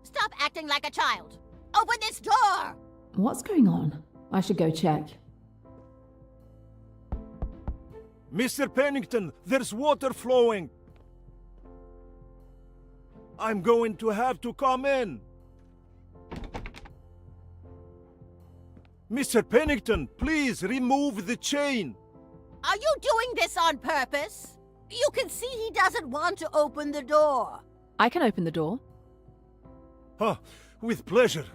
Stop acting like a child! Open this door! What's going on? I should go check. Mr. Pennington, there's water flowing. I'm going to have to come in. Mr. Pennington, please remove the chain. Are you doing this on purpose? You can see he doesn't want to open the door. I can open the door. Huh, with pleasure.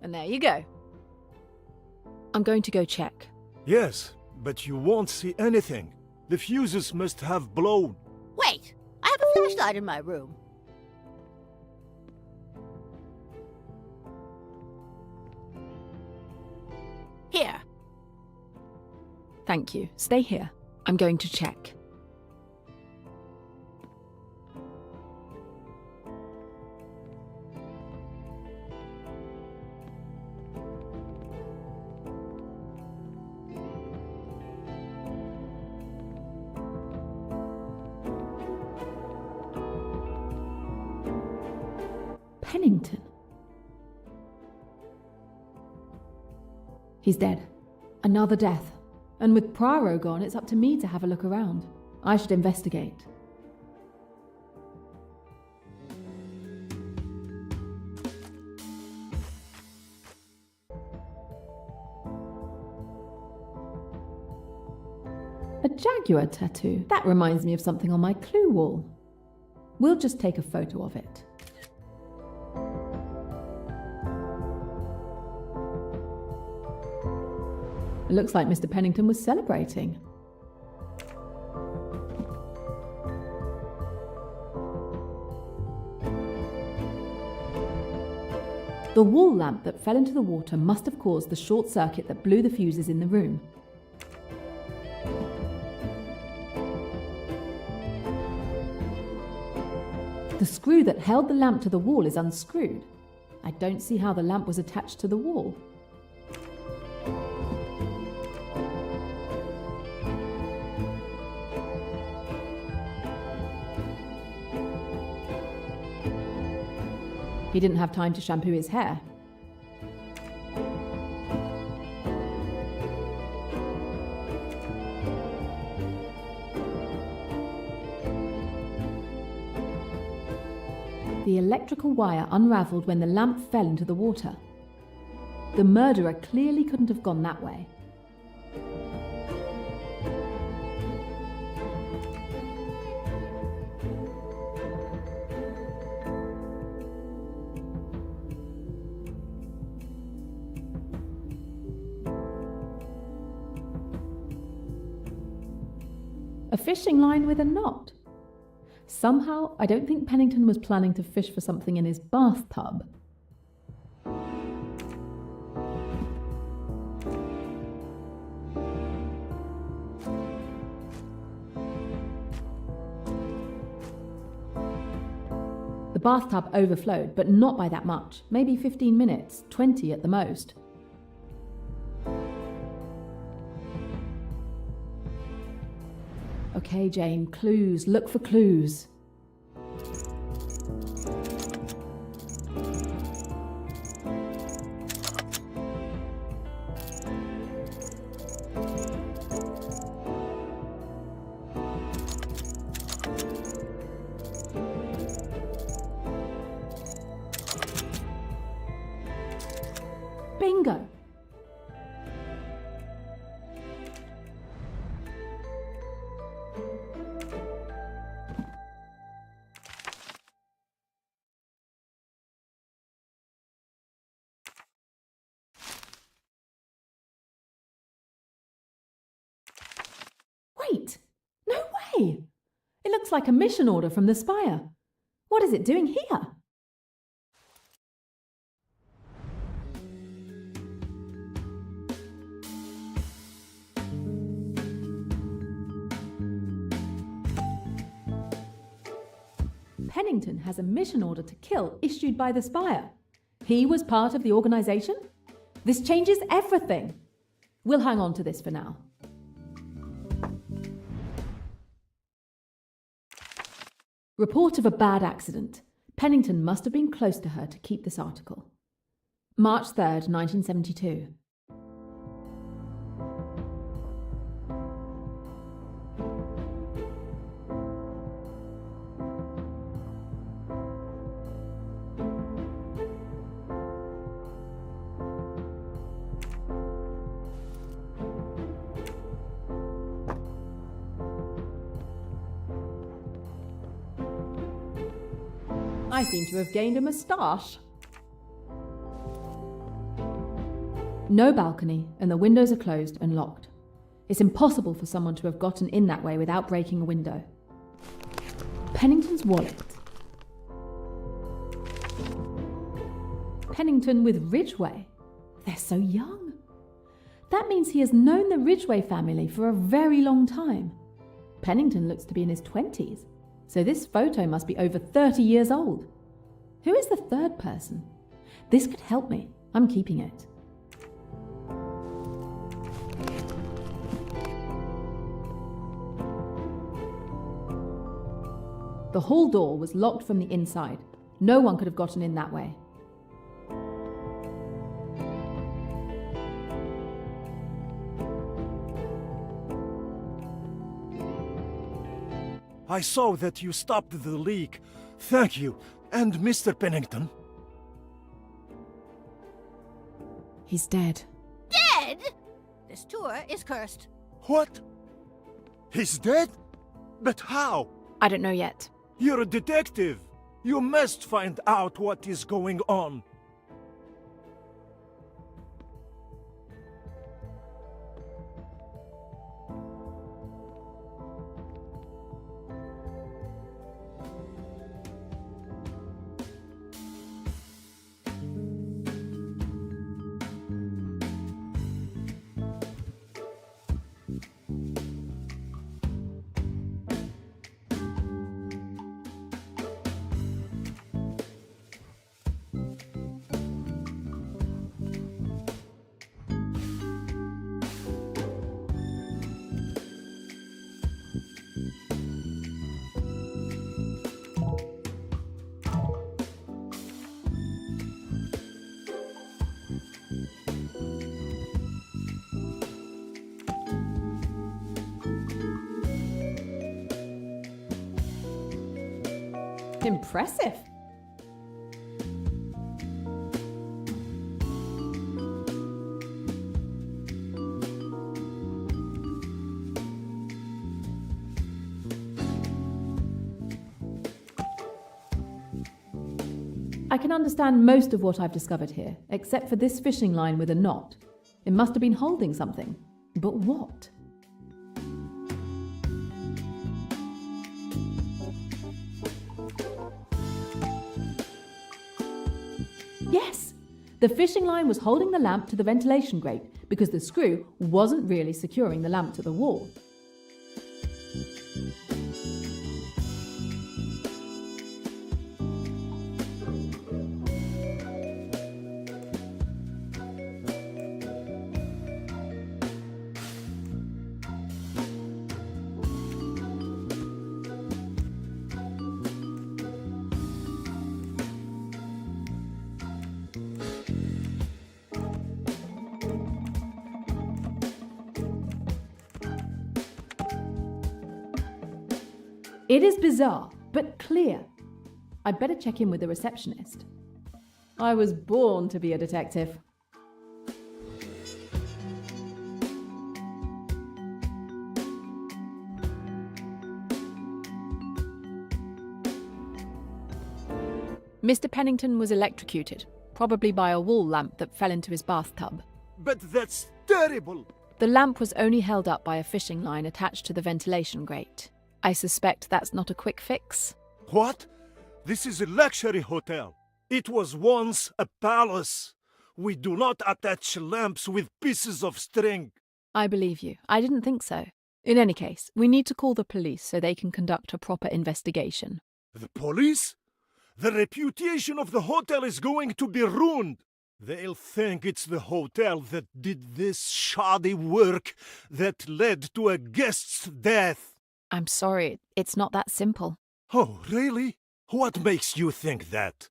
And there you go. I'm going to go check. Yes, but you won't see anything. The fuses must have blown. Wait! I have a flashlight in my room. Here. Thank you. Stay here. I'm going to check. Pennington. He's dead. Another death. And with Poirot gone, it's up to me to have a look around. I should investigate. A jaguar tattoo. That reminds me of something on my clue wall. We'll just take a photo of it. It looks like Mr. Pennington was celebrating. The wall lamp that fell into the water must have caused the short circuit that blew the fuses in the room. The screw that held the lamp to the wall is unscrewed. I don't see how the lamp was attached to the wall. He didn't have time to shampoo his hair. The electrical wire unravelled when the lamp fell into the water. The murderer clearly couldn't have gone that way. A fishing line with a knot. Somehow, I don't think Pennington was planning to fish for something in his bathtub. The bathtub overflowed, but not by that much. Maybe 15 minutes, 20 at the most. Okay, Jane, clues. Look for clues. Bingo! Wait! No way! It looks like a mission order from the Spire. What is it doing here? Pennington has a mission order to kill issued by the Spire. He was part of the organisation? This changes everything. We'll hang on to this for now. Report of a bad accident. Pennington must have been close to her to keep this article. March 3rd, 1972. I seem to have gained a moustache. No balcony, and the windows are closed and locked. It's impossible for someone to have gotten in that way without breaking a window. Pennington's wallet. Pennington with Ridgway. They're so young. That means he has known the Ridgway family for a very long time. Pennington looks to be in his 20s, so this photo must be over 30 years old. Who is the third person? This could help me. I'm keeping it. The hall door was locked from the inside. No one could have gotten in that way. I saw that you stopped the leak. Thank you. And Mr. Pennington? He's dead. Dead? This tour is cursed. What? He's dead? But how? I don't know yet. You're a detective. You must find out what is going on. Impressive. I can understand most of what I've discovered here, except for this fishing line with a knot. It must have been holding something. But what? Yes! The fishing line was holding the lamp to the ventilation grate because the screw wasn't really securing the lamp to the wall. It is bizarre, but clear. I'd better check in with the receptionist. I was born to be a detective. Mr. Pennington was electrocuted, probably by a wall lamp that fell into his bathtub. But that's terrible! The lamp was only held up by a fishing line attached to the ventilation grate. I suspect that's not a quick fix. What? This is a luxury hotel. It was once a palace. We do not attach lamps with pieces of string. I believe you. I didn't think so. In any case, we need to call the police so they can conduct a proper investigation. The police? The reputation of the hotel is going to be ruined. They'll think it's the hotel that did this shoddy work that led to a guest's death. I'm sorry, it's not that simple. Oh, really? What makes you think that?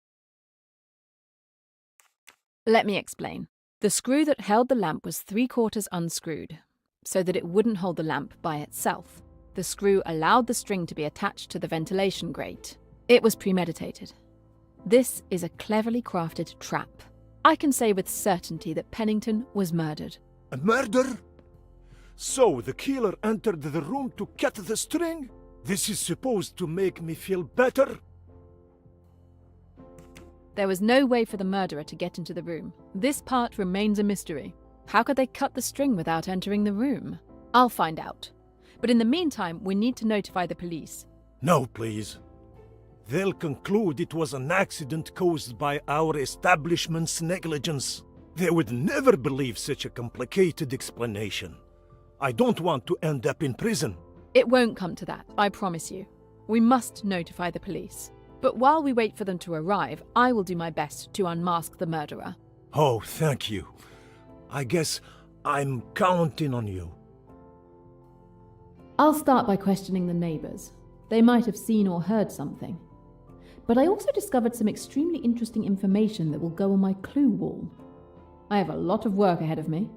Let me explain. The screw that held the lamp was 3/4 unscrewed, so that it wouldn't hold the lamp by itself. The screw allowed the string to be attached to the ventilation grate. It was premeditated. This is a cleverly crafted trap. I can say with certainty that Pennington was murdered. A murder? So the killer entered the room to cut the string? This is supposed to make me feel better? There was no way for the murderer to get into the room. This part remains a mystery. How could they cut the string without entering the room? I'll find out. But in the meantime, we need to notify the police. No, please. They'll conclude it was an accident caused by our establishment's negligence. They would never believe such a complicated explanation. I don't want to end up in prison. It won't come to that, I promise you. We must notify the police. But while we wait for them to arrive, I will do my best to unmask the murderer. Oh, thank you. I guess I'm counting on you. I'll start by questioning the neighbours. They might have seen or heard something. But I also discovered some extremely interesting information that will go on my clue wall. I have a lot of work ahead of me.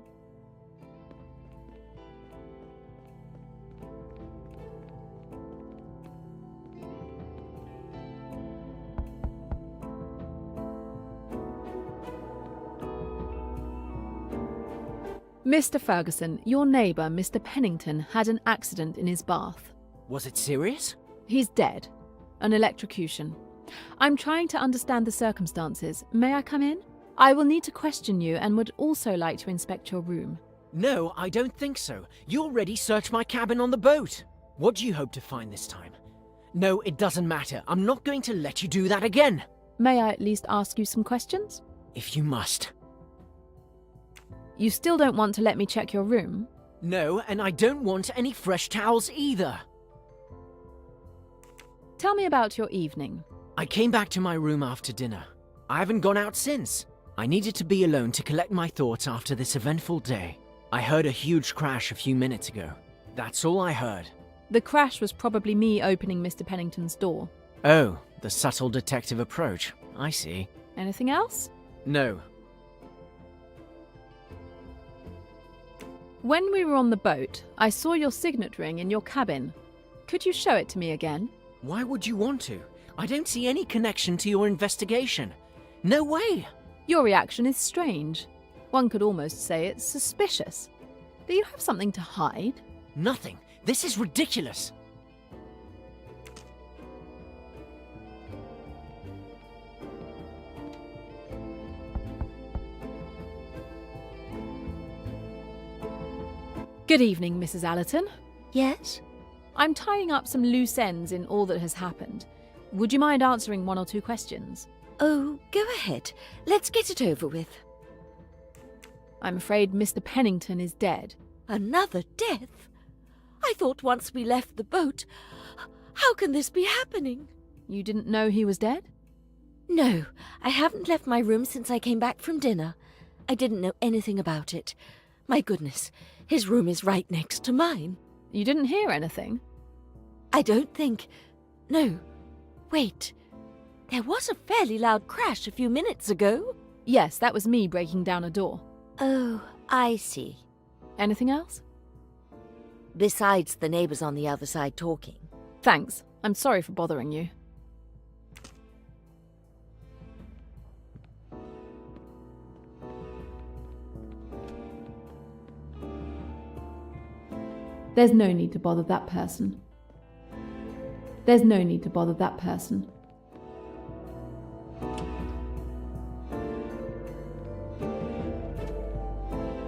Mr. Ferguson, your neighbour, Mr. Pennington, had an accident in his bath. Was it serious? He's dead. An electrocution. I'm trying to understand the circumstances. May I come in? I will need to question you and would also like to inspect your room. No, I don't think so. You already searched my cabin on the boat. What do you hope to find this time? No, it doesn't matter. I'm not going to let you do that again. May I at least ask you some questions? If you must. You still don't want to let me check your room? No, and I don't want any fresh towels either. Tell me about your evening. I came back to my room after dinner. I haven't gone out since. I needed to be alone to collect my thoughts after this eventful day. I heard a huge crash a few minutes ago. That's all I heard. The crash was probably me opening Mr. Pennington's door. Oh, the subtle detective approach. I see. Anything else? No. When we were on the boat, I saw your signet ring in your cabin. Could you show it to me again? Why would you want to? I don't see any connection to your investigation. No way! Your reaction is strange. One could almost say it's suspicious. Do you have something to hide? Nothing. This is ridiculous. Good evening, Mrs. Allerton. Yes? I'm tying up some loose ends in all that has happened. Would you mind answering one or two questions? Oh, go ahead. Let's get it over with. I'm afraid Mr. Pennington is dead. Another death? I thought once we left the boat. How can this be happening? You didn't know he was dead? No, I haven't left my room since I came back from dinner. I didn't know anything about it. My goodness, his room is right next to mine. You didn't hear anything? I don't think... No. Wait. There was a fairly loud crash a few minutes ago. Yes, that was me breaking down a door. Oh, I see. Anything else? Besides the neighbours on the other side talking. Thanks. I'm sorry for bothering you. There's no need to bother that person. There's no need to bother that person.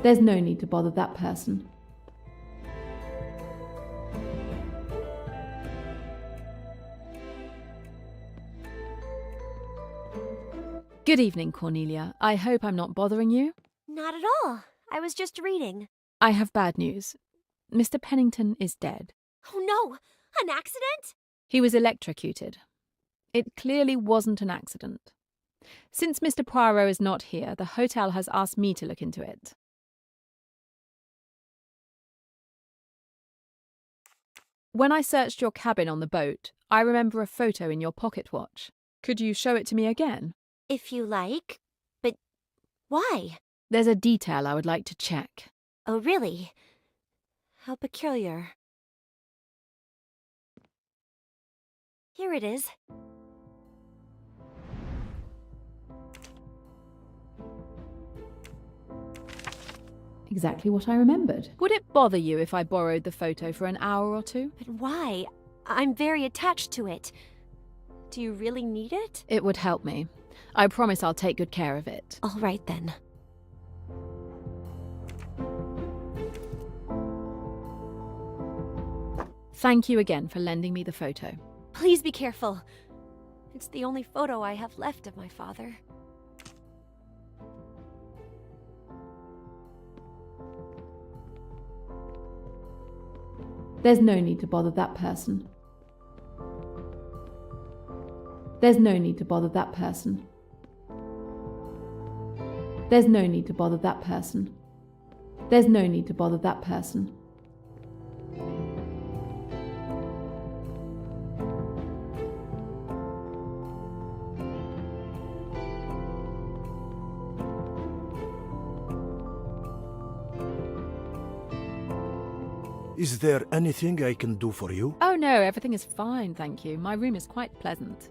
There's no need to bother that person. Good evening, Cornelia. I hope I'm not bothering you. Not at all. I was just reading. I have bad news. Mr. Pennington is dead. Oh no! An accident? He was electrocuted. It clearly wasn't an accident. Since Mr. Poirot is not here, the hotel has asked me to look into it. When I searched your cabin on the boat, I remember a photo in your pocket watch. Could you show it to me again? If you like. But why? There's a detail I would like to check. Oh, really? How peculiar. Here it is. Exactly what I remembered. Would it bother you if I borrowed the photo for an hour or two? But why? I'm very attached to it. Do you really need it? It would help me. I promise I'll take good care of it. All right then. Thank you again for lending me the photo. Please be careful. It's the only photo I have left of my father. There's no need to bother that person. There's no need to bother that person. There's no need to bother that person. There's no need to bother that person. Is there anything I can do for you? Oh no, everything is fine, thank you. My room is quite pleasant.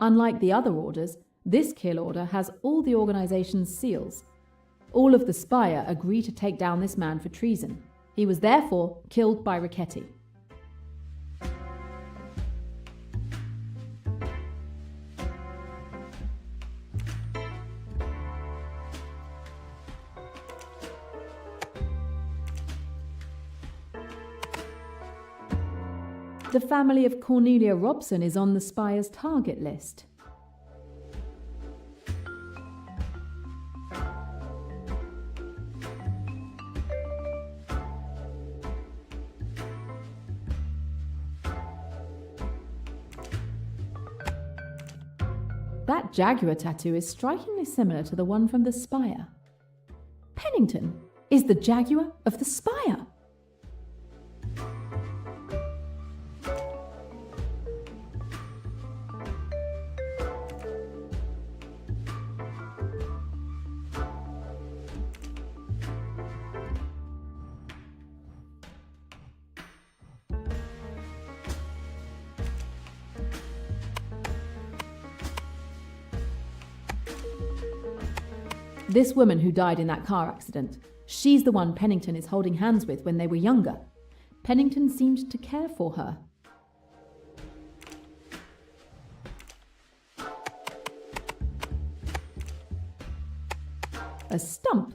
Unlike the other orders, this kill order has all the organization's seals. All of the Spire agree to take down this man for treason. He was therefore killed by Richetti. The family of Cornelia Robson is on the Spire's target list. That Jaguar tattoo is strikingly similar to the one from the Spire. Pennington is the Jaguar of the Spire. This woman who died in that car accident, she's the one Pennington is holding hands with when they were younger. Pennington seemed to care for her. A stump?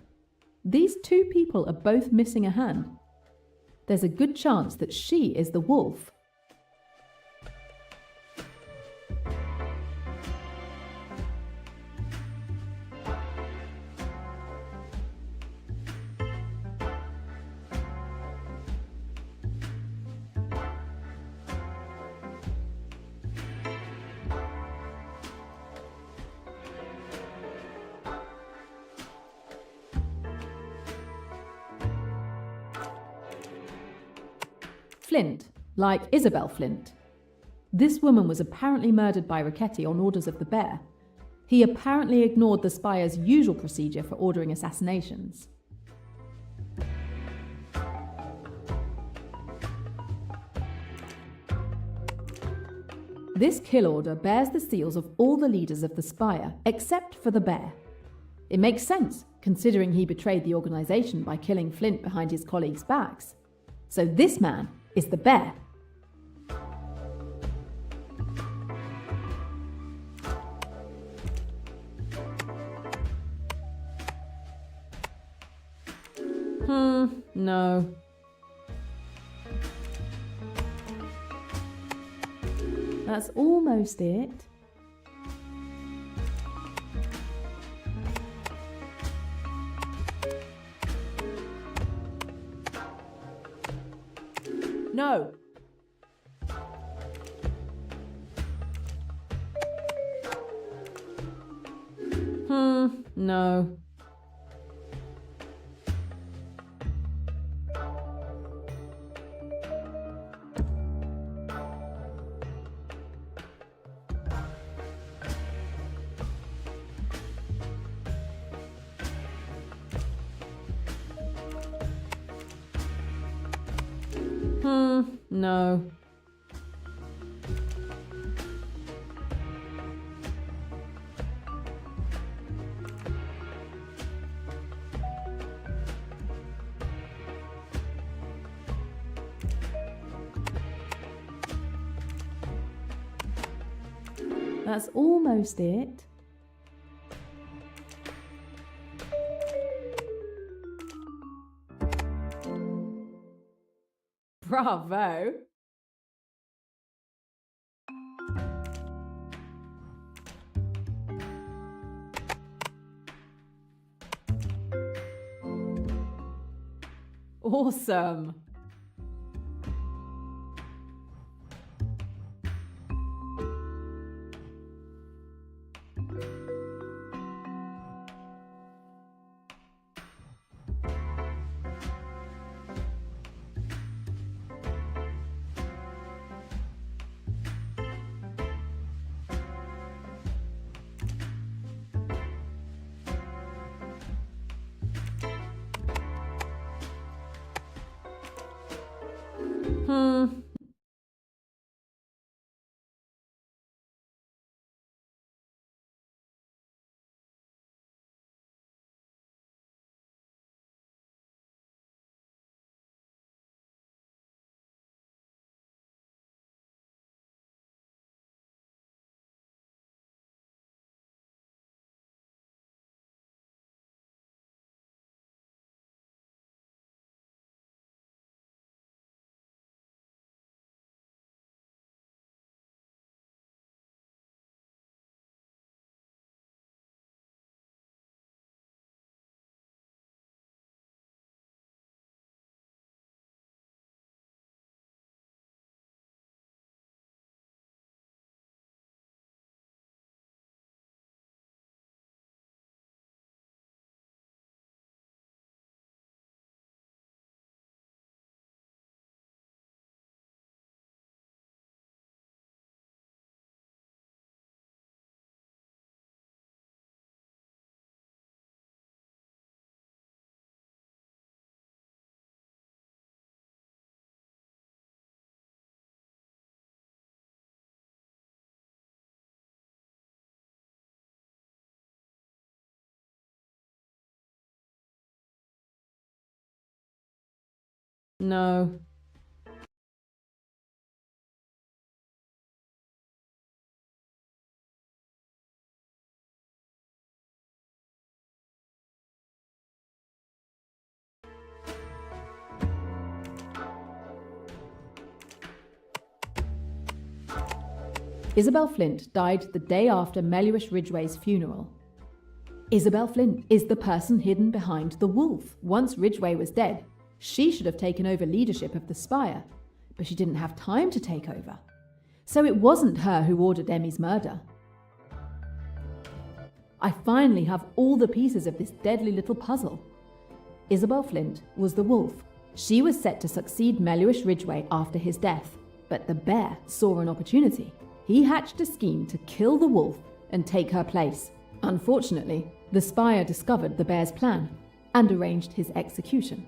These two people are both missing a hand. There's a good chance that she is the wolf. Flint, like Isabel Flint. This woman was apparently murdered by Richetti on orders of the Bear. He apparently ignored the Spire's usual procedure for ordering assassinations. This kill order bears the seals of all the leaders of the Spire, except for the Bear. It makes sense, considering he betrayed the organization by killing Flint behind his colleagues' backs. So this man is the Bear. No. That's almost it. No. No. No. That's almost it. Bravo! Awesome! No. Isabel Flint died the day after Mellish Ridgway's funeral. Isabel Flint is the person hidden behind the wolf. Once Ridgway was dead, she should have taken over leadership of the Spire, but she didn't have time to take over. So it wasn't her who ordered Emmy's murder. I finally have all the pieces of this deadly little puzzle. Isabel Flint was the wolf. She was set to succeed Mellish Ridgway after his death, but the bear saw an opportunity. He hatched a scheme to kill the wolf and take her place. Unfortunately, the Spire discovered the bear's plan and arranged his execution.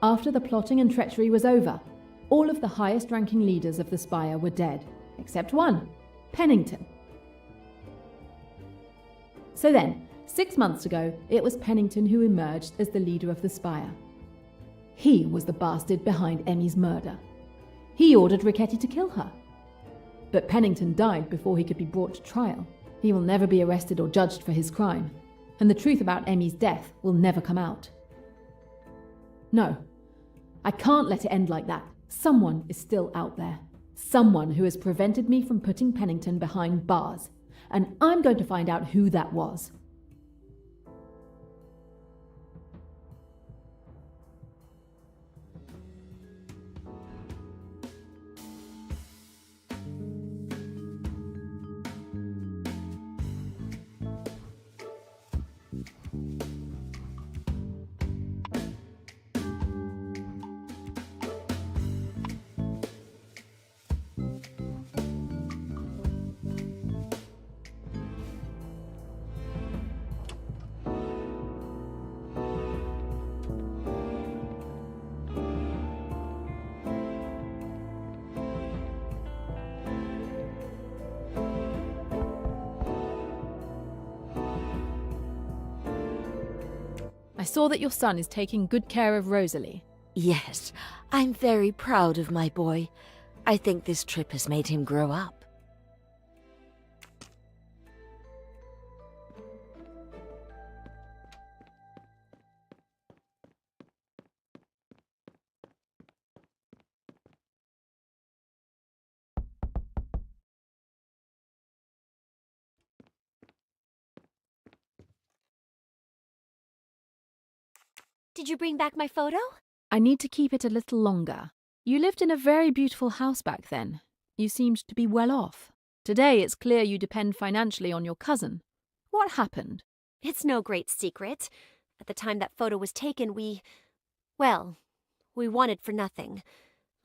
After the plotting and treachery was over, all of the highest-ranking leaders of the Spire were dead, except one, Pennington. So then, 6 months ago, it was Pennington who emerged as the leader of the Spire. He was the bastard behind Emmy's murder. He ordered Ricchetti to kill her. But Pennington died before he could be brought to trial. He will never be arrested or judged for his crime, and the truth about Emmy's death will never come out. No, I can't let it end like that. Someone is still out there. Someone who has prevented me from putting Pennington behind bars, and I'm going to find out who that was. I saw that your son is taking good care of Rosalie. Yes, I'm very proud of my boy. I think this trip has made him grow up. Did you bring back my photo? I need to keep it a little longer. You lived in a very beautiful house back then. You seemed to be well off. Today it's clear you depend financially on your cousin. What happened? It's no great secret. At the time that photo was taken, we wanted for nothing.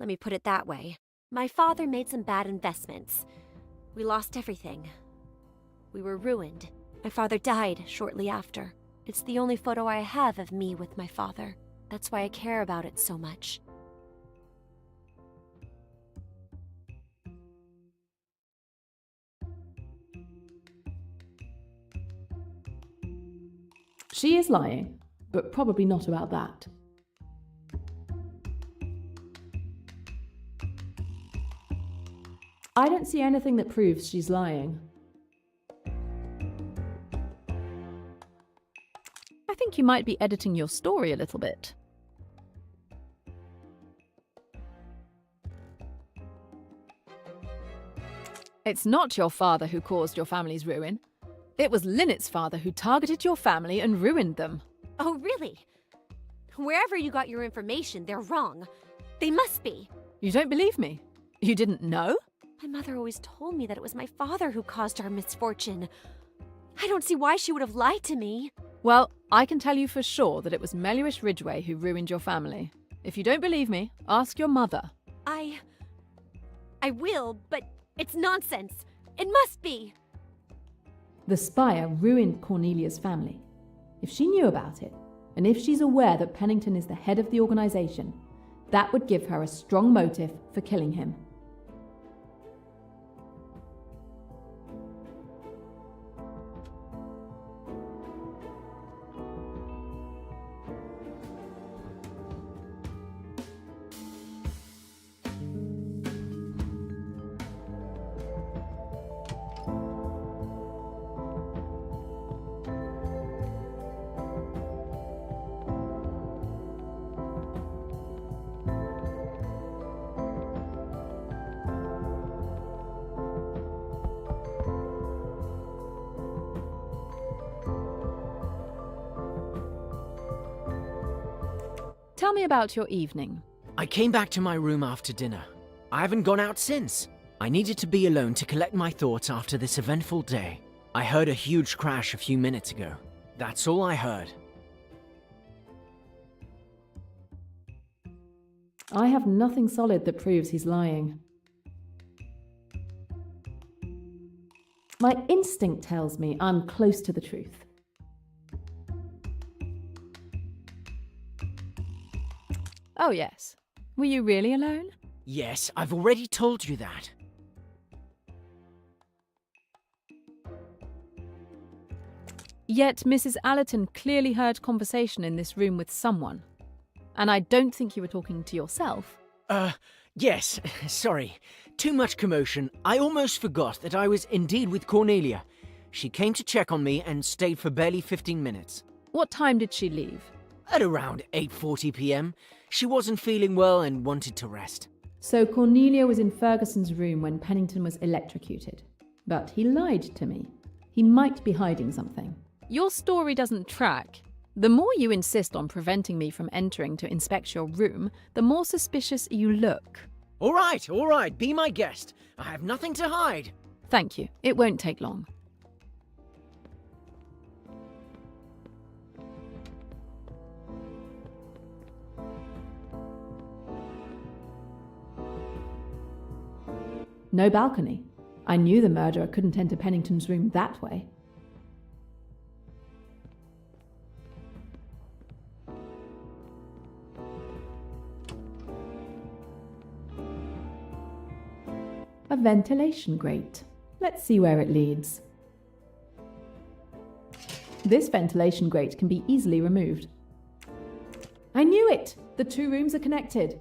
Let me put it that way. My father made some bad investments. We lost everything. We were ruined. My father died shortly after. It's the only photo I have of me with my father. That's why I care about it so much. She is lying, but probably not about that. I don't see anything that proves she's lying. I think you might be editing your story a little bit. It's not your father who caused your family's ruin. It was Lynette's father who targeted your family and ruined them. Oh, really? Wherever you got your information, they're wrong. They must be. You don't believe me? You didn't know? My mother always told me that it was my father who caused our misfortune. I don't see why she would have lied to me. Well, I can tell you for sure that it was Meluish Ridgway who ruined your family. If you don't believe me, ask your mother. I will, but it's nonsense. It must be. The spire ruined Cornelia's family. If she knew about it, and if she's aware that Pennington is the head of the organization, that would give her a strong motive for killing him. Tell me about your evening. I came back to my room after dinner. I haven't gone out since. I needed to be alone to collect my thoughts after this eventful day. I heard a huge crash a few minutes ago. That's all I heard. I have nothing solid that proves he's lying. My instinct tells me I'm close to the truth. Oh, yes. Were you really alone? Yes, I've already told you that. Yet Mrs. Allerton clearly heard conversation in this room with someone. And I don't think you were talking to yourself. Yes, sorry. Too much commotion. I almost forgot that I was indeed with Cornelia. She came to check on me and stayed for barely 15 minutes. What time did she leave? At around 8:40 p.m. She wasn't feeling well and wanted to rest. So Cornelia was in Ferguson's room when Pennington was electrocuted. But he lied to me. He might be hiding something. Your story doesn't track. The more you insist on preventing me from entering to inspect your room, the more suspicious you look. All right, be my guest. I have nothing to hide. Thank you. It won't take long. No balcony. I knew the murderer couldn't enter Pennington's room that way. A ventilation grate. Let's see where it leads. This ventilation grate can be easily removed. I knew it! The two rooms are connected.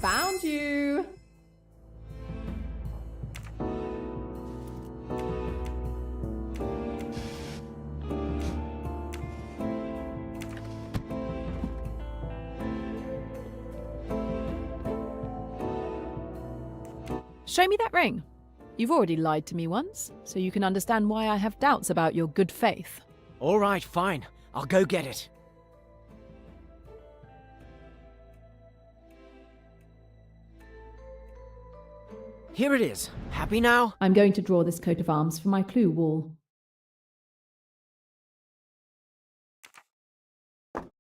Found you! Show me that ring. You've already lied to me once, so you can understand why I have doubts about your good faith. All right, fine. I'll go get it. Here it is. Happy now? I'm going to draw this coat of arms for my clue wall.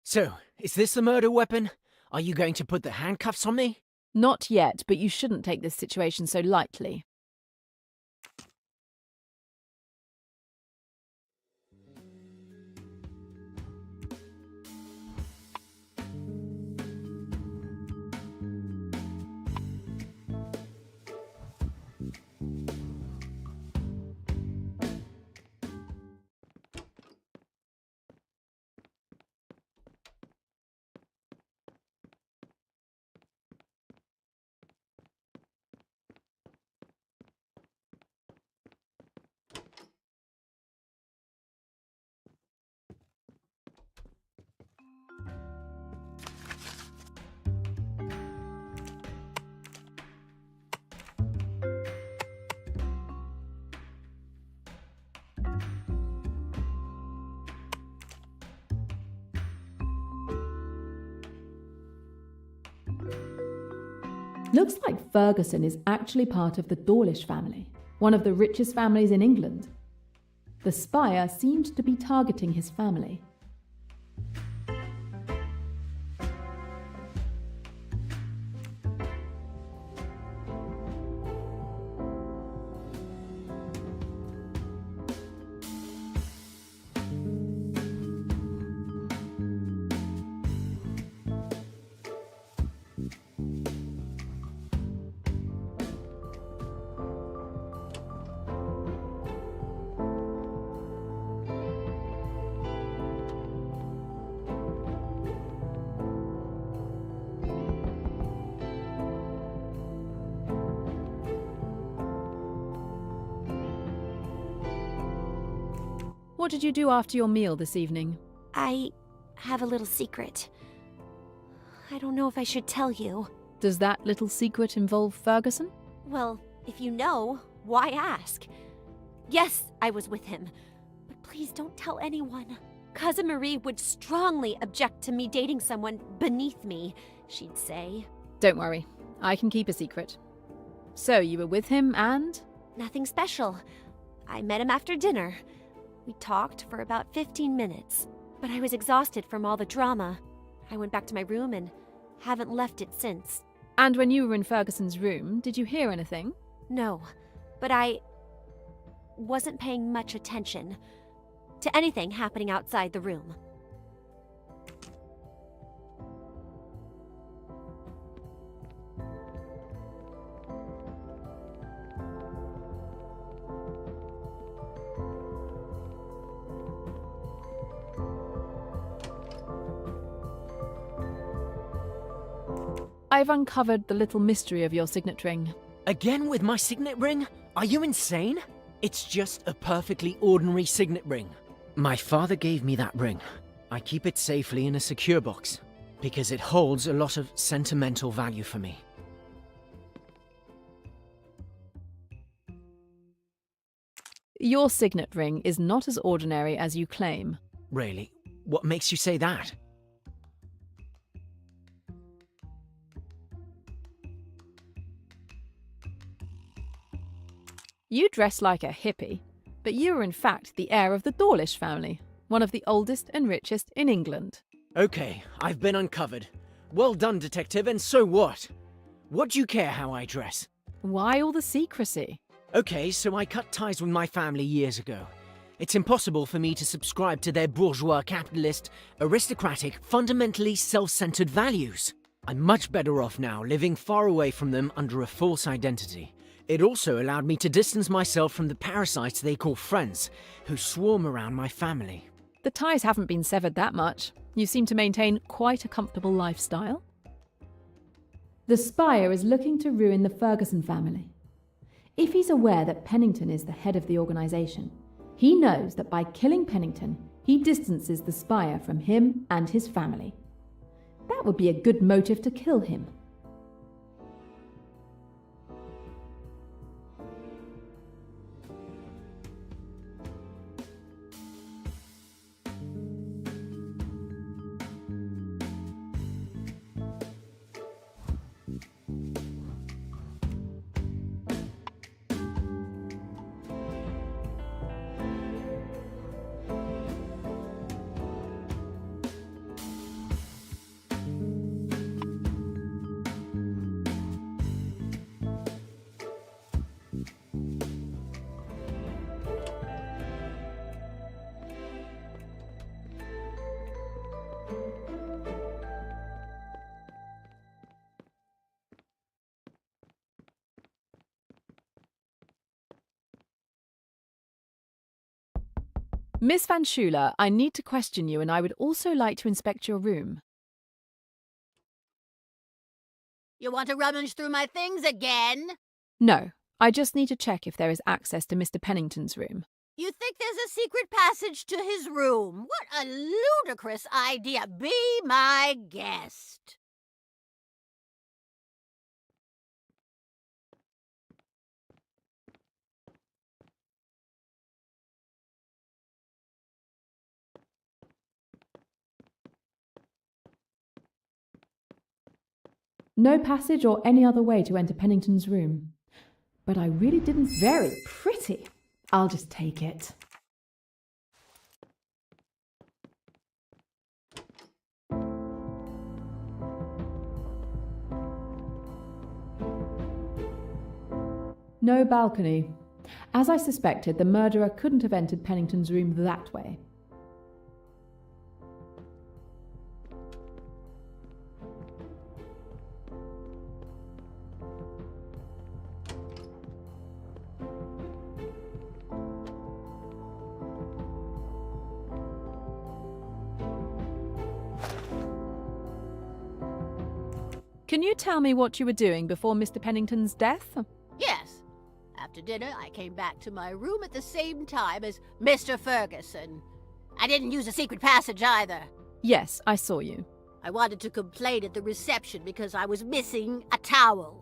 So, is this the murder weapon? Are you going to put the handcuffs on me? Not yet, but you shouldn't take this situation so lightly. Looks like Ferguson is actually part of the Dawlish family, one of the richest families in England. The spire seemed to be targeting his family. What did you do after your meal this evening? I have a little secret. I don't know if I should tell you. Does that little secret involve Ferguson? Well, if you know, why ask? Yes, I was with him. But please don't tell anyone. Cousin Marie would strongly object to me dating someone beneath me, she'd say. Don't worry, I can keep a secret. So, you were with him and? Nothing special. I met him after dinner. We talked for about 15 minutes, but I was exhausted from all the drama. I went back to my room and haven't left it since. And when you were in Ferguson's room, did you hear anything? No, but I wasn't paying much attention to anything happening outside the room. I've uncovered the little mystery of your signet ring. Again with my signet ring? Are you insane? It's just a perfectly ordinary signet ring. My father gave me that ring. I keep it safely in a secure box, because it holds a lot of sentimental value for me. Your signet ring is not as ordinary as you claim. Really? What makes you say that? You dress like a hippie, but you are in fact the heir of the Dawlish family, one of the oldest and richest in England. Okay, I've been uncovered. Well done, detective, and so what? What do you care how I dress? Why all the secrecy? Okay, so I cut ties with my family years ago. It's impossible for me to subscribe to their bourgeois, capitalist, aristocratic, fundamentally self-centered values. I'm much better off now, living far away from them under a false identity. It also allowed me to distance myself from the parasites they call friends, who swarm around my family. The ties haven't been severed that much. You seem to maintain quite a comfortable lifestyle. The spire is looking to ruin the Ferguson family. If he's aware that Pennington is the head of the organisation, he knows that by killing Pennington, he distances the spire from him and his family. That would be a good motive to kill him. Miss Van Schuler, I need to question you, and I would also like to inspect your room. You want to rummage through my things again? No, I just need to check if there is access to Mr. Pennington's room. You think there's a secret passage to his room? What a ludicrous idea! Be my guest. No passage or any other way to enter Pennington's room. But I really didn't. Very pretty. I'll just take it. No balcony. As I suspected, the murderer couldn't have entered Pennington's room that way. Can you tell me what you were doing before Mr. Pennington's death? Yes. After dinner, I came back to my room at the same time as Mr. Ferguson. I didn't use a secret passage either. Yes, I saw you. I wanted to complain at the reception because I was missing a towel.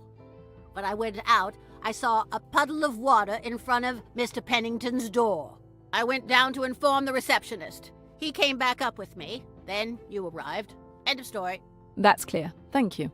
When I went out, I saw a puddle of water in front of Mr. Pennington's door. I went down to inform the receptionist. He came back up with me. Then you arrived. End of story. That's clear. Thank you.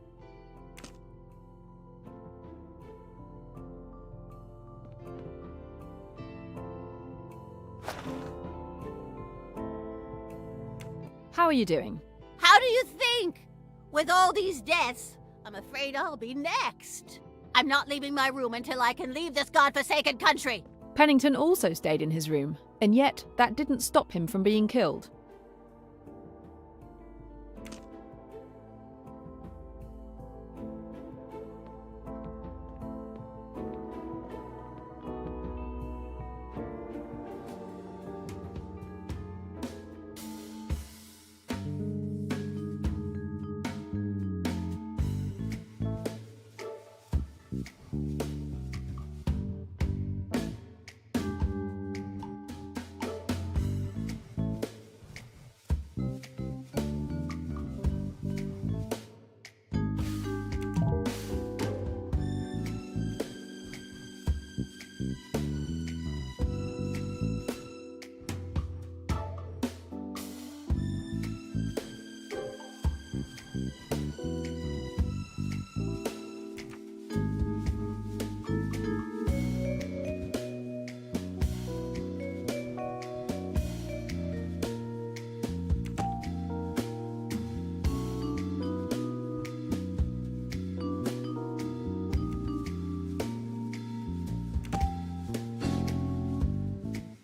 How are you doing? How do you think? With all these deaths, I'm afraid I'll be next. I'm not leaving my room until I can leave this godforsaken country. Pennington also stayed in his room, and yet that didn't stop him from being killed.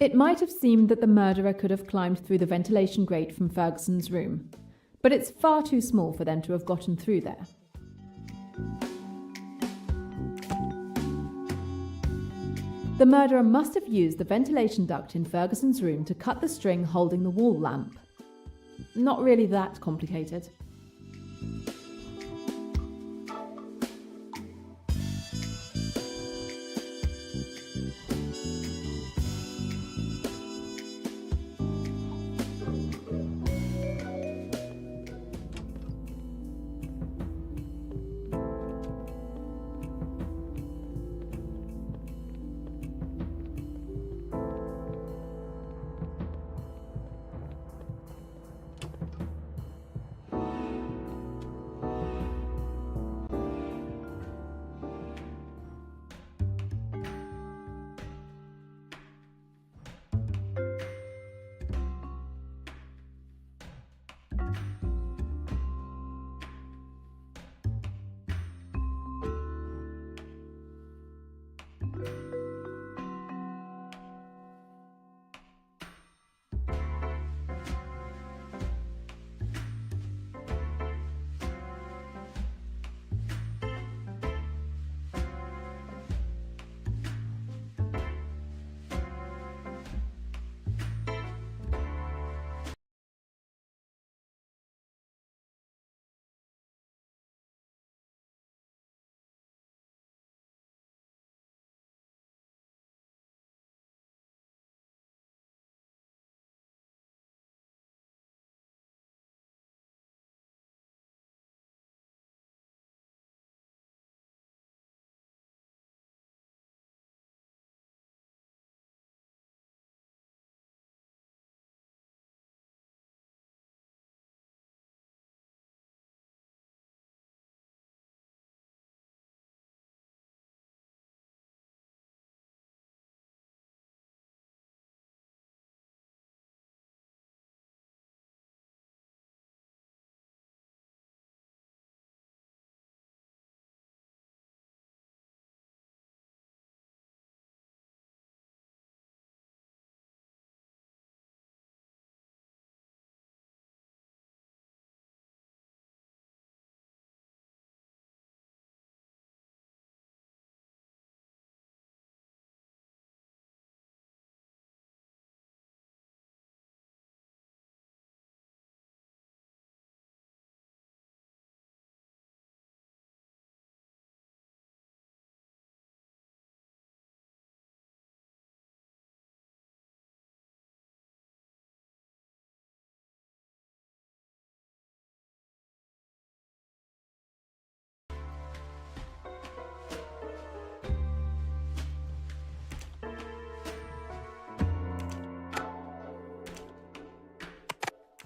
It might have seemed that the murderer could have climbed through the ventilation grate from Ferguson's room, but it's far too small for them to have gotten through there. The murderer must have used the ventilation duct in Ferguson's room to cut the string holding the wall lamp. Not really that complicated.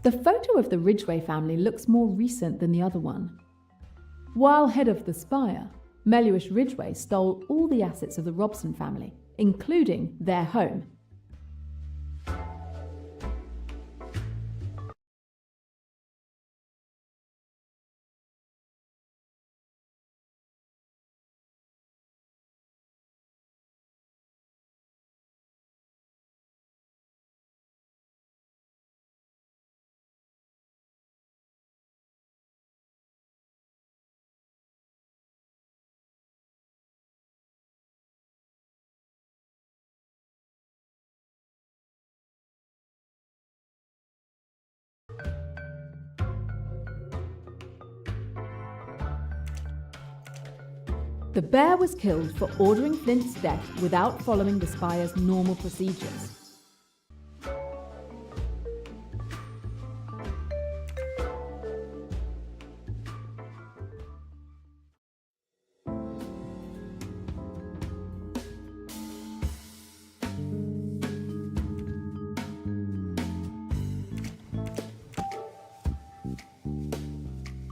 The photo of the Ridgway family looks more recent than the other one. While head of the Spire, Meluish Ridgway stole all the assets of the Robson family, including their home. The bear was killed for ordering Flint's death without following the Spire's normal procedures.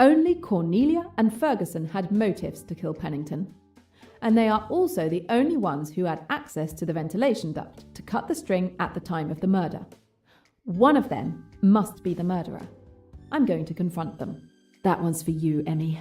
Only Cornelia and Ferguson had motives to kill Pennington, and they are also the only ones who had access to the ventilation duct to cut the string at the time of the murder. One of them must be the murderer. I'm going to confront them. That one's for you, Emmy.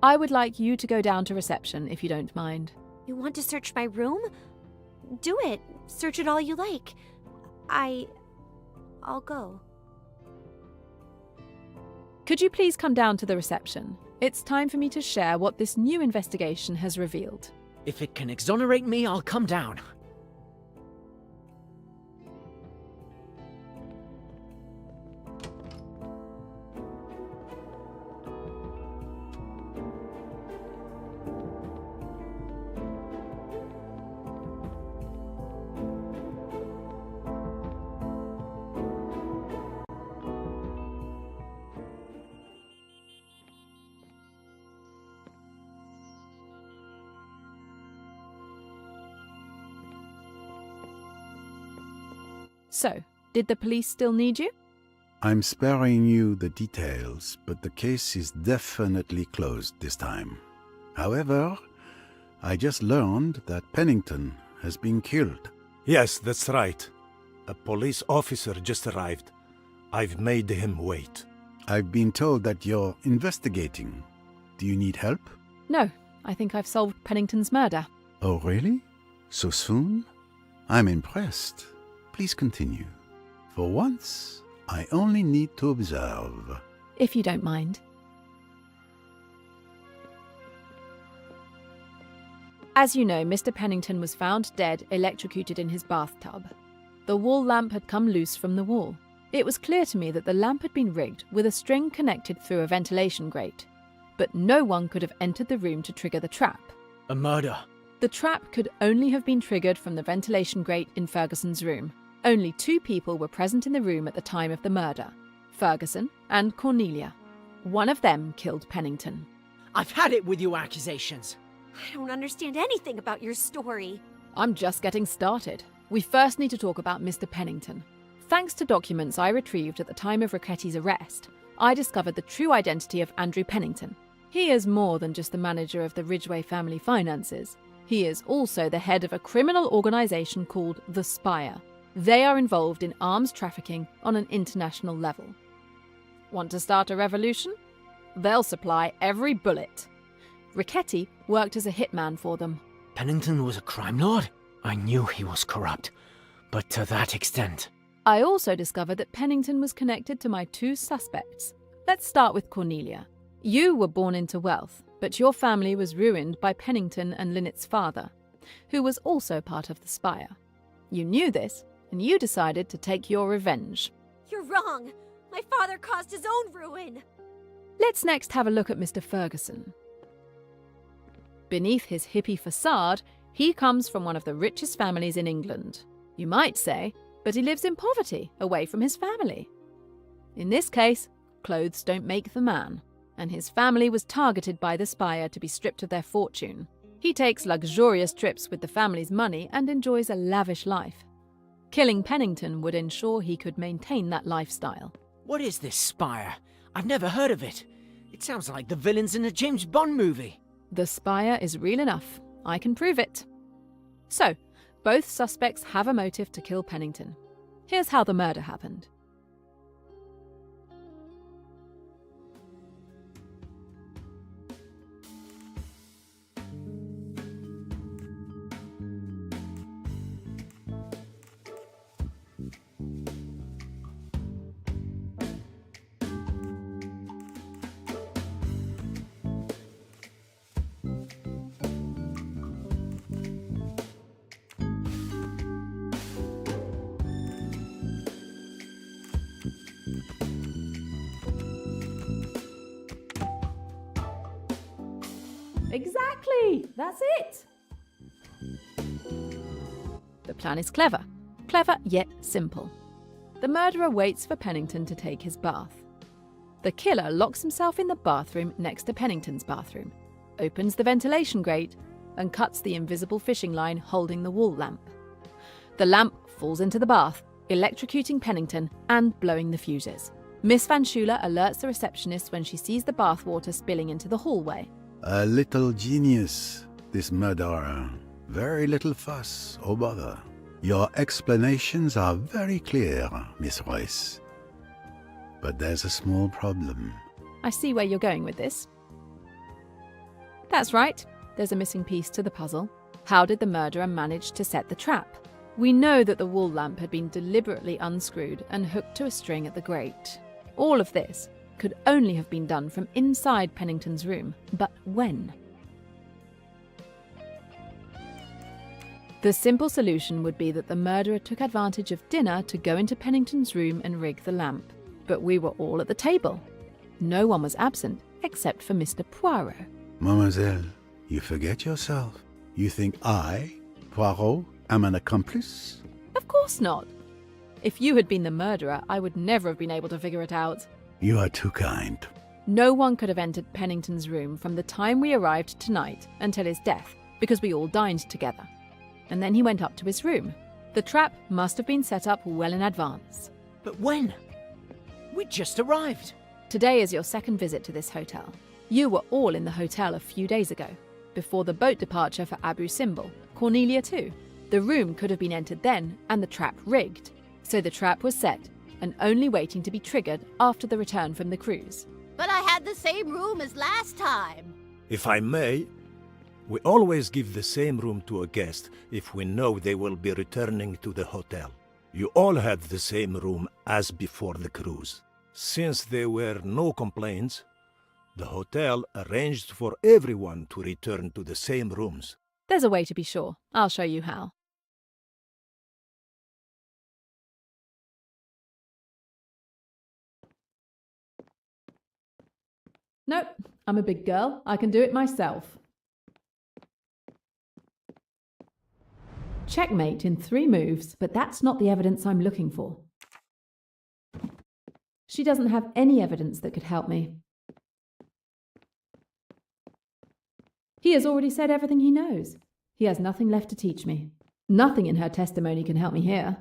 I would like you to go down to reception, if you don't mind. You want to search my room? Do it. Search it all you like. I'll go. Could you please come down to the reception? It's time for me to share what this new investigation has revealed. If it can exonerate me, I'll come down. So, did the police still need you? I'm sparing you the details, but the case is definitely closed this time. However, I just learned that Pennington has been killed. Yes, that's right. A police officer just arrived. I've made him wait. I've been told that you're investigating. Do you need help? No, I think I've solved Pennington's murder. Oh, really? So soon? I'm impressed. Please continue. For once, I only need to observe. If you don't mind. As you know, Mr. Pennington was found dead, electrocuted in his bathtub. The wall lamp had come loose from the wall. It was clear to me that the lamp had been rigged with a string connected through a ventilation grate. But no one could have entered the room to trigger the trap. A murder. The trap could only have been triggered from the ventilation grate in Ferguson's room. Only 2 people were present in the room at the time of the murder, Ferguson and Cornelia. One of them killed Pennington. I've had it with you accusations. I don't understand anything about your story. I'm just getting started. We first need to talk about Mr. Pennington. Thanks to documents I retrieved at the time of Ricchetti's arrest, I discovered the true identity of Andrew Pennington. He is more than just the manager of the Ridgway family finances. He is also the head of a criminal organization called the Spire. They are involved in arms trafficking on an international level. Want to start a revolution? They'll supply every bullet. Ricchetti worked as a hitman for them. Pennington was a crime lord? I knew he was corrupt, but to that extent. I also discovered that Pennington was connected to my 2 suspects. Let's start with Cornelia. You were born into wealth, but your family was ruined by Pennington and Lynette's father, who was also part of the Spire. You knew this, and you decided to take your revenge. You're wrong. My father caused his own ruin. Let's next have a look at Mr. Ferguson. Beneath his hippie facade, he comes from one of the richest families in England. You might say, but he lives in poverty, away from his family. In this case, clothes don't make the man, and his family was targeted by the Spire to be stripped of their fortune. He takes luxurious trips with the family's money and enjoys a lavish life. Killing Pennington would ensure he could maintain that lifestyle. What is this Spire? I've never heard of it. It sounds like the villains in a James Bond movie. The Spire is real enough. I can prove it. So, both suspects have a motive to kill Pennington. Here's how the murder happened. Exactly! That's it! The plan is clever. Clever yet simple. The murderer waits for Pennington to take his bath. The killer locks himself in the bathroom next to Pennington's bathroom, opens the ventilation grate, and cuts the invisible fishing line holding the wall lamp. The lamp falls into the bath, electrocuting Pennington and blowing the fuses. Miss Van Schuyler alerts the receptionist when she sees the bathwater spilling into the hallway. A little genius, this murderer. Very little fuss or bother. Your explanations are very clear, Miss Royce. But there's a small problem. I see where you're going with this. That's right. There's a missing piece to the puzzle. How did the murderer manage to set the trap? We know that the wall lamp had been deliberately unscrewed and hooked to a string at the grate. All of this could only have been done from inside Pennington's room, but when? The simple solution would be that the murderer took advantage of dinner to go into Pennington's room and rig the lamp. But we were all at the table. No one was absent except for Mr. Poirot. Mademoiselle, you forget yourself. You think I, Poirot, am an accomplice? Of course not. If you had been the murderer, I would never have been able to figure it out. You are too kind. No one could have entered Pennington's room from the time we arrived tonight until his death, because we all dined together. And then he went up to his room. The trap must have been set up well in advance. But when? We just arrived. Today is your second visit to this hotel. You were all in the hotel a few days ago, before the boat departure for Abu Simbel, Cornelia too. The room could have been entered then, and the trap rigged. So the trap was set, and only waiting to be triggered after the return from the cruise. But I had the same room as last time. If I may, we always give the same room to a guest if we know they will be returning to the hotel. You all had the same room as before the cruise. Since there were no complaints, the hotel arranged for everyone to return to the same rooms. There's a way to be sure. I'll show you how. Nope, I'm a big girl. I can do it myself. Checkmate in 3 moves, but that's not the evidence I'm looking for. She doesn't have any evidence that could help me. He has already said everything he knows. He has nothing left to teach me. Nothing in her testimony can help me here.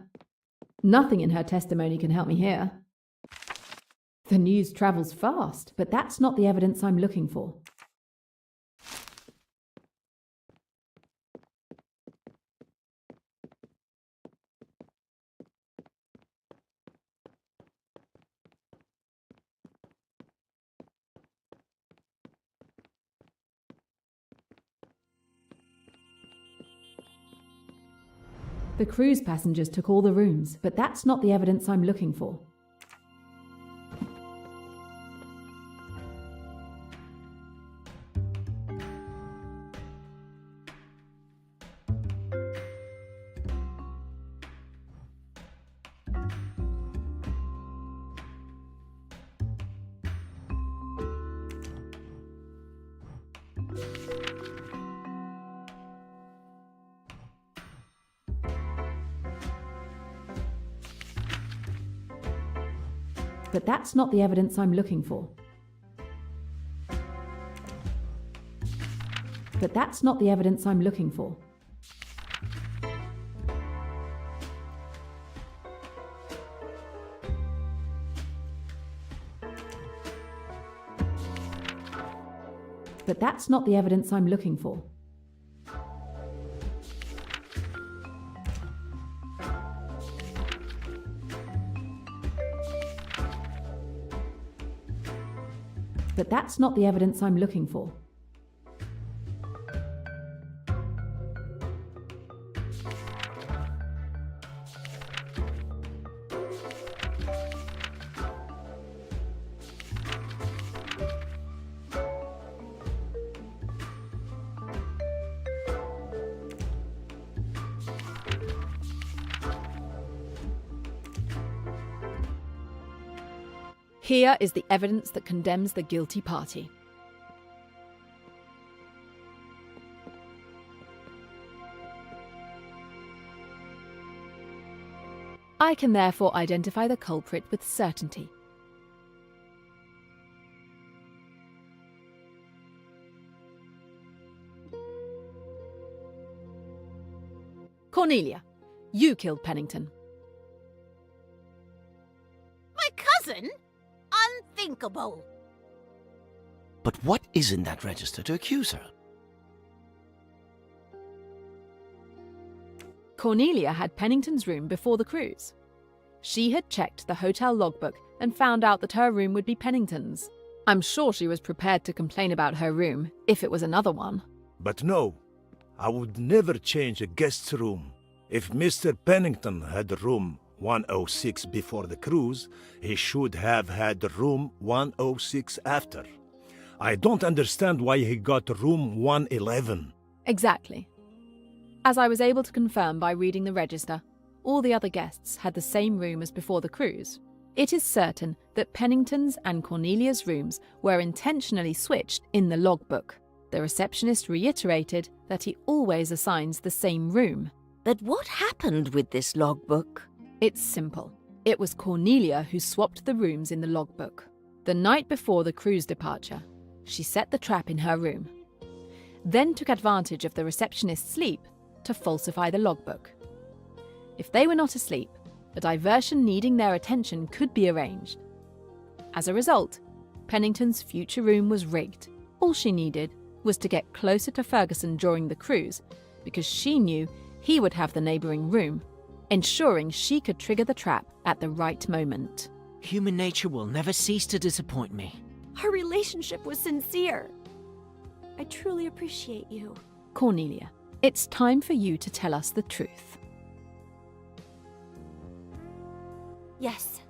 Nothing in her testimony can help me here. The news travels fast, but that's not the evidence I'm looking for. The cruise passengers took all the rooms, but that's not the evidence I'm looking for. But that's not the evidence I'm looking for. But that's not the evidence I'm looking for. But that's not the evidence I'm looking for. But that's not the evidence I'm looking for. Here is the evidence that condemns the guilty party. I can therefore identify the culprit with certainty. Cornelia, you killed Pennington. My cousin? Unthinkable. But what is in that register to accuse her? Cornelia had Pennington's room before the cruise. She had checked the hotel logbook and found out that her room would be Pennington's. I'm sure she was prepared to complain about her room if it was another one. But no, I would never change a guest's room. If Mr. Pennington had room 106 before the cruise, he should have had room 106 after. I don't understand why he got room 111. Exactly. As I was able to confirm by reading the register, all the other guests had the same room as before the cruise. It is certain that Pennington's and Cornelia's rooms were intentionally switched in the logbook. The receptionist reiterated that he always assigns the same room. But what happened with this logbook? It's simple. It was Cornelia who swapped the rooms in the logbook. The night before the cruise departure, she set the trap in her room, then took advantage of the receptionist's sleep to falsify the logbook. If they were not asleep, a diversion needing their attention could be arranged. As a result, Pennington's future room was rigged. All she needed was to get closer to Ferguson during the cruise, because she knew he would have the neighbouring room, ensuring she could trigger the trap at the right moment. Human nature will never cease to disappoint me. Our relationship was sincere. I truly appreciate you. Cornelia, it's time for you to tell us the truth. Yes,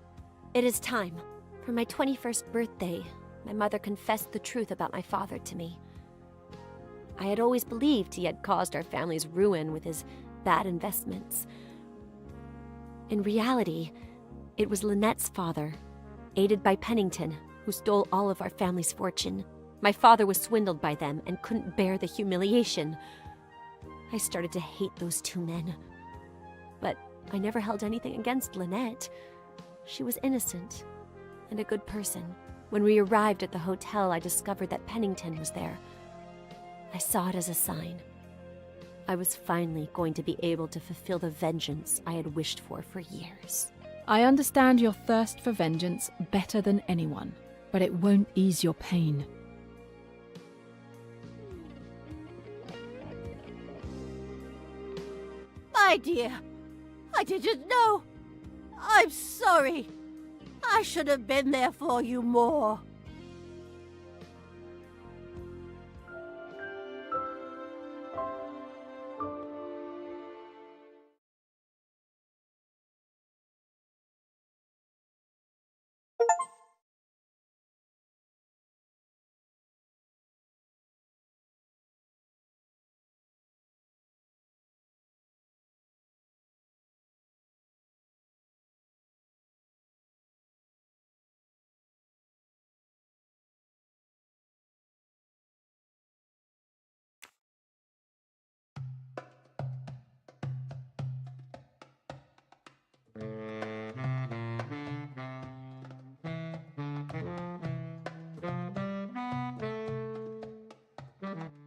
it is time. For my 21st birthday, my mother confessed the truth about my father to me. I had always believed he had caused our family's ruin with his bad investments. In reality, it was Lynette's father, aided by Pennington, who stole all of our family's fortune. My father was swindled by them and couldn't bear the humiliation. I started to hate those two men. But I never held anything against Lynette. She was innocent and a good person. When we arrived at the hotel, I discovered that Pennington was there. I saw it as a sign. I was finally going to be able to fulfill the vengeance I had wished for years. I understand your thirst for vengeance better than anyone, but it won't ease your pain. My dear, I didn't know. I'm sorry. I should have been there for you more.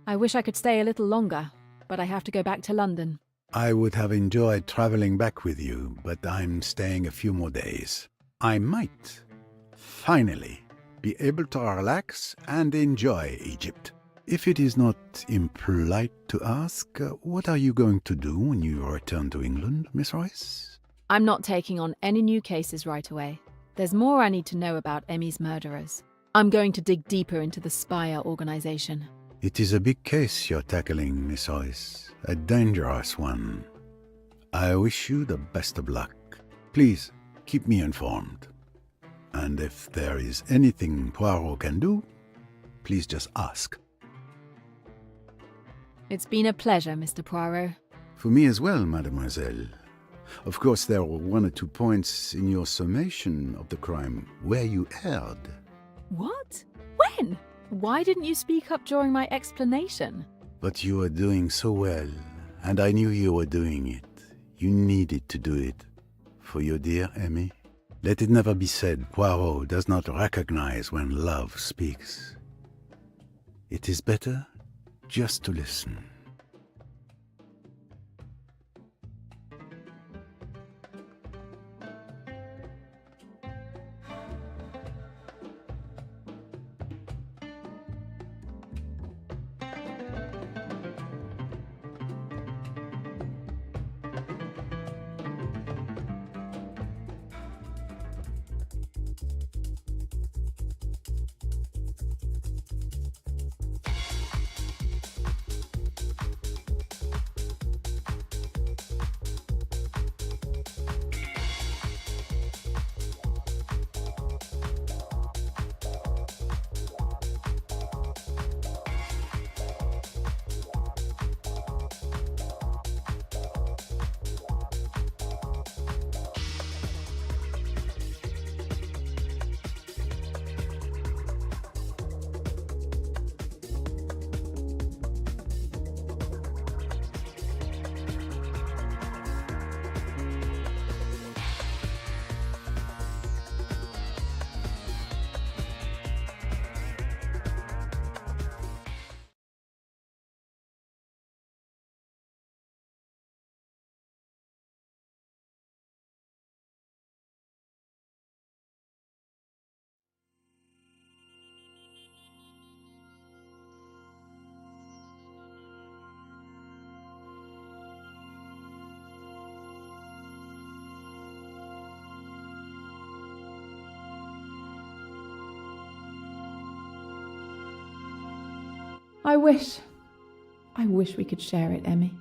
I wish I could stay a little longer, but I have to go back to London. I would have enjoyed traveling back with you, but I'm staying a few more days. I might, finally, be able to relax and enjoy Egypt. If it is not impolite to ask, what are you going to do when you return to England, Miss Royce? I'm not taking on any new cases right away. There's more I need to know about Emmy's murderers. I'm going to dig deeper into the Spire organization. It is a big case you're tackling, Miss Royce. A dangerous one. I wish you the best of luck. Please, keep me informed. And if there is anything Poirot can do, please just ask. It's been a pleasure, Mr. Poirot. For me as well, mademoiselle. Of course, there were 1 or 2 points in your summation of the crime where you erred. What? When? Why didn't you speak up during my explanation? But you were doing so well, and I knew you were doing it. You needed to do it. For your dear Emmy. Let it never be said Poirot does not recognize when love speaks. It is better just to listen. I wish we could share it, Emmy.